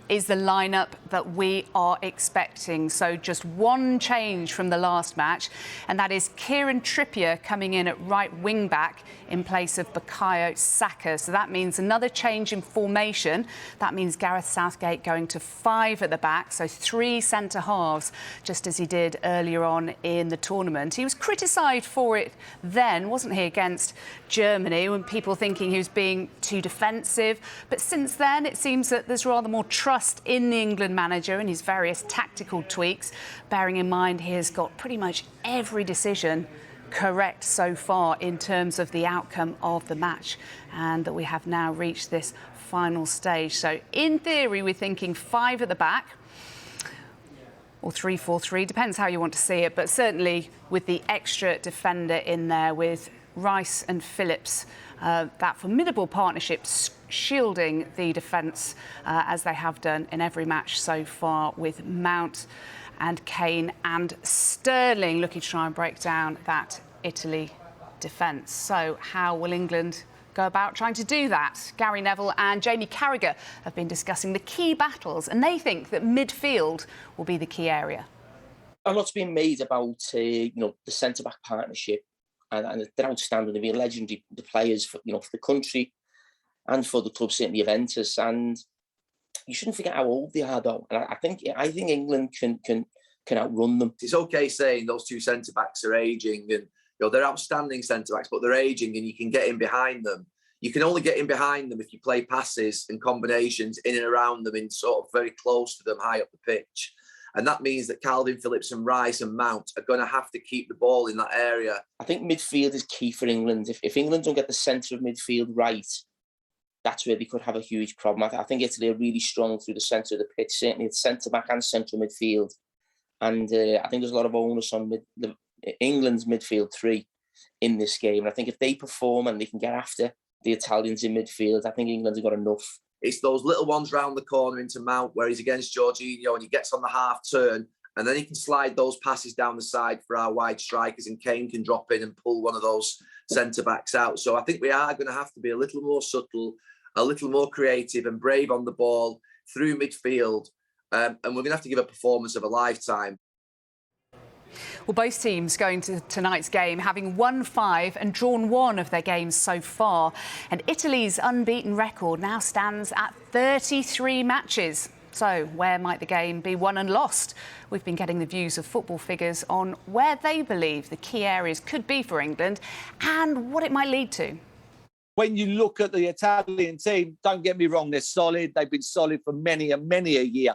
is the lineup that we are expecting. So just one change from the last match, and that is Kieran Trippier coming in at right wing back in place of Bukayo Saka. So that means another change in formation. That means Gareth Southgate going to 5 at the back, so 3 centre halves, just as he did earlier on in the tournament. He was criticised for it then, wasn't he, against Germany, when people thinking he was being too defensive. But since then, it seems that there's rather more trust in the England manager and his various tactical tweaks, bearing in mind he has got pretty much every decision correct so far in terms of the outcome of the match, and that we have now reached this final stage. So in theory, we're thinking 5 at the back, or 3-4-3, depends how you want to see it, but certainly with the extra defender in there with Rice and Phillips, that formidable partnership shielding the defence as they have done in every match so far, with Mount and Kane and Sterling looking to try and break down that Italy defence. So how will England go about trying to do that? Gary Neville and Jamie Carragher have been discussing the key battles, and they think that midfield will be the key area. A lot's been made about the centre-back partnership, and they're outstanding. They've been legendary, the players for for the country and for the club, certainly Juventus. And you shouldn't forget how old they are, though. And I think England can outrun them. It's okay saying those 2 centre backs are ageing, and they're outstanding centre backs, but they're ageing, and you can get in behind them. You can only get in behind them if you play passes and combinations in and around them, in sort of very close to them, high up the pitch. And that means that Calvin Phillips and Rice and Mount are going to have to keep the ball in that area. I think midfield is key for England. If England don't get the centre of midfield right, that's where they could have a huge problem. I think Italy are really strong through the centre of the pitch, certainly at centre-back and central midfield. And I think there's a lot of onus on England's midfield 3 in this game. And I think if they perform and they can get after the Italians in midfield, I think England have got enough. It's those little ones round the corner into Mount where he's against Jorginho and he gets on the half turn, and then he can slide those passes down the side for our wide strikers, and Kane can drop in and pull one of those centre-backs out. So I think we are going to have to be a little more subtle, a little more creative and brave on the ball through midfield. And we're going to have to give a performance of a lifetime. Well, both teams going to tonight's game having won 5 and drawn 1 of their games so far. And Italy's unbeaten record now stands at 33 matches. So where might the game be won and lost? We've been getting the views of football figures on where they believe the key areas could be for England and what it might lead to. When you look at the Italian team, don't get me wrong, they're solid. They've been solid for many a year.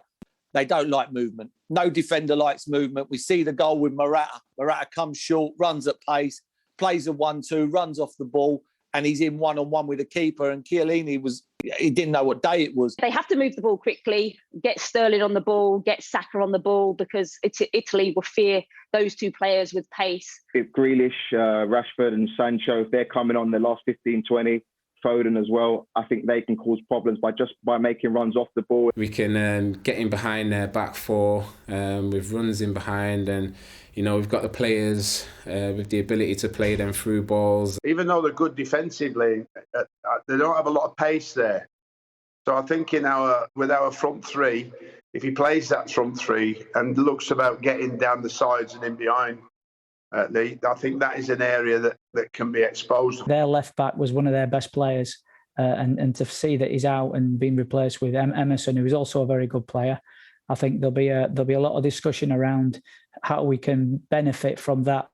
They don't like movement. No defender likes movement. We see the goal with Morata. Morata comes short, runs at pace, plays a 1-2, runs off the ball, and he's in one-on-one with the keeper. And Chiellini he didn't know what day it was. They have to move the ball quickly, get Sterling on the ball, get Saka on the ball, because Italy will fear those 2 players with pace. If Grealish, Rashford and Sancho, if they're coming on the last 15, 20, Foden as well, I think they can cause problems by making runs off the ball. We can get in behind their back 4 with runs in behind, and we've got the players with the ability to play them through balls. Even though they're good defensively, they don't have a lot of pace there. So I think with our front 3, if he plays that front 3 and looks about getting down the sides and in behind, I think that is an area that can be exposed. Their left back was one of their best players, and to see that he's out and being replaced with Emerson, who is also a very good player, I think there'll be a lot of discussion around how we can benefit from that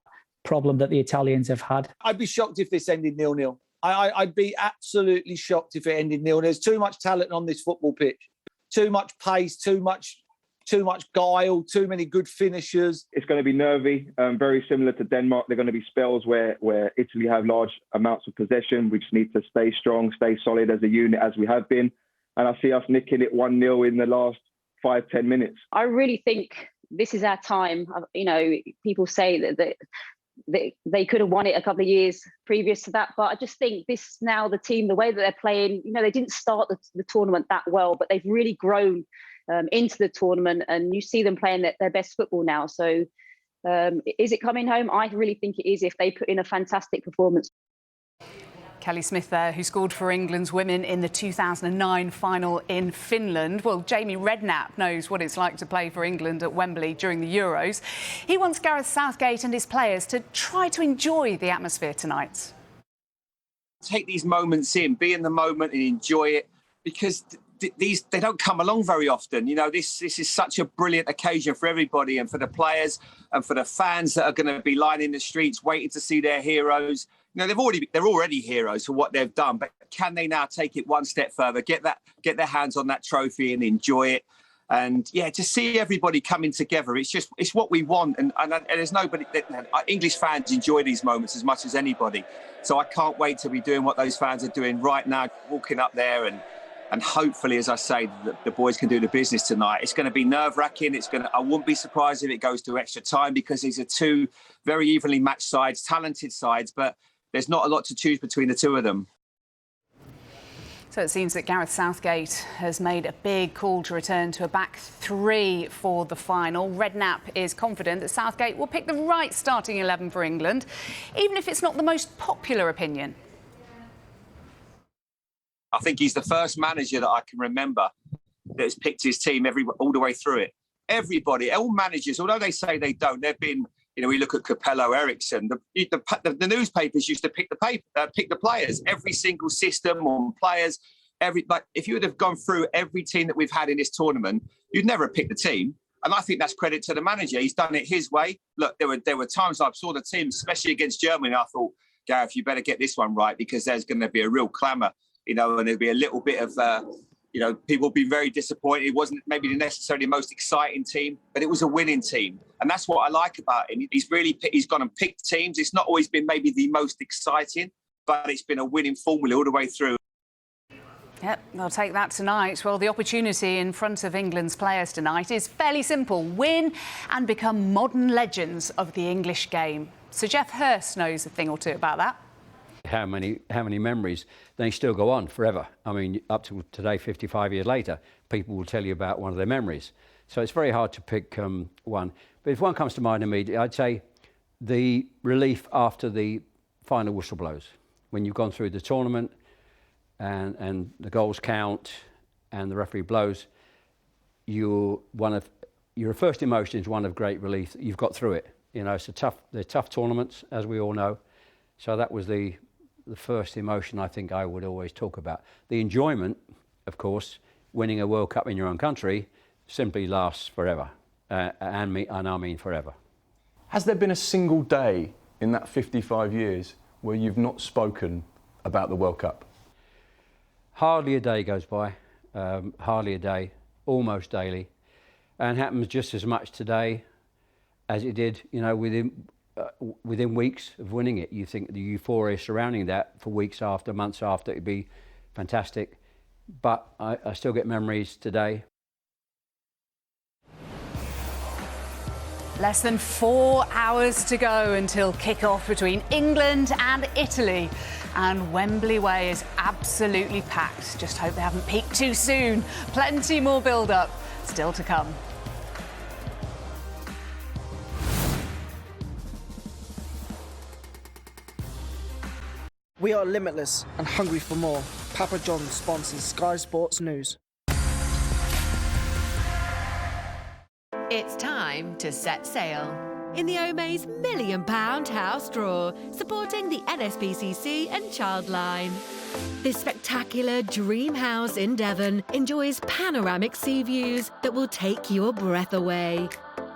problem that the Italians have had. I'd be shocked if this ended 0-0. I'd be absolutely shocked if it ended 0-0. There's too much talent on this football pitch, too much pace, too much guile, too many good finishers. It's going to be nervy, very similar to Denmark. There are going to be spells where Italy have large amounts of possession. We just need to stay strong, stay solid as a unit, as we have been. and I see us nicking it 1-0 in the last 5-10 minutes. I really think this is our time. You know, people say that they could have won it a couple of years previous to that, but I just think this now, the team, the way that they're playing, you know, they didn't start the tournament that well, but they've really grown into the tournament, and you see them playing their best football now. So is it coming home? I really think it is, if they put in a fantastic performance. Kelly Smith there, who scored for England's women in the 2009 final in Finland. Well, Jamie Redknapp knows what it's like to play for England at Wembley during the Euros. He wants Gareth Southgate and his players to try to enjoy the atmosphere tonight. Take these moments in, be in the moment and enjoy it, because they don't come along very often. You know, this is such a brilliant occasion for everybody, and for the players and for the fans that are going to be lining the streets waiting to see their heroes. You know, they're already heroes for what they've done, but can they now take it one step further, get their hands on that trophy and enjoy it? And yeah, to see everybody coming together, it's what we want. And there's nobody, English fans enjoy these moments as much as anybody. So I can't wait to be doing what those fans are doing right now, walking up there and hopefully, as I say, the boys can do the business tonight. It's going to be nerve-wracking. I wouldn't be surprised if it goes to extra time, because these are two very evenly matched sides, talented sides, but there's not a lot to choose between the two of them. So it seems that Gareth Southgate has made a big call to return to a back three for the final. Redknapp is confident that Southgate will pick the right starting 11 for England, even if it's not the most popular opinion. I think he's the first manager that I can remember that has picked his team all the way through it. Everybody, all managers, although they say they don't, they've been, you know, we look at Capello, Ericsson, the newspapers used to pick the players, every single system on players. If you would have gone through every team that we've had in this tournament, you'd never have picked the team. And I think that's credit to the manager. He's done it his way. Look, there were times I saw the team, especially against Germany, and I thought, Gareth, you better get this one right, because there's going to be a real clamour. You know, and there'll be a little bit of, you know, people will be very disappointed. It wasn't maybe necessarily the most exciting team, but it was a winning team. And that's what I like about him. He's gone and picked teams. It's not always been maybe the most exciting, but it's been a winning formula all the way through. Yep, they'll take that tonight. Well, the opportunity in front of England's players tonight is fairly simple. Win and become modern legends of the English game. Sir Geoff Hurst knows a thing or two about that. How many memories, they still go on forever. I mean, up to today, 55 years later, people will tell you about one of their memories. So it's very hard to pick one. But if one comes to mind immediately, I'd say the relief after the final whistle blows. When you've gone through the tournament and the goals count and the referee blows, your first emotion is one of great relief that you've got through it. You know, they're tough tournaments, as we all know. So that was the first emotion I think I would always talk about. The enjoyment, of course, winning a World Cup in your own country simply lasts forever, and I mean forever. Has there been a single day in that 55 years where you've not spoken about the World Cup? Hardly a day goes by, hardly a day, almost daily, and happens just as much today as it did, you know, within weeks of winning it. You think the euphoria surrounding that for weeks after, months after, it'd be fantastic. But I still get memories today. Less than 4 hours to go until kick-off between England and Italy. And Wembley Way is absolutely packed. Just hope they haven't peaked too soon. Plenty more build-up still to come. We are limitless and hungry for more. Papa John's sponsors Sky Sports News. It's time to set sail in the Omaze £1 Million House Draw, supporting the NSPCC and Childline. This spectacular dream house in Devon enjoys panoramic sea views that will take your breath away.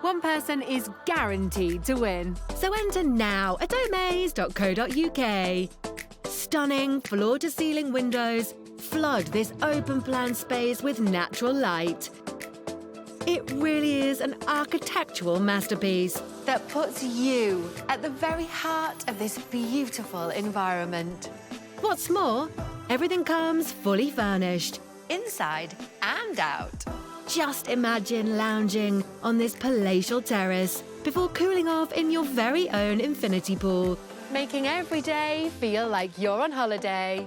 One person is guaranteed to win, so enter now at omaze.co.uk. Stunning floor-to-ceiling windows flood this open-plan space with natural light. It really is an architectural masterpiece that puts you at the very heart of this beautiful environment. What's more, everything comes fully furnished. inside and out. Just imagine lounging on this palatial terrace before cooling off in your very own infinity pool, making every day feel like you're on holiday.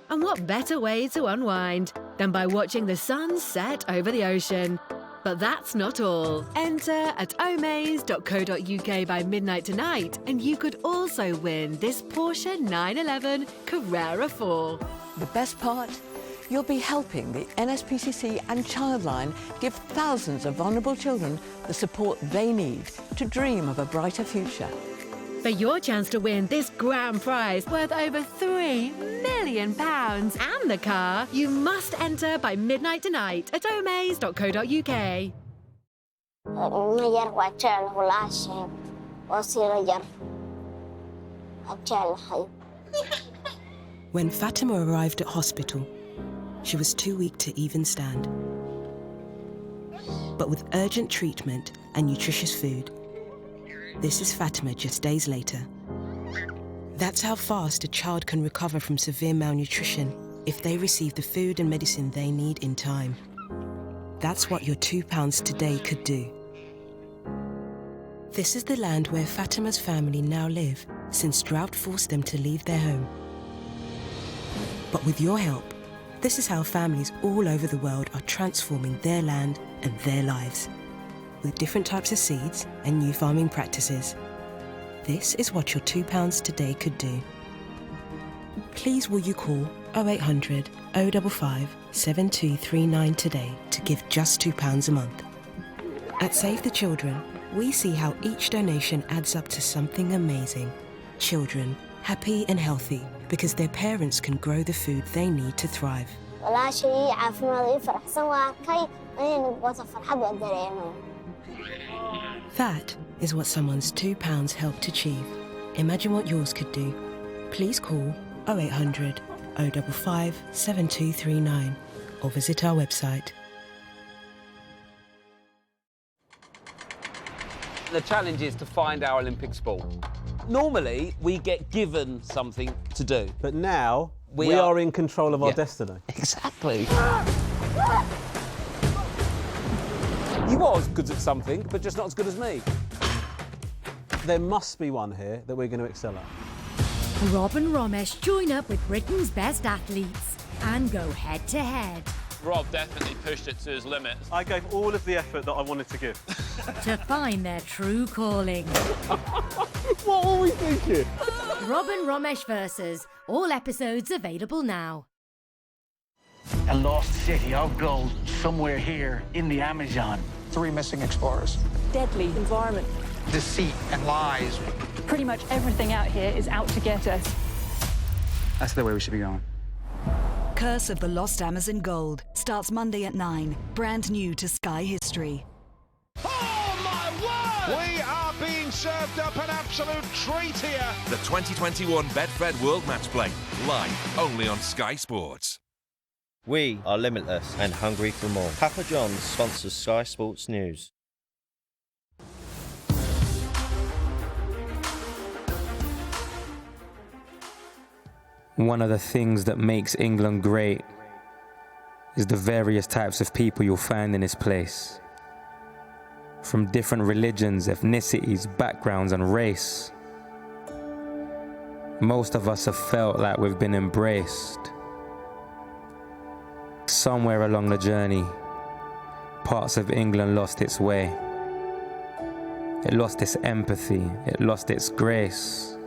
And what better way to unwind than by watching the sun set over the ocean? But that's not all. Enter at omaze.co.uk by midnight tonight and you could also win this Porsche 911 Carrera 4. The best part? You'll be helping the NSPCC and Childline give thousands of vulnerable children the support they need to dream of a brighter future. For your chance to win this grand prize worth over £3 million and the car, you must enter by midnight tonight at omaze.co.uk. When Fatima arrived at hospital, she was too weak to even stand. But with urgent treatment and nutritious food, this is Fatima just days later. That's how fast a child can recover from severe malnutrition if they receive the food and medicine they need in time. That's what your £2 today could do. This is the land where Fatima's family now live since drought forced them to leave their home. But with your help, this is how families all over the world are transforming their land and their lives. With different types of seeds and new farming practices. This is what your £2 today could do. Please will you call 0800 055 7239 today to give just £2 a month. At Save the Children, we see how each donation adds up to something amazing. Children, happy and healthy because their parents can grow the food they need to thrive. That is what someone's £2 helped achieve. Imagine what yours could do. Please call 0800 055 7239 or visit our website. The challenge is to find our Olympic sport. Normally, we get given something to do. But now, we are in control of our destiny. Exactly. He was good at something, but just not as good as me. There must be one here that we're going to excel at. Rob and Romesh join up with Britain's best athletes and go head to head. Rob definitely pushed it to his limits. I gave all of the effort that I wanted to give. To find their true calling. What were we thinking? Rob and Romesh versus. All episodes available now. A lost city of gold somewhere here in the Amazon. 3 missing explorers. Deadly environment. Deceit and lies. Pretty much everything out here is out to get us. That's the way we should be going. Curse of the Lost Amazon Gold starts Monday at 9. Brand new to Sky History. We are being served up an absolute treat here. The 2021 Betfred World Match Play, live only on Sky Sports. We are limitless and hungry for more. Papa John's sponsors Sky Sports News. One of the things that makes England great is the various types of people you'll find in this place. From different religions, ethnicities, backgrounds, and race. Most of us have felt like we've been embraced. Somewhere along the journey, parts of England lost its way. It lost its empathy, it lost its grace.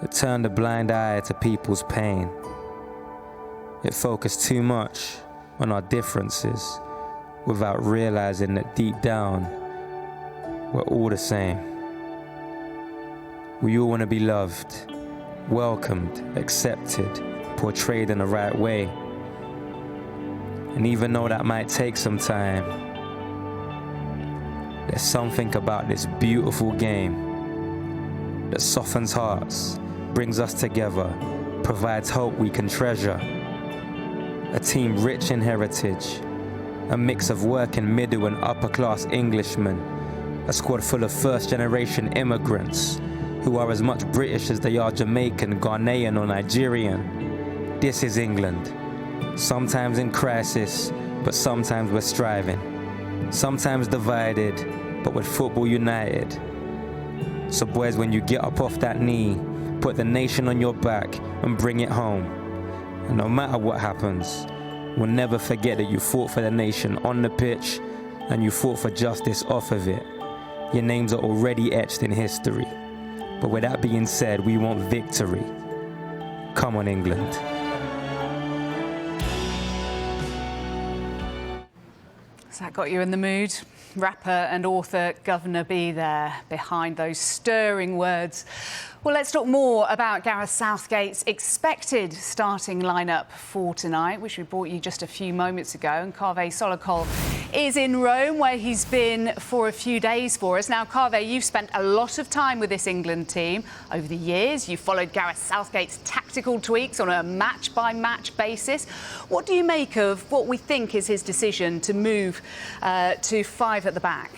It turned a blind eye to people's pain. It focused too much on our differences without realizing that deep down, we're all the same. We all want to be loved, welcomed, accepted, portrayed in the right way. And even though that might take some time, there's something about this beautiful game that softens hearts, brings us together, provides hope we can treasure. A team rich in heritage, a mix of working middle and upper class Englishmen, a squad full of first generation immigrants who are as much British as they are Jamaican, Ghanaian or Nigerian. This is England, Sometimes in crisis, but sometimes we're striving. Sometimes divided, but with football united. So boys, when you get up off that knee, put the nation on your back and bring it home. And no matter what happens, we'll never forget that you fought for the nation on the pitch and you fought for justice off of it. Your names are already etched in history. But with that being said, we want victory. Come on, England. Has that got you in the mood? Rapper and author Governor B there behind those stirring words. Well, let's talk more about Gareth Southgate's expected starting lineup for tonight, which we brought you just a few moments ago. And Kaveh Solokol is in Rome, where he's been for a few days for us. Now, Kaveh, you've spent a lot of time with this England team over the years. You've followed Gareth Southgate's tactical tweaks on a match-by-match basis. What do you make of what we think is his decision to move to 5 at the back?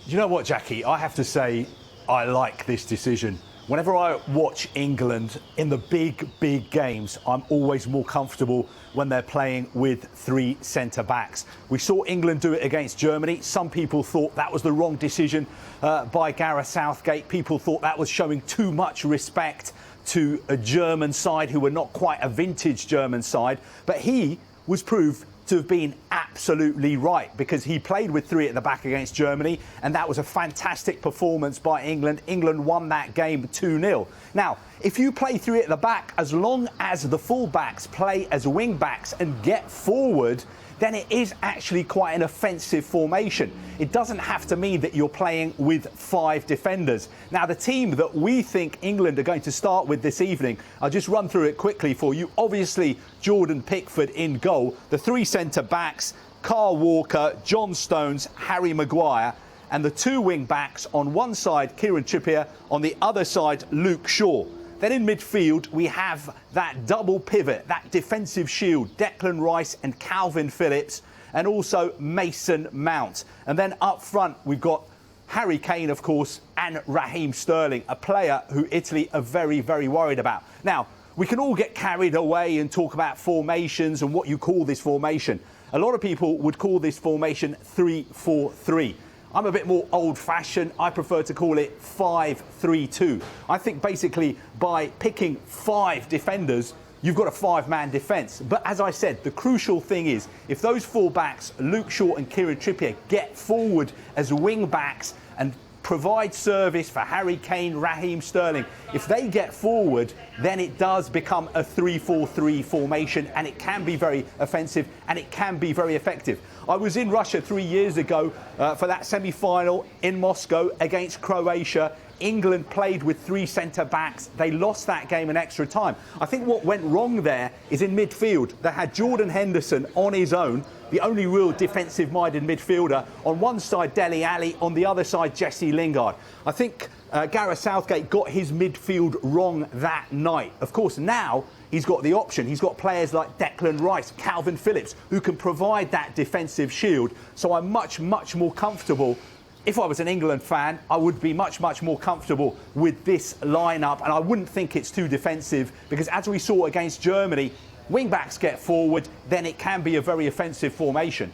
You know what, Jackie? I have to say I like this decision. Whenever I watch England in the big games, I'm always more comfortable when they're playing with 3 centre-backs. We saw England do it against Germany. Some people thought that was the wrong decision by Gareth Southgate. People thought that was showing too much respect to a German side who were not quite a vintage German side. But he was proved to have been absolutely right, because he played with 3 at the back against Germany, and that was a fantastic performance by England. England won that game 2-0. Now, if you play 3 at the back, as long as the full-backs play as wing-backs and get forward, then it is actually quite an offensive formation. It doesn't have to mean that you're playing with 5 defenders. Now, the team that we think England are going to start with this evening, I'll just run through it quickly for you. Obviously, Jordan Pickford in goal. The 3 centre-backs, Kyle Walker, John Stones, Harry Maguire. And the 2 wing-backs, on one side, Kieran Trippier, on the other side, Luke Shaw. Then in midfield, we have that double pivot, that defensive shield, Declan Rice and Calvin Phillips, and also Mason Mount. And then up front, we've got Harry Kane, of course, and Raheem Sterling, a player who Italy are very worried about. Now, we can all get carried away and talk about formations and what you call this formation. A lot of people would call this formation 3-4-3. I'm a bit more old-fashioned. I prefer to call it 5-3-2. I think basically by picking 5 defenders, you've got a 5-man defence. But as I said, the crucial thing is, if those 4 backs, Luke Shaw and Kieran Trippier, get forward as wing-backs and provide service for Harry Kane, Raheem Sterling, if they get forward, then it does become a 3-4-3 formation, and it can be very offensive and it can be very effective. I was in Russia 3 years ago for that semi-final in Moscow against Croatia. England played with 3 centre-backs. They lost that game in extra time. I think what went wrong there is in midfield. They had Jordan Henderson on his own, the only real defensive-minded midfielder. On one side, Dele Alli. On the other side, Jesse Lingard. I think Gareth Southgate got his midfield wrong that night. Of course, now he's got the option. He's got players like Declan Rice, Calvin Phillips, who can provide that defensive shield. So I'm much more comfortable. If I was an England fan, I would be much more comfortable with this lineup, and I wouldn't think it's too defensive, because as we saw against Germany, wing-backs get forward, then it can be a very offensive formation.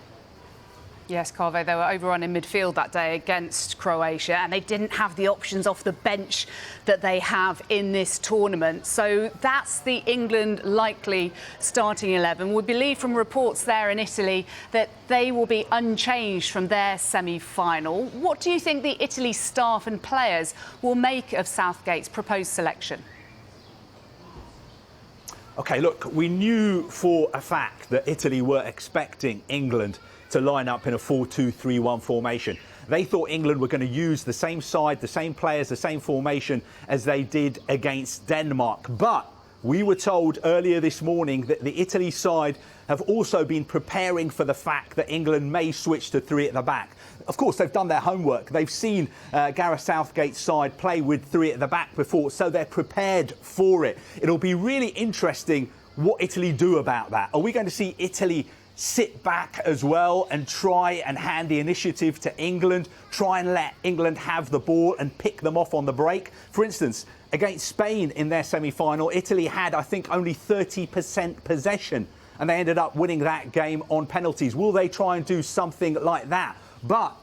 Yes, Kaveh, they were overrun in midfield that day against Croatia, and they didn't have the options off the bench that they have in this tournament. So that's the England likely starting 11. We believe from reports there in Italy that they will be unchanged from their semi-final. What do you think the Italy staff and players will make of Southgate's proposed selection? OK, look, we knew for a fact that Italy were expecting England to line up in a 4-2-3-1 formation. They thought England were going to use the same side, the same players, the same formation as they did against Denmark. But we were told earlier this morning that the Italy side have also been preparing for the fact that England may switch to 3 at the back. Of course, they've done their homework. They've seen Gareth Southgate's side play with 3 at the back before, so they're prepared for it. It'll be really interesting what Italy do about that. Are we going to see Italy sit back as well and try and hand the initiative to England, try and let England have the ball and pick them off on the break? For instance, Against Spain in their semi-final, Italy had, I think, only 30% possession, and they ended up winning that game on penalties. Will they try and do something like that? But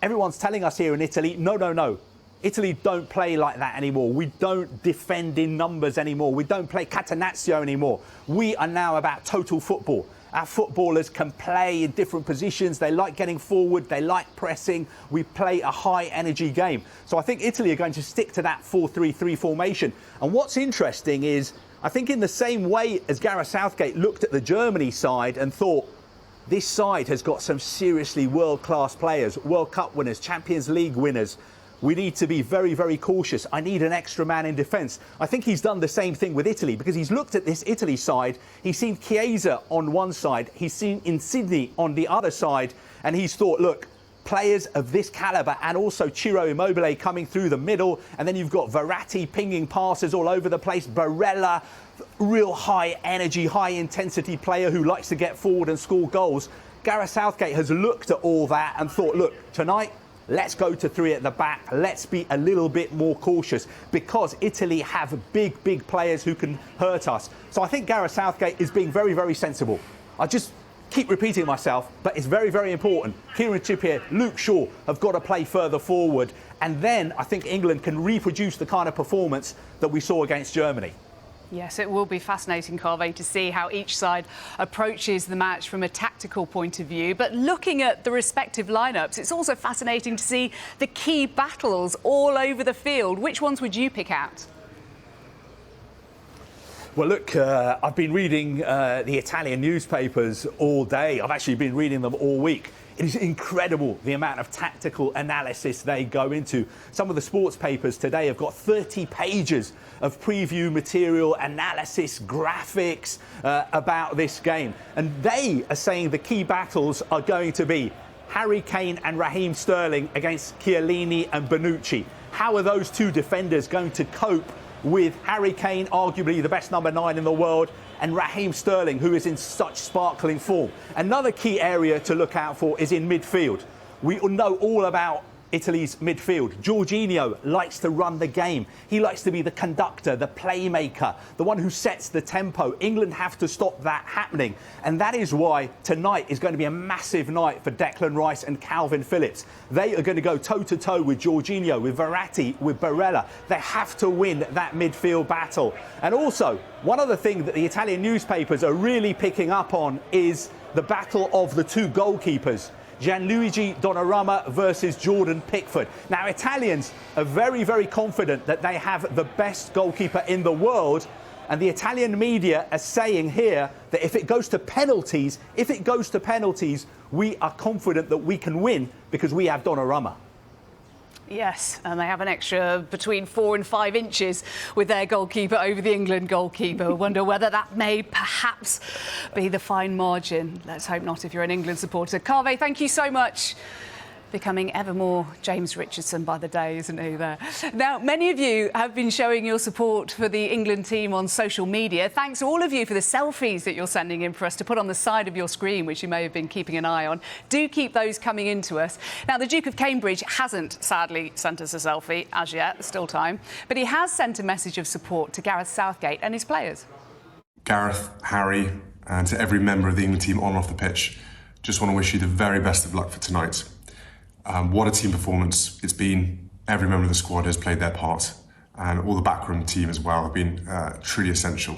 everyone's telling us here in Italy, no. Italy don't play like that anymore. We don't defend in numbers anymore. We don't play catenaccio anymore. We are now about total football. Our footballers can play in different positions. They like getting forward. They like pressing. We play a high-energy game. So I think Italy are going to stick to that 4-3-3 formation. And what's interesting is, I think in the same way as Gareth Southgate looked at the Germany side and thought, this side has got some seriously world-class players, World Cup winners, Champions League winners. We need to be very, very cautious. I need an extra man in defence. I think he's done the same thing with Italy, because he's looked at this Italy side. He's seen Chiesa on one side. He's seen Insigne on the other side. And he's thought, look, players of this calibre, and also Ciro Immobile coming through the middle. And then you've got Verratti pinging passes all over the place. Barella, real high energy, high intensity player who likes to get forward and score goals. Gareth Southgate has looked at all that and thought, look, tonight, let's go to 3 at the back. Let's be a little bit more cautious, because Italy have big players who can hurt us. So I think Gareth Southgate is being very, very sensible. I just keep repeating myself, but it's very, very important. Kieran Trippier, Luke Shaw have got to play further forward. And then I think England can reproduce the kind of performance that we saw against Germany. Yes, it will be fascinating, Carve, to see how each side approaches the match from a tactical point of view. But looking at the respective lineups, it's also fascinating to see the key battles all over the field. Which ones would you pick out? Well, look, I've been reading the Italian newspapers all day. I've actually been reading them all week. It is incredible the amount of tactical analysis they go into. Some of the sports papers today have got 30 pages of preview material, analysis, graphics about this game. And they are saying the key battles are going to be Harry Kane and Raheem Sterling against Chiellini and Bonucci. How are those two defenders going to cope with Harry Kane, arguably the best number 9 in the world, and Raheem Sterling, who is in such sparkling form? Another key area to look out for is in midfield. We know all about Italy's midfield. Jorginho likes to run the game. He likes to be the conductor, the playmaker, the one who sets the tempo. England have to stop that happening. And that is why tonight is going to be a massive night for Declan Rice and Calvin Phillips. They are going to go toe-to-toe with Jorginho, with Verratti, with Barella. They have to win that midfield battle. And also, one other thing that the Italian newspapers are really picking up on is the battle of the two goalkeepers. Gianluigi Donnarumma versus Jordan Pickford. Now, Italians are very, very confident that they have the best goalkeeper in the world. And the Italian media are saying here that if it goes to penalties, we are confident that we can win because we have Donnarumma. Yes, and they have an extra between 4 and 5 inches with their goalkeeper over the England goalkeeper. Wonder whether that may perhaps be the fine margin. Let's hope not if you're an England supporter. Carve, thank you so much. Becoming ever more James Richardson by the day, isn't he there? Now, many of you have been showing your support for the England team on social media. Thanks to all of you for the selfies that you're sending in for us to put on the side of your screen, which you may have been keeping an eye on. Do keep those coming in to us. Now, the Duke of Cambridge hasn't, sadly, sent us a selfie as yet. There's still time. But he has sent a message of support to Gareth Southgate and his players. Gareth, Harry, and to every member of the England team on and off the pitch, just want to wish you the very best of luck for tonight. What a team performance it's been. Every member of the squad has played their part, and all the backroom team as well have been truly essential.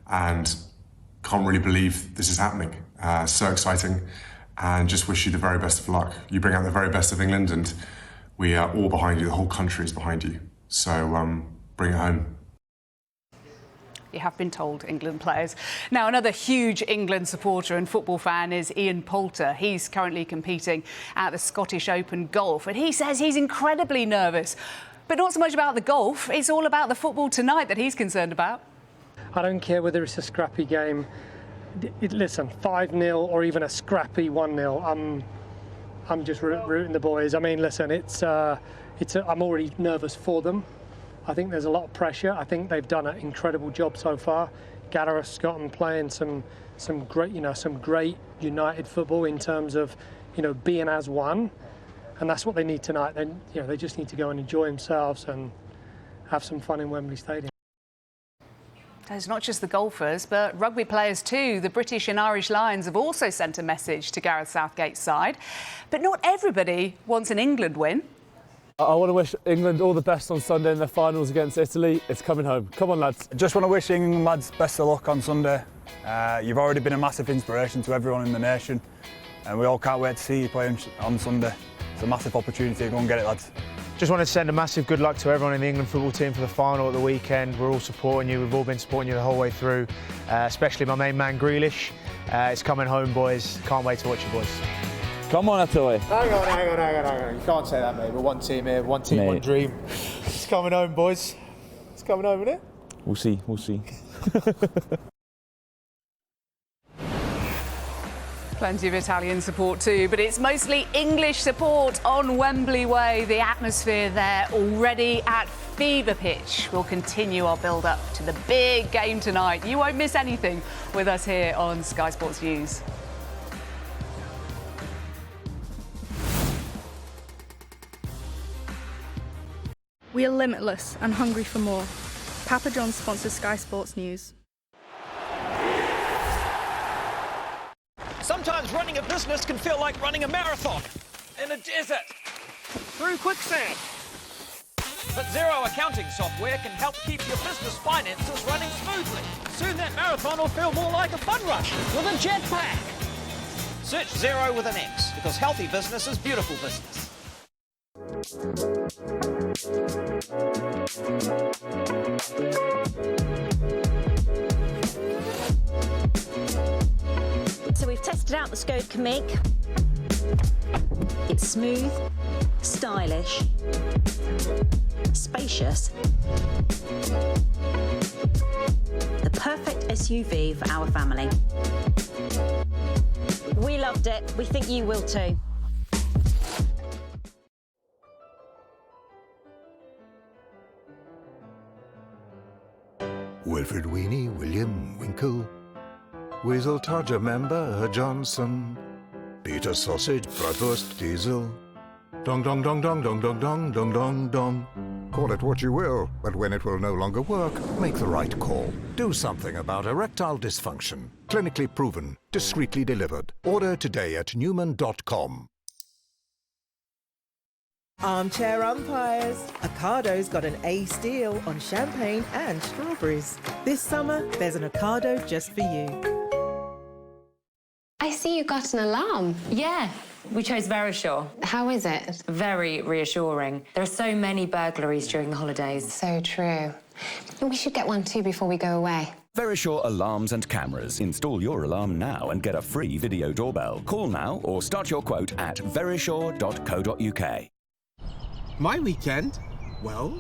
And can't really believe this is happening. So exciting, and just wish you the very best of luck. You bring out the very best of England, and we are all behind you. The whole country is behind you. So bring it home. You have been told, England players. Now, another huge England supporter and football fan is Ian Poulter. He's currently competing at the Scottish Open Golf, and he says he's incredibly nervous. But not so much about the golf, it's all about the football tonight that he's concerned about. I don't care whether it's a scrappy game. Listen, 5-0 or even a scrappy 1-0. I'm just rooting the boys. I mean, listen, I'm already nervous for them. I think there's a lot of pressure. I think they've done an incredible job so far. Gareth's got them playing some great united football in terms of, being as one, and that's what they need tonight. Then, they just need to go and enjoy themselves and have some fun in Wembley Stadium. It's not just the golfers, but rugby players too. The British and Irish Lions have also sent a message to Gareth Southgate's side. But not everybody wants an England win. I want to wish England all the best on Sunday in their finals against Italy. It's coming home. Come on, lads. Just want to wish England lads best of luck on Sunday. You've already been a massive inspiration to everyone in the nation, and we all can't wait to see you play on Sunday. It's a massive opportunity. Go and get it, lads. Just want to send a massive good luck to everyone in the England football team for the final at the weekend. We're all supporting you. We've all been supporting you the whole way through, especially my main man Grealish. It's coming home, boys. Can't wait to watch you, boys. Come on, Atoy. Hang on. You can't say that, mate. We're one team here, one team, Mate. one dream. It's coming home, boys. It's coming home, isn't it? We'll see. Plenty of Italian support too, but it's mostly English support on Wembley Way. The atmosphere there already at fever pitch. We'll continue our build-up to the big game tonight. You won't miss anything with us here on Sky Sports News. We are limitless and hungry for more. Papa John's sponsors Sky Sports News. Sometimes running a business can feel like running a marathon in a desert, through quicksand. But Xero accounting software can help keep your business finances running smoothly. Soon that marathon will feel more like a fun rush with a jetpack. Search Xero with an X, because healthy business is beautiful business. So we've tested out the Skoda Kamiq. It's smooth, stylish, spacious. The perfect SUV for our family. We loved it. We think you will too. Wilfred Weenie, William Winkle, Weasel Todger member Johnson, Peter Sausage, Bratwurst Diesel, dong dong dong dong dong dong dong dong dong dong. Call it what you will, but when it will no longer work, make the right call. Do something about erectile dysfunction. Clinically proven, discreetly delivered. Order today at Newman.com. Armchair umpires. Ocado's got an ace deal on champagne and strawberries. This summer, there's an Ocado just for you. I see you got an alarm. Yeah, we chose Verisure. How is it? Very reassuring. There are so many burglaries during the holidays. So true. We should get one too before we go away. Verisure alarms and cameras. Install your alarm now and get a free video doorbell. Call now or start your quote at verisure.co.uk. My weekend? Well,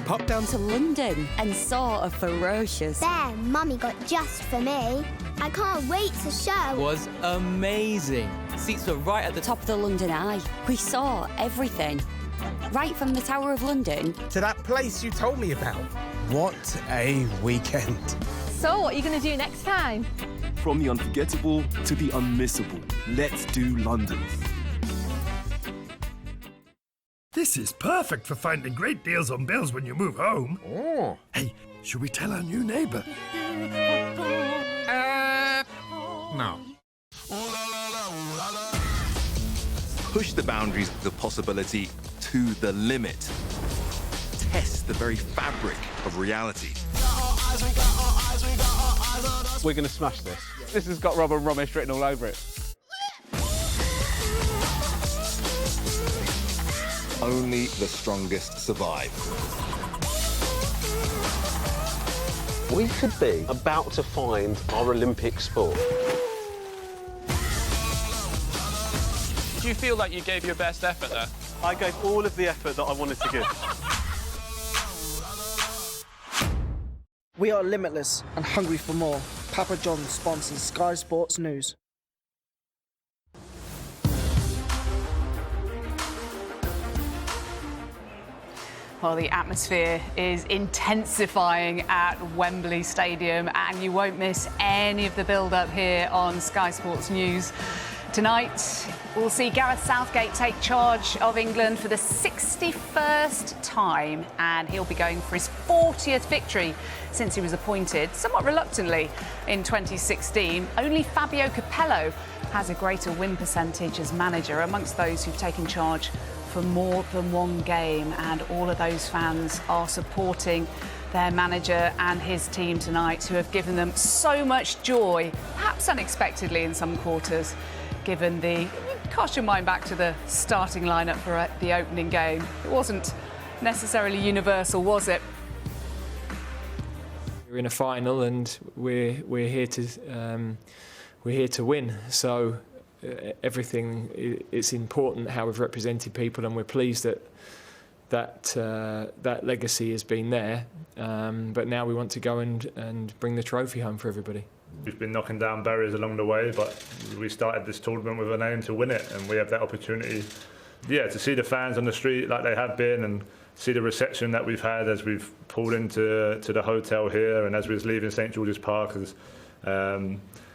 popped down to London and saw a ferocious bear Mummy got just for me. I can't wait to show. Was amazing. Seats were right at the top of the London Eye. We saw everything. Right from the Tower of London to that place you told me about. What a weekend. So, what are you going to do next time? From the unforgettable to the unmissable. Let's do London. This is perfect for finding great deals on bills when you move home. Oh. Hey, should we tell our new neighbour? No. Push the boundaries of possibility to the limit. Test the very fabric of reality. We're going to smash this. This has got Robin Romesh written all over it. Only the strongest survive. We could be about to find our Olympic sport. Did you feel like you gave your best effort there? I gave all of the effort that I wanted to give. We are limitless and hungry for more. Papa John's sponsors Sky Sports News. Well, the atmosphere is intensifying at Wembley Stadium, and you won't miss any of the build-up here on Sky Sports News. Tonight, We'll see Gareth Southgate take charge of England for the 61st time, and he'll be going for his 40th victory since he was appointed, somewhat reluctantly, in 2016. Only Fabio Capello has a greater win percentage as manager amongst those who've taken charge for more than one game, and all of those fans are supporting their manager and his team tonight, who have given them so much joy, perhaps unexpectedly in some quarters, given the... Cast your mind back to the starting lineup for the opening game. It wasn't necessarily universal, was it? We're in a final, and we're here to win. So everything, it's important how we've represented people, and we're pleased that legacy has been there. But now we want to go and bring the trophy home for everybody. We've been knocking down barriers along the way, but we started this tournament with an aim to win it, and we have that opportunity, to see the fans on the street like they have been, and see the reception that we've had as we've pulled into the hotel here, and as we was leaving St George's Park.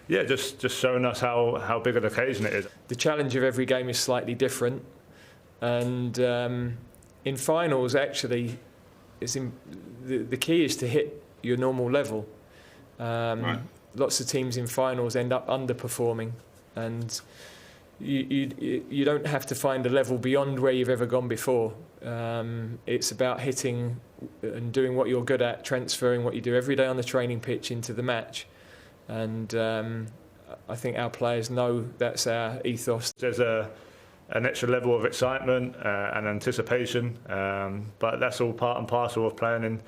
Just showing us how big an occasion it is. The challenge of every game is slightly different, and in finals, actually, the key is to hit your normal level. Right. Lots of teams in finals end up underperforming, and you don't have to find a level beyond where you've ever gone before. It's about hitting and doing what you're good at, transferring what you do every day on the training pitch into the match. And I think our players know that's our ethos. There's an extra level of excitement and anticipation, but that's all part and parcel of playing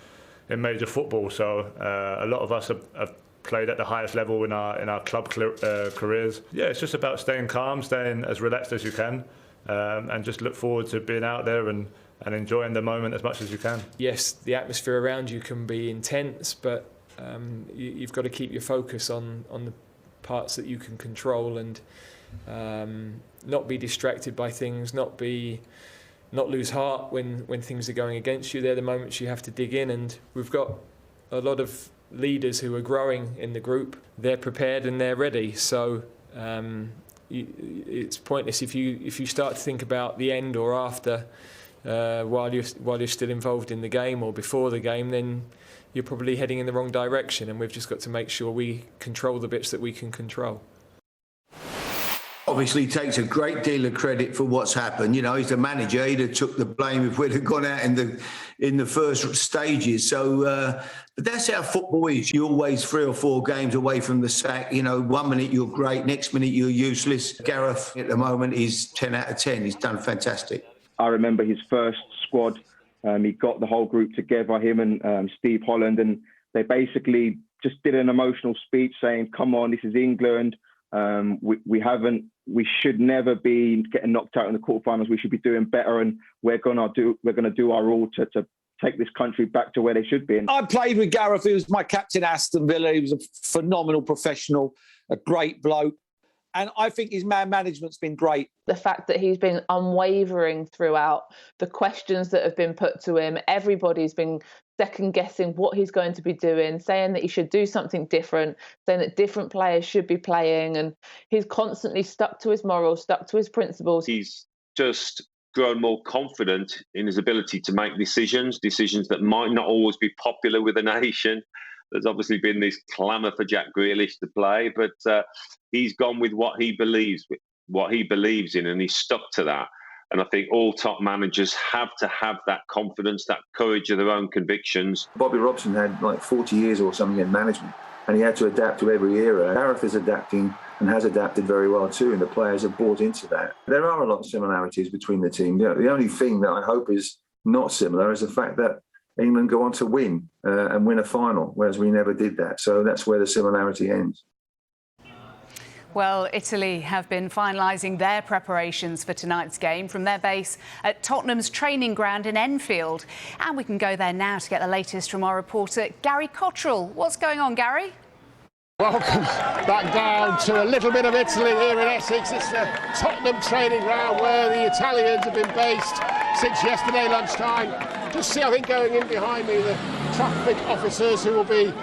in major football. So a lot of us have played at the highest level in our club careers. Yeah, it's just about staying calm, staying as relaxed as you can, and just look forward to being out there and enjoying the moment as much as you can. Yes, the atmosphere around you can be intense, but you've got to keep your focus on the parts that you can control, and not be distracted by things, not lose heart when things are going against you. They're the moments you have to dig in, and we've got a lot of leaders who are growing in the group. They're prepared and they're ready. So it's pointless if you start to think about the end or after while you're still involved in the game or before the game. Then you're probably heading in the wrong direction, and we've just got to make sure we control the bits that we can control. Obviously takes a great deal of credit for what's happened. You know, he's the manager. He'd have took the blame if we'd have gone out in the first stages. So, but that's how football is. You're always 3 or 4 games away from the sack. You know, 1 minute you're great, next minute you're useless. Gareth at the moment is 10 out of 10. He's done fantastic. I remember his first squad. He got the whole group together, him and Steve Holland, and they basically just did an emotional speech saying, "Come on, this is England. We should never be getting knocked out in the quarterfinals. We should be doing better, and we're gonna do our all to take this country back to where they should be." I played with Gareth. He was my captain at Aston Villa. He was a phenomenal professional, a great bloke, and I think his man management's been great. The fact that he's been unwavering throughout, the questions that have been put to him, everybody's been second guessing what he's going to be doing, saying that he should do something different, saying that different players should be playing, and he's constantly stuck to his morals, stuck to his principles. He's just grown more confident in his ability to make decisions that might not always be popular with the nation. There's obviously been this clamour for Jack Grealish to play, but he's gone with what he believes in, and he's stuck to that. And I think all top managers have to have that confidence, that courage of their own convictions. Bobby Robson had like 40 years or something in management, and he had to adapt to every era. Gareth is adapting and has adapted very well too, and the players have bought into that. There are a lot of similarities between the team. The only thing that I hope is not similar is the fact that England go on to win and win a final, whereas we never did that. So that's where the similarity ends. Well, Italy have been finalising their preparations for tonight's game from their base at Tottenham's training ground in Enfield. And we can go there now to get the latest from our reporter, Gary Cottrell. What's going on, Gary? Welcome back down to a little bit of Italy here in Essex. It's the Tottenham training ground where the Italians have been based since yesterday lunchtime. Just see, I think, going in behind me, the traffic officers who will be,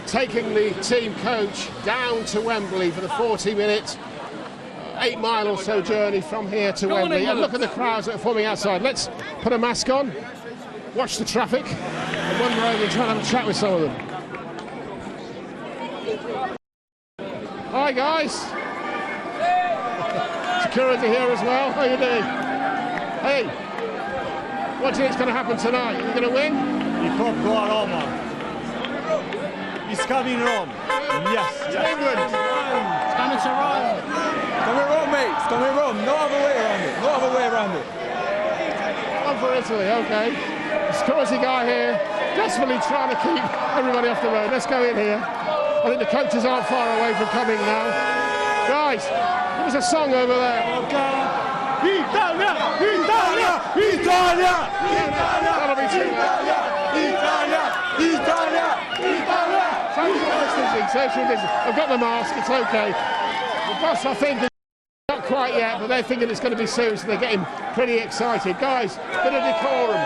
taking the team coach down to Wembley for the 40-minute 8-mile or so journey from here to Wembley. And look at the crowds that are forming outside. Let's put a mask on, watch the traffic, and wander over and try and have a chat with some of them. Hi guys. Security here as well. How you doing? Hey, what do you think's going to happen tonight? Are you going to win? You can't go at Roma. He's coming Rome. Yes. England. It's coming to Rome. It's coming Rome, mate. It's coming Rome. No other way around it. No other way around it. One for Italy, okay. The security guy here, desperately trying to keep everybody off the road. Let's go in here. I think the coaches aren't far away from coming now. Guys, give us a song over there. Italia! Italia! Italia! That'll be too loud. Italia! Italia! Italia! Social distancing. I've got the mask, it's okay. The bus, I think, is not quite yet, but they're thinking it's going to be soon, so they're getting pretty excited. Guys, bit of decorum,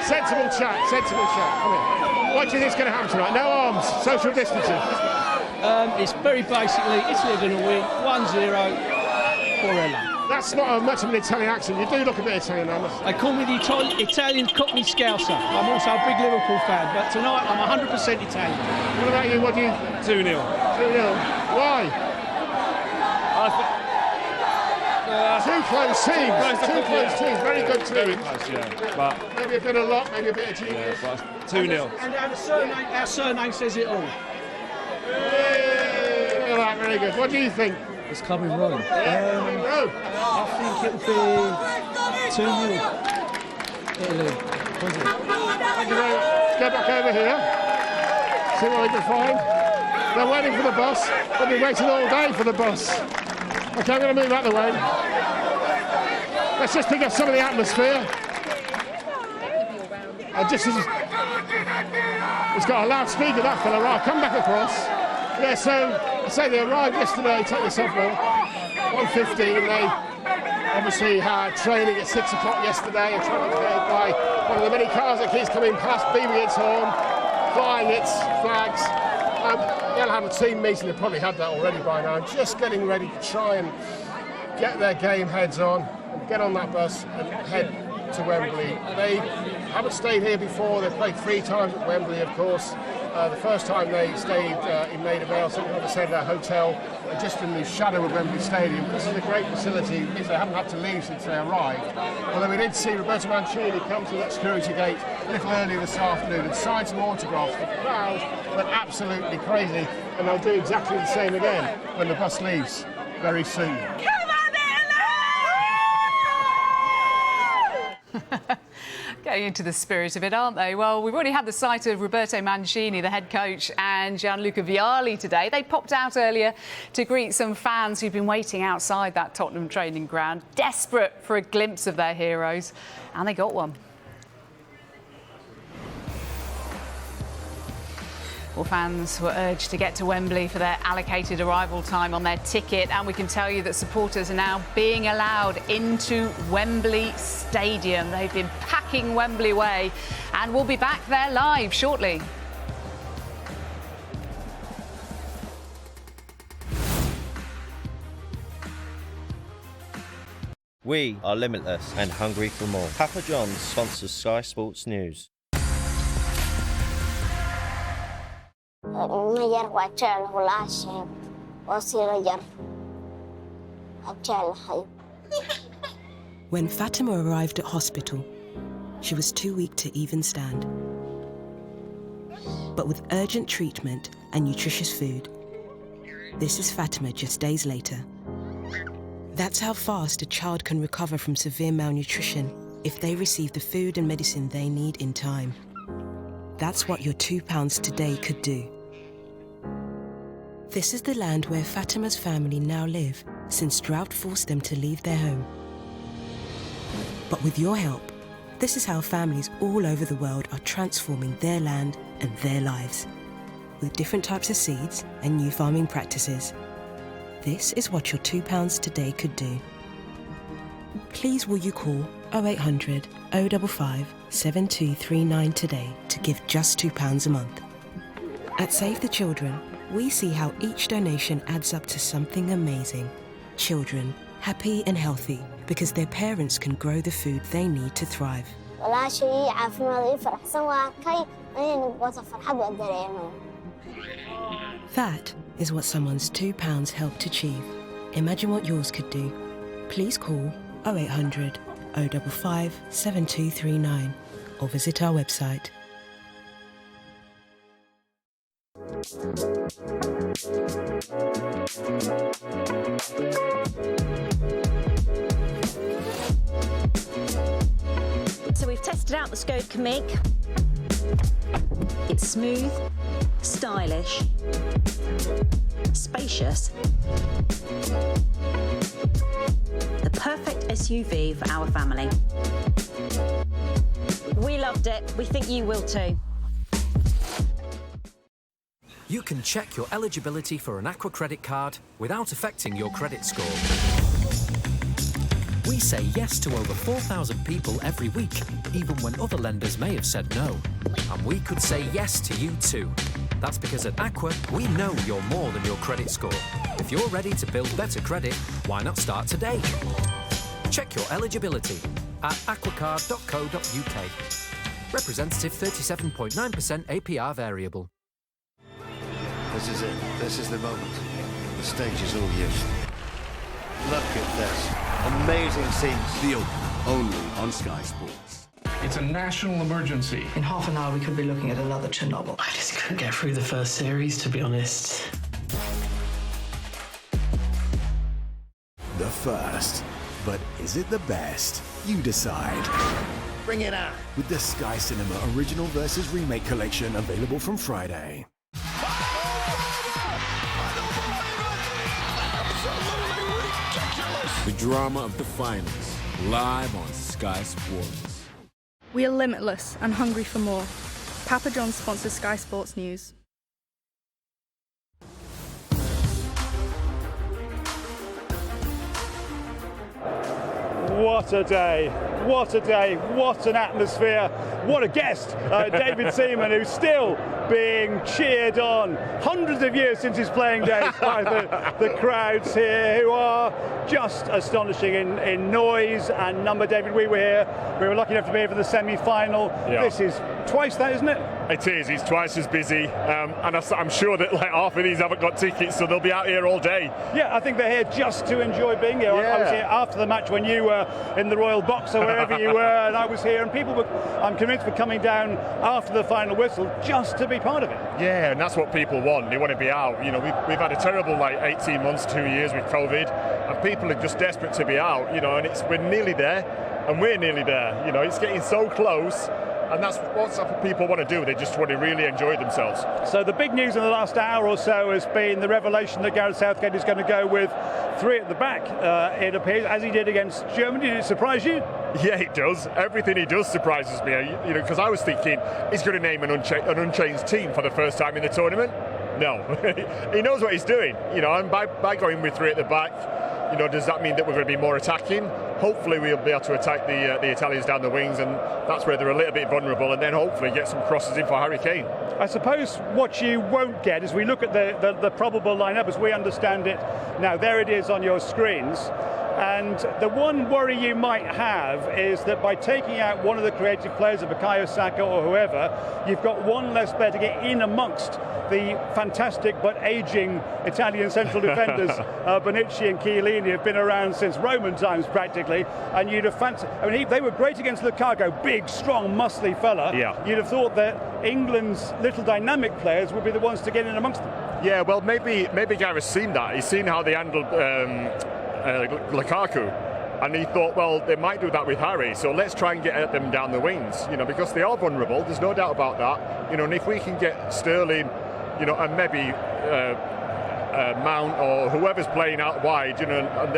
Sensible chat, Come here. What do you think's going to happen tonight? No arms, social distancing. It's very basically, Italy are going to win 1-0 for Ella. That's not much of an Italian accent. You do look a bit Italian, I must. They call me the Italian Cockney Scouser. I'm also a big Liverpool fan, but tonight I'm 100% Italian. What about you? What do you? 2-0. 2-0. Why? Two close teams. Very good teams. Very close, yeah. But maybe a bit of luck, maybe a bit of genius. Yeah, 2-0. And our surname says it all. Hey, look at that, very good. What do you think? It's coming Rome. I think it'll be 2-0. Italy. Let's go back over here. See what we can find. They're waiting for the bus. They'll be waiting all day for the bus. Okay, I'm going to move out of the way. Let's just pick up some of the atmosphere. And just as he's got a loudspeaker, that fella. Right, come back across. Yeah, so I say they arrived yesterday, take this off now, 1:15. They obviously had training at 6 o'clock yesterday and trying to get by one of the many cars that keeps coming past, beaming its horn, flying its flags. They'll have a team meeting, they probably had that already by now, just getting ready to try and get their game heads on, and get on that bus and head to Wembley. They haven't stayed here before. They've played 3 times at Wembley, of course. The first time they stayed in Maida Vale, something like I said, their hotel, just in the shadow of Wembley Stadium. This is a great facility. It means they haven't had to leave since they arrived. Although we did see Roberto Mancini come to that security gate a little earlier this afternoon and sign some autographs. The crowd went absolutely crazy, and they'll do exactly the same again when the bus leaves very soon. Getting into the spirit of it, aren't they? Well, we've already had the sight of Roberto Mancini, the head coach, and Gianluca Vialli today. They popped out earlier to greet some fans who've been waiting outside that Tottenham training ground, desperate for a glimpse of their heroes, and they got one. Well, fans were urged to get to Wembley for their allocated arrival time on their ticket, and we can tell you that supporters are now being allowed into Wembley Stadium. They've been packing Wembley way, and we'll be back there live shortly. We are limitless and hungry for more. Papa John's sponsors Sky Sports News. When Fatima arrived at hospital, she was too weak to even stand. But with urgent treatment and nutritious food, this is Fatima just days later. That's how fast a child can recover from severe malnutrition if they receive the food and medicine they need in time. That's what your £2 today could do. This is the land where Fatima's family now live, since drought forced them to leave their home. But with your help, this is how families all over the world are transforming their land and their lives. With different types of seeds and new farming practices. This is what your £2 today could do. Please will you call 0800 055 7239 today to give just £2 a month. At Save the Children, we see how each donation adds up to something amazing. children, happy and healthy because their parents can grow the food they need to thrive. That is what someone's £2 helped achieve. Imagine what yours could do. Please call 0800 055 7239 or visit our website. So we've tested out the Scope Comic. It's smooth, stylish, spacious. The perfect SUV for our family. We loved it. We think you will too. You can check your eligibility for an Aqua credit card without affecting your credit score. We say yes to over 4,000 people every week, even when other lenders may have said no. And we could say yes to you too. That's because at Aqua, we know you're more than your credit score. If you're ready to build better credit, why not start today? Check your eligibility at aquacard.co.uk. Representative 37.9% APR variable. This is it. This is the moment. The stage is all yours. Look at this. Amazing scenes. The Open, only on Sky Sports. It's a national emergency. In half an hour, we could be looking at another Chernobyl. I just couldn't get through the first series, to be honest. The first. But is it the best? You decide. Bring it out. With the Sky Cinema Original vs. Remake collection available from Friday. The drama of the finals, live on Sky Sports. We are limitless and hungry for more. Papa John's sponsors Sky Sports News. What a day, what a day, what an atmosphere, what a guest, David Seaman, who's still being cheered on hundreds of years since his playing days by the crowds here, who are just astonishing in noise and number. David, we were lucky enough to be here for the semi-final. Yeah. This is twice that, isn't it? It is. It's twice as busy, and I'm sure that like half of these haven't got tickets, so they'll be out here all day. Yeah, I think they're here just to enjoy being here. Yeah. I was here after the match when you were in the Royal Box or wherever you were, and I was here, and people were, I'm convinced, were coming down after the final whistle just to be part of it. Yeah, and that's what people want. They want to be out. You know, we've had a terrible 18 months, 2 years with COVID, and people are just desperate to be out. You know, and we're nearly there, and we're nearly there. You know, it's getting so close. And that's what people want to do. They just want to really enjoy themselves. So the big news in the last hour or so has been the revelation that Gareth Southgate is going to go with three at the back, it appears, as he did against Germany. Did it surprise you? Yeah, it does. Everything he does surprises me. You know, because I was thinking he's going to name an unchanged team for the first time in the tournament. No, he knows what he's doing. You know, and by going with three at the back, you know, does that mean that we're going to be more attacking? Hopefully we'll be able to attack the Italians down the wings, and that's where they're a little bit vulnerable, and then hopefully get some crosses in for Harry Kane. I suppose what you won't get is we look at the probable lineup as we understand it now. There it is on your screens. And the one worry you might have is that by taking out one of the creative players, of Bukayo Saka or whoever, you've got one less player to get in amongst the fantastic but ageing Italian central defenders. Bonucci and Chiellini have been around since Roman times practically, and you'd have fancied, I mean, they were great against Lukaku, big, strong, muscly fella. Yeah. You'd have thought that England's little dynamic players would be the ones to get in amongst them. Yeah, well, maybe Gareth's seen that. He's seen how they handled Lukaku, and he thought, well, they might do that with Harry, so let's try and get at them down the wings, you know, because they are vulnerable, there's no doubt about that, you know, and if we can get Sterling, you know, and maybe Mount or whoever's playing out wide, you know, and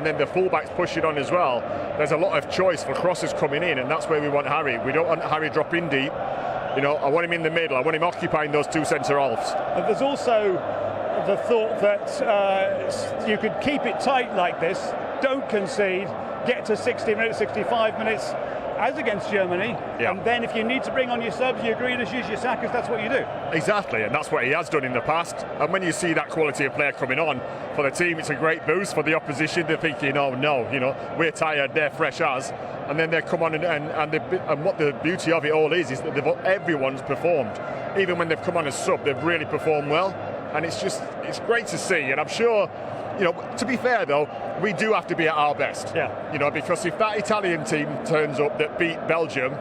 then the fullbacks push it on as well, there's a lot of choice for crosses coming in, and that's where we want Harry. We don't want Harry dropping deep, you know, I want him in the middle, I want him occupying those two centre-halves. There's also the thought that you could keep it tight like this, don't concede, get to 60 minutes, 65 minutes, as against Germany, and then if you need to bring on your subs, you agree to use your Sakas, that's what you do. Exactly, and that's what he has done in the past. And when you see that quality of player coming on for the team, it's a great boost. For the opposition, they're thinking, oh no, we're tired, they're fresh as, and then they come on and what the beauty of it all is that everyone's performed. Even when they've come on as sub, they've really performed well, and it's great to see. And I'm sure, to be fair though, we do have to be at our best. Because if that Italian team turns up that beat Belgium,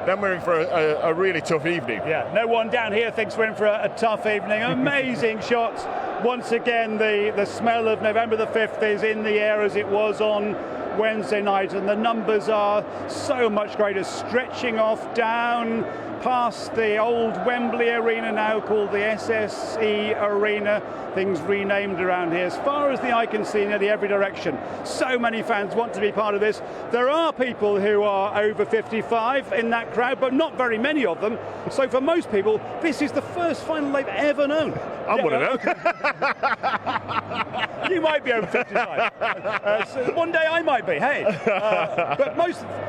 then we're in for a really tough evening. No one down here thinks we're in for a tough evening. Amazing shots. Once again, the smell of November the 5th is in the air as it was on Wednesday night, and the numbers are so much greater, stretching off down past the old Wembley Arena, now called the SSE Arena. Things renamed around here. As far as the eye can see, nearly every direction. So many fans want to be part of this. There are people who are over 55 in that crowd, but not very many of them. So for most people, this is the first final they've ever known. I'm one of them. You might be over 55. So one day I might be. Hey, but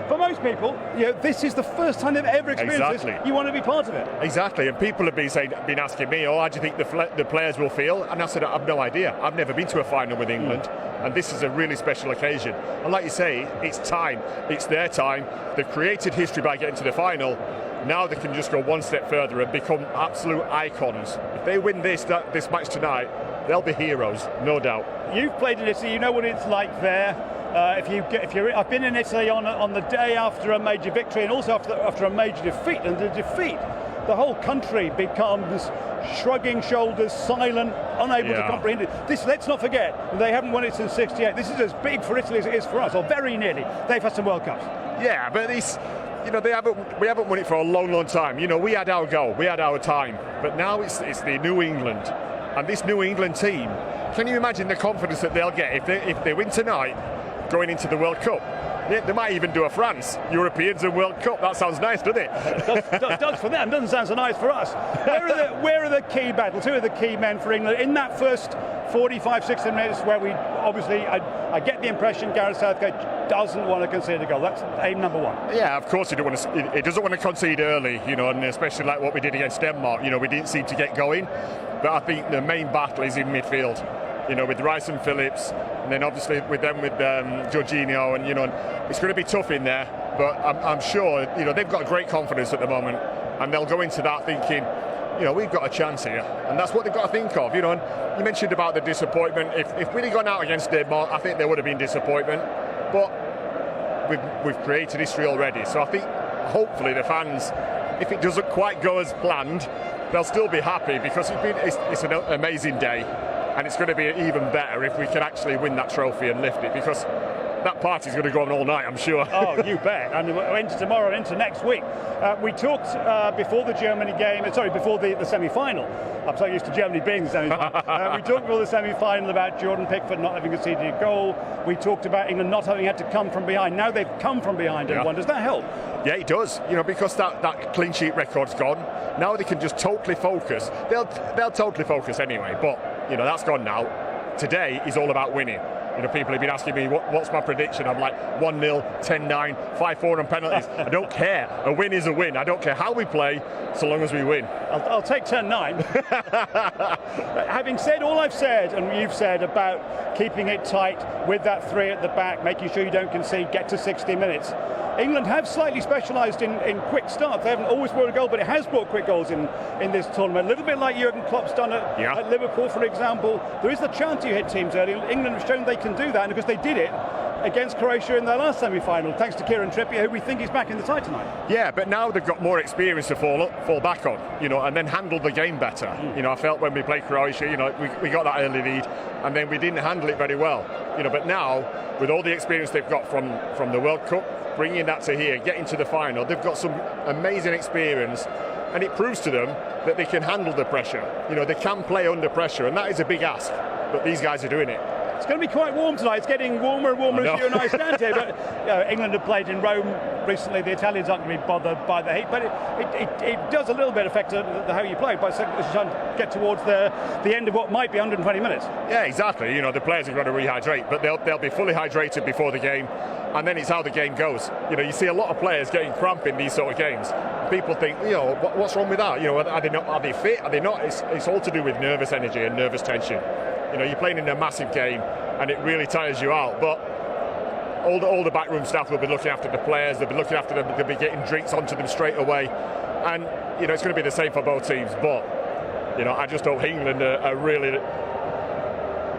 for most people, this is the first time they've ever experienced this. You want to be part of it. Exactly, and people have been asking me, how do you think the players will feel? And I said, I've no idea. I've never been to a final with England, and this is a really special occasion. And like you say, it's time. It's their time. They've created history by getting to the final. Now they can just go one step further and become absolute icons. If they win this match tonight, they'll be heroes, no doubt. You've played in Italy, you know what it's like there. I've been in Italy on the day after a major victory and also after a major defeat, and the defeat, the whole country becomes shrugging shoulders, silent, unable to comprehend it. Let's not forget, they haven't won it since '68. This is as big for Italy as it is for us, or very nearly. They've had some World Cups. Yeah, but we haven't won it for a long, long time. We had our goal, we had our time, but now it's the New England, and this New England team. Can you imagine the confidence that they'll get if they win tonight, going into the World Cup? They might even do a France, Europeans and World Cup. That sounds nice, doesn't it? does for them, doesn't sound so nice for us. Where are the key battles? Who are the key men for England in that first 45, 60 minutes where we obviously, I get the impression Gareth Southgate doesn't want to concede a goal. That's aim number one. Yeah, of course he doesn't want to concede early, and especially like what we did against Denmark. We didn't seem to get going, but I think the main battle is in midfield. With Rice and Phillips, and then obviously with Jorginho, and it's going to be tough in there. But I'm sure they've got great confidence at the moment, and they'll go into that thinking, we've got a chance here, and that's what they've got to think of. And you mentioned about the disappointment. If we'd have gone out against Denmark, I think there would have been disappointment. But we've created history already, so I think hopefully the fans, if it doesn't quite go as planned, they'll still be happy because it's an amazing day. And it's going to be even better if we can actually win that trophy and lift it, because that party's going to go on all night, I'm sure. Oh, you bet. And into tomorrow and into next week. We talked before the Germany game, before the semi-final. I'm so used to Germany being the semi-final. We talked before the semi-final about Jordan Pickford not having conceded a goal. We talked about England not having had to come from behind. Now they've come from behind and won. Does that help? Yeah, it does. Because that clean sheet record's gone. Now they can just totally focus. They'll totally focus anyway, but that's gone now. Today is all about winning. People have been asking me what's my prediction. I'm like 1-0, 10-9, 5-4 on penalties. I don't care. A win is a win. I don't care how we play, so long as we win. I'll take 10-9. Having said all I've said and you've said about keeping it tight with that three at the back, making sure you don't concede, get to 60 minutes. England have slightly specialised in quick starts. They haven't always scored a goal, but it has brought quick goals in this tournament. A little bit like Jurgen Klopp's done at Liverpool, for example. There is the chance you hit teams early. England have shown they can do that, because they did it against Croatia in their last semi-final, thanks to Kieran Trippier, who we think is back in the side tonight. Yeah, but now they've got more experience to fall back on, and then handle the game better. I felt when we played Croatia, we got that early lead, and then we didn't handle it very well. But now, with all the experience they've got from the World Cup, bringing that to here, getting to the final, they've got some amazing experience, and it proves to them that they can handle the pressure. They can play under pressure, and that is a big ask, but these guys are doing it. It's going to be quite warm tonight. It's getting warmer and warmer as you and I stand here. But England have played in Rome recently. The Italians aren't going to be bothered by the heat, but it does a little bit affect how you play by trying to get towards the end of what might be 120 minutes. Yeah, exactly. The players have got to rehydrate, but they'll be fully hydrated before the game, and then it's how the game goes. You see a lot of players getting cramp in these sort of games. People think, what's wrong with that? Are they fit? Are they not? It's all to do with nervous energy and nervous tension. You're playing in a massive game, and it really tires you out. But all the backroom staff will be looking after the players. They'll be looking after them. They'll be getting drinks onto them straight away, and it's going to be the same for both teams. But I just hope England are really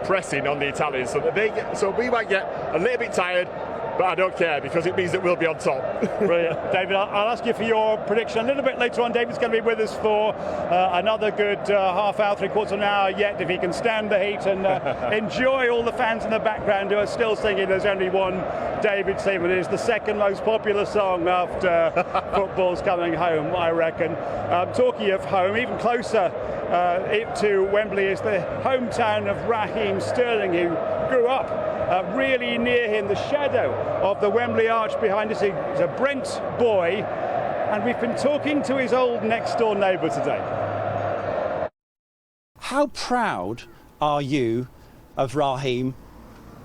pressing on the Italians so we might get a little bit tired. But I don't care, because it means that we'll be on top. Brilliant. David, I'll ask you for your prediction a little bit later on. David's going to be with us for another good half hour, 3/4 of an hour yet, if he can stand the heat and enjoy all the fans in the background who are still singing There's Only One David Seaman. It is the second most popular song after Football's Coming Home, I reckon. Talking of home, even closer to Wembley is the hometown of Raheem Sterling, who grew up really near him, the shadow of the Wembley Arch behind us. He's a Brent boy, and we've been talking to his old next-door neighbour today. How proud are you of Raheem,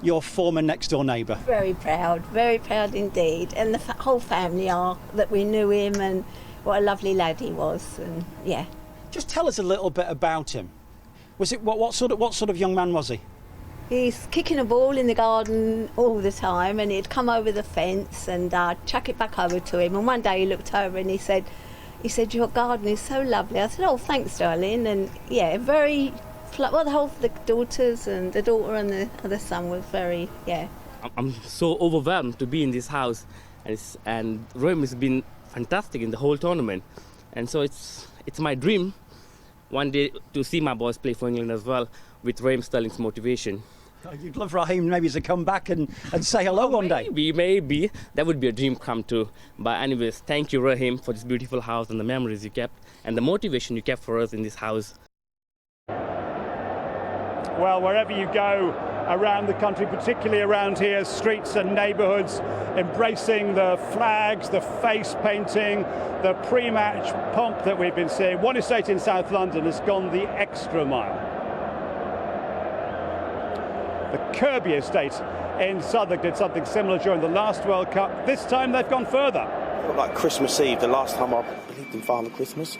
your former next-door neighbour? Very proud indeed, and the whole family are, that we knew him and what a lovely lad he was, and yeah. Just tell us a little bit about him. Was it what sort of young man was he? He's kicking a ball in the garden all the time, and he'd come over the fence and chuck it back over to him. And one day he looked over and he said, "Your garden is so lovely." I said, "Oh, thanks, darling." And yeah, very. The daughters and the daughter and the other son was very, yeah. I'm so overwhelmed to be in this house, and Rome has been fantastic in the whole tournament, and so it's my dream one day to see my boys play for England as well, with Raheem Sterling's motivation. You'd love Raheem maybe to come back and say hello one day. Maybe. That would be a dream come true. But anyways, thank you, Raheem, for this beautiful house and the memories you kept and the motivation you kept for us in this house. Well, wherever you go around the country, particularly around here, streets and neighbourhoods, embracing the flags, the face painting, the pre-match pomp that we've been seeing. One estate in South London has gone the extra mile. The Kirby estate in Southwark did something similar during the last World Cup. This time they've gone further. Like Christmas Eve, the last time I believed in Father Christmas,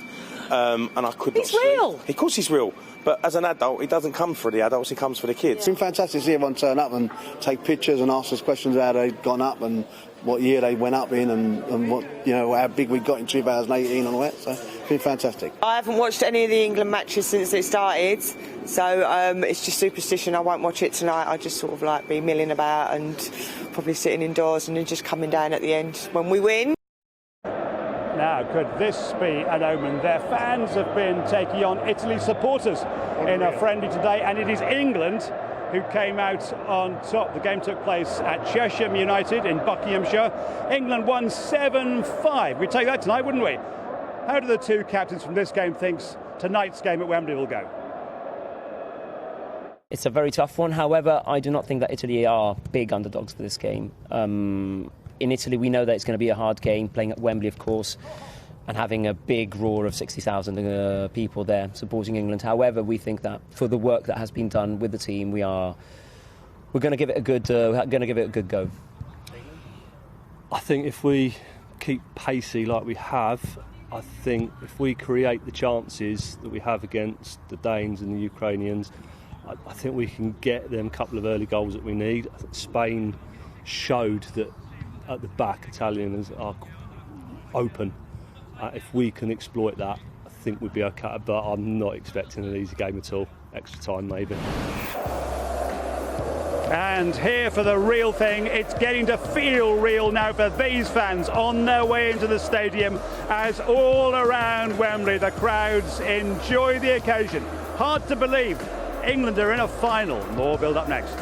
and I could not sleep. He's real. Of course he's real, but as an adult, he doesn't come for the adults, he comes for the kids. It's been fantastic to see everyone turn up and take pictures and ask us questions how they'd gone up and what year they went up in and what, how big we got in 2018 and all that. So it's been fantastic. I haven't watched any of the England matches since it started, so it's just superstition. I won't watch it tonight. I just sort of be milling about and probably sitting indoors and then just coming down at the end when we win. Now, could this be an omen? Their fans have been taking on Italy's supporters in a friendly today, and it is England who came out on top. The game took place at Cheshire United in Buckinghamshire. England won 7-5. We'd take that tonight, wouldn't we? How do the two captains from this game think tonight's game at Wembley will go? It's a very tough one. However, I do not think that Italy are big underdogs for this game. In Italy, we know that it's going to be a hard game, playing at Wembley, of course, and having a big roar of 60,000 people there supporting England. However, we think that for the work that has been done with the team, we're going to give it a good go. I think if we keep pacey like we have, I think if we create the chances that we have against the Danes and the Ukrainians, I think we can get them a couple of early goals that we need. I think Spain showed that at the back, Italians are open. If we can exploit that, I think we'd be okay, but I'm not expecting an easy game at all. Extra time, maybe. And here for the real thing, it's getting to feel real now for these fans on their way into the stadium, as all around Wembley the crowds enjoy the occasion. Hard to believe England are in a final. More build up next.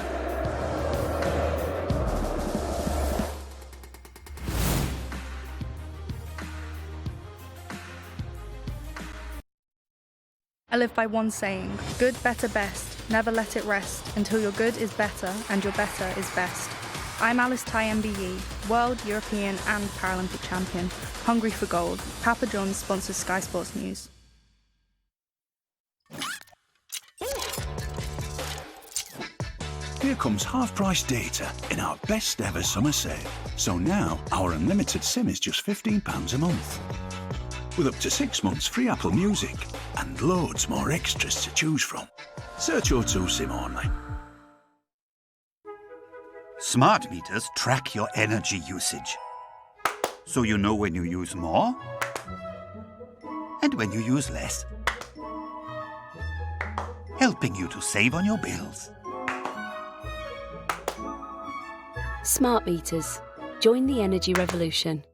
I live by one saying, good, better, best. Never let it rest until your good is better and your better is best. I'm Alice Tai MBE, World, European and Paralympic champion, hungry for gold. Papa John's sponsors Sky Sports News. Here comes half-price data in our best ever summer sale. So now, our unlimited SIM is just £15 a month. With up to 6 months free Apple Music and loads more extras to choose from. Search O2 SIM only. Smart meters track your energy usage. So you know when you use more and when you use less. Helping you to save on your bills. Smart meters. Join the energy revolution.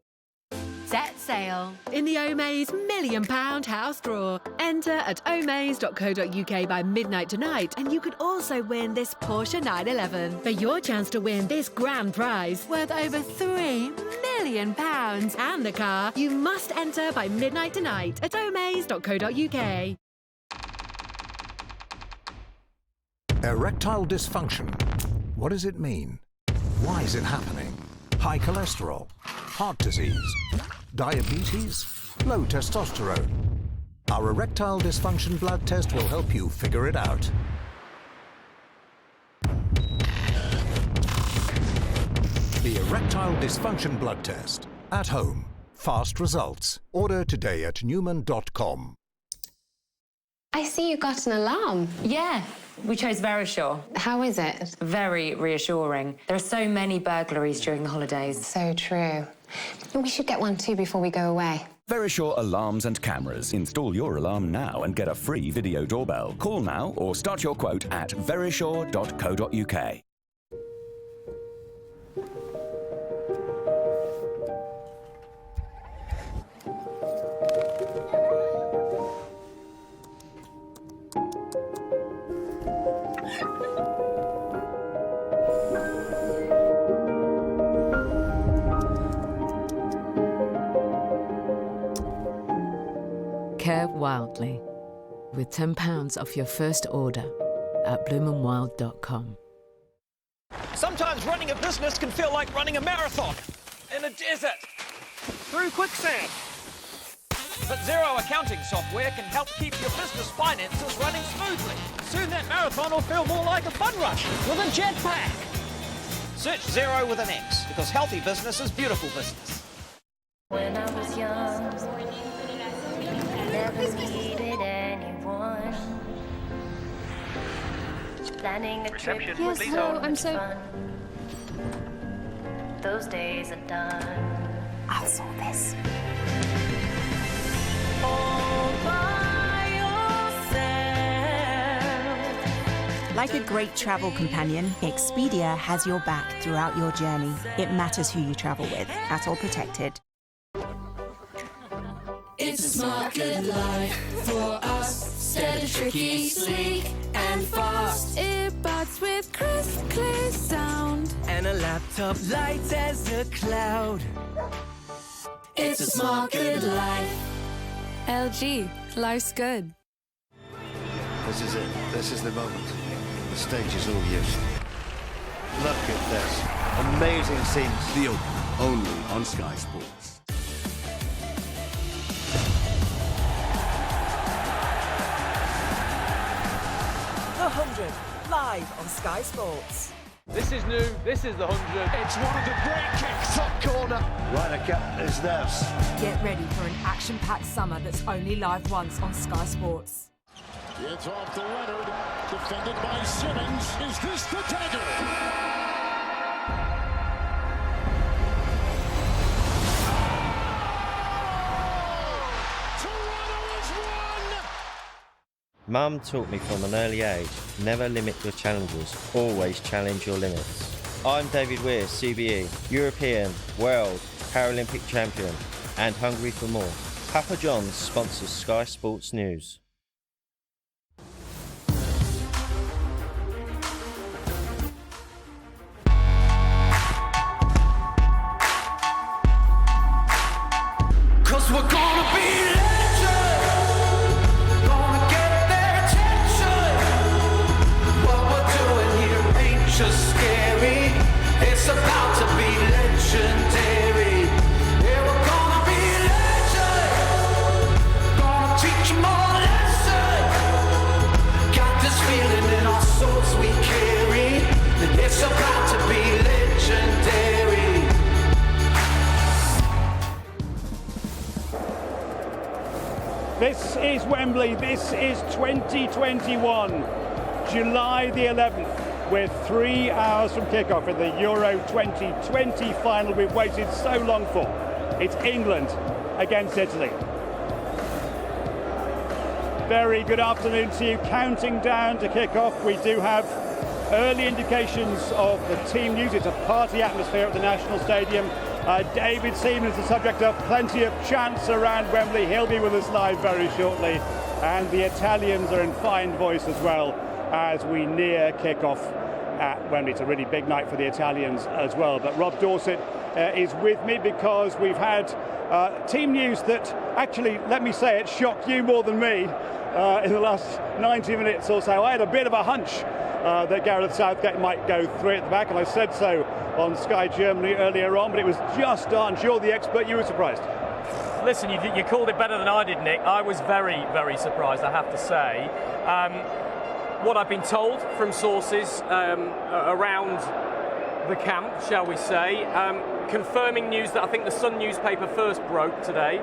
Set sail in the Omaze £1 million house draw. Enter at omaze.co.uk by midnight tonight and you could also win this Porsche 911. For your chance to win this grand prize worth over £3 million and the car, you must enter by midnight tonight at omaze.co.uk. Erectile dysfunction. What does it mean? Why is it happening? High cholesterol, heart disease, diabetes, low testosterone. Our erectile dysfunction blood test will help you figure it out. The erectile dysfunction blood test. At home. Fast results. Order today at Newman.com. I see you got an alarm. Yeah, we chose Verisure. How is it? Very reassuring. There are so many burglaries during the holidays. So true. We should get one too before we go away. Verisure alarms and cameras. Install your alarm now and get a free video doorbell. Call now or start your quote at verisure.co.uk. Care wildly with £10 off your first order at bloomandwild.com. Sometimes running a business can feel like running a marathon in a desert through quicksand. But Xero accounting software can help keep your business finances running smoothly. Soon that marathon will feel more like a fun rush with a jetpack. Search Xero with an X because healthy business is beautiful business. When I was young, never needed anyone. Planning a trip Yes, hello, I'm so... fun. Those days are done. I saw this. All by yourself. Like a great travel companion, Expedia has your back throughout your journey. It matters who you travel with. That's all protected. It's a smart good life for us. Steady, tricky, sleek and fast. Earbuds with crisp, clear sound. And a laptop light as a cloud. It's a smart good life. LG, life's good. This is it. This is the moment. The stage is all yours. Look at this. Amazing scenes. The Open, only on Sky Sports. The 100, live on Sky Sports. This is new. This is the 100. It's one of the great kicks. Top corner. Ryder Cup is theirs. Get ready for an action-packed summer that's only live once on Sky Sports. It's off to Leonard, defended by Simmons. Is this the dagger? Mum taught me from an early age, never limit your challenges, always challenge your limits. I'm David Weir, CBE, European, World, Paralympic champion, and hungry for more. Papa John's sponsors Sky Sports News. Cause we're gonna be legends. Gonna get This is Wembley. This is 2021, July the 11th. We're 3 hours from kickoff in the Euro 2020 final we've waited so long for. It's England against Italy. Very good afternoon to you. Counting down to kickoff, we do have early indications of the team news. It's a party atmosphere at the National Stadium. David Seaman is the subject of plenty of chants around Wembley. He'll be with us live very shortly. And the Italians are in fine voice as well as we near kickoff at Wembley. It's a really big night for the Italians as well. But Rob Dorset is with me because we've had team news that actually, let me say it, shocked you more than me in the last 90 minutes or so. I had a bit of a hunch that Gareth Southgate might go through at the back, and I said so on Sky Germany earlier on, but it was just done. You're the expert, you were surprised. Listen, you called it better than I did, Nick. I was very, very surprised, I have to say. What I've been told from sources around the camp, shall we say, confirming news that I think the Sun newspaper first broke today,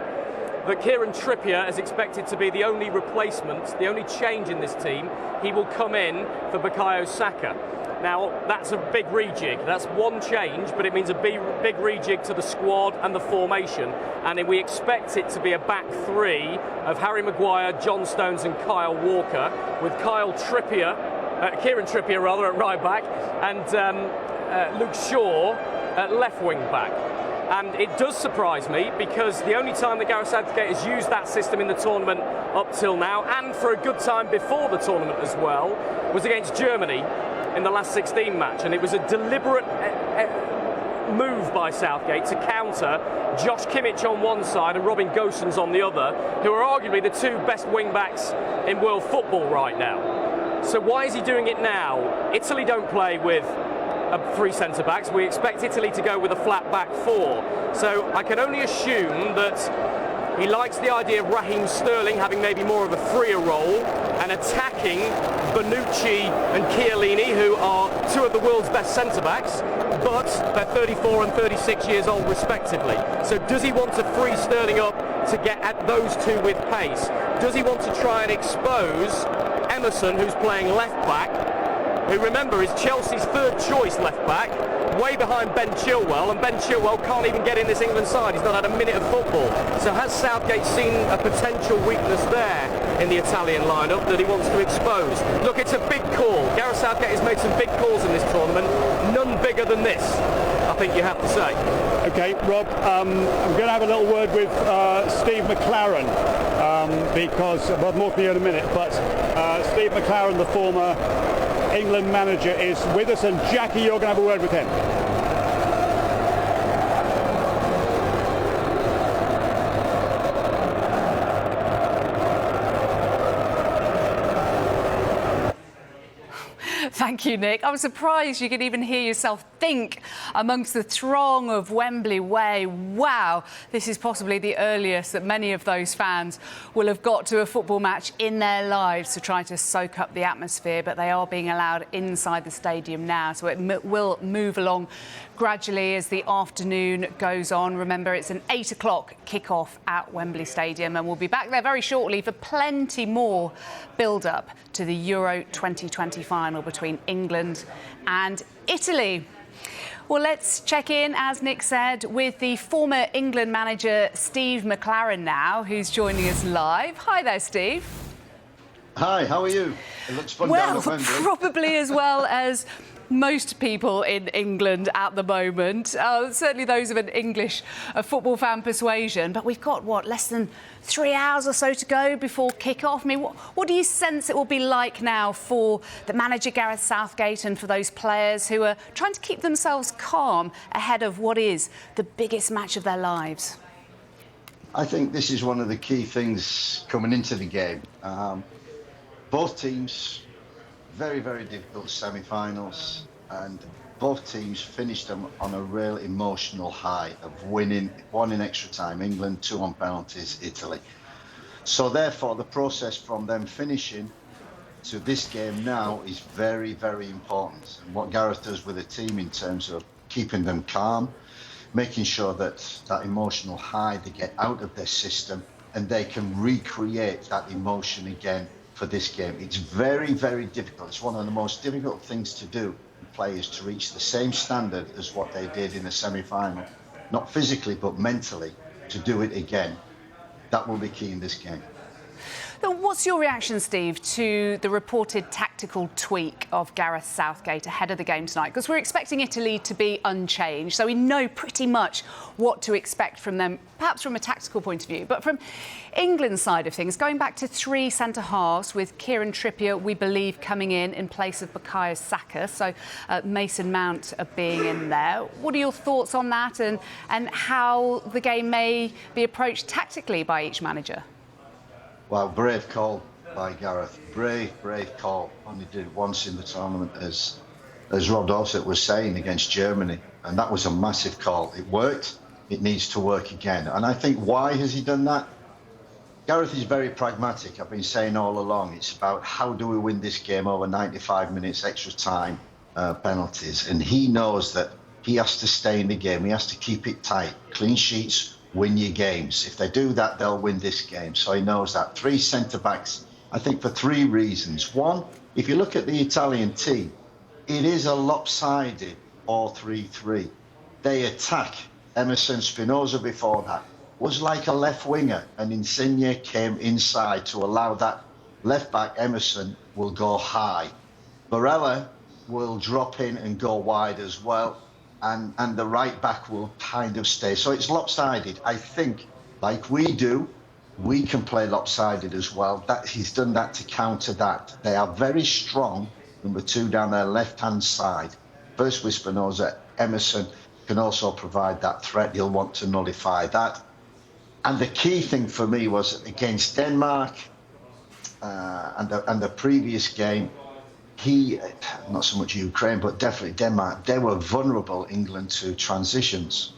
that Kieran Trippier is expected to be the only replacement, the only change in this team. He will come in for Bukayo Saka. Now, that's a big rejig. That's one change, but it means a big rejig to the squad and the formation. And we expect it to be a back three of Harry Maguire, John Stones and Kyle Walker, with Kieran Trippier at right back, and Luke Shaw at left wing back. And it does surprise me because the only time that Gareth Southgate has used that system in the tournament up till now, and for a good time before the tournament as well, was against Germany in the last 16 match. And it was a deliberate move by Southgate to counter Josh Kimmich on one side and Robin Gosens on the other, who are arguably the two best wing-backs in world football right now. So why is he doing it now? Italy don't play with three centre-backs. We expect Italy to go with a flat back four. So I can only assume that he likes the idea of Raheem Sterling having maybe more of a freer role and attacking Bonucci and Chiellini, who are two of the world's best centre-backs, but they're 34 and 36 years old respectively. So does he want to free Sterling up to get at those two with pace? Does he want to try and expose Emerson, who's playing left back, who, remember, is Chelsea's third choice left back, way behind Ben Chilwell, and Ben Chilwell can't even get in this England side. He's not had a minute of football. So has Southgate seen a potential weakness there in the Italian lineup that he wants to expose? Look, it's a big call. Gareth Southgate has made some big calls in this tournament, none bigger than this, I think you have to say. Okay, Rob, I'm going to have a little word with Steve McLaren, because, well, more from you in a minute, but Steve McLaren, the former England manager, is with us, and Jackie, you're going to have a word with him. Thank you, Nick. I was surprised you could even hear yourself think amongst the throng of Wembley Way. Wow, this is possibly the earliest that many of those fans will have got to a football match in their lives to try to soak up the atmosphere, but they are being allowed inside the stadium now, so it will move along gradually as the afternoon goes on. Remember, it's an 8 o'clock kick-off at Wembley Stadium, and we'll be back there very shortly for plenty more build-up to the Euro 2020 final between England and Italy. Well, let's check in, as Nick said, with the former England manager Steve McLaren now, who's joining us live. Hi there, Steve. Hi, how are you? It looks fun down at Wembley. Well, probably as well as most people in England at the moment, certainly those of an English football fan persuasion. But we've got, what, less than 3 hours or so to go before kick-off. I mean, what do you sense it will be like now for the manager, Gareth Southgate, and for those players who are trying to keep themselves calm ahead of what is the biggest match of their lives? I think this is one of the key things coming into the game. Both teams, very, very difficult semi-finals, and both teams finished them on a real emotional high of winning, 1 in extra time, England, 2 on penalties, Italy. So therefore, the process from them finishing to this game now is very, very important. And what Gareth does with the team in terms of keeping them calm, making sure that that emotional high they get out of their system and they can recreate that emotion again for this game. It's very, very difficult. It's one of the most difficult things to do for players to reach the same standard as what they did in the semi-final. Not physically, but mentally, to do it again. That will be key in this game. What's your reaction, Steve, to the reported tactical tweak of Gareth Southgate ahead of the game tonight? Because we're expecting Italy to be unchanged, so we know pretty much what to expect from them, perhaps from a tactical point of view. But from England's side of things, going back to 3 centre-halves with Kieran Trippier, we believe, coming in place of Bukayo Saka, so Mason Mount being in there. What are your thoughts on that and how the game may be approached tactically by each manager? Well, brave call by Gareth. Brave call. Only did it once in the tournament, as Rob Dawsett was saying, against Germany. And that was a massive call. It worked. It needs to work again. And I think, why has he done that? Gareth is very pragmatic. I've been saying all along, it's about how do we win this game over 95 minutes, extra time, penalties. And he knows that he has to stay in the game. He has to keep it tight. Clean sheets win your games. If they do that, they'll win this game. So he knows that. 3 centre-backs, I think, for 3 reasons. One, if you look at the Italian team, it is a lopsided 4-3-3. They attack. Emerson, Spinoza before that was like a left winger, and Insigne came inside to allow that left back, Emerson, will go high. Barella will drop in and go wide as well. And the right back will kind of stay. So it's lopsided. I think, like we do, we can play lopsided as well. He's done that to counter that. They are very strong, number 2 down their left-hand side. First with Spinoza, Emerson can also provide that threat. He'll want to nullify that. And the key thing for me was against Denmark and the previous game, not so much Ukraine, but definitely Denmark, they were vulnerable, England, to transitions.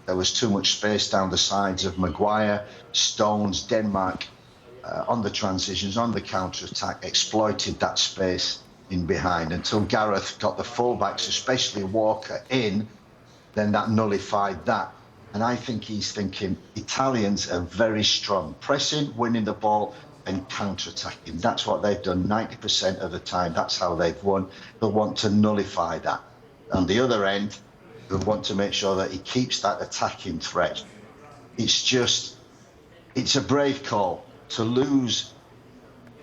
There was too much space down the sides of Maguire, Stones, Denmark, on the transitions, on the counter-attack, exploited that space in behind until Gareth got the fullbacks, especially Walker, in, then that nullified that. And I think he's thinking Italians are very strong, pressing, winning the ball, and counter-attacking. That's what they've done 90% of the time. That's how they've won. They'll want to nullify that. On the other end, they'll want to make sure that he keeps that attacking threat. It's a brave call to lose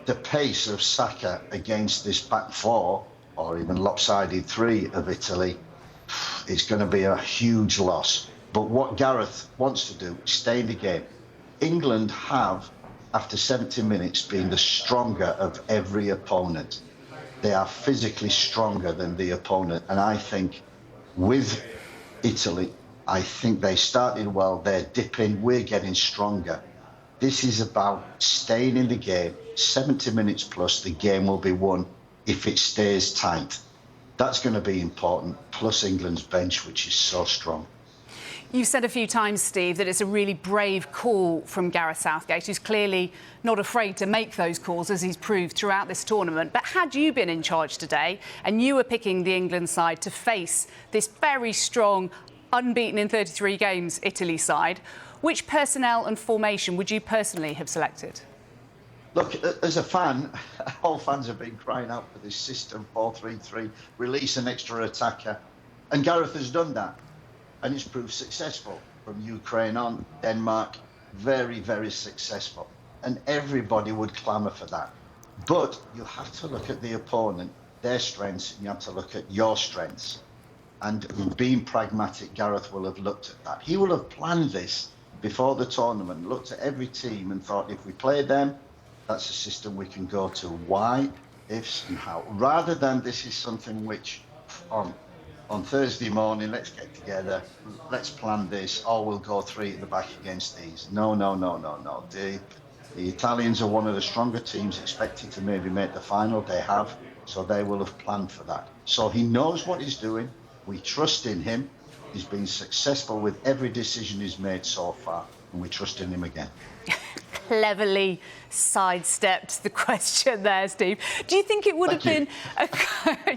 the pace of Saka against this back 4, or even lopsided 3 of Italy. It's going to be a huge loss. But what Gareth wants to do is stay in the game. England have, after 70 minutes, being the stronger of every opponent. They are physically stronger than the opponent. And I think with Italy, I think they started well, they're dipping, we're getting stronger. This is about staying in the game. 70 minutes plus, the game will be won if it stays tight. That's going to be important, plus England's bench, which is so strong. You've said a few times, Steve, that it's a really brave call from Gareth Southgate, who's clearly not afraid to make those calls, as he's proved throughout this tournament. But had you been in charge today and you were picking the England side to face this very strong, unbeaten in 33 games Italy side, which personnel and formation would you personally have selected? Look, as a fan, all fans have been crying out for this system, 4-3-3, release an extra attacker. And Gareth has done that. And it's proved successful. From Ukraine on, Denmark, very, very successful. And everybody would clamour for that. But you have to look at the opponent, their strengths, and you have to look at your strengths. And being pragmatic, Gareth will have looked at that. He will have planned this before the tournament, looked at every team and thought, if we play them, that's a system we can go to. Why, ifs, and how. Rather than this is something which, on Thursday morning, let's get together, let's plan this, or we'll go 3 at the back against these. No. The Italians are one of the stronger teams, expected to maybe make the final. They have, so they will have planned for that. So he knows what he's doing. We trust in him. He's been successful with every decision he's made so far, and we trust in him again. cleverly sidestepped the question there, Steve. Do you think it would have been...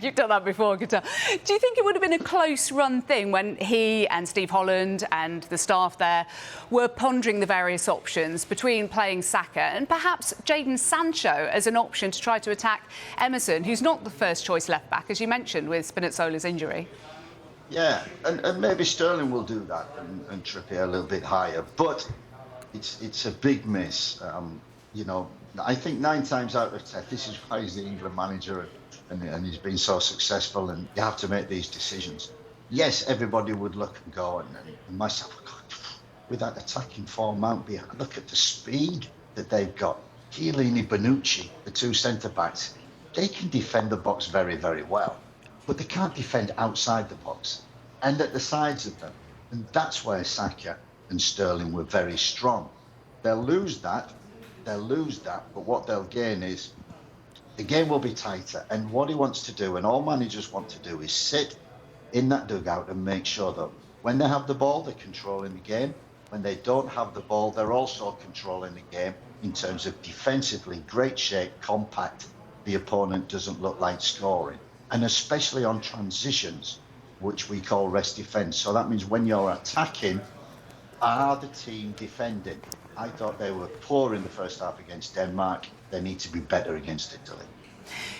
You've done that before, I can tell. Do you think it would have been a close-run thing when he and Steve Holland and the staff there were pondering the various options between playing Saka and perhaps Jadon Sancho as an option to try to attack Emerson, who's not the first-choice left-back, as you mentioned, with Spinazzola's injury? Yeah, and maybe Sterling will do that and Trippier a little bit higher, but it's a big miss. You know, I think 9 times out of 10, this is why he's the England manager and he's been so successful, and you have to make these decisions. Yes, everybody would look and go, and myself, God, with that attacking form, look at the speed that they've got. Chiellini, Bonucci, the 2 centre-backs, they can defend the box very, very well, but they can't defend outside the box and at the sides of them. And that's where Saka and Sterling were very strong. They'll lose that, but what they'll gain is the game will be tighter. And what he wants to do, and all managers want to do, is sit in that dugout and make sure that when they have the ball, they're controlling the game. When they don't have the ball, they're also controlling the game in terms of defensively, great shape, compact. The opponent doesn't look like scoring. And especially on transitions, which we call rest defence. So that means when you're attacking, are the team defending? I thought they were poor in the first half against Denmark. They need to be better against Italy.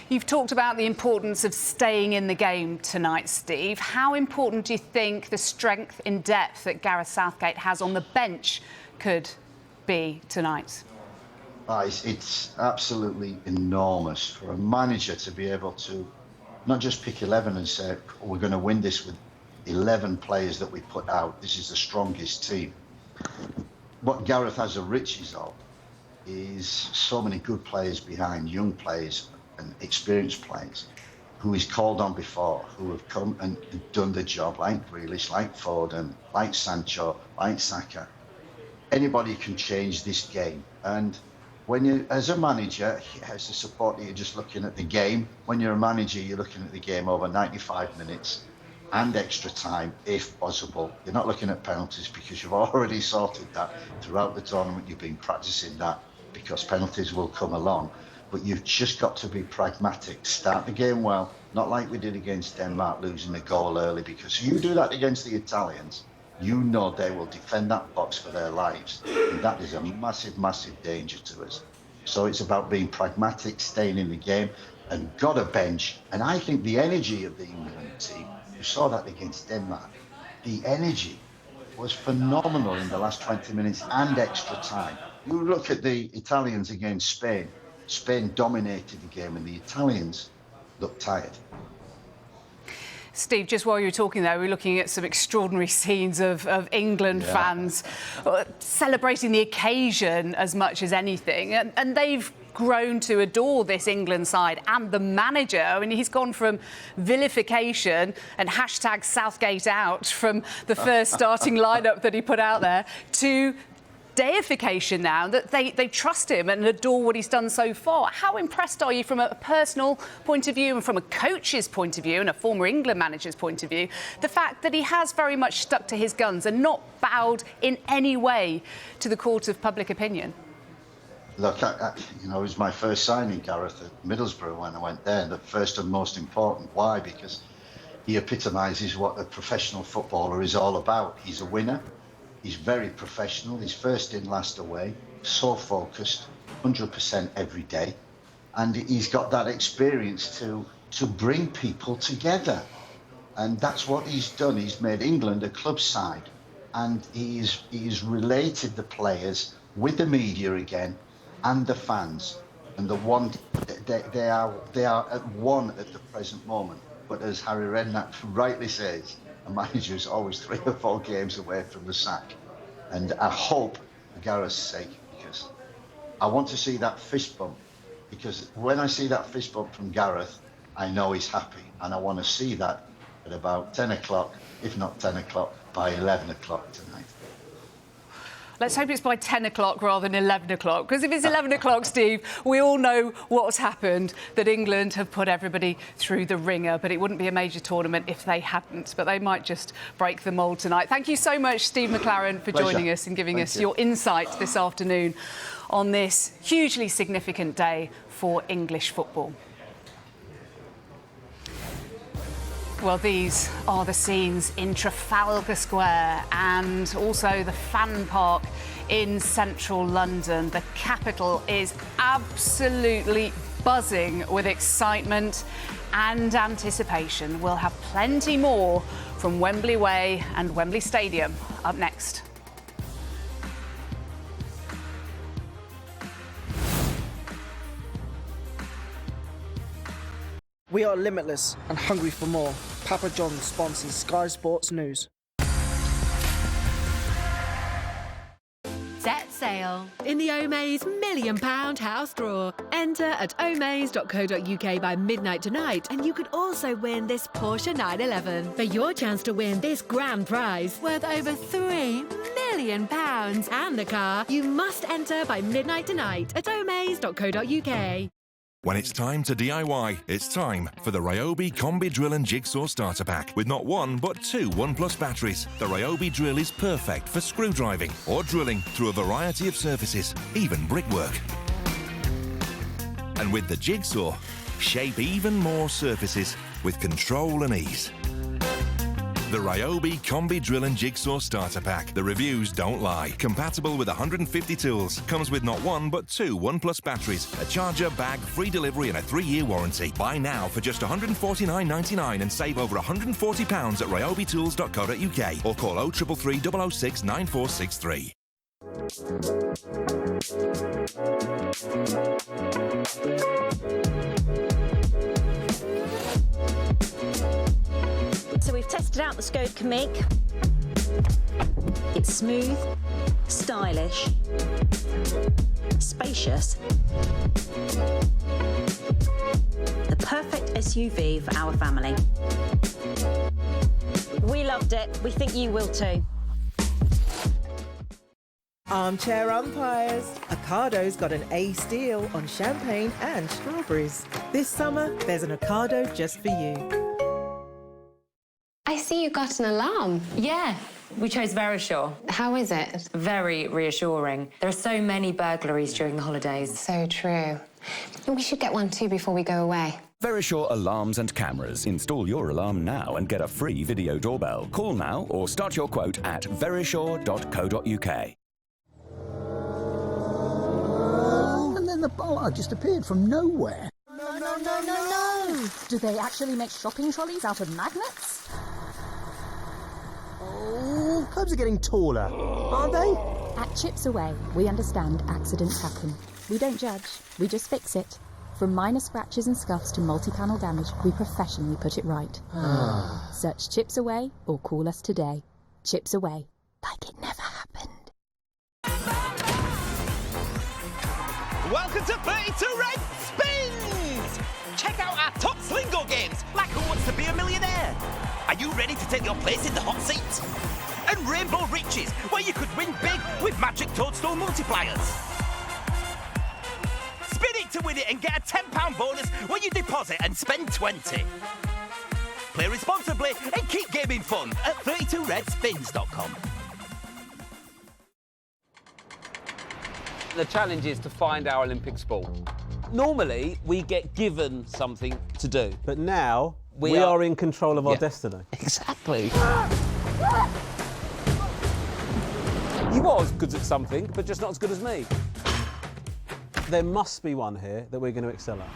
You've talked about the importance of staying in the game tonight, Steve. How important do you think the strength in depth that Gareth Southgate has on the bench could be tonight? It's absolutely enormous for a manager to be able to not just pick 11 and say, oh, we're going to win this with 11 players that we put out. This is the strongest team. What Gareth has a riches of is so many good players behind, young players and experienced players who he's called on before, who have come and done the job, like Grealish, like Foden, like Sancho, like Saka. Anybody can change this game. And when you, as a manager, as a supporter, you're just looking at the game. When you're a manager, you're looking at the game over 95 minutes and extra time, if possible. You're not looking at penalties because you've already sorted that throughout the tournament. You've been practicing that because penalties will come along. But you've just got to be pragmatic. Start the game well, not like we did against Denmark, losing a goal early, because you do that against the Italians, you know they will defend that box for their lives. And that is a massive, massive danger to us. So it's about being pragmatic, staying in the game, and got a bench. And I think the energy of the England team, you saw that against Denmark, the energy was phenomenal in the last 20 minutes and extra time. You look at the Italians against Spain. Spain dominated the game and the Italians looked tired. Steve, just while you were talking there, we were looking at some extraordinary scenes of England fans celebrating the occasion as much as anything. And they've grown to adore this England side and the manager. I mean, he's gone from vilification and hashtag Southgate out from the first starting lineup that he put out there to deification now, that they trust him and adore what he's done so far. How impressed are you from a personal point of view and from a coach's point of view and a former England manager's point of view, the fact that he has very much stuck to his guns and not bowed in any way to the court of public opinion? Look, you know, it was my first signing, Gareth, at Middlesbrough when I went there, the first and most important. Why? Because he epitomises what a professional footballer is all about. He's a winner. He's very professional. He's first in, last away. So focused, 100% every day. And he's got that experience to bring people together. And that's what he's done. He's made England a club side. And he's related the players with the media again and the fans. And they are at one at the present moment. But as Harry Redknapp rightly says, a manager is always 3 or 4 games away from the sack. And I hope, for Gareth's sake, because I want to see that fist bump. Because when I see that fist bump from Gareth, I know he's happy. And I want to see that at about 10 o'clock, if not 10 o'clock, by 11 o'clock tonight. Let's hope it's by 10 o'clock rather than 11 o'clock, because if it's 11 o'clock, Steve, we all know what's happened, that England have put everybody through the ringer, but it wouldn't be a major tournament if they hadn't, but they might just break the mould tonight. Thank you so much, Steve McLaren, for joining us and giving us your insight this afternoon on this hugely significant day for English football. Well, these are the scenes in Trafalgar Square and also the Fan Park in central London. The capital is absolutely buzzing with excitement and anticipation. We'll have plenty more from Wembley Way and Wembley Stadium up next. We are limitless and hungry for more. Papa John's sponsors Sky Sports News. Set sail in the Omaze £1 million house draw. Enter at omaze.co.uk by midnight tonight and you could also win this Porsche 911. For your chance to win this grand prize worth over £3 million and the car, you must enter by midnight tonight at omaze.co.uk. When it's time to DIY, it's time for the Ryobi Combi Drill and Jigsaw Starter Pack with not one but two 1+ batteries. The Ryobi drill is perfect for screw driving or drilling through a variety of surfaces, even brickwork. And with the Jigsaw, shape even more surfaces with control and ease. The Ryobi Combi Drill and Jigsaw Starter Pack. The reviews don't lie. Compatible with 150 tools. Comes with not one but two 1+ batteries, a charger, bag, free delivery and a 3-year warranty. Buy now for just £149.99 and save over £140 at ryobitools.co.uk or call 0333 006 9463. So we've tested out the Skoda Kamiq. It's smooth, stylish, spacious. The perfect SUV for our family. We loved it. We think you will too. Armchair umpires. Ocado's got an ace deal on champagne and strawberries. This summer, there's an Ocado just for you. I see you got an alarm. Yeah, we chose Verisure. How is it? Very reassuring. There are so many burglaries during the holidays. So true. We should get one too before we go away. Verisure alarms and cameras. Install your alarm now and get a free video doorbell. Call now or start your quote at verisure.co.uk. And then the bollard just appeared from nowhere. No! Do they actually make shopping trolleys out of magnets? Oh, clubs are getting taller, aren't they? At Chips Away, we understand accidents happen. We don't judge, we just fix it. From minor scratches and scuffs to multi-panel damage, we professionally put it right. Search Chips Away or call us today. Chips Away, like it never happened. Welcome to 32 Red Spins! Check out our top Slingo games, like Who Wants to Be a Millionaire? Are you ready to take your place in the hot seat? And Rainbow Riches, where you could win big with magic toadstool multipliers. Spin it to win it and get a £10 bonus when you deposit and spend 20. Play responsibly and keep gaming fun at 32redspins.com. The challenge is to find our Olympic sport. Normally, we get given something to do. But now, we are in control of our destiny. Exactly. You are as good at something, but just not as good as me. There must be one here that we're going to excel at.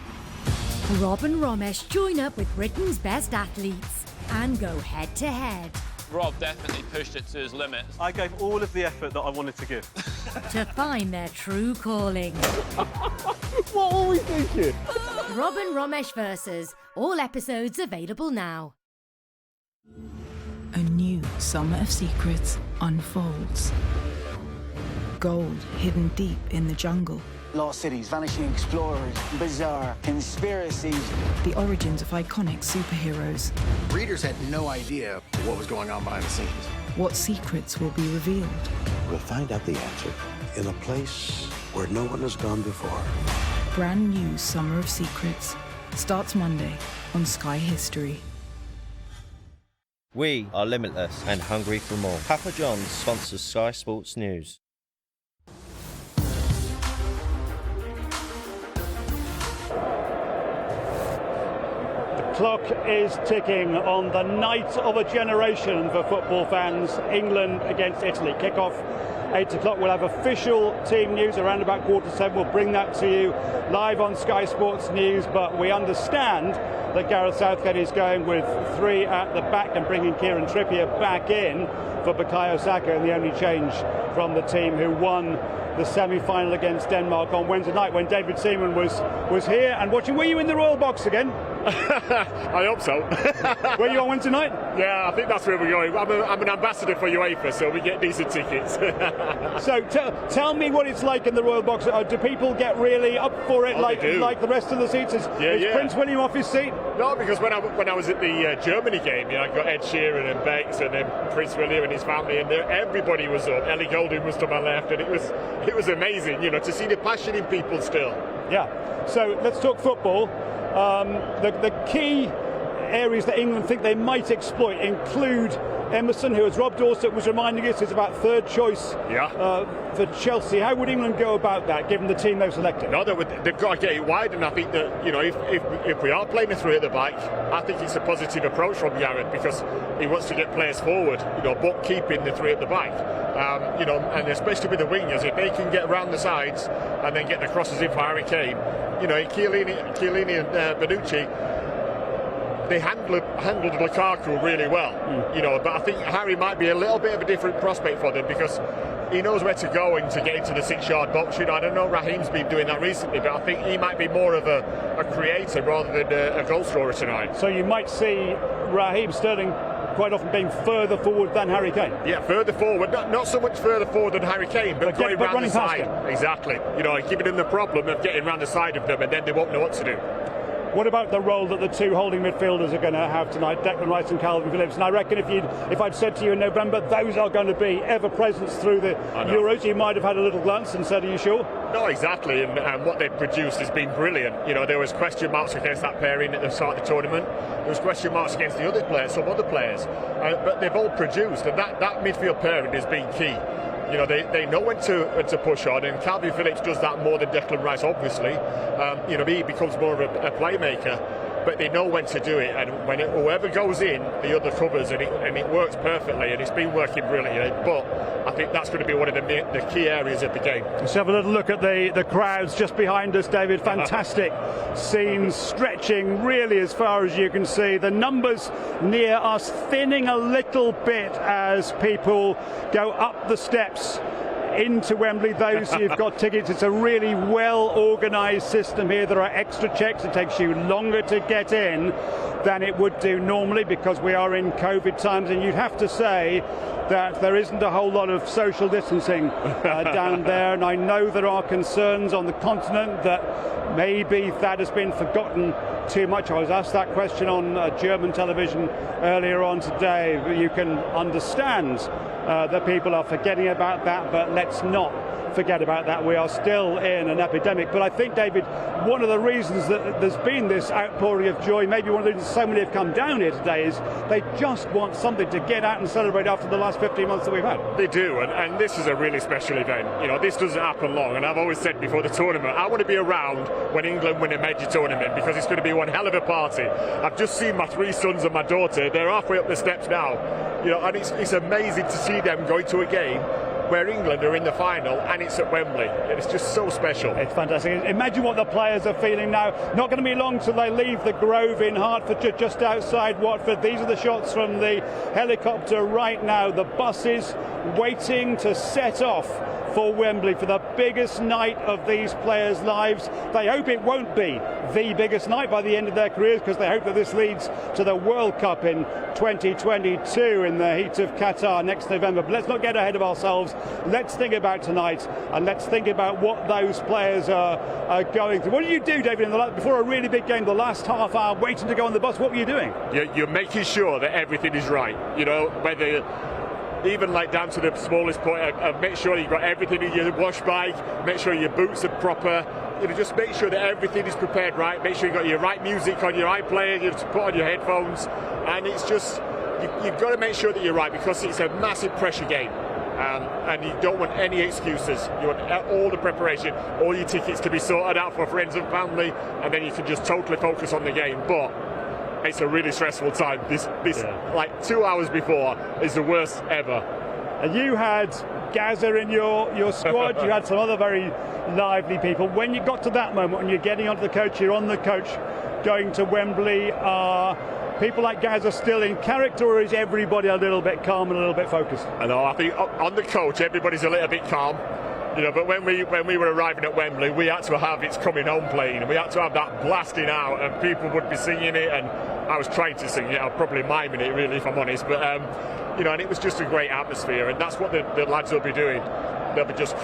Rob and Romesh join up with Britain's best athletes and go head to head. Rob definitely pushed it to his limits. I gave all of the effort that I wanted to give. To find their true calling. What were we thinking? Rob and Romesh versus. All episodes available now. A new Summer of Secrets unfolds. Gold hidden deep in the jungle. Lost cities, vanishing explorers, bizarre conspiracies. The origins of iconic superheroes. Readers had no idea what was going on behind the scenes. What secrets will be revealed? We'll find out the answer in a place where no one has gone before. Brand new Summer of Secrets starts Monday on Sky History. We are limitless and hungry for more. Papa John's sponsors Sky Sports News. The clock is ticking on the night of a generation for football fans. England against Italy. Kick-off 8 o'clock. We'll have official team news around about 7:15. We'll bring that to you live on Sky Sports News. But we understand that Gareth Southgate is going with 3 at the back and bringing Kieran Trippier back in for Bukayo Saka, and the only change from the team who won the semi-final against Denmark on Wednesday night when David Seaman was here and watching. Were you in the Royal Box again? I hope so. Were you on Wednesday night? Yeah, I think that's where we're going. I'm an ambassador for UEFA, so we get decent tickets. So tell me what it's like in the Royal Box. Do people get really up for it like the rest of the seats? Is Prince William off his seat? No, because when I was at the Germany game, I got Ed Sheeran and Bex and then Prince William and his family, and everybody was up. Ellie Goulding was to my left, and it was amazing, to see the passion in people still. Yeah. So let's talk football. The key areas that England think they might exploit include Emerson, who, as Rob Dorset was reminding us, is about third choice for Chelsea. How would England go about that, given the team they've selected? No, they've got to get it wide, and I think that if we are playing a 3 at the back, I think it's a positive approach from Jared, because he wants to get players forward, but keeping the 3 at the back. And especially with the wingers, if they can get around the sides and then get the crosses in for Harry Kane, Chiellini and Bonucci, they handled Lukaku really well, but I think Harry might be a little bit of a different prospect for them because he knows where to go and to get into the 6-yard box. I don't know, Raheem's been doing that recently, but I think he might be more of a creator rather than a goal scorer tonight. So you might see Raheem Sterling quite often being further forward than Harry Kane. Yeah, further forward, not so much further forward than Harry Kane, but going round the side. Exactly. Giving them the problem of getting round the side of them, and then they won't know what to do. What about the role that the 2 holding midfielders are going to have tonight, Declan Rice and Calvin Phillips? And I reckon if I'd said to you in November, those are going to be ever-presence through the Euros, you might have had a little glance and said, are you sure? No, exactly, and what they've produced has been brilliant. There was question marks against that pairing at the start of the tournament. There was question marks against the other players, some other players, but they've all produced, and that midfield pairing has been key. They know when to push on, and Calvin Phillips does that more than Declan Rice, obviously. He becomes more of a playmaker, but they know when to do it, and when whoever goes in, the other covers, and it works perfectly, and it's been working brilliantly. But I think that's going to be one of the key areas of the game. Let's have a little look at the crowds just behind us, David. Fantastic scenes, stretching really as far as you can see. The numbers near us thinning a little bit as people go up the steps into Wembley. Those who've got tickets, it's a really well organised system here. There are extra checks. It takes you longer to get in than it would do normally because we are in COVID times, and you'd have to say that there isn't a whole lot of social distancing down there, and I know there are concerns on the continent that maybe that has been forgotten too much. I was asked that question on German television earlier on today. You can understand that people are forgetting about that, but let's not forget about that. We are still in an epidemic. But I think, David, one of the reasons that there's been this outpouring of joy, maybe one of the reasons so many have come down here today, is they just want something to get out and celebrate after the last 15 months that we've had. They do, and this is a really special event. This doesn't happen long, and I've always said before the tournament, I want to be around when England win a major tournament because it's going to be one hell of a party. I've just seen my 3 sons and my daughter. They're halfway up the steps now, and it's amazing to see them going to a game where England are in the final and it's at Wembley. It's just so special. It's fantastic. Imagine what the players are feeling now. Not going to be long till they leave the Grove in Hertfordshire, just outside Watford. These are the shots from the helicopter right now. The buses waiting to set off for Wembley for the biggest night of these players' lives. They hope it won't be the biggest night by the end of their careers, because they hope that this leads to the World Cup in 2022 in the heat of Qatar next November. But let's not get ahead of ourselves. Let's think about tonight, and let's think about what those players are going through. What did you do, David, before a really big game, the last half hour, waiting to go on the bus? What were you doing? You're making sure that everything is right. Whether even like down to the smallest point, make sure you've got everything in your wash bag, make sure your boots are proper, just make sure that everything is prepared right, make sure you've got your right music on your iPlayer, you have to put on your headphones, and it's just, you've got to make sure that you're right, because it's a massive pressure game. And you don't want any excuses. You want all the preparation, all your tickets to be sorted out for friends and family, and then you can just totally focus on the game. But it's a really stressful time. This like 2 hours before is the worst ever. And you had Gaza in your squad. You had some other very lively people. When you got to that moment, when you're getting onto the coach, you're on the coach going to Wembley. People like Gaza still in character, or is everybody a little bit calm and a little bit focused? I know. I think on the coach, everybody's a little bit calm. But when we were arriving at Wembley, we had to have It's Coming Home playing, and we had to have that blasting out, and people would be singing it, and I was trying to sing it. I was probably miming it, really, if I'm honest. But and it was just a great atmosphere, and that's what the lads will be doing. They'll be just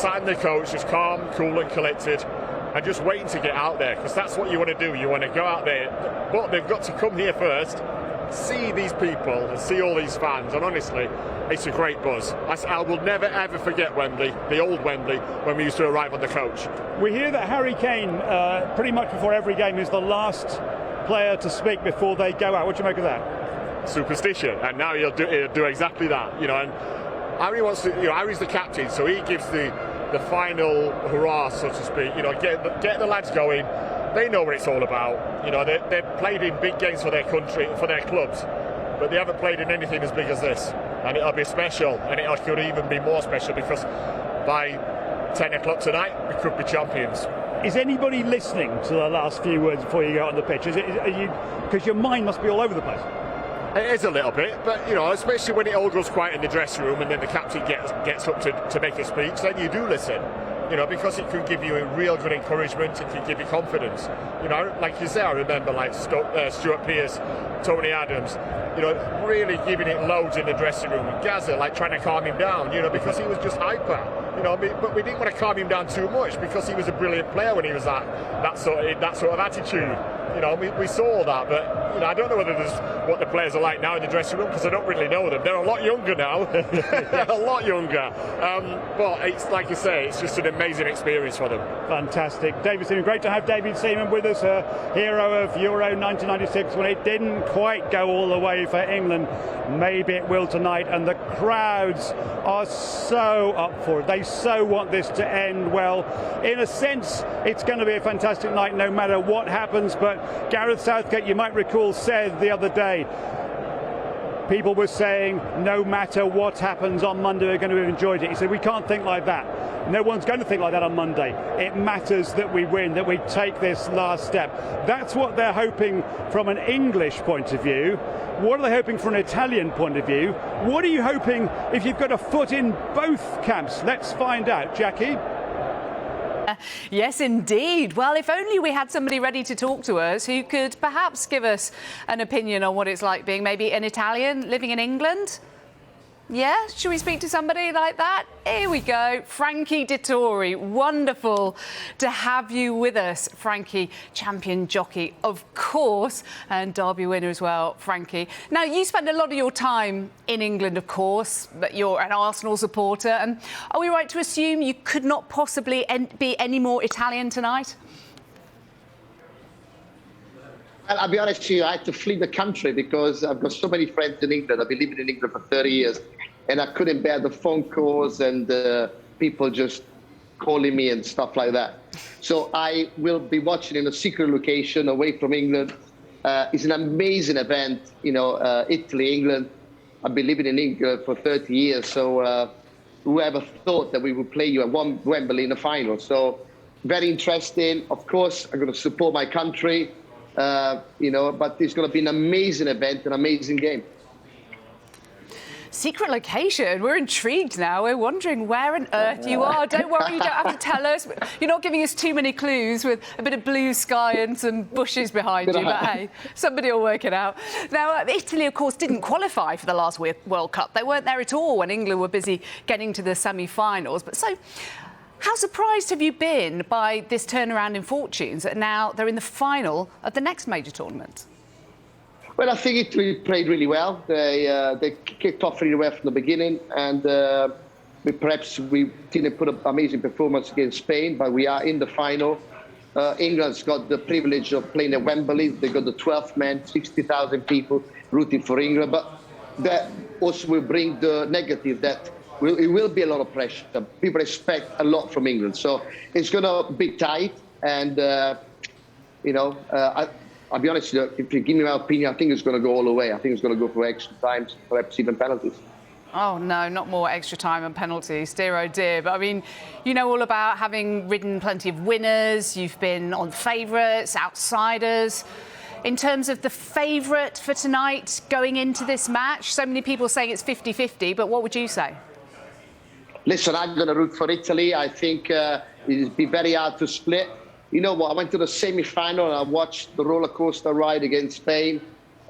sat in the coach, just calm, cool, and collected, and just waiting to get out there, because that's what you want to do. You want to go out there, but they've got to come here first, see these people and see all these fans, and honestly, it's a great buzz. I will never ever forget Wembley, the old Wembley, when we used to arrive on the coach. We hear that Harry Kane, pretty much before every game, is the last player to speak before they go out. What do you make of that? Superstition, and now he'll do exactly that. And Harry wants to. Harry's the captain, so he gives the final hurrah, so to speak. Get the lads going. They know what it's all about. They've played in big games for their country, for their clubs, but they haven't played in anything as big as this. And it'll be special, and it could even be more special, because by 10 o'clock tonight, we could be champions. Is anybody listening to the last few words before you go out on the pitch? Because your mind must be all over the place. It is a little bit, but especially when it all goes quiet in the dressing room, and then the captain gets up to make a speech, then you do listen. Because it can give you a real good encouragement, it can give you confidence. Like you say, I remember like Stuart Pearce, Tony Adams, really giving it loads in the dressing room. And Gaza, like trying to calm him down, because he was just hyper. But we didn't want to calm him down too much, because he was a brilliant player when he was that sort of attitude. We saw all that, but I don't know whether there's what the players are like now in the dressing room, because I don't really know them. They're a lot younger now. They're a lot younger. But it's like you say, it's just an amazing experience for them. Fantastic. David Seaman, great to have David Seaman with us, a hero of Euro 1996 when it didn't quite go all the way for England. Maybe it will tonight, and the crowds are so up for it. They so want this to end well. In a sense, it's going to be a fantastic night no matter what happens, but Gareth Southgate, you might recall, said the other day, people were saying no matter what happens on Monday, we're going to have enjoyed it. He said we can't think like that. No one's going to think like that on Monday. It matters that we win, that we take this last step. That's what they're hoping from an English point of view. What are they hoping from an Italian point of view? What are you hoping if you've got a foot in both camps? Let's find out. Jackie? Yes, indeed. Well, if only we had somebody ready to talk to us who could perhaps give us an opinion on what it's like being maybe an Italian living in England. Yeah, should we speak to somebody like that? Here we go. Frankie Dettori, wonderful to have you with us. Frankie, champion jockey, of course, and Derby winner as well, Frankie. Now, you spend a lot of your time in England, of course, but you're an Arsenal supporter. And are we right to assume you could not possibly be any more Italian tonight? Well, I'll be honest with you, I had to flee the country because I've got so many friends in England. I've been living in England for 30 years, and I couldn't bear the phone calls and people just calling me and stuff like that. So I will be watching in a secret location away from England. It's an amazing event, Italy, England. I've been living in England for 30 years, so whoever thought that we would play you at Wembley in the final? So very interesting. Of course, I'm going to support my country. But it's going to be an amazing event, an amazing game. Secret location. We're intrigued now. We're wondering where on earth you are. Don't worry, you don't have to tell us. You're not giving us too many clues with a bit of blue sky and some bushes behind you. But hey, somebody will work it out. Now, Italy, of course, didn't qualify for the last World Cup. They weren't there at all when England were busy getting to the semi-finals. But so, how surprised have you been by this turnaround in fortunes that now they're in the final of the next major tournament? Well, I think Italy played really well. They kicked off really well from the beginning, and perhaps we didn't put an amazing performance against Spain, but we are in the final. England's got the privilege of playing at Wembley. They got the 12th man, 60,000 people rooting for England, but that also will bring the negative that it will be a lot of pressure. People expect a lot from England, so it's going to be tight. And I'll be honest with you, if you give me my opinion, I think it's going to go all the way. I think it's going to go for extra times, perhaps even penalties. Oh, no, not more extra time and penalties, dear oh dear. But, I mean, you know all about having ridden plenty of winners. You've been on favourites, outsiders. In terms of the favourite for tonight going into this match, so many people saying it's 50-50, but what would you say? Listen, I'm going to root for Italy. I think it'll be very hard to split. You know what? I went to the semi-final and I watched the roller coaster ride against Spain.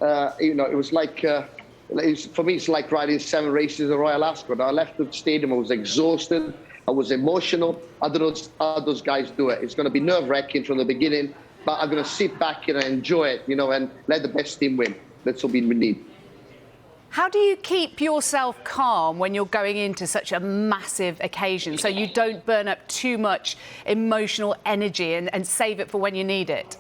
It was like, for me, it's like riding 7 races in Royal Ascot. I left the stadium, I was exhausted, I was emotional. I don't know how those guys do it. It's going to be nerve-wracking from the beginning, but I'm going to sit back and enjoy it, and let the best team win. That's what we need. How do you keep yourself calm when you're going into such a massive occasion so you don't burn up too much emotional energy and save it for when you need it?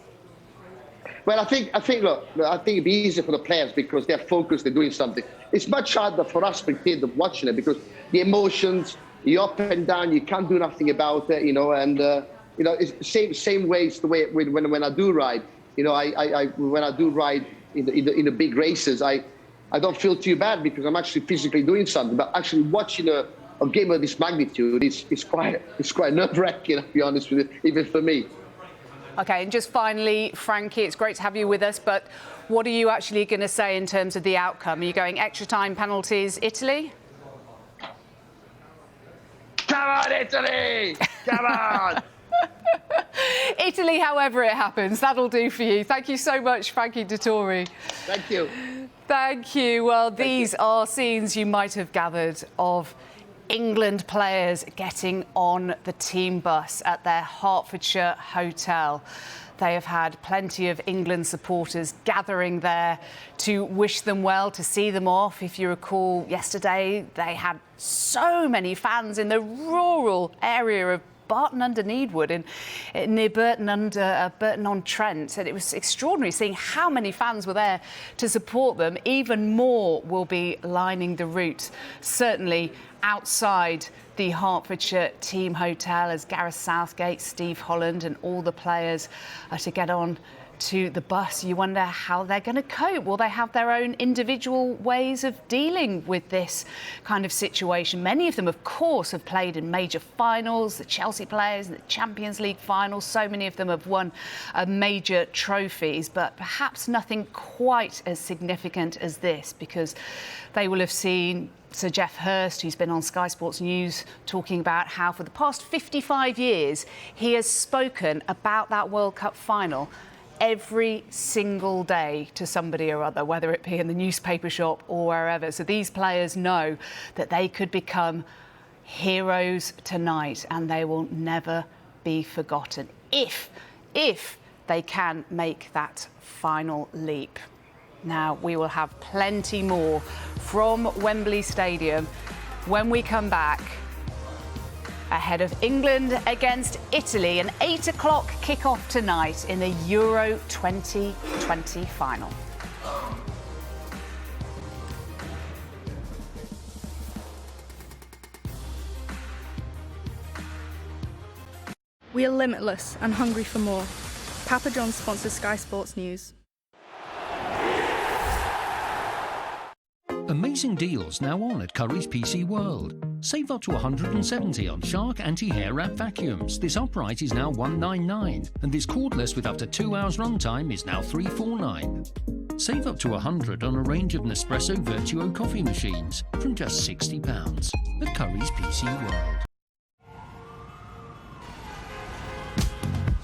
Well, I think it'd be easier for the players because they're focused, they're doing something. It's much harder for us spectators watching it because the emotions, you're up and down, you can't do nothing about it, it's the same way it's the way when I do ride. When I do ride in the big races, I don't feel too bad because I'm actually physically doing something. But actually watching a game of this magnitude is quite nerve-wracking, to be honest with you, even for me. OK, and just finally, Frankie, it's great to have you with us, but what are you actually going to say in terms of the outcome? Are you going extra time, penalties, Italy? Come on, Italy! Come on! Italy, however it happens, that'll do for you. Thank you so much, Frankie Dettori. Thank you. Thank you. Well, these are scenes you might have gathered of England players getting on the team bus at their Hertfordshire hotel. They have had plenty of England supporters gathering there to wish them well, to see them off. If you recall, yesterday they had so many fans in the rural area of Barton-under-Needwood near Burton-on-Trent, and it was extraordinary seeing how many fans were there to support them. Even more will be lining the route, certainly outside the Hertfordshire team hotel, as Gareth Southgate, Steve Holland and all the players are to get on to the bus. You wonder how they're going to cope. Will they have their own individual ways of dealing with this kind of situation? Many of them, of course, have played in major finals, the Chelsea players, the Champions League finals. So many of them have won major trophies, but perhaps nothing quite as significant as this, because they will have seen Sir Geoff Hurst, who's been on Sky Sports News, talking about how for the past 55 years he has spoken about that World Cup final every single day to somebody or other, whether it be in the newspaper shop or wherever. So these players know that they could become heroes tonight and they will never be forgotten if they can make that final leap. Now, we will have plenty more from Wembley Stadium when we come back ahead of England against Italy, an 8 o'clock kick-off tonight in the Euro 2020 final. We are limitless and hungry for more. Papa John's sponsors Sky Sports News. Amazing deals now on at Curry's PC World. Save up to $170 on Shark anti-hair wrap vacuums. This upright is now $199, and this cordless with up to 2 hours runtime is now $349. Save up to $100 on a range of Nespresso Virtuo coffee machines from just £60 at Curry's PC World.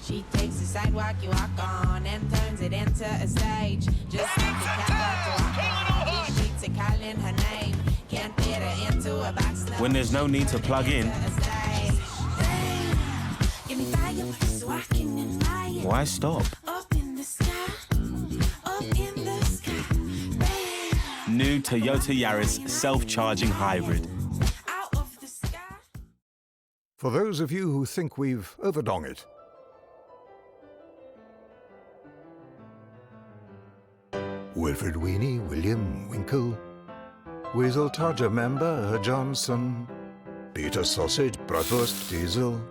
She takes the sidewalk you walk on and turns it into a stage. Just like a cat to walk on. These sheets are calling her name. Can't fit her into a box. When there's no need to plug in, why stop? Up in the sky, up in the sky. Toyota Yaris self-charging hybrid. For those of you who think we've overdone it, Wilfred Weenie, William Winkle, Weasel Todger Member Johnson, Peter Sausage, Bratwurst, Diesel,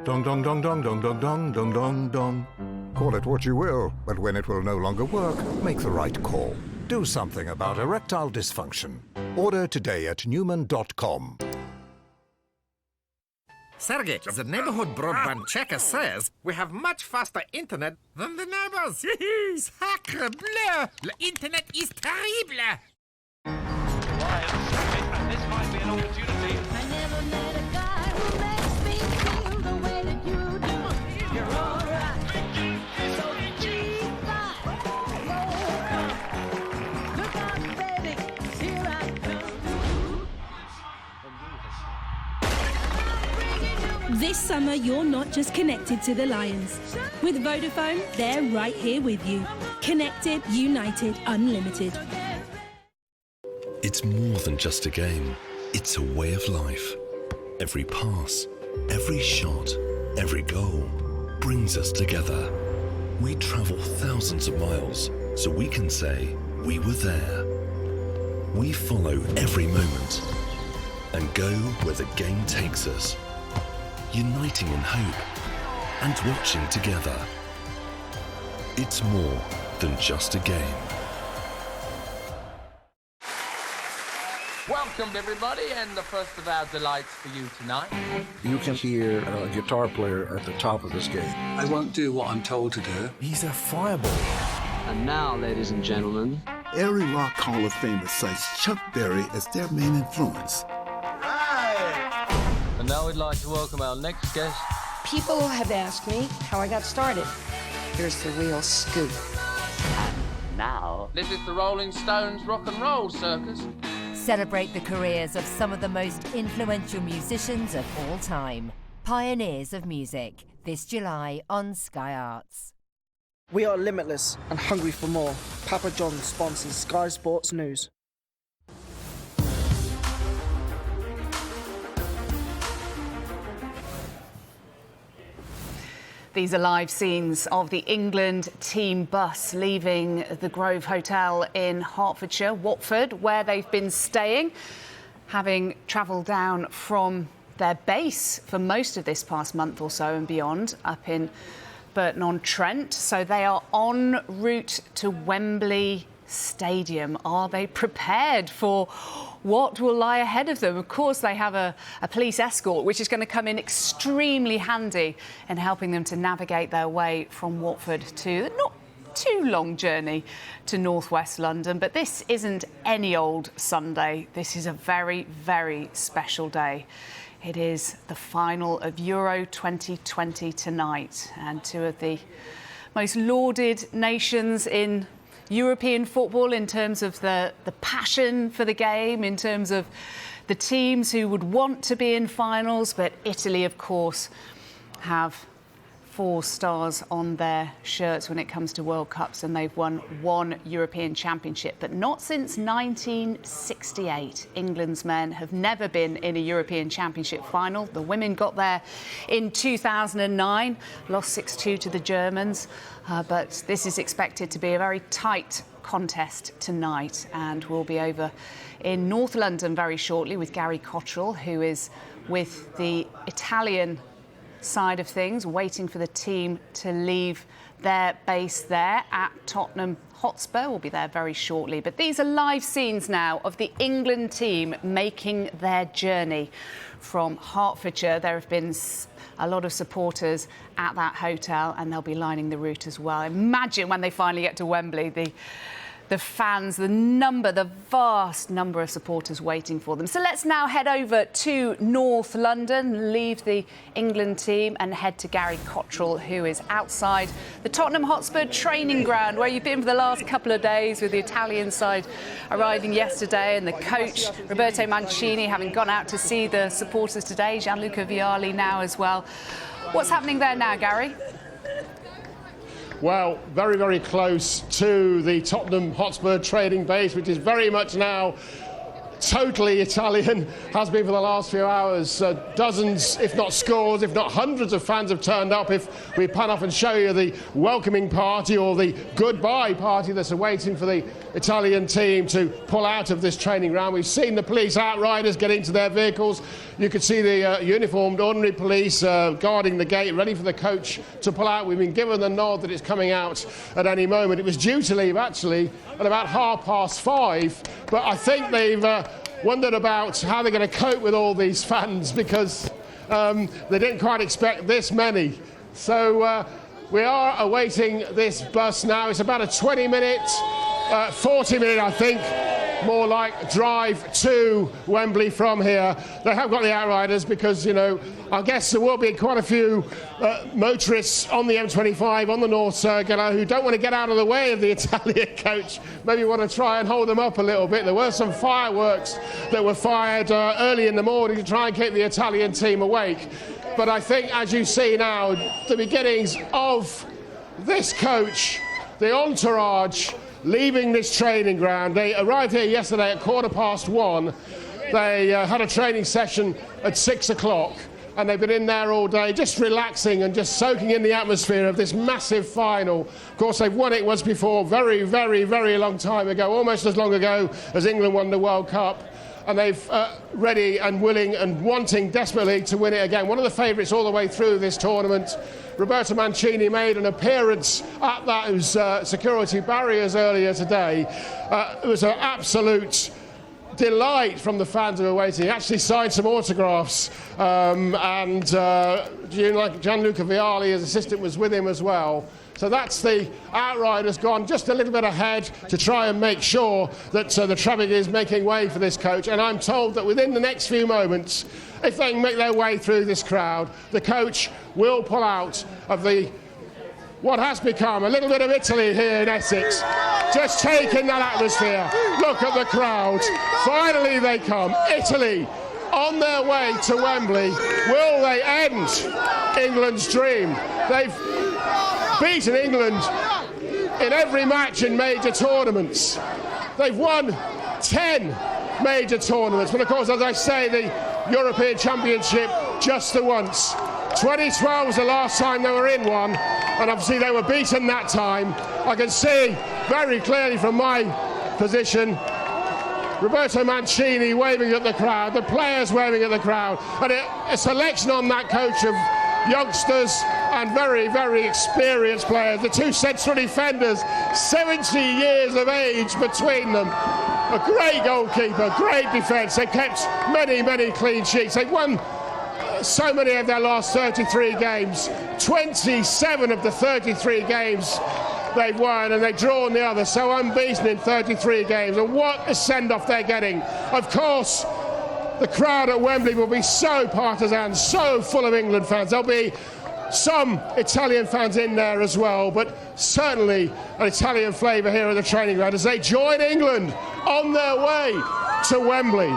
Dong dong dong dong dong dong dong dong dong dong. Call it what you will, but when it will no longer work, make the right call. Do something about erectile dysfunction. Order today at Newman.com. Sergey, the neighborhood broadband checker says we have much faster internet than the neighbors. Sacre bleu! L'internet is terrible! And this might be an opportunity. I never met a guy who makes me feel the way that you do. You're alright. So keep right. Look out, baby, 'cause here I come. This summer, you're not just connected to the Lions. With Vodafone, they're right here with you. Connected, united, unlimited. It's more than just a game. It's a way of life. Every pass, every shot, every goal brings us together. We travel thousands of miles so we can say we were there. We follow every moment and go where the game takes us, uniting in hope and watching together. It's more than just a game. Welcome, everybody, and the first of our delights for you tonight. You can hear a guitar player at the top of this game. I won't do what I'm told to do. He's a fireball. And now, ladies and gentlemen, every Rock Hall of Famer cites Chuck Berry as their main influence. And now we'd like to welcome our next guest. People have asked me how I got started. Here's the real scoop. Now, this is the Rolling Stones Rock and Roll Circus. Celebrate the careers of some of the most influential musicians of all time. Pioneers of Music, this July on Sky Arts. We are limitless and hungry for more. Papa John's sponsors Sky Sports News. These are live scenes of the England team bus leaving the Grove Hotel in Hertfordshire, Watford, where they've been staying, having travelled down from their base for most of this past month or so and beyond, up in Burton-on-Trent. So they are en route to Wembley Stadium. Are they prepared for what will lie ahead of them? Of course, they have a police escort, which is going to come in extremely handy in helping them to navigate their way from Watford to not too long journey to northwest London. But this isn't any old Sunday. This is a very, very special day. It is the final of Euro 2020 tonight, and two of the most lauded nations in European football in terms of the passion for the game, in terms of the teams who would want to be in finals. But Italy, of course, have 4 stars on their shirts when it comes to World Cups, and they've won 1 European Championship, but not since 1968. England's men have never been in a European Championship final. The women got there in 2009, lost 6-2 to the Germans, but this is expected to be a very tight contest tonight, and we'll be over in North London very shortly with Gary Cottrell, who is with the Italian side of things, waiting for the team to leave their base there at Tottenham Hotspur. We'll be there very shortly. But these are live scenes now of the England team making their journey from Hertfordshire. There have been a lot of supporters at that hotel, and they'll be lining the route as well. Imagine when they finally get to Wembley, the fans, the vast number of supporters waiting for them. So let's now head over to North London, leave the England team and head to Gary Cottrell, who is outside the Tottenham Hotspur training ground, where you've been for the last couple of days, with the Italian side arriving yesterday and the coach, Roberto Mancini, having gone out to see the supporters today, Gianluca Vialli now as well. What's happening there now, Gary? well, very, very close to the Tottenham Hotspur trading base, which is very much now totally Italian, has been for the last few hours. Dozens, if not scores, if not hundreds of fans have turned up. If we pan off and show you the welcoming party or the goodbye party that's awaiting for the Italian team to pull out of this training ground. We've seen the police outriders get into their vehicles. You could see the uniformed ordinary police guarding the gate, ready for the coach to pull out. We've been given the nod that it's coming out at any moment. It was due to leave actually at about 5:30, but I think they've wondered about how they're going to cope with all these fans, because they didn't quite expect this many. So we are awaiting this bus now. It's about a 20-minute, 40-minute, I think, more like drive to Wembley from here. They have got the outriders because, you know, I guess there will be quite a few motorists on the M25 on the North Circular who don't want to get out of the way of the Italian coach. Maybe want to try and hold them up a little bit. There were some fireworks that were fired early in the morning to try and keep the Italian team awake. But I think, as you see now, the beginnings of this coach, the entourage, leaving this training ground. They arrived here yesterday at 1:15. They had a training session at 6 o'clock, and they've been in there all day just relaxing and just soaking in the atmosphere of this massive final. Of course, they've won it once before, very, very, very long time ago, almost as long ago as England won the World Cup. And they've ready and willing and wanting desperately to win it again. One of the favourites all the way through this tournament. Roberto Mancini made an appearance at those security barriers earlier today. It was an absolute delight from the fans who were waiting. He actually signed some autographs, and Gianluca Vialli, his assistant, was with him as well. So that's the outriders gone just a little bit ahead to try and make sure that the traffic is making way for this coach. And I'm told that within the next few moments, if they can make their way through this crowd, the coach will pull out of what has become a little bit of Italy here in Essex. Just take in that atmosphere. Look at the crowd. Finally they come. Italy on their way to Wembley. Will they end England's dream? They've beaten England in every match in major tournaments. They've won 10 major tournaments, but of course, as I say, the European Championship just the once. 2012 was the last time they were in one, and obviously they were beaten that time. I can see very clearly from my position Roberto Mancini waving at the crowd, the players waving at the crowd, and a selection on that coach of youngsters and very, very experienced players. The two central defenders, 70 years of age between them. A great goalkeeper, great defence. They've kept many, many clean sheets. They've won so many of their last 33 games. 27 of the 33 games they've won, and they've drawn the others, so unbeaten in 33 games. And what a send-off they're getting. Of course, the crowd at Wembley will be so partisan, so full of England fans. There'll be some Italian fans in there as well, but certainly an Italian flavour here at the training ground as they join England on their way to Wembley.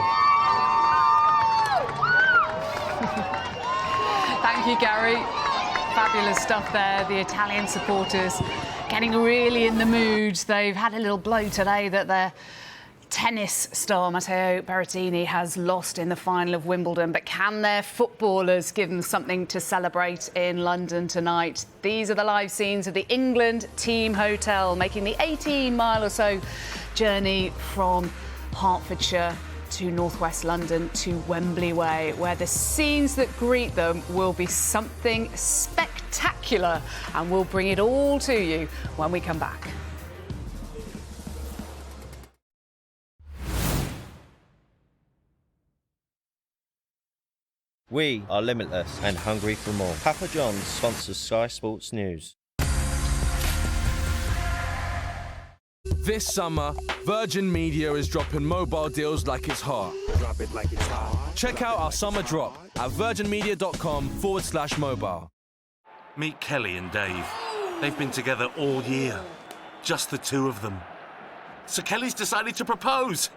Thank you, Gary. Fabulous stuff there. The Italian supporters getting really in the mood. They've had a little blow today that their tennis star Matteo Berrettini has lost in the final of Wimbledon, but can their footballers give them something to celebrate in London tonight? These are the live scenes of the England team hotel, making the 18-mile or so journey from Hertfordshire to northwest London to Wembley Way, where the scenes that greet them will be something spectacular, and we'll bring it all to you when we come back. We are limitless and hungry for more. Papa John's sponsors Sky Sports News. This summer, Virgin Media is dropping mobile deals like it's hot. Drop it like it's hot. Check out our summer drop at virginmedia.com/mobile. Meet Kelly and Dave. They've been together all year. Just the two of them. So Kelly's decided to propose.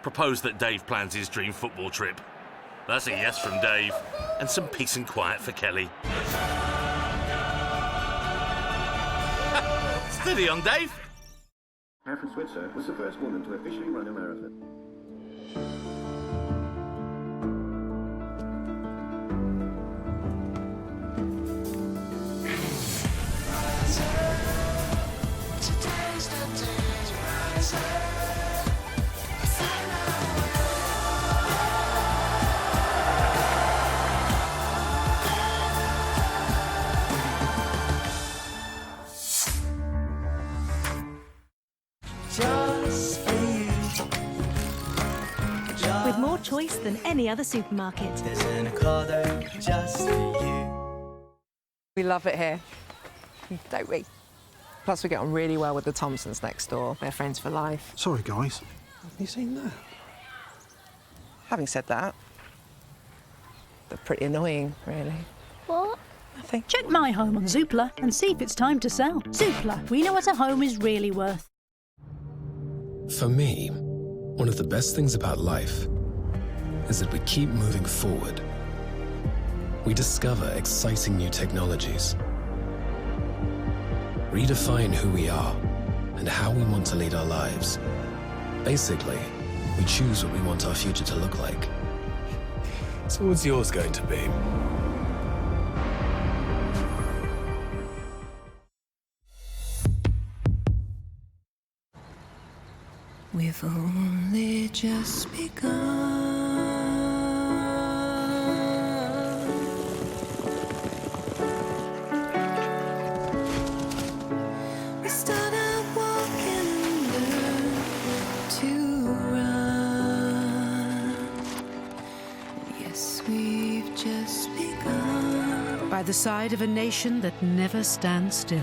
Propose that Dave plans his dream football trip. That's a yes from Dave. And some peace and quiet for Kelly. Steady on, Dave. Catherine Switzer was the first woman to officially run a marathon. With more choice than any other supermarket. There's an corner just for you. We love it here, don't we? Plus, we get on really well with the Thompsons next door. They're friends for life. Sorry, guys. Have you seen that? Having said that, they're pretty annoying, really. What? Nothing. Check My Home on Zoopla and see if it's time to sell. Zoopla, we know what a home is really worth. For me, one of the best things about life is that we keep moving forward. We discover exciting new technologies, redefine who we are and how we want to lead our lives. Basically, we choose what we want our future to look like. So what's yours going to be? We've only just begun. We start out walking and learn to run. Yes, we've just begun. By the side of a nation that never stands still.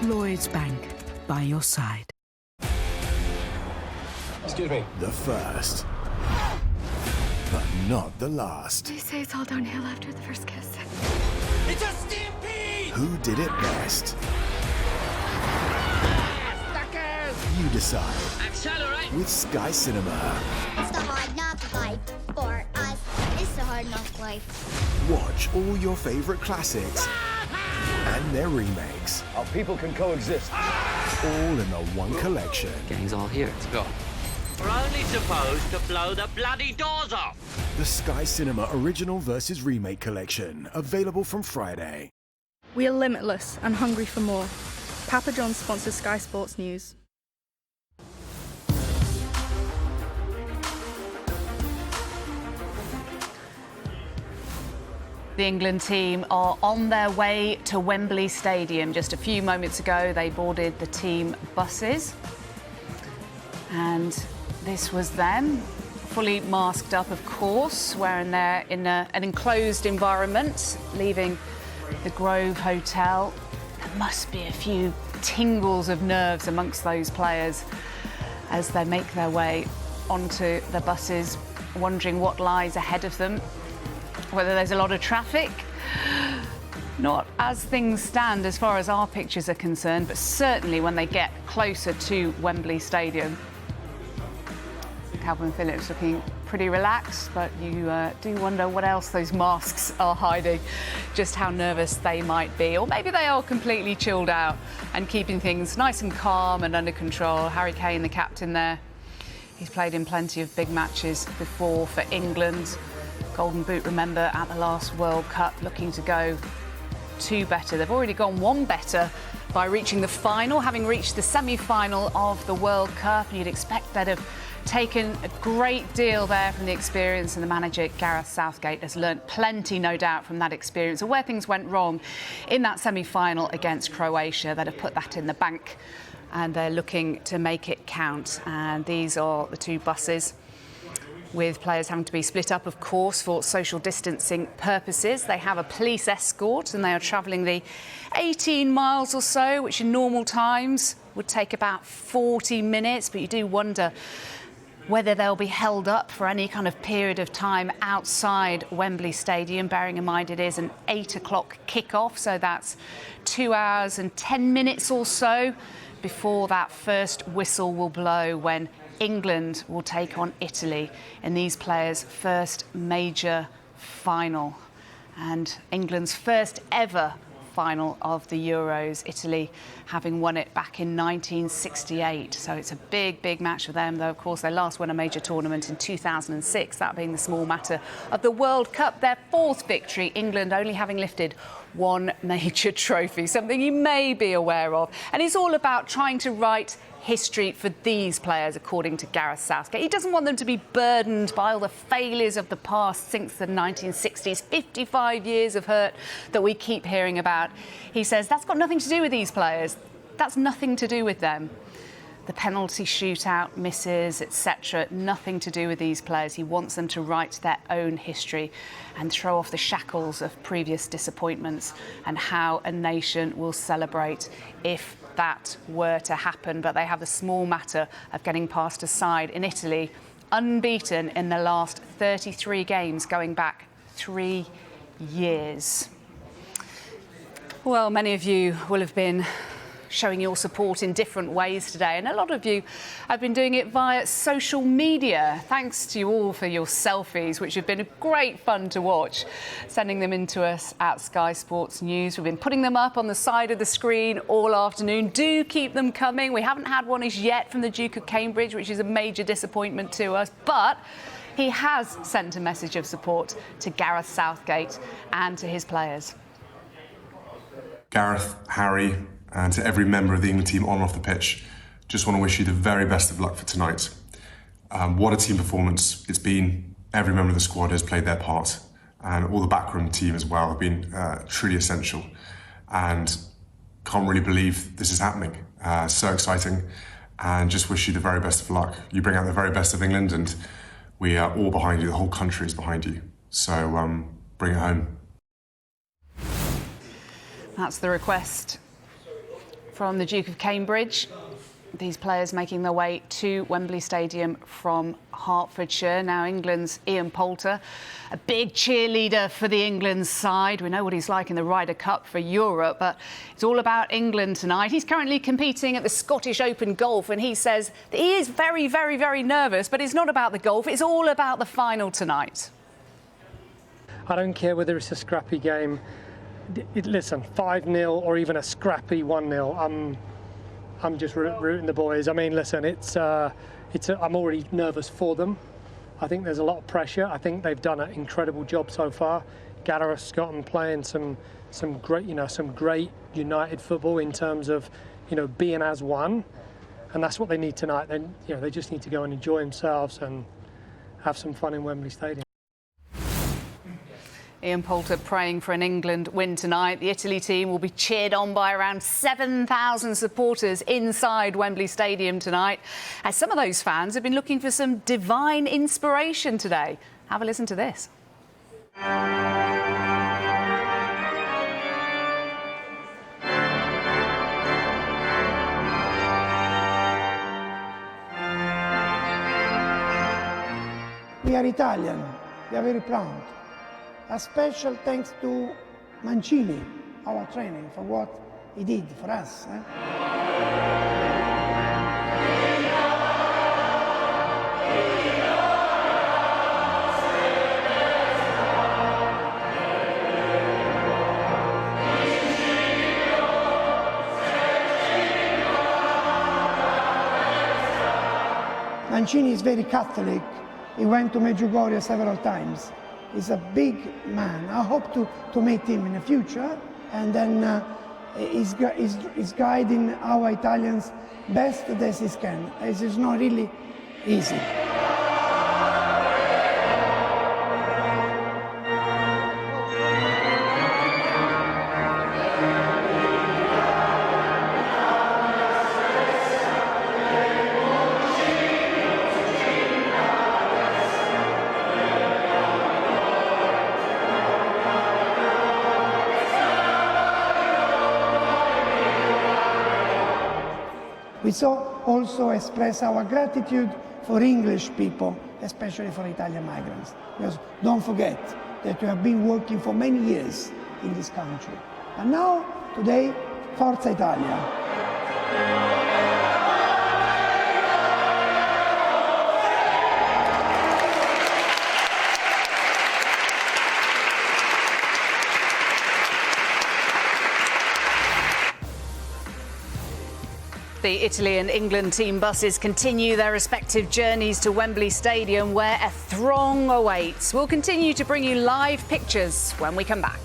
Lloyds Bank, by your side. Excuse me. The first, but not the last. They say it's all downhill after the first kiss. It's a stampede! Who did it best? You decide. Accelerate! With Sky Cinema. It's the hard knock life. For us, it's the hard knock life. Watch all your favorite classics and their remakes. Our people can coexist. All in the one collection. Gang's all here. Let's go. We're only supposed to blow the bloody doors off. The Sky Cinema Original vs. Remake Collection. Available from Friday. We are limitless and hungry for more. Papa John's sponsors Sky Sports News. The England team are on their way to Wembley Stadium. Just a few moments ago, they boarded the team buses. And this was them, fully masked up, of course, wearing they're in an enclosed environment, leaving the Grove Hotel. There must be a few tingles of nerves amongst those players as they make their way onto the buses, wondering what lies ahead of them, whether there's a lot of traffic. Not as things stand as far as our pictures are concerned, but certainly when they get closer to Wembley Stadium. Calvin Phillips looking pretty relaxed, but you do wonder what else those masks are hiding, just how nervous they might be. Or maybe they are completely chilled out and keeping things nice and calm and under control. Harry Kane, the captain there, he's played in plenty of big matches before for England. Golden Boot, remember, at the last World Cup, looking to go two better. They've already gone one better by reaching the final, having reached the semi-final of the World Cup. And you'd expect they'd have taken a great deal there from the experience, and the manager, Gareth Southgate, has learnt plenty, no doubt, from that experience of where things went wrong in that semi-final against Croatia. They'd have put that in the bank, and they're looking to make it count. And these are the two buses, with players having to be split up, of course, for social distancing purposes. They have a police escort, and they are travelling the 18 miles or so, which in normal times would take about 40 minutes. But you do wonder whether they'll be held up for any kind of period of time outside Wembley Stadium, bearing in mind it is an 8 o'clock kick-off, so that's 2 hours and 10 minutes or so before that first whistle will blow, when England will take on Italy in these players' first major final, and England's first ever final of the Euros, Italy having won it back in 1968. So it's a big, big match for them, though, of course, they last won a major tournament in 2006, that being the small matter of the World Cup. Their fourth victory, England only having lifted one major trophy, something you may be aware of. And it's all about trying to write history for these players, according to Gareth Southgate. He doesn't want them to be burdened by all the failures of the past since the 1960s, 55 years of hurt that we keep hearing about. He says that's got nothing to do with these players. That's nothing to do with them. The penalty shootout, misses, etc., nothing to do with these players. He wants them to write their own history and throw off the shackles of previous disappointments and how a nation will celebrate if that were to happen. But they have the small matter of getting past a side in Italy, unbeaten in the last 33 games, going back 3 years. Well, many of you will have been showing your support in different ways today, and a lot of you have been doing it via social media. Thanks to you all for your selfies, which have been great fun to watch, sending them in to us at Sky Sports News. We've been putting them up on the side of the screen all afternoon. Do keep them coming. We haven't had one as yet from the Duke of Cambridge, which is a major disappointment to us, but he has sent a message of support to Gareth Southgate and to his players. Gareth, Harry, and to every member of the England team on and off the pitch, just want to wish you the very best of luck for tonight. What a team performance it's been. Every member of the squad has played their part, and all the backroom team as well have been truly essential. And can't really believe this is happening. So exciting, and just wish you the very best of luck. You bring out the very best of England, and we are all behind you. The whole country is behind you. So bring it home. That's the request from the Duke of Cambridge. These players making their way to Wembley Stadium from Hertfordshire. Now England's Ian Poulter, a big cheerleader for the England side. We know what he's like in the Ryder Cup for Europe, but it's all about England tonight. He's currently competing at the Scottish Open Golf, and he says that he is very, very, very nervous, but it's not about the golf, it's all about the final tonight. I don't care whether it's a scrappy game. Listen, 5-0 or even a scrappy 1-0. I'm just rooting the boys. I mean, listen, I'm already nervous for them. I think there's a lot of pressure. I think they've done an incredible job so far. Gareth's got them playing some great United football in terms of, being as one, and that's what they need tonight. Then, they just need to go and enjoy themselves and have some fun in Wembley Stadium. Ian Poulter praying for an England win tonight. The Italy team will be cheered on by around 7,000 supporters inside Wembley Stadium tonight, as some of those fans have been looking for some divine inspiration today. Have a listen to this. We are Italian. We are very proud. A special thanks to Mancini, our trainer, for what he did for us. Mancini is very Catholic. He went to Medjugorje several times. He's a big man. I hope to meet him in the future, and then he's guiding our Italians best as he can. It is not really easy. We also express our gratitude for English people, especially for Italian migrants. Because don't forget that we have been working for many years in this country. And now, today, Forza Italia. The Italy and England team buses continue their respective journeys to Wembley Stadium, where a throng awaits. We'll continue to bring you live pictures when we come back.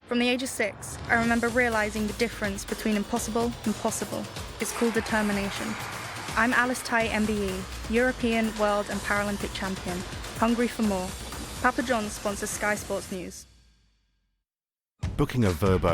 From the age of 6, I remember realising the difference between impossible and possible. It's called determination. I'm Alice Tai MBE, European, World and Paralympic Champion. Hungry for more. Papa John's sponsors Sky Sports News. Booking a Verbo